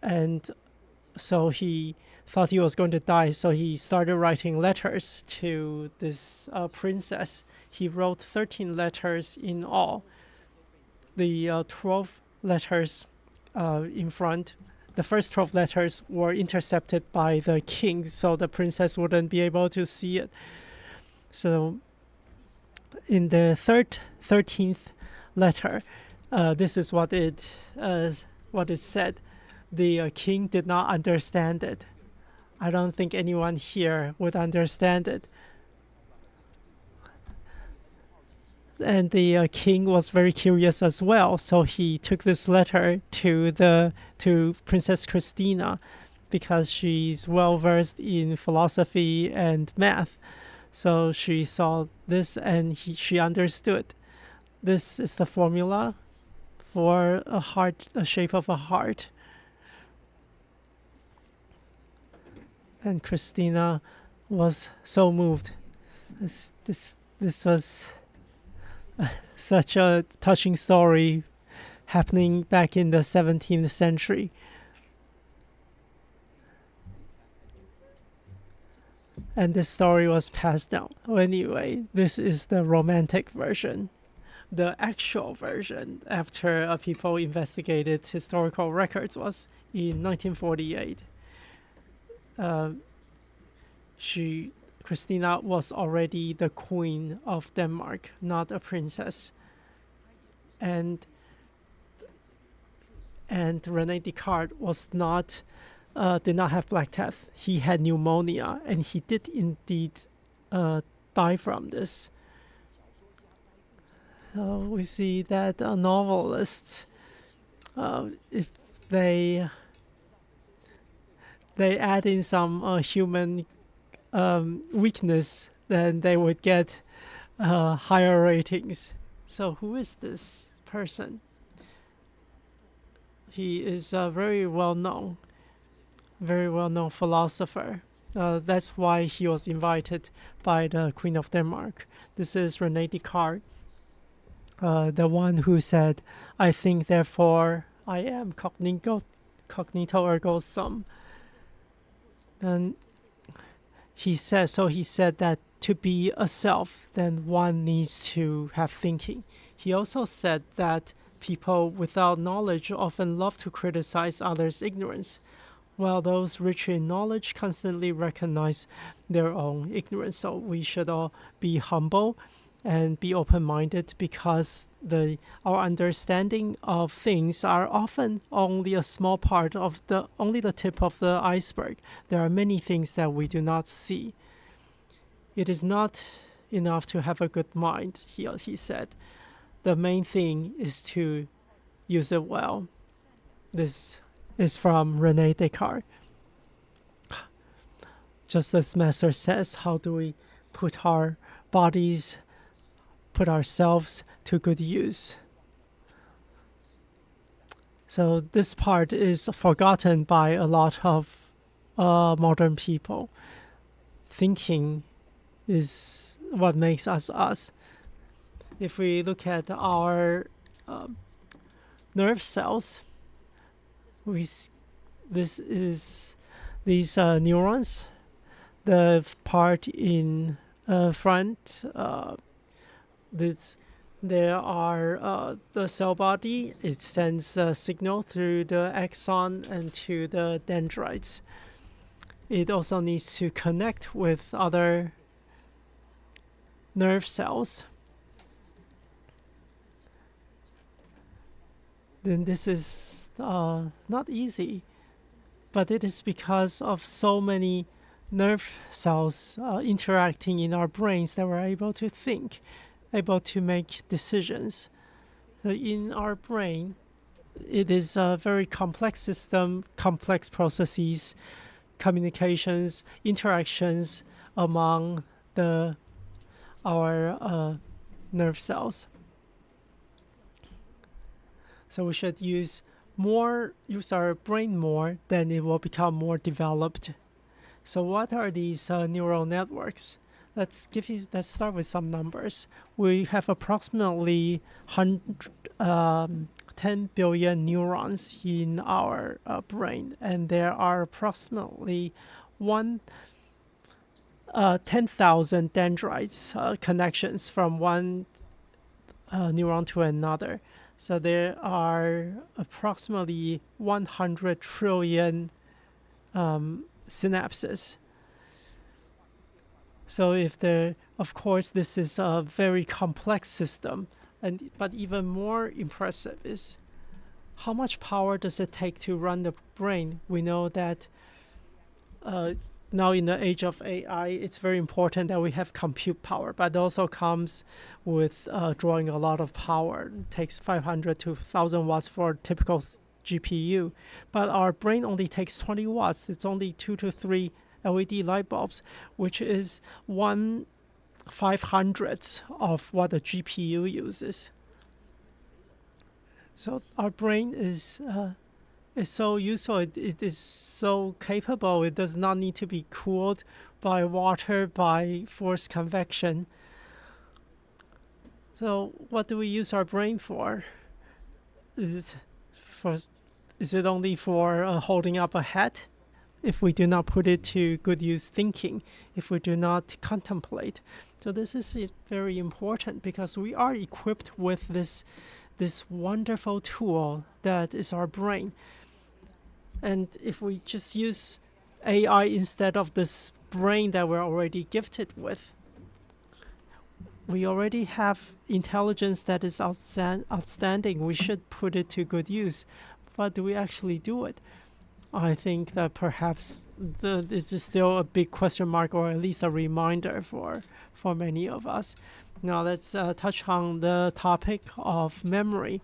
and so he thought he was going to die, so he started writing letters to this princess. He wrote 13 letters in all. The 12 letters in front, the first 12 letters were intercepted by the king, so the princess wouldn't be able to see it. So in the 13th letter, this is what it said. The king did not understand it. I don't think anyone here would understand it. And the king was very curious as well, so he took this letter to Princess Christina, because she's well versed in philosophy and math. So she saw this and she understood. This is the formula for a heart, the shape of a heart. And Christina was so moved. This was such a touching story happening back in the 17th century. And this story was passed down. Well, anyway, this is the romantic version. The actual version, after people investigated historical records, was in 1948. Christina was already the queen of Denmark, not a princess. And René Descartes was did not have black death. He had pneumonia, and he did indeed die from this. So we see that novelists, if they add in some human weakness, then they would get higher ratings. So who is this person? He is a very well-known philosopher. That's why he was invited by the Queen of Denmark. This is René Descartes, the one who said, "I think, therefore I am, cognito ergo sum." And he said that to be a self, then one needs to have thinking. He also said that people without knowledge often love to criticize others' ignorance, while those rich in knowledge constantly recognize their own ignorance. So we should all be humble and be open-minded, because our understanding of things are often only a small part of only the tip of the iceberg. There are many things that we do not see. It is not enough to have a good mind, he said. The main thing is to use it well. This is from René Descartes. Just as Master says, how do we put our bodies, put ourselves to good use? So this part is forgotten by a lot of modern people. Thinking is what makes us us. If we look at our nerve cells, these neurons, the part in front, there are the cell body. It sends a signal through the axon and to the dendrites. It also needs to connect with other nerve cells. Then this is not easy, but it is because of so many nerve cells interacting in our brains that we're able to think, able to make decisions. So in our brain, it is a very complex system, complex processes, communications, interactions among our nerve cells. So we should use our brain more, then it will become more developed. So what are these neural networks? Let's start with some numbers. We have approximately 10 billion neurons in our brain, and there are approximately 10,000 dendrites, connections from one neuron to another. So there are approximately 100 trillion synapses. So of course, this is a very complex system, but even more impressive is how much power does it take to run the brain? We know that now in the age of AI, it's very important that we have compute power, but it also comes with drawing a lot of power. It takes 500 to 1,000 watts for a typical GPU, but our brain only takes 20 watts. It's only 2 to 3 LED light bulbs, which is 1/500th of what a GPU uses. So our brain is is so useful. It is so capable. It does not need to be cooled by water, by forced convection. So what do we use our brain for? Is it only for holding up a hat? If we do not put it to good use thinking, if we do not contemplate. So this is very important because we are equipped with this wonderful tool that is our brain. And if we just use AI instead of this brain that we're already gifted with, we already have intelligence that is outstanding. We should put it to good use. But do we actually do it? I think that perhaps this is still a big question mark, or at least a reminder for many of us. Now let's touch on the topic of memory.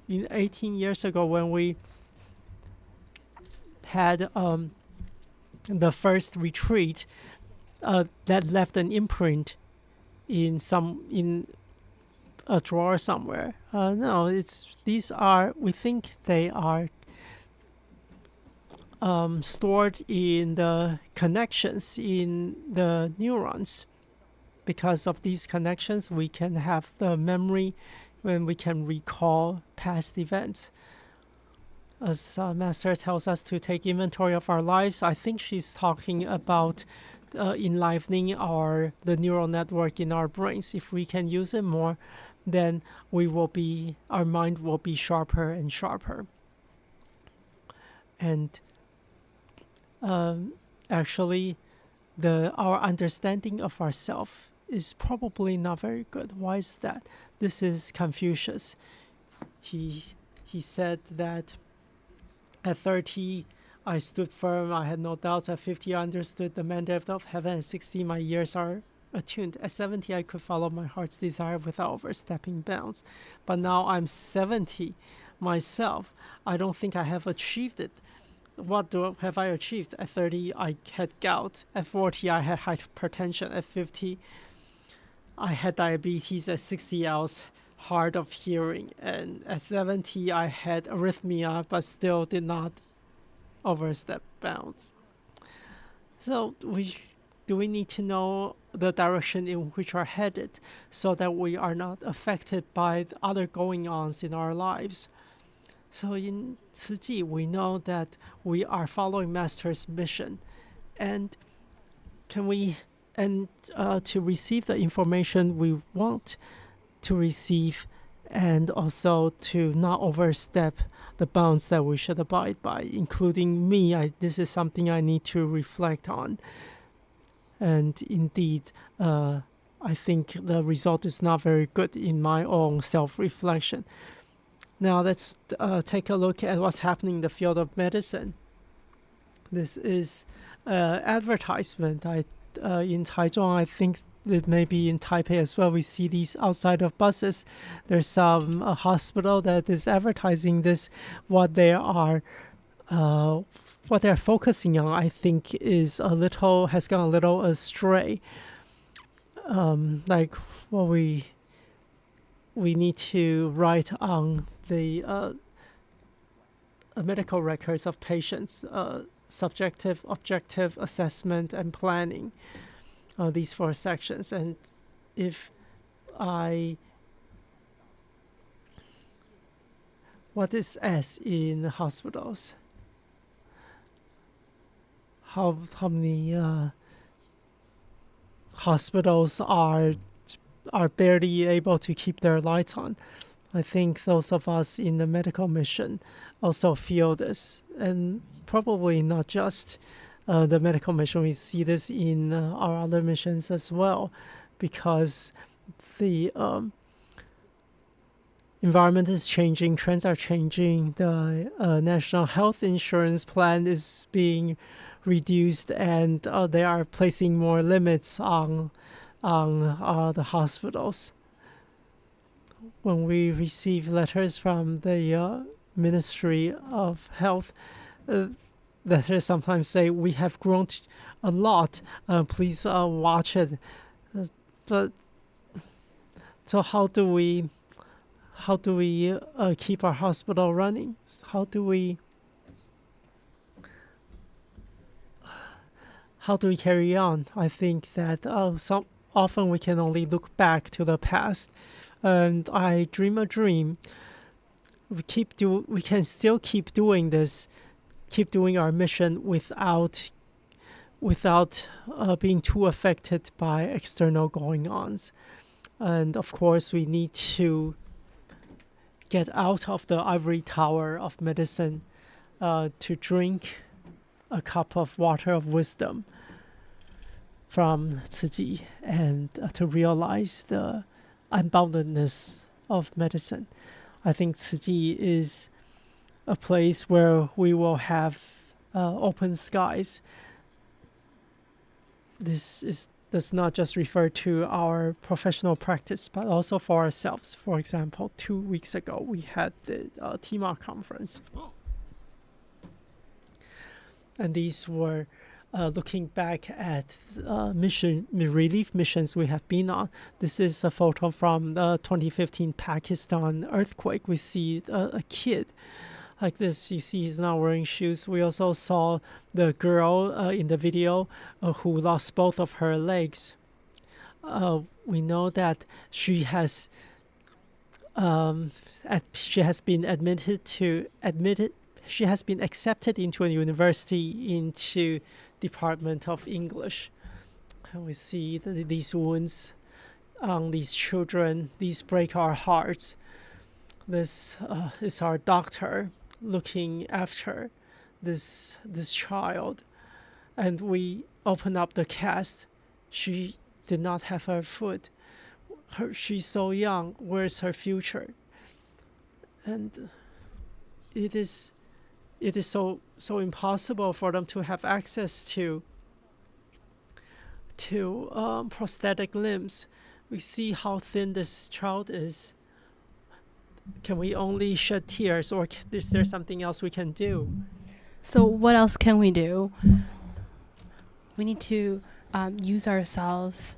18 years ago, when we had the first retreat that left an imprint in a drawer somewhere. No, we think they are stored in the connections in the neurons. Because of these connections, we can have the memory when we can recall past events. As Master tells us to take inventory of our lives, I think she's talking about enlivening the neural network in our brains. If we can use it more, then our mind will be sharper and sharper. And actually, our understanding of ourself is probably not very good. Why is that? This is Confucius. He said that at 30, I stood firm, I had no doubts. At 50, I understood the mandate of heaven. At 60, my ears are attuned. At 70, I could follow my heart's desire without overstepping bounds. But now I'm 70 myself. I don't think I have achieved it. What have I achieved? At 30, I had gout. At 40, I had hypertension. At 50, I had diabetes. At 60, I was hard of hearing. And at 70, I had arrhythmia, but still did not overstep bounds. So do we need to know the direction in which we're headed so that we are not affected by the other going-ons in our lives? So in Tzu Chi, we know that we are following Master's mission, and to receive the information we want to receive, and also to not overstep the bounds that we should abide by, including me. This is something I need to reflect on. And indeed, I think the result is not very good in my own self-reflection. Now let's take a look at what's happening in the field of medicine. This is advertisement. In Taichung, I think it may be in Taipei as well. We see these outside of buses. There's some hospital that is advertising this. What they're focusing on, I think, has gone a little astray. Like what we need to write on the medical records of patients, subjective, objective, assessment, and planning. These 4 sections. And what is S in hospitals? How many hospitals are barely able to keep their lights on? I think those of us in the medical mission also feel this, and probably not just the medical mission. We see this in our other missions as well, because the environment is changing, trends are changing, the national health insurance plan is being reduced, and they are placing more limits on the hospitals. When we receive letters from the Ministry of Health, letters sometimes say, we have grown a lot, please watch it. But so how do we keep our hospital running? How do we how do we carry on? I think that often we can only look back to the past, and I dream a dream. We can still keep doing this, keep doing our mission without being too affected by external going-ons. And of course, we need to get out of the ivory tower of medicine to drink a cup of water of wisdom from Tzu Chi, and to realize the unboundedness of medicine. I think Tzu Chi is a place where we will have open skies. This does not just refer to our professional practice, but also for ourselves. For example, 2 weeks ago, we had the TIMA conference. And these were looking back at relief missions we have been on. This is a photo from the 2015 Pakistan earthquake. We see a kid like this. You see he's not wearing shoes. We also saw the girl in the video who lost both of her legs. We know that she has been accepted into a university, into Department of English. And we see these wounds on these children. These break our hearts. This is our doctor looking after this child, and we open up the cast. She did not have her foot. She's so young. Where's her future? And it is so impossible for them to have access to prosthetic limbs. We see how thin this child is. Can we only shed tears, or is there something else we can do? So what else can we do? We need to use ourselves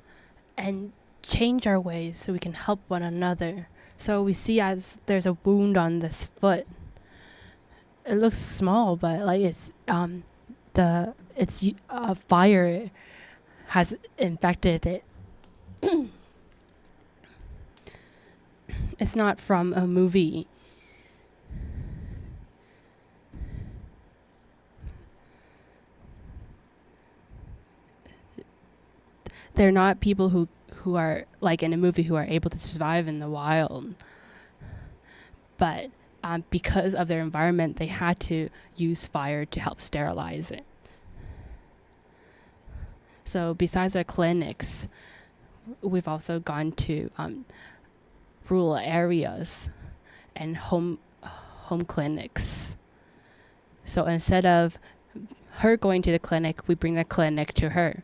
and change our ways so we can help one another. So we see as there's a wound on this foot. It looks small, but like it's fire has infected it. It's not from a movie. They're not people who are like in a movie who are able to survive in the wild. But because of their environment, they had to use fire to help sterilize it. So besides our clinics, we've also gone to rural areas and home clinics. So instead of her going to the clinic, we bring the clinic to her.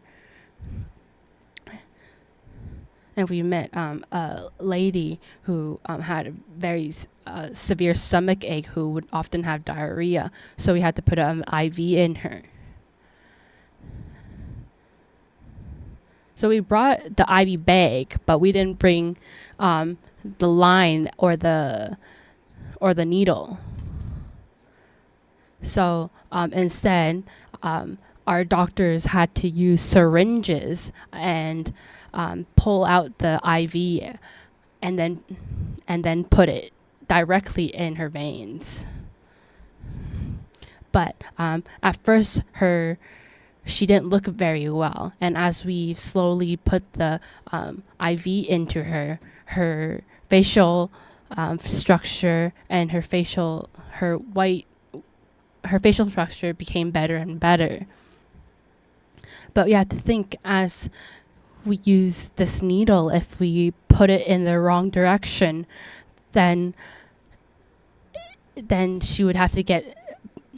And we met a lady who had a very severe stomach ache, who would often have diarrhea. So we had to put an IV in her. So we brought the IV bag, but we didn't bring the line or the needle. So instead, our doctors had to use syringes and pull out the IV and then put it directly in her veins. But at first, she didn't look very well, and as we slowly put the IV into her facial structure and her facial structure became better and better. But we have to think, as we use this needle, if we put it in the wrong direction, then she would have to get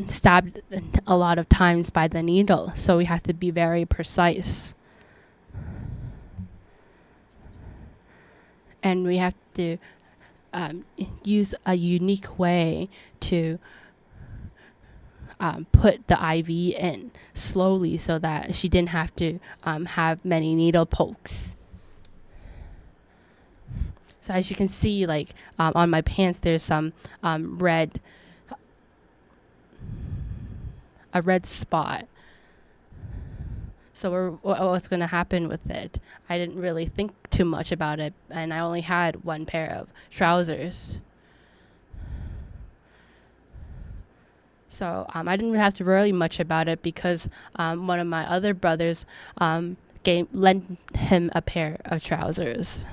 stabbed a lot of times by the needle. So we have to be very precise. And we have to use a unique way to put the IV in slowly so that she didn't have to have many needle pokes. So as you can see, like on my pants, there's some a red spot. So what's going to happen with it? I didn't really think too much about it, and I only had one pair of trousers. So I didn't really have to worry much about it because one of my other brothers lent him a pair of trousers.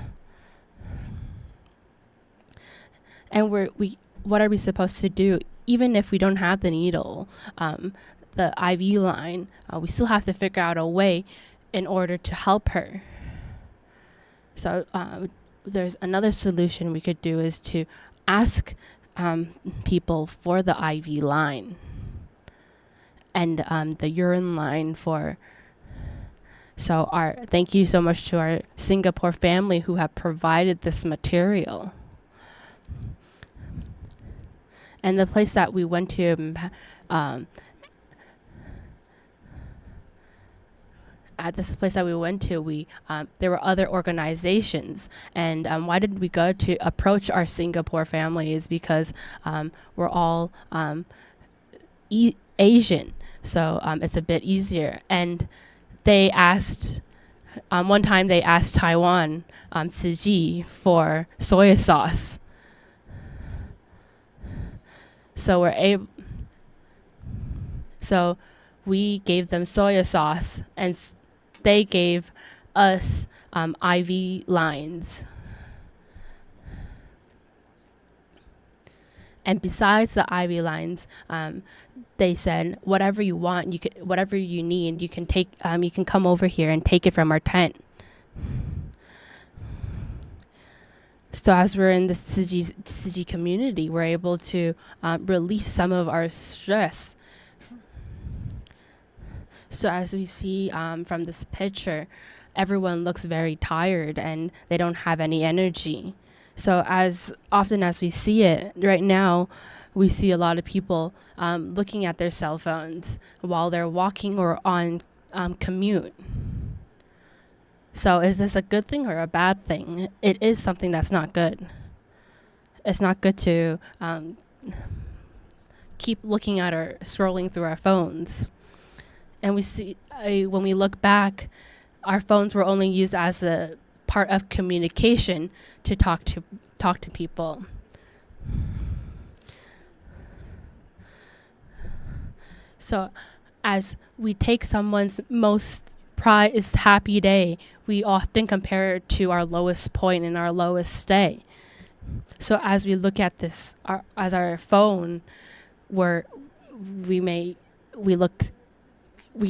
And what are we supposed to do? Even if we don't have the needle, the IV line, we still have to figure out a way in order to help her. So there's another solution we could do is to ask people for the IV line and the urine line for. So thank you so much to our Singapore family who have provided this material. And the place that we went to, at this place that we went to, there were other organizations. And why did we go to approach our Singapore family is because we're all Asian. So it's a bit easier. And they asked, one time they asked Taiwan, Tzu Chi, for soy sauce. So we gave them soy sauce, and they gave us IV lines. And besides the IV lines, they said, whatever you want, whatever you need, you can take. You can come over here and take it from our tent. So as we're in the Tzu Chi community, we're able to release some of our stress. So as we see from this picture, everyone looks very tired and they don't have any energy. So as often as we see it right now, we see a lot of people looking at their cell phones while they're walking or on commute. So is this a good thing or a bad thing? It is something that's not good. It's not good to keep looking at or scrolling through our phones. And we see, when we look back, our phones were only used as a part of communication to talk to people. So as we take someone's most prized happy day, we often compare it to our lowest point in our lowest day. So as we look at this as our phone, where we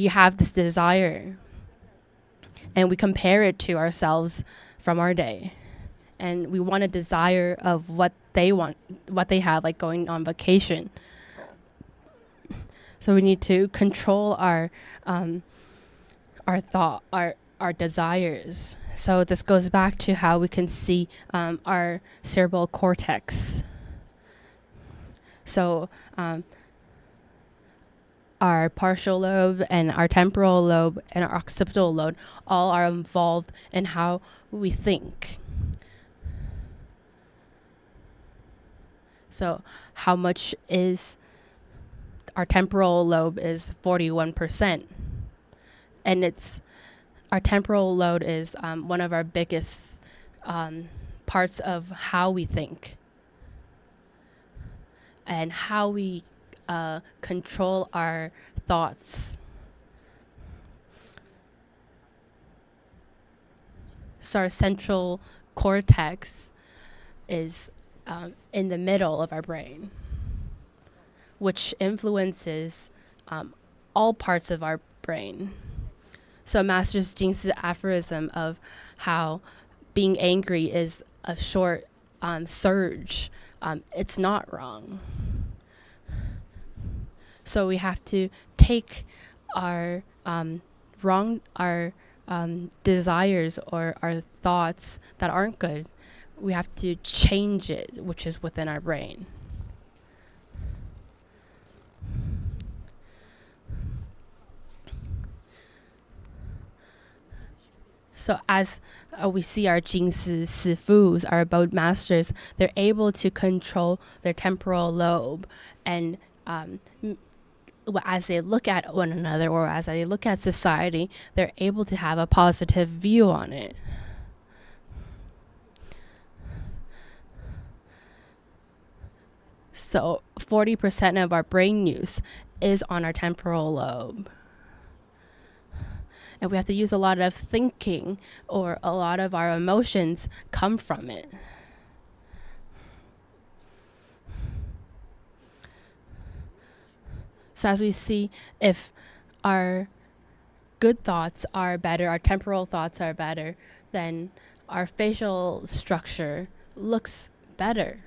have this desire and we compare it to ourselves from our day, and we want a desire of what they want, what they have, like going on vacation. So we need to control our thought, our desires. So this goes back to how we can see our cerebral cortex. So our partial lobe and our temporal lobe and our occipital lobe all are involved in how we think. So how much is our temporal lobe is 41%. And our temporal lobe is one of our biggest parts of how we think and how we control our thoughts. So our central cortex is in the middle of our brain, which influences all parts of our brain. So Master's Jing's aphorism of how being angry is a short surge, it's not wrong. So we have to take our desires or our thoughts that aren't good, we have to change it, which is within our brain. So as we see our Jingsi Sifus, our abode masters, they're able to control their temporal lobe and as they look at one another or as they look at society, they're able to have a positive view on it. So 40% of our brain use is on our temporal lobe. And we have to use a lot of thinking, or a lot of our emotions come from it. So as we see, if our good thoughts are better, our temporal thoughts are better, then our facial structure looks better.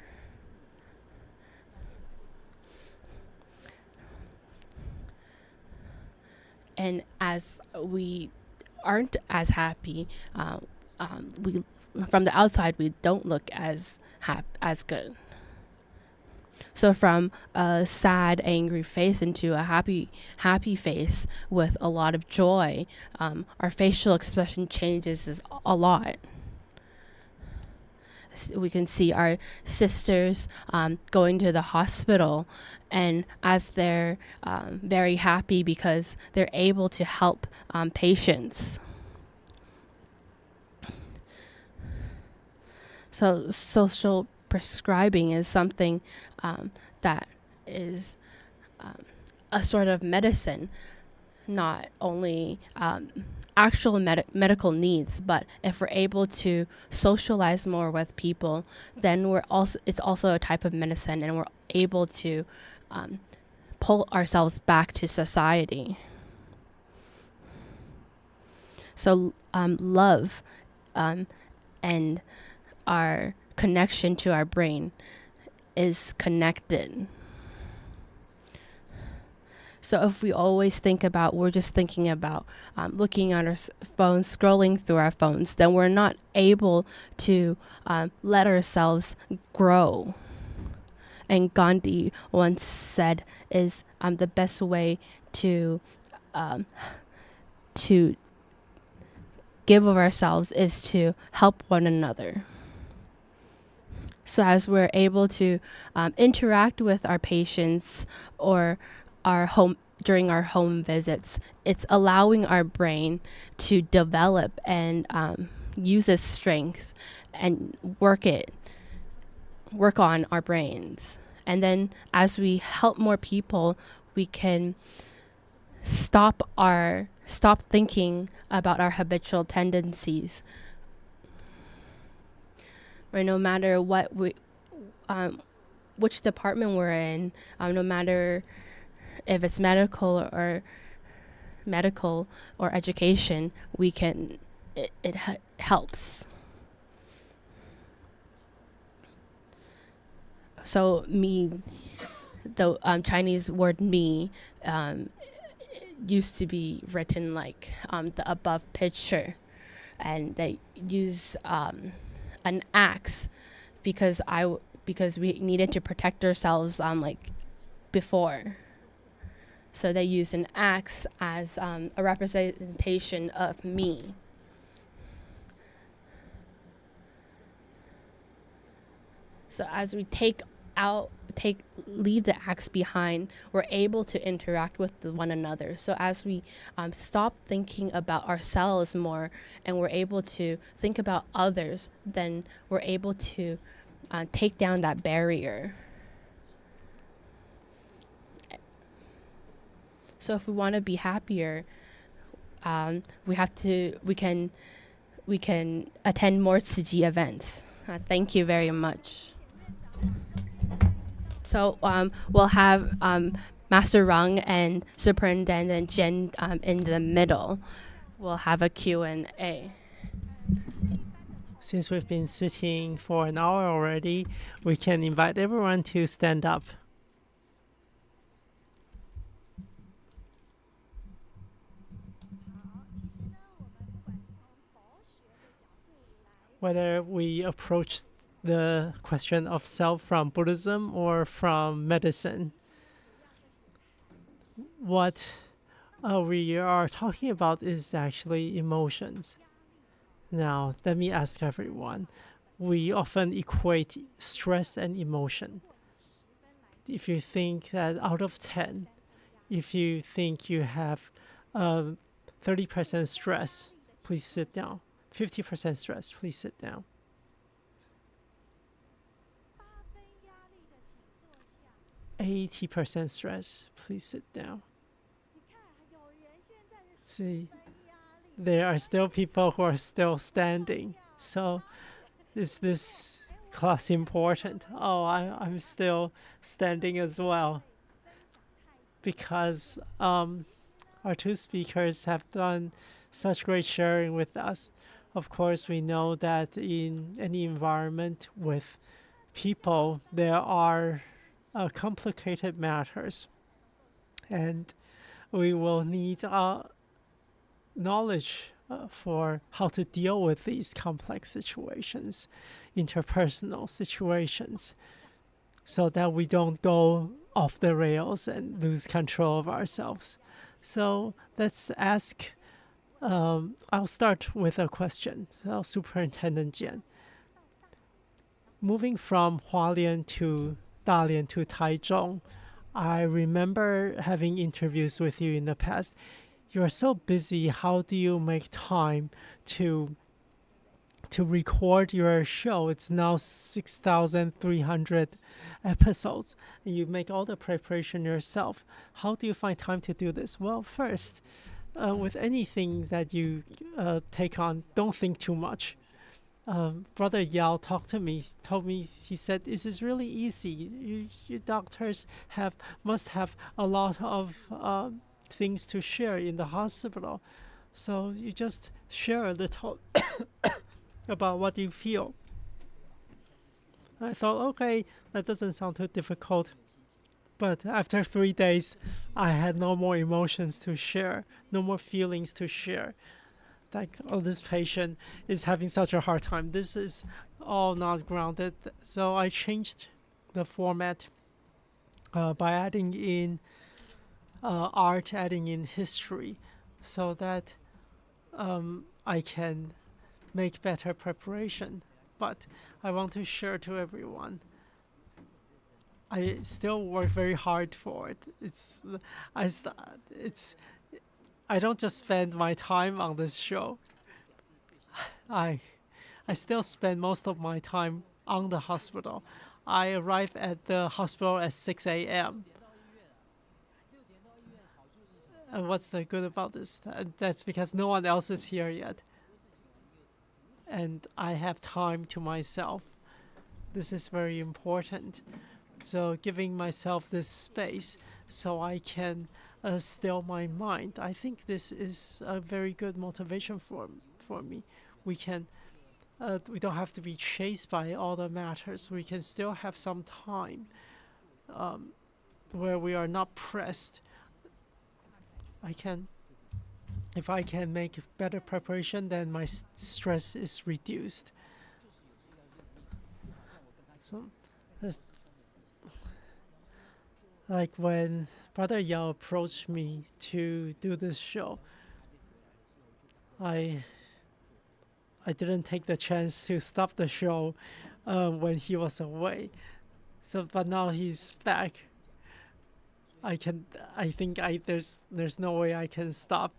And as we aren't as happy, we from the outside we don't look as good. So from a sad, angry face into a happy face with a lot of joy, our facial expression changes a lot. We can see our sisters going to the hospital, and as they're very happy because they're able to help patients. So social prescribing is something that is a sort of medicine, not only actual medical needs, but if we're able to socialize more with people, then it's also a type of medicine, and we're able to pull ourselves back to society. So love and our connection to our brain is connected. So if we always we're just thinking about looking at our phones, scrolling through our phones, then we're not able to let ourselves grow. And Gandhi once said is the best way to give of ourselves is to help one another. So as we're able to interact with our patients or during our home visits, it's allowing our brain to develop and use its strength and work on our brains. And then as we help more people, we can stop thinking about our habitual tendencies. Or no matter what which department we're in, no matter if it's medical or education, it helps. So the Chinese word "me" used to be written like the above picture, and they use an axe because we needed to protect ourselves like before. So they used an axe as a representation of me. So as we leave the axe behind, we're able to interact with one another. So as we stop thinking about ourselves more and we're able to think about others, then we're able to take down that barrier. So if we want to be happier, we can attend more Tzu Chi events. Thank you very much. So we'll have Master Rang and Superintendent Jen in the middle. We'll have a Q&A. Since we've been sitting for an hour already, we can invite everyone to stand up. Whether we approach the question of self from Buddhism or from medicine, what we are talking about is actually emotions. Now, let me ask everyone. We often equate stress and emotion. If you think that out of 10, If you think you have 30% stress, please sit down. 50% stress, please sit down. 80% stress, please sit down. See, there are still people who are still standing. So, is this class important? Oh, I'm still standing as well. Because our two speakers have done such great sharing with us. Of course, we know that in any environment with people, there are complicated matters. And we will need knowledge for how to deal with these complex situations, interpersonal situations, so that we don't go off the rails and lose control of ourselves. So let's ask, I'll start with a question. So Superintendent Jian, moving from Hualien to Dalian to Taichung, I remember having interviews with you in the past. You're so busy. How do you make time to record your show? It's now 6,300 episodes, and you make all the preparation yourself. How do you find time to do this? Well, first, with anything that you take on, don't think too much. Brother Yao told me, he said, this is really easy. You doctors must have a lot of things to share in the hospital. So you just share a little about what you feel. I thought, okay, that doesn't sound too difficult. But after 3 days, I had no more emotions to share, no more feelings to share. Like, oh, this patient is having such a hard time. This is all not grounded. So I changed the format by adding in art, adding in history, so that I can make better preparation. But I want to share to everyone. I still work very hard for it. I don't just spend my time on this show. I still spend most of my time on the hospital. I arrive at the hospital at 6 a.m. And what's the good about this? That's because no one else is here yet. And I have time to myself. This is very important. So giving myself this space so I can still my mind. I think this is a very good motivation for me. We don't have to be chased by all the matters. We can still have some time where we are not pressed. If I can make better preparation, then my stress is reduced. So, like when Brother Yao approached me to do this show, I didn't take the chance to stop the show when he was away. So, but now he's back. I think there's no way I can stop.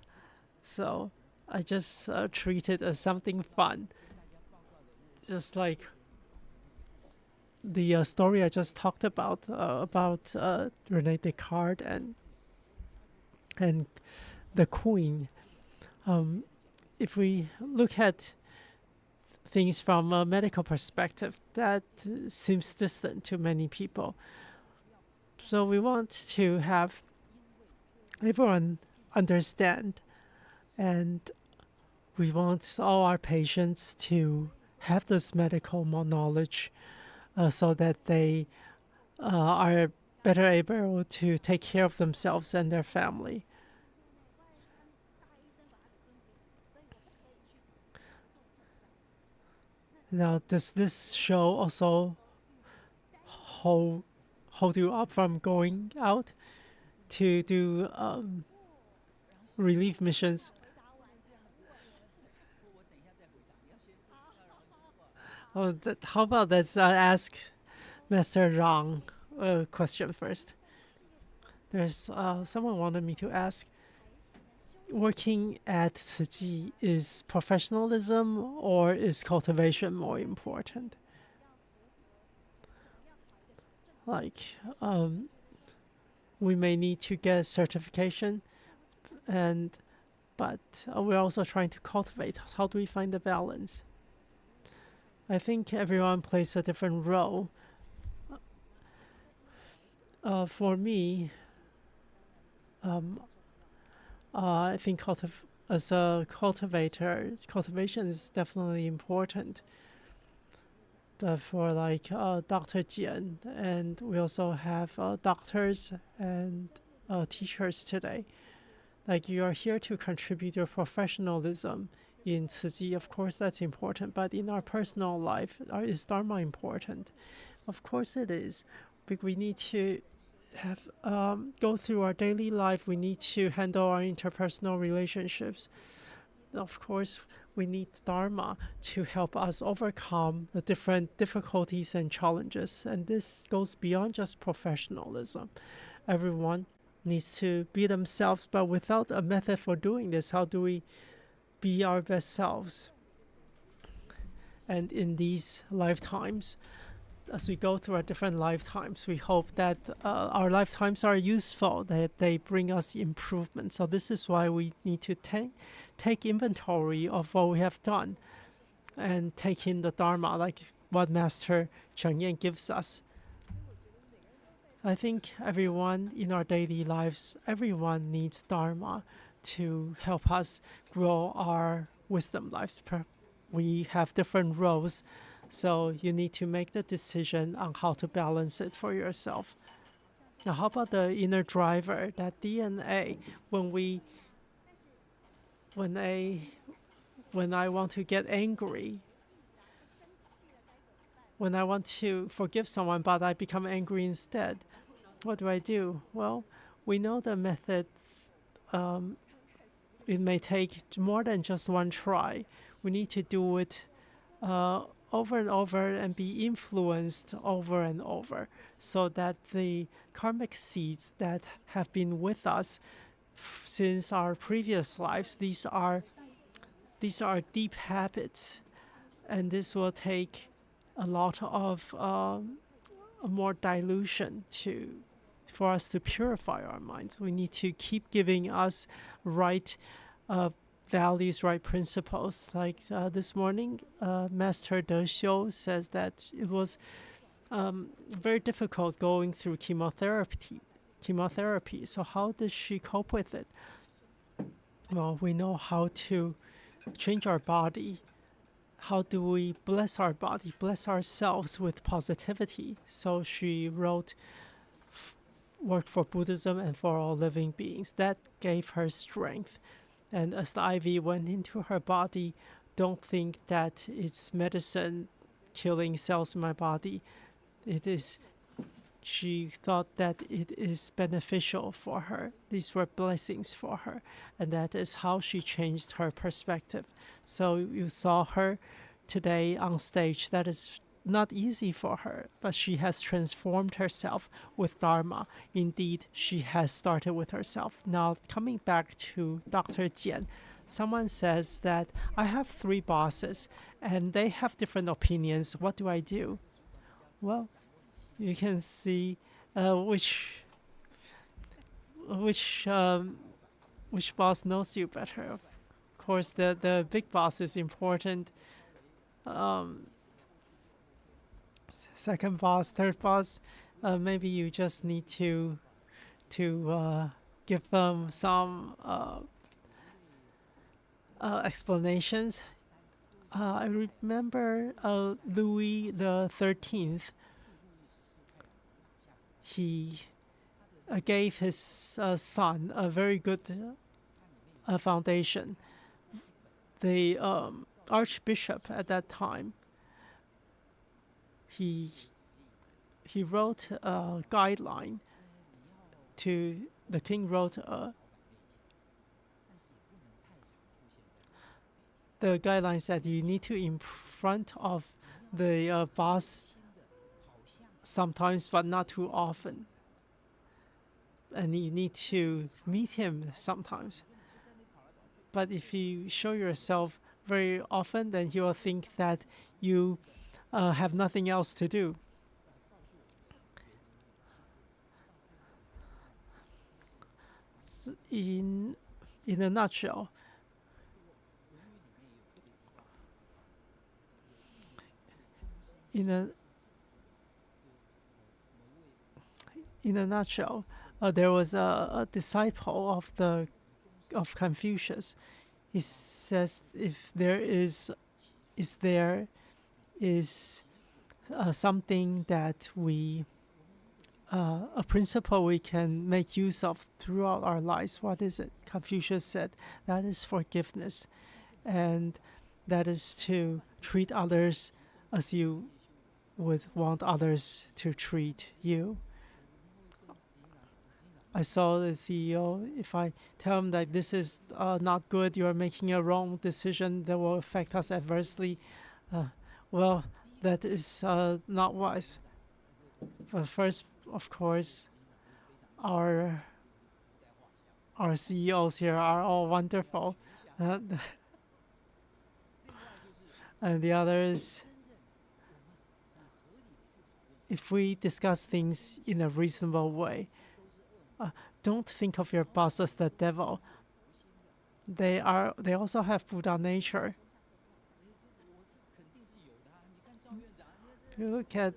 So I just treat it as something fun. Just like the story I just talked about Rene Descartes and the Queen. If we look at things from a medical perspective, that seems distant to many people. So we want to have everyone understand, and we want all our patients to have this medical knowledge so that they are better able to take care of themselves and their family. Now, does this show also hold you up from going out to do relief missions? Oh, how about let's ask Master Rang a question first. There's someone wanted me to ask, working at Tzu Chi, is professionalism or is cultivation more important? Like, we may need to get certification, but we're also trying to cultivate. How do we find the balance? I think everyone plays a different role. For me, I think as a cultivator, cultivation is definitely important. But for like Dr. Jian, and we also have doctors and teachers today. Like, you are here to contribute your professionalism in Tzu Chi. Of course, that's important. But in our personal life, is Dharma important? Of course it is. But we need to have go through our daily life. We need to handle our interpersonal relationships. Of course, we need Dharma to help us overcome the different difficulties and challenges. And this goes beyond just professionalism. Everyone needs to be themselves, but without a method for doing this, how do we be our best selves? And in these lifetimes, as we go through our different lifetimes, we hope that our lifetimes are useful, that they bring us improvement. So this is why we need to take inventory of what we have done and take in the Dharma, like what Master Cheng Yen gives us. I think everyone in our daily lives, everyone needs Dharma to help us grow our wisdom life. We have different roles, so you need to make the decision on how to balance it for yourself. Now, how about the inner driver, that DNA? When I want to get angry, when I want to forgive someone, but I become angry instead, what do I do? Well, we know the method. It may take more than just one try. We need to do it over and over and be influenced over and over, so that the karmic seeds that have been with us since our previous lives, these are deep habits, and this will take a lot of more dilution for us to purify our minds. We need to keep giving us right values, right principles. Like this morning, Master De Xiu says that it was very difficult going through chemotherapy. So how does she cope with it? Well, we know how to change our body. How do we bless our body, bless ourselves with positivity? So she wrote, worked for Buddhism and for all living beings. That gave her strength. And as the IV went into her body, don't think that it's medicine killing cells in my body. She thought that it is beneficial for her. These were blessings for her. And that is how she changed her perspective. So you saw her today on stage. That is not easy for her, but she has transformed herself with Dharma. Indeed, she has started with herself. Now, coming back to Dr. Jian, someone says that I have 3 bosses and they have different opinions. What do I do? Well, you can see which boss knows you better. Of course, the big boss is important. Second boss, third boss, maybe you just need to give them some explanations. I remember Louis the 13th. He gave his son a very good foundation. The archbishop at that time, he wrote a guideline to the king. Wrote the guideline said you need to in front of the boss sometimes, but not too often. and you need to meet him sometimes. But if you show yourself very often, then he will think that you have nothing else to do. In a nutshell, there was a disciple of Confucius. He says if there is something that we a principle we can make use of throughout our lives, what is it? Confucius said that is forgiveness, and that is to treat others as you would want others to treat you. I saw the CEO, if I tell him that this is not good, you're making a wrong decision that will affect us adversely, well, that is not wise. But first, of course, our CEOs here are all wonderful. And the other is, if we discuss things in a reasonable way, don't think of your boss as the devil. They also have Buddha nature. If you look at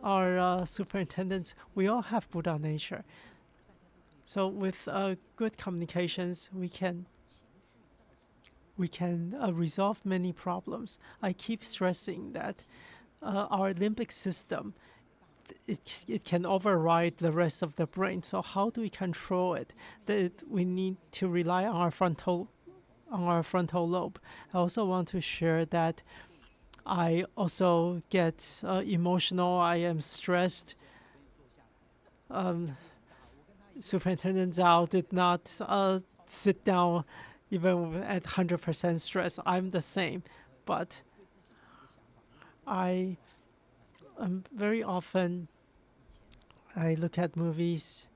our superintendents, we all have Buddha nature. So with good communications, we can resolve many problems. I keep stressing that our limbic system, it can override the rest of the brain. So how do we control it? That we need to rely on our frontal lobe. I also want to share that I also get emotional. I am stressed. Superintendent Zhao did not sit down even at 100% stress. I'm the same, but very often I look at movies.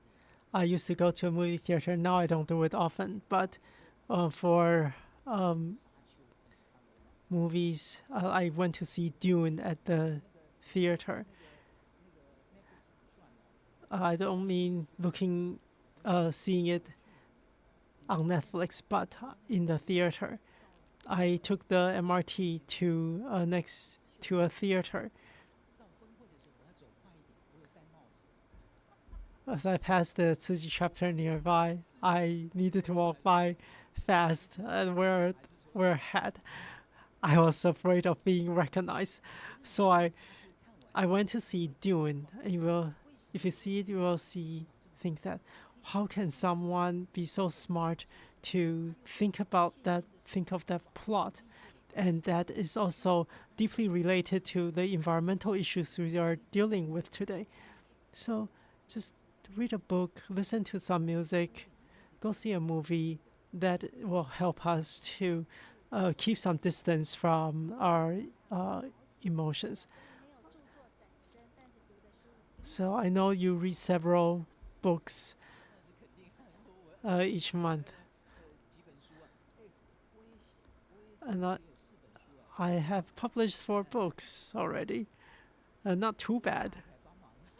I used to go to a movie theater. Now I don't do it often, but for movies, I went to see Dune at the theater. I don't mean seeing it on Netflix, but in the theater. I took the MRT to next to a theater. As I passed the Tzu Chi chapter nearby, I needed to walk by fast and wear a hat. I was afraid of being recognized, so I went to see Dune. If you see it, you will think that how can someone be so smart to think of that plot, and that is also deeply related to the environmental issues we are dealing with today. So just read a book, listen to some music, go see a movie. That will help us to keep some distance from our emotions. So I know you read several books each month. And I have published 4 books already. Not too bad.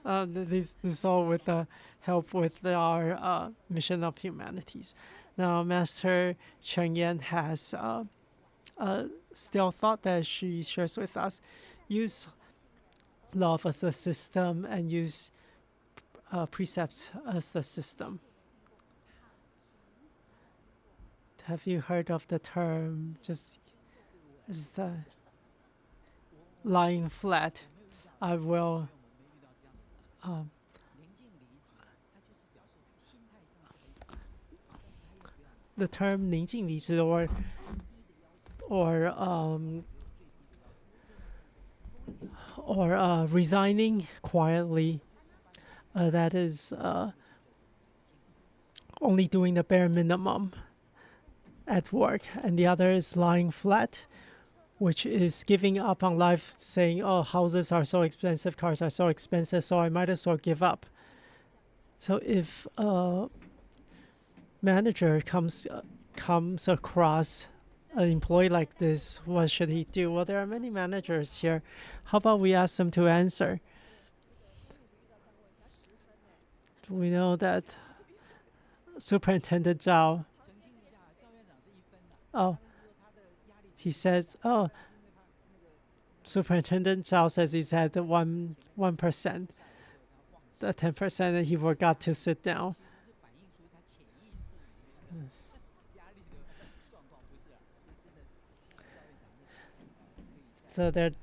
This all with the help with our mission of humanities. Now, Master Cheng Yan has still thought that she shares with us. Use love as a system and use precepts as the system. Have you heard of the term just lying flat? I will the term 宁静离智 or resigning quietly, that is only doing the bare minimum at work, and the other is lying flat, which is giving up on life, saying, oh, houses are so expensive, cars are so expensive, so I might as well give up. So if a manager comes across an employee like this, what should he do? Well, there are many managers here. How about we ask them to answer? We know that Superintendent Zhao, he says, Superintendent Zhao says he's had 1%, 10%, and he forgot to sit down. So that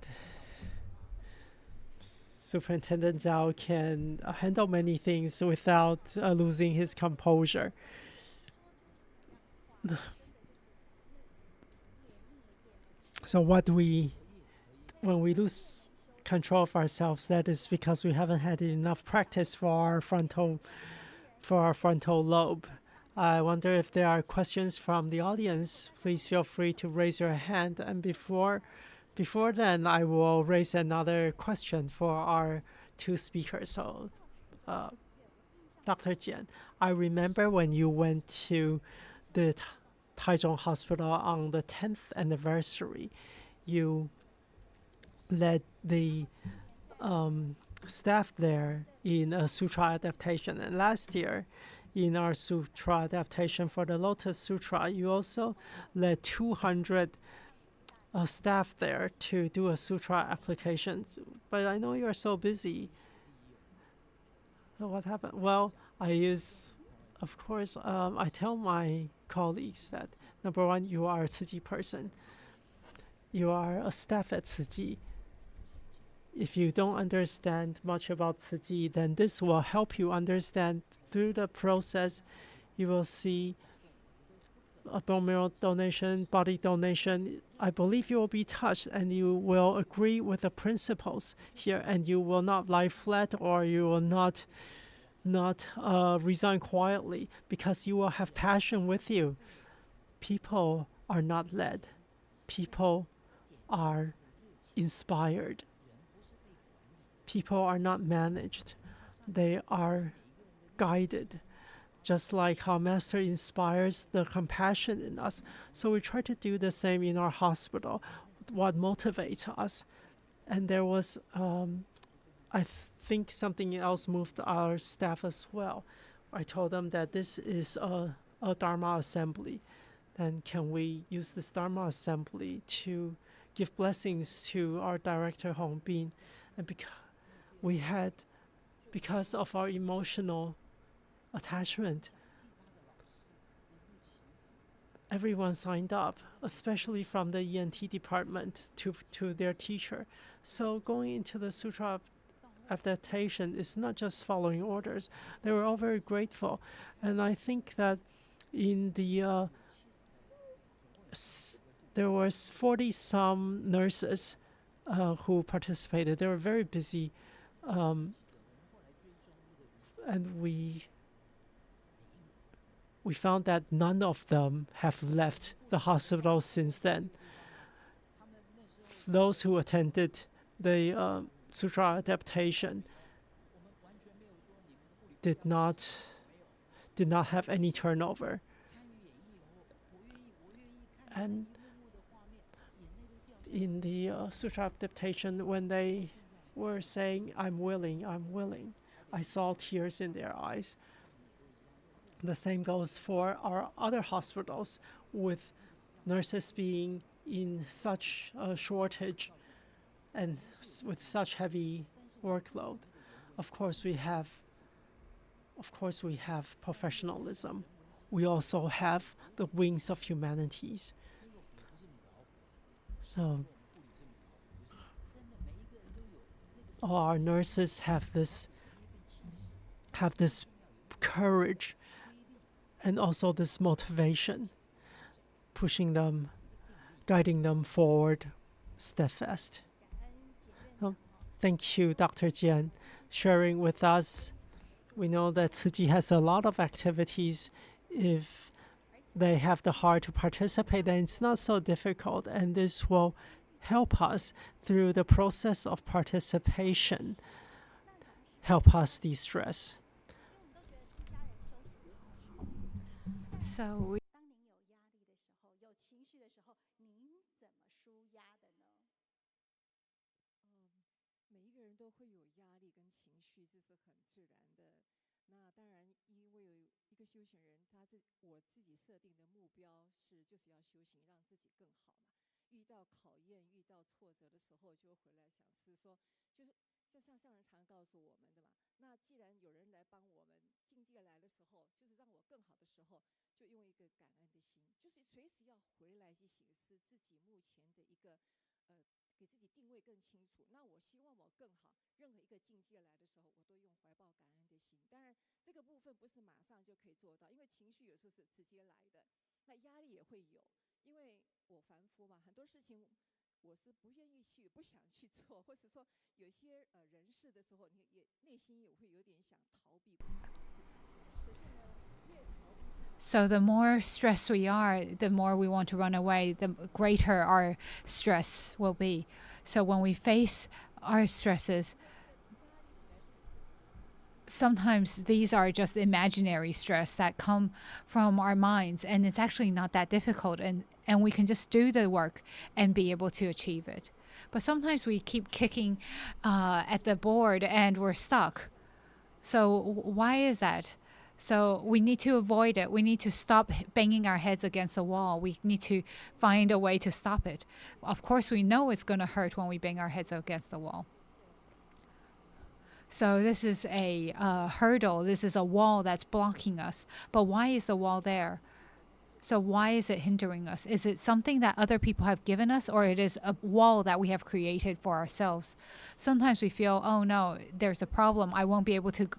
Superintendent Zhao can handle many things without losing his composure. So when we lose control of ourselves, that is because we haven't had enough practice for our frontal lobe. I wonder if there are questions from the audience. Please feel free to raise your hand. And before then, I will raise another question for our two speakers. So, Dr. Jian, I remember when you went to the Taichung Hospital on the 10th anniversary, you led the staff there in a sutra adaptation. And last year, in our sutra adaptation for the Lotus Sutra, you also led 200 staff there to do a sutra application. But I know you're so busy. So what happened? Well, I tell my colleagues that, number one, you are a Tzu Chi person. You are a staff at Tzu Chi. If you don't understand much about Tzu Chi, then this will help you understand. Through the process, you will see a bone marrow donation, body donation. I believe you will be touched and you will agree with the principles here, and you will not lie flat, or you will not resign quietly, because you will have passion with you. People are not led. People are inspired. People are not managed. They are guided, just like how Master inspires the compassion in us. So we try to do the same in our hospital, what motivates us. And there was, I think something else moved our staff as well. I told them that this is a Dharma assembly. Then can we use this Dharma assembly to give blessings to our director, Hong Bin? And because of our emotional attachment, everyone signed up, especially from the ENT department to their teacher. So going into the sutra adaptation is not just following orders. They were all very grateful. And I think that in the there was 40-some nurses who participated. They were very busy, and we found that none of them have left the hospital since then. Those who attended the sutra adaptation did not have any turnover. And in the sutra adaptation, when they were saying, I'm willing, I saw tears in their eyes. The same goes for our other hospitals, with nurses being in such a shortage and with such heavy workload. Of course we have professionalism. We also have the wings of humanities. So all our nurses have this courage and also this motivation, pushing them, guiding them forward, steadfast. So, thank you, Dr. Jian, sharing with us. We know that Tzu Chi has a lot of activities. If they have the heart to participate, then it's not so difficult, and this will help us through the process of participation, help us de-stress. So 当您有压力的时候，有情绪的时候，您怎么舒压的呢？每一个人都会有压力跟情绪，这是很自然的。那当然，因为有一个修行人，我自己设定的目标就是要修行，让自己更好嘛。遇到考验、遇到挫折的时候，就回来想是说，就是就像上人常告诉我们的嘛。那既然有人来帮我们，境界来的时候，就是让我更好的时候，就用一个感恩的心，就是随时要回来去省思自己目前的一个给自己定位更清楚。那我希望我更好，任何一个境界来的时候，我都用怀抱感恩的心。当然，这个部分不是马上就可以做到，因为情绪有时候是直接来的，那压力也会有。因为我凡夫嘛，很多事情我是不愿意去、不想去做，或是说有些人事的时候，你也内心也会有点想逃避，不想做事情。可是呢，越逃避。So the more stressed we are, the more we want to run away, the greater our stress will be. So when we face our stresses, sometimes these are just imaginary stress that come from our minds, and it's actually not that difficult, and we can just do the work and be able to achieve it. But sometimes we keep kicking at the board and we're stuck. So why is that? So we need to avoid it. We need to stop banging our heads against the wall. We need to find a way to stop it. Of course, we know it's going to hurt when we bang our heads against the wall. So this is a hurdle. This is a wall that's blocking us. But why is the wall there? So why is it hindering us? Is it something that other people have given us, or it is a wall that we have created for ourselves? Sometimes we feel, oh no, there's a problem. I won't be able to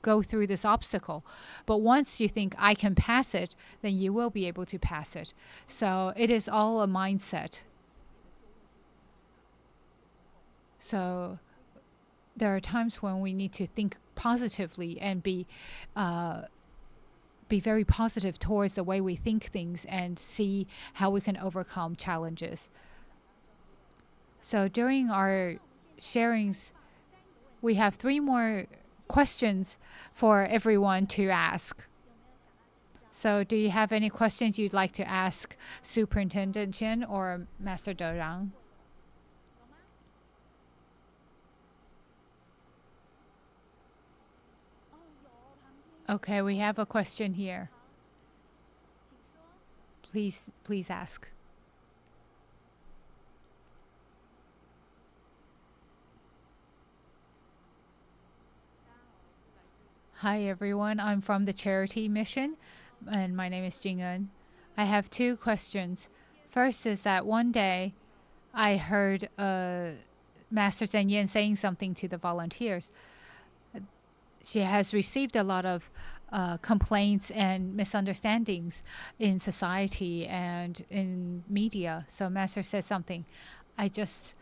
go through this obstacle. But once you think I can pass it, then you will be able to pass it. So it is all a mindset. So there are times when we need to think positively and be very positive towards the way we think things and see how we can overcome challenges. So during our sharings, we have 3 more questions for everyone to ask. So do you have any questions you'd like to ask Superintendent Chen or Master De Rang? Okay, we have a question here. Please ask. Hi everyone, I'm from the charity mission and my name is Jing'en. I have 2 questions. First is that one day I heard Master Zhen Yin saying something to the volunteers. She has received a lot of complaints and misunderstandings in society and in media. So Master said something. I just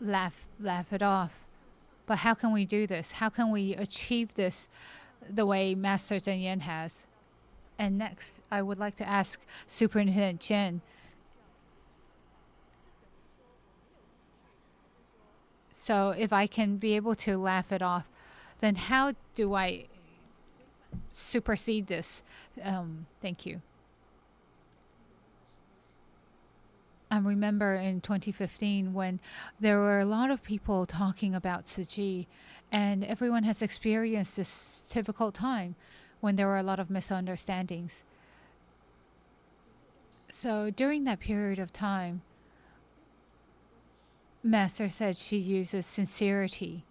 laugh it off. But how can we do this? How can we achieve this the way Master Zhen Yin has? And next, I would like to ask Superintendent Chen. So if I can be able to laugh it off, then how do I supersede this? Thank you. I remember in 2015 when there were a lot of people talking about Tzu Chi, and everyone has experienced this difficult time when there were a lot of misunderstandings. So during that period of time, Master said she uses sincerity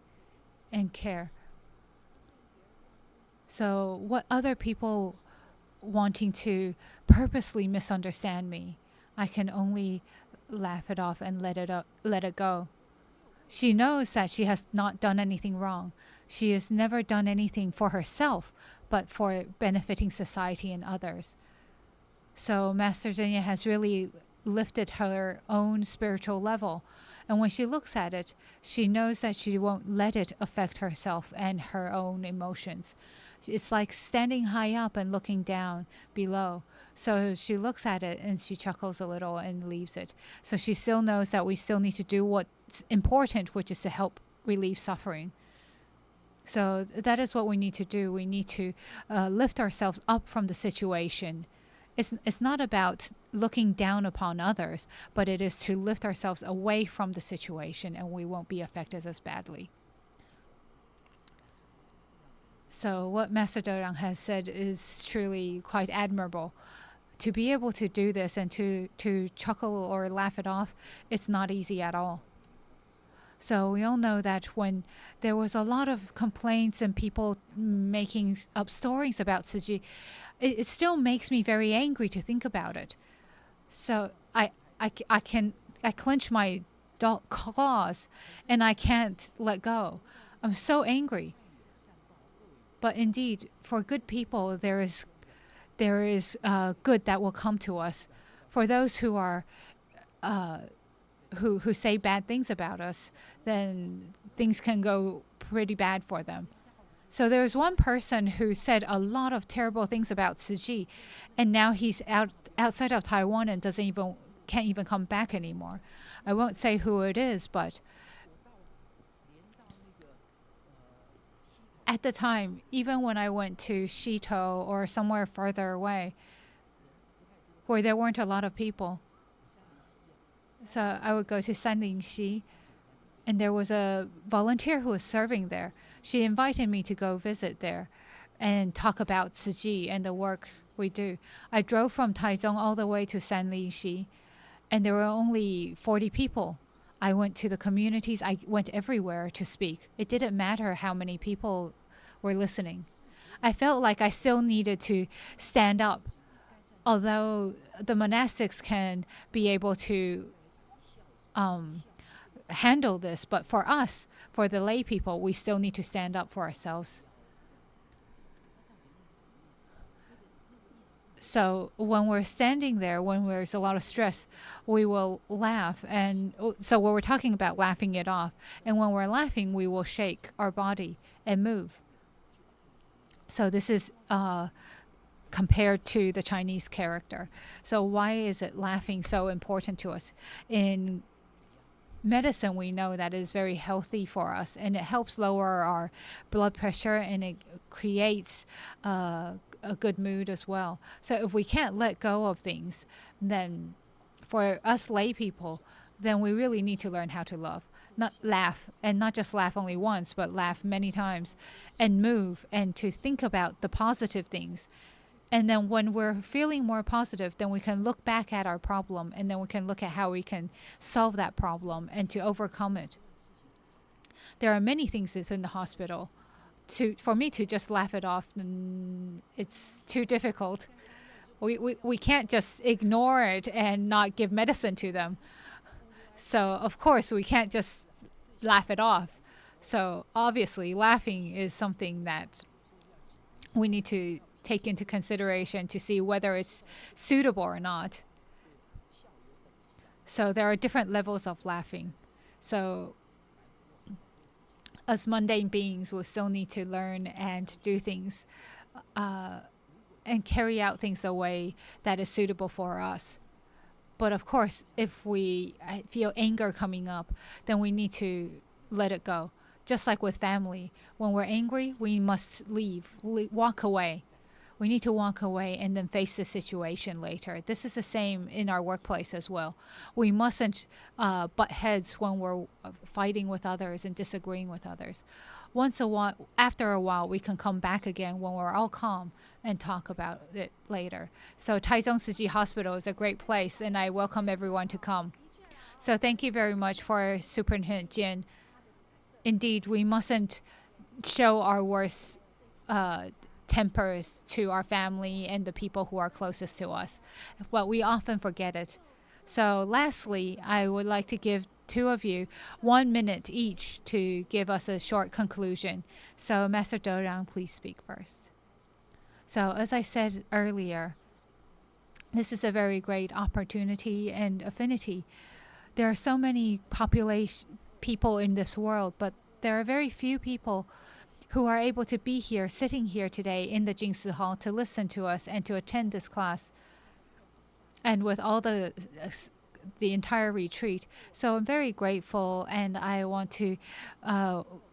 and care. So what other people wanting to purposely misunderstand me, I can only laugh it off and let it go. She knows that she has not done anything wrong. She has never done anything for herself, but for benefiting society and others. So Master Zhen Yin has really lifted her own spiritual level. And when she looks at it, she knows that she won't let it affect herself and her own emotions. It's like standing high up and looking down below. So she looks at it and she chuckles a little and leaves it. So she still knows that we still need to do what's important, which is to help relieve suffering. So that is what we need to do. We need to lift ourselves up from the situation. It's not about looking down upon others, but it is to lift ourselves away from the situation, and we won't be affected as badly. So what Master Dorang has said is truly quite admirable. To be able to do this and to chuckle or laugh it off, it's not easy at all. So we all know that when there was a lot of complaints and people making up stories about Tzu Chi, it still makes me very angry to think about it. So I clench my claws and I can't let go. I'm so angry. But indeed, for good people, there is good that will come to us. For those who are who say bad things about us, then things can go pretty bad for them. So there's one person who said a lot of terrible things about Tzu Chi, and now he's outside of Taiwan and can't even come back anymore. I won't say who it is, but at the time, even when I went to Shito or somewhere further away, where there weren't a lot of people, so I would go to Sanlingxi, and there was a volunteer who was serving there. She invited me to go visit there and talk about Tzu Chi and the work we do. I drove from Taichung all the way to Sanlingxi, and there were only 40 people. I went to the communities. I went everywhere to speak. It didn't matter how many people were listening. I felt like I still needed to stand up, although the monastics can be able to handle this. But for us, for the lay people, we still need to stand up for ourselves. So when we're standing there, when there's a lot of stress, we will laugh. And so when we're talking about laughing it off, and when we're laughing, we will shake our body and move. So this is compared to the Chinese character. So why is it laughing so important to us? In medicine, we know that is very healthy for us, and it helps lower our blood pressure, and it creates a good mood as well. So if we can't let go of things, then for us lay people, then we really need to learn how to not laugh, and not just laugh only once, but laugh many times, and move, and to think about the positive things. And then when we're feeling more positive, then we can look back at our problem, and then we can look at how we can solve that problem and to overcome it. There are many things that's in the hospital. For me to just laugh it off, it's too difficult. We can't just ignore it and not give medicine to them. So of course we can't just laugh it off. So obviously laughing is something that we need to take into consideration to see whether it's suitable or not. So there are different levels of laughing. So as mundane beings, we'll still need to learn and do things and carry out things the way that is suitable for us. But of course, if we feel anger coming up, then we need to let it go. Just like with family, when we're angry, we must walk away. We need to walk away and then face the situation later. This is the same in our workplace as well. We mustn't butt heads when we're fighting with others and disagreeing with others. After a while, we can come back again when we're all calm and talk about it later. So Taichung Tzu Chi Hospital is a great place, and I welcome everyone to come. So thank you very much for Superintendent Jin. Indeed, we mustn't show our worst tempers to our family and the people who are closest to us. But we often forget it. So lastly, I would like to give two of you 1 minute each to give us a short conclusion. So Master Dorang, please speak first. So as I said earlier, this is a very great opportunity and affinity. There are so many people in this world, but there are very few people who are able to be here, sitting here today in the Jingsi Hall to listen to us and to attend this class. And with all the the entire retreat. So I'm very grateful, and I want to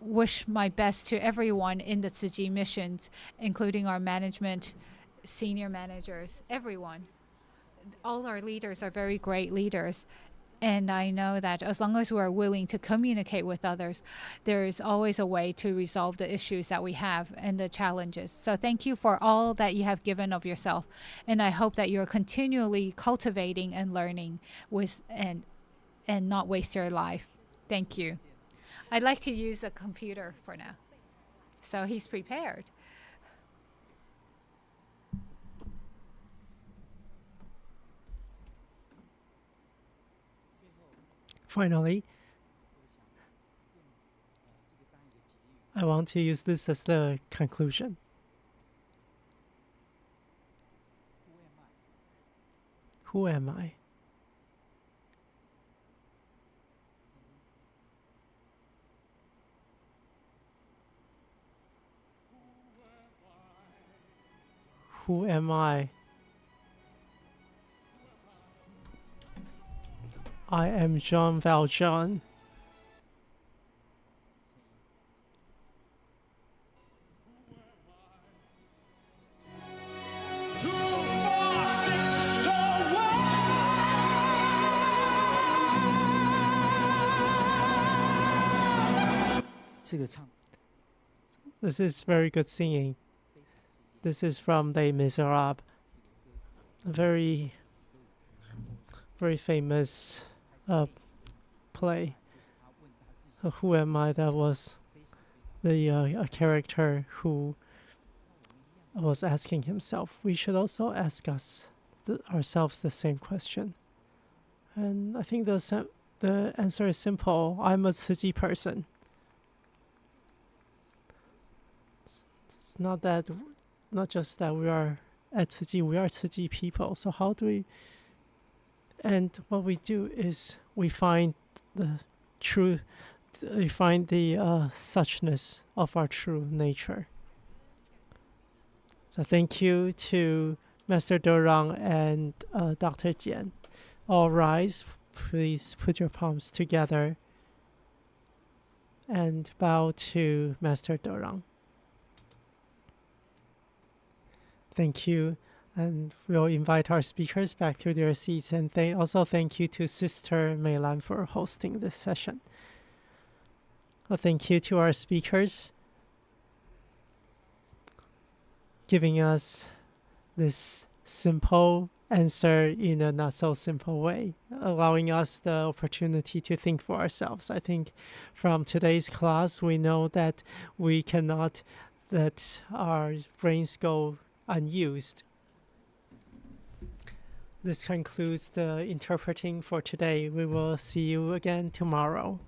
wish my best to everyone in the Tzu Chi missions, including our management, senior managers, everyone. All our leaders are very great leaders. And I know that as long as we are willing to communicate with others, there is always a way to resolve the issues that we have and the challenges. So thank you for all that you have given of yourself. And I hope that you're continually cultivating and learning with and not waste your life. Thank you. I'd like to use a computer for now. So he's prepared. Finally, I want to use this as the conclusion. Who am I? Who am I? I am Jean Valjean. This is very good singing. This is from Les Miserables, a very, very famous play. Who am I? That was the a character who was asking himself. We should also ask ourselves the same question. And I think the answer is simple. I'm a Tzu Chi person. It's not just that we are at Tzu Chi, we are Tzu Chi people. So how do we, and what we do is we find the truth, we find the suchness of our true nature. So thank you to Master Dorang and Dr. Jian. All rise, please put your palms together and bow to Master Dorang. Thank you, and we'll invite our speakers back to their seats, and also thank you to Sister Meilan for hosting this session. Well, thank you to our speakers giving us this simple answer in a not so simple way, allowing us the opportunity to think for ourselves. I think from today's class, we know that we cannot let our brains go unused. This concludes the interpreting for today. We will see you again tomorrow.